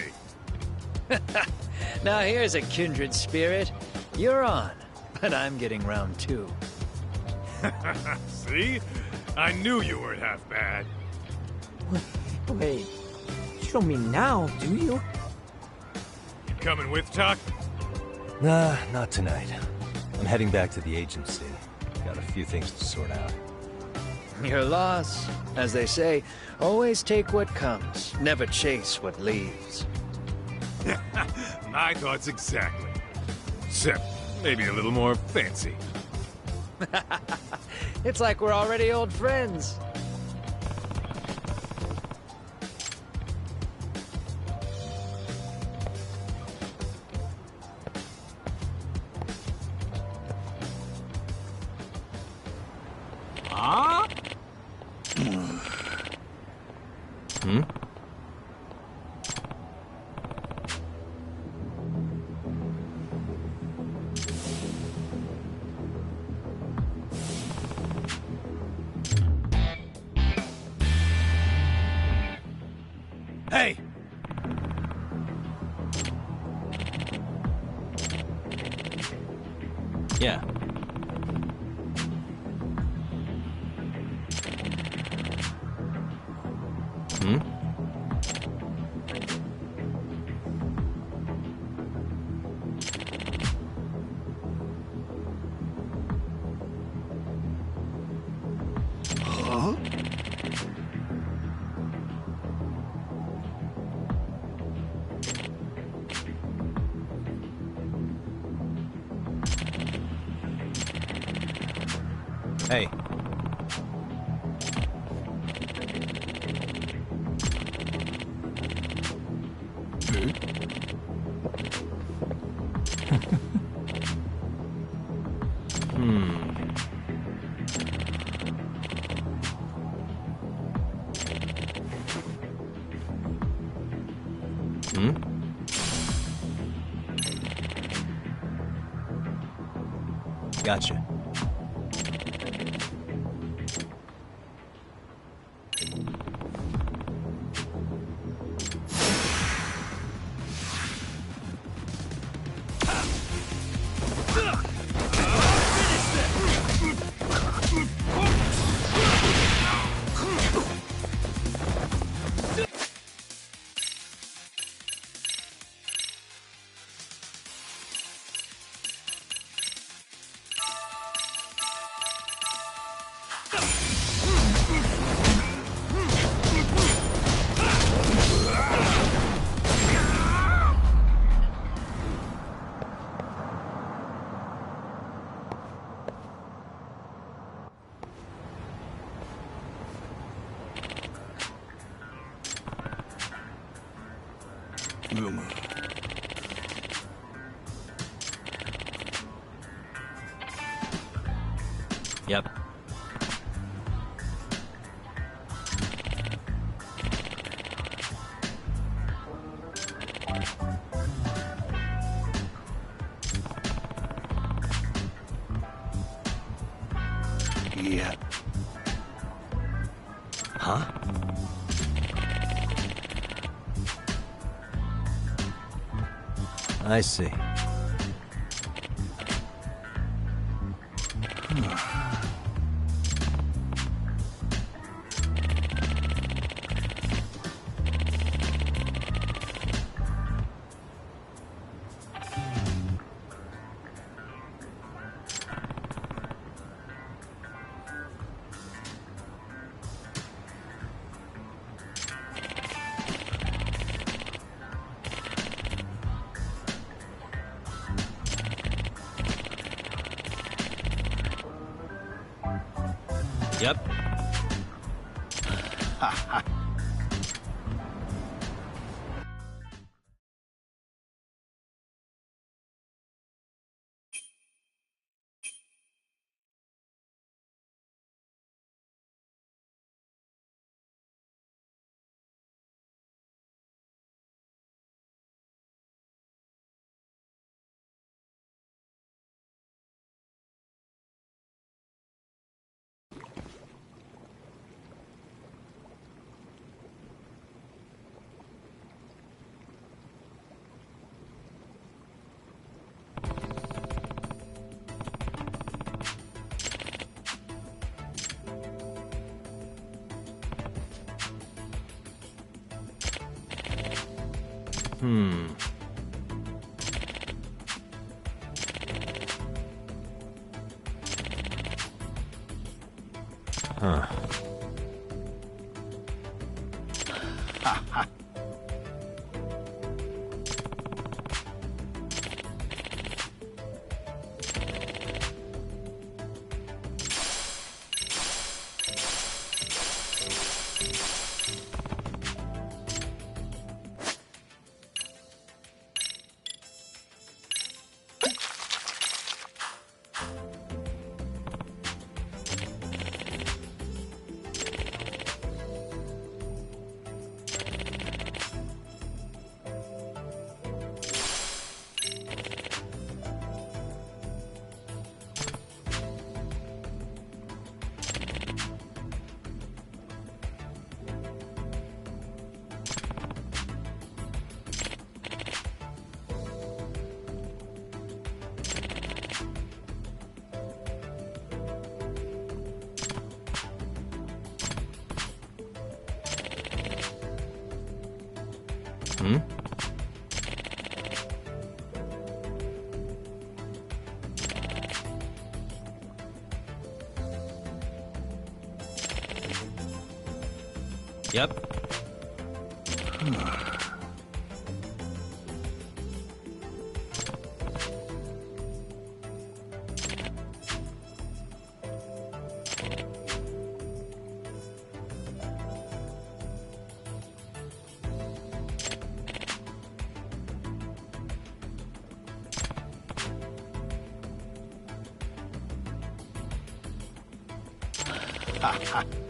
Now here's a kindred spirit. You're on, but I'm getting round two. See? I knew you weren't half bad. Wait, you don't mean now, do you? You coming with, Tuck? Nah, not tonight. I'm heading back to the agency. Got a few things to sort out. Your loss. As they say, always take what comes, never chase what leaves. My thoughts exactly. except maybe a little more fancy. It's like we're already old friends. Huh? Hmm? Hey! Yeah. Hmm? Huh? Hey. Hmm? Gotcha. Yep. Yeah. Huh? I see. Yep. Hmm. Huh. Mm-hmm. Yep. Ha ha.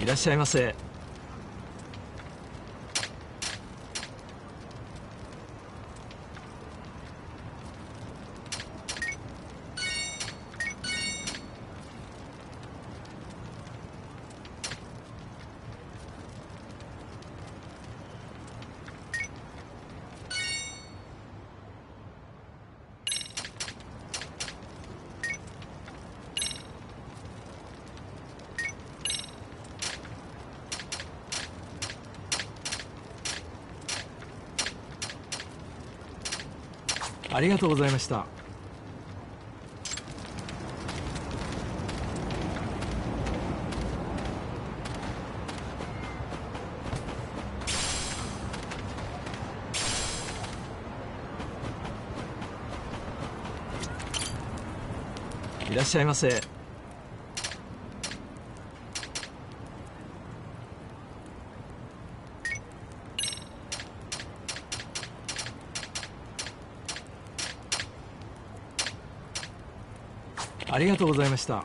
らっしゃいませ。ありがとうございました。いらっしゃいませ。ありがとうございました。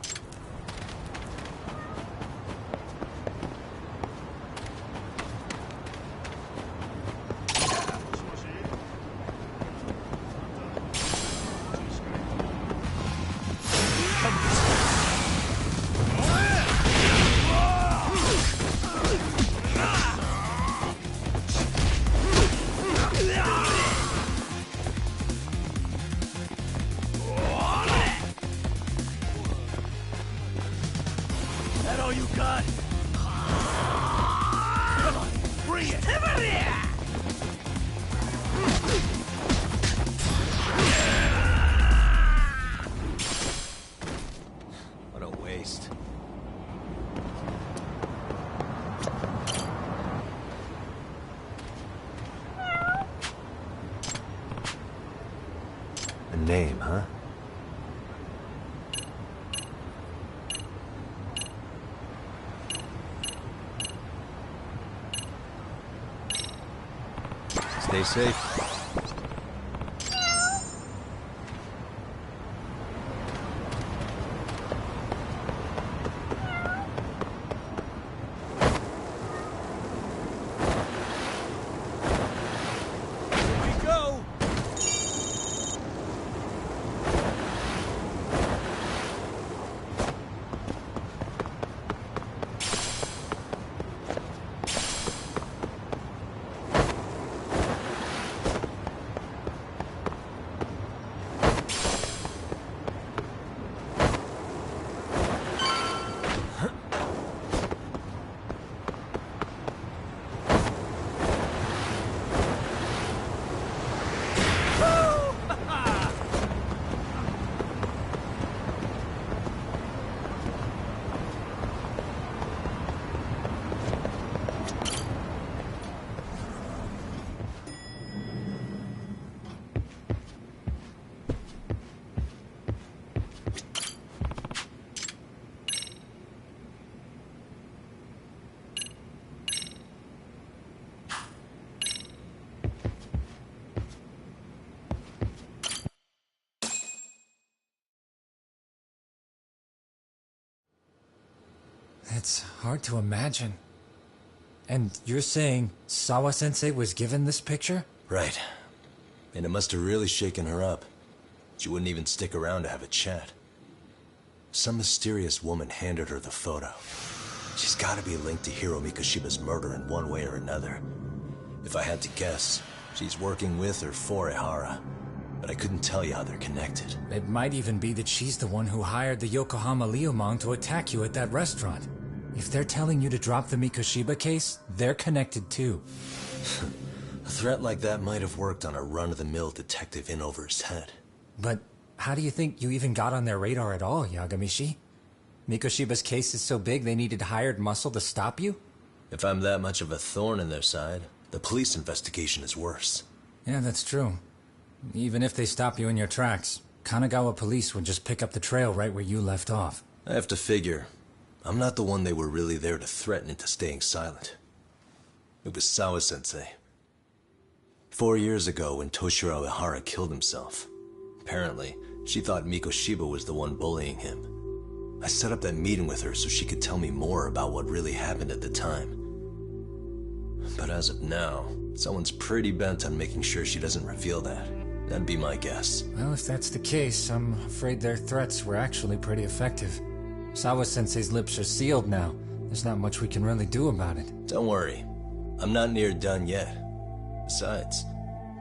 Name, huh? Stay safe. It's hard to imagine. And you're saying Sawa-sensei was given this picture? Right. And it must have really shaken her up. She wouldn't even stick around to have a chat. Some mysterious woman handed her the photo. She's gotta be linked to Hiro Mikoshiba's murder in one way or another. If I had to guess, she's working with or for Ehara. But I couldn't tell you how they're connected. It might even be that she's the one who hired the Yokohama Liumang to attack you at that restaurant. If they're telling you to drop the Mikoshiba case, they're connected too. A threat like that might have worked on a run-of-the-mill detective in over his head. But how do you think you even got on their radar at all, Yagamishi? Mikoshiba's case is so big they needed hired muscle to stop you? If I'm that much of a thorn in their side, the police investigation is worse. Yeah, that's true. Even if they stop you in your tracks, Kanagawa police would just pick up the trail right where you left off. I have to figure, I'm not the one they were really there to threaten into staying silent. It was Sawa-sensei. 4 years ago when Toshiro Ehara killed himself, apparently she thought Mikoshiba was the one bullying him. I set up that meeting with her so she could tell me more about what really happened at the time. But as of now, someone's pretty bent on making sure she doesn't reveal that. That'd be my guess. Well, if that's the case, I'm afraid their threats were actually pretty effective. Sawa-sensei's lips are sealed now. There's not much we can really do about it. Don't worry. I'm not near done yet. Besides,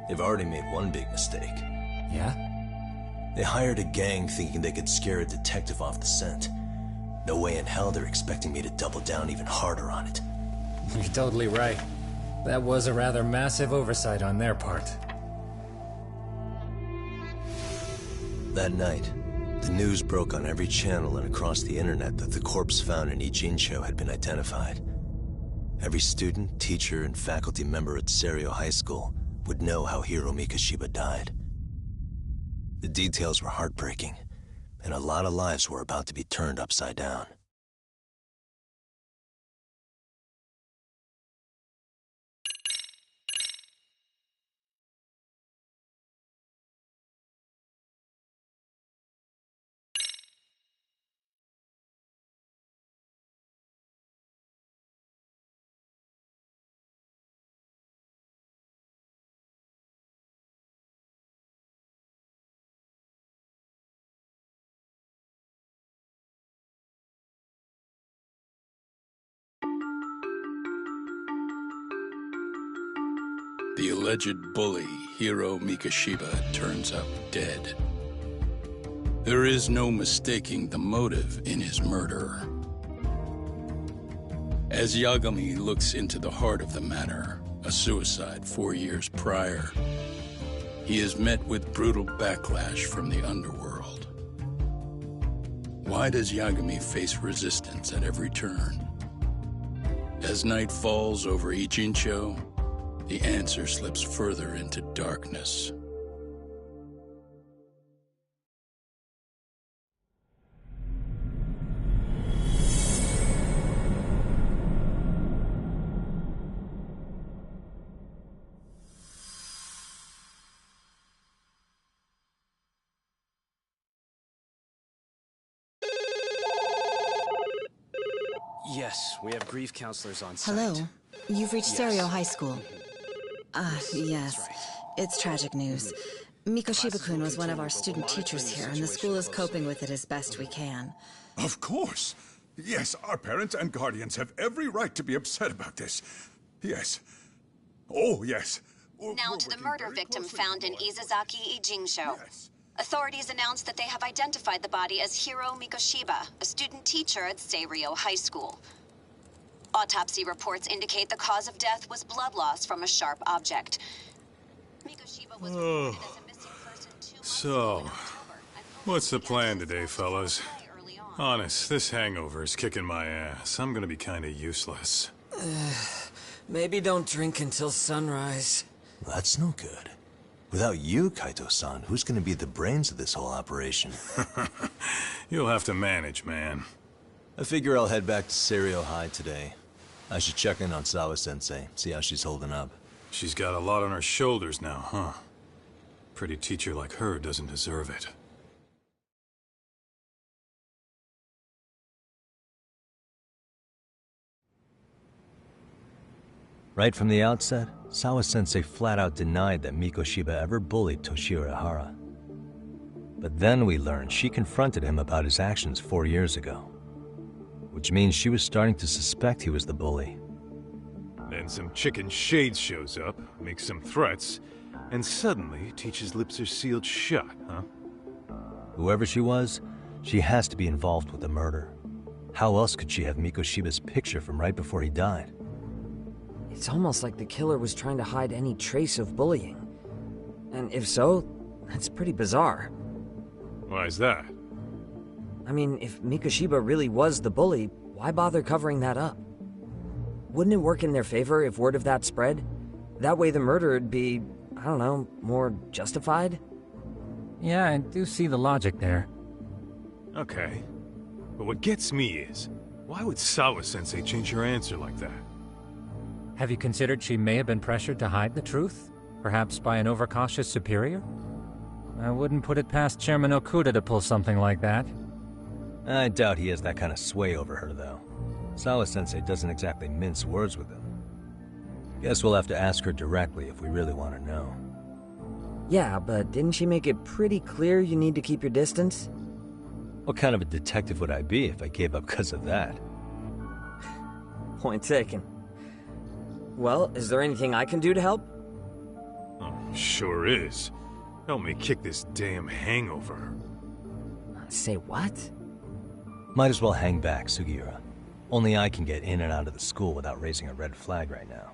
they've already made one big mistake. Yeah? They hired a gang thinking they could scare a detective off the scent. No way in hell they're expecting me to double down even harder on it. You're totally right. That was a rather massive oversight on their part. That night, the news broke on every channel and across the internet that the corpse found in Ijincho had been identified. Every student, teacher, and faculty member at Seiryo High School would know how Hiro Mikashiba died. The details were heartbreaking, and a lot of lives were about to be turned upside down. The alleged bully, Hiro Mikashiba, turns up dead. There is no mistaking the motive in his murder. As Yagami looks into the heart of the matter, a suicide 4 years prior, he is met with brutal backlash from the underworld. Why does Yagami face resistance at every turn? As night falls over Ijincho, the answer slips further into darkness. Yes, we have grief counselors on site. Hello. You've reached Seiryo High School. Yes. It's tragic news. Mikashiba-kun was one of our student teachers here, and the school is coping with it as best we can. Of course. Yes, our parents and guardians have every right to be upset about this. Yes. Oh, yes. Now to the murder victim found in Izazaki, Ijincho. Authorities announced that they have identified the body as Hiro Mikashiba, a student teacher at Seiryo High School. Autopsy reports indicate the cause of death was blood loss from a sharp object. Mikashiba was reported as a missing person 2 months ago in October. What's the plan today, fellas? Honest, this hangover is kicking my ass. I'm gonna be kinda useless. Maybe don't drink until sunrise. That's no good. Without you, Kaito-san, who's gonna be the brains of this whole operation? You'll have to manage, man. I figure I'll head back to Seiryo High today. I should check in on Sawa-sensei, see how she's holding up. She's got a lot on her shoulders now, huh? Pretty teacher like her doesn't deserve it. Right from the outset, Sawa-sensei flat out denied that Mikashiba ever bullied Toshiro Ihara. But then we learned she confronted him about his actions 4 years ago. Which means she was starting to suspect he was the bully. Then some chicken shade shows up, makes some threats, and suddenly teacher's lips are sealed shut, huh? Whoever she was, she has to be involved with the murder. How else could she have Mikashiba's picture from right before he died? It's almost like the killer was trying to hide any trace of bullying. And if so, that's pretty bizarre. Why is that? I mean, if Mikashiba really was the bully, why bother covering that up? Wouldn't it work in their favor if word of that spread? That way the murder would be, I don't know, more justified? Yeah, I do see the logic there. Okay. But what gets me is, why would Sawa-sensei change her answer like that? Have you considered she may have been pressured to hide the truth? Perhaps by an overcautious superior? I wouldn't put it past Chairman Okuda to pull something like that. I doubt he has that kind of sway over her, though. Sawa-sensei doesn't exactly mince words with him. Guess we'll have to ask her directly if we really want to know. Yeah, but didn't she make it pretty clear you need to keep your distance? What kind of a detective would I be if I gave up because of that? Point taken. Well, is there anything I can do to help? Oh, sure is. Help me kick this damn hangover. Say what? Might as well hang back, Sugiura. Only I can get in and out of the school without raising a red flag right now.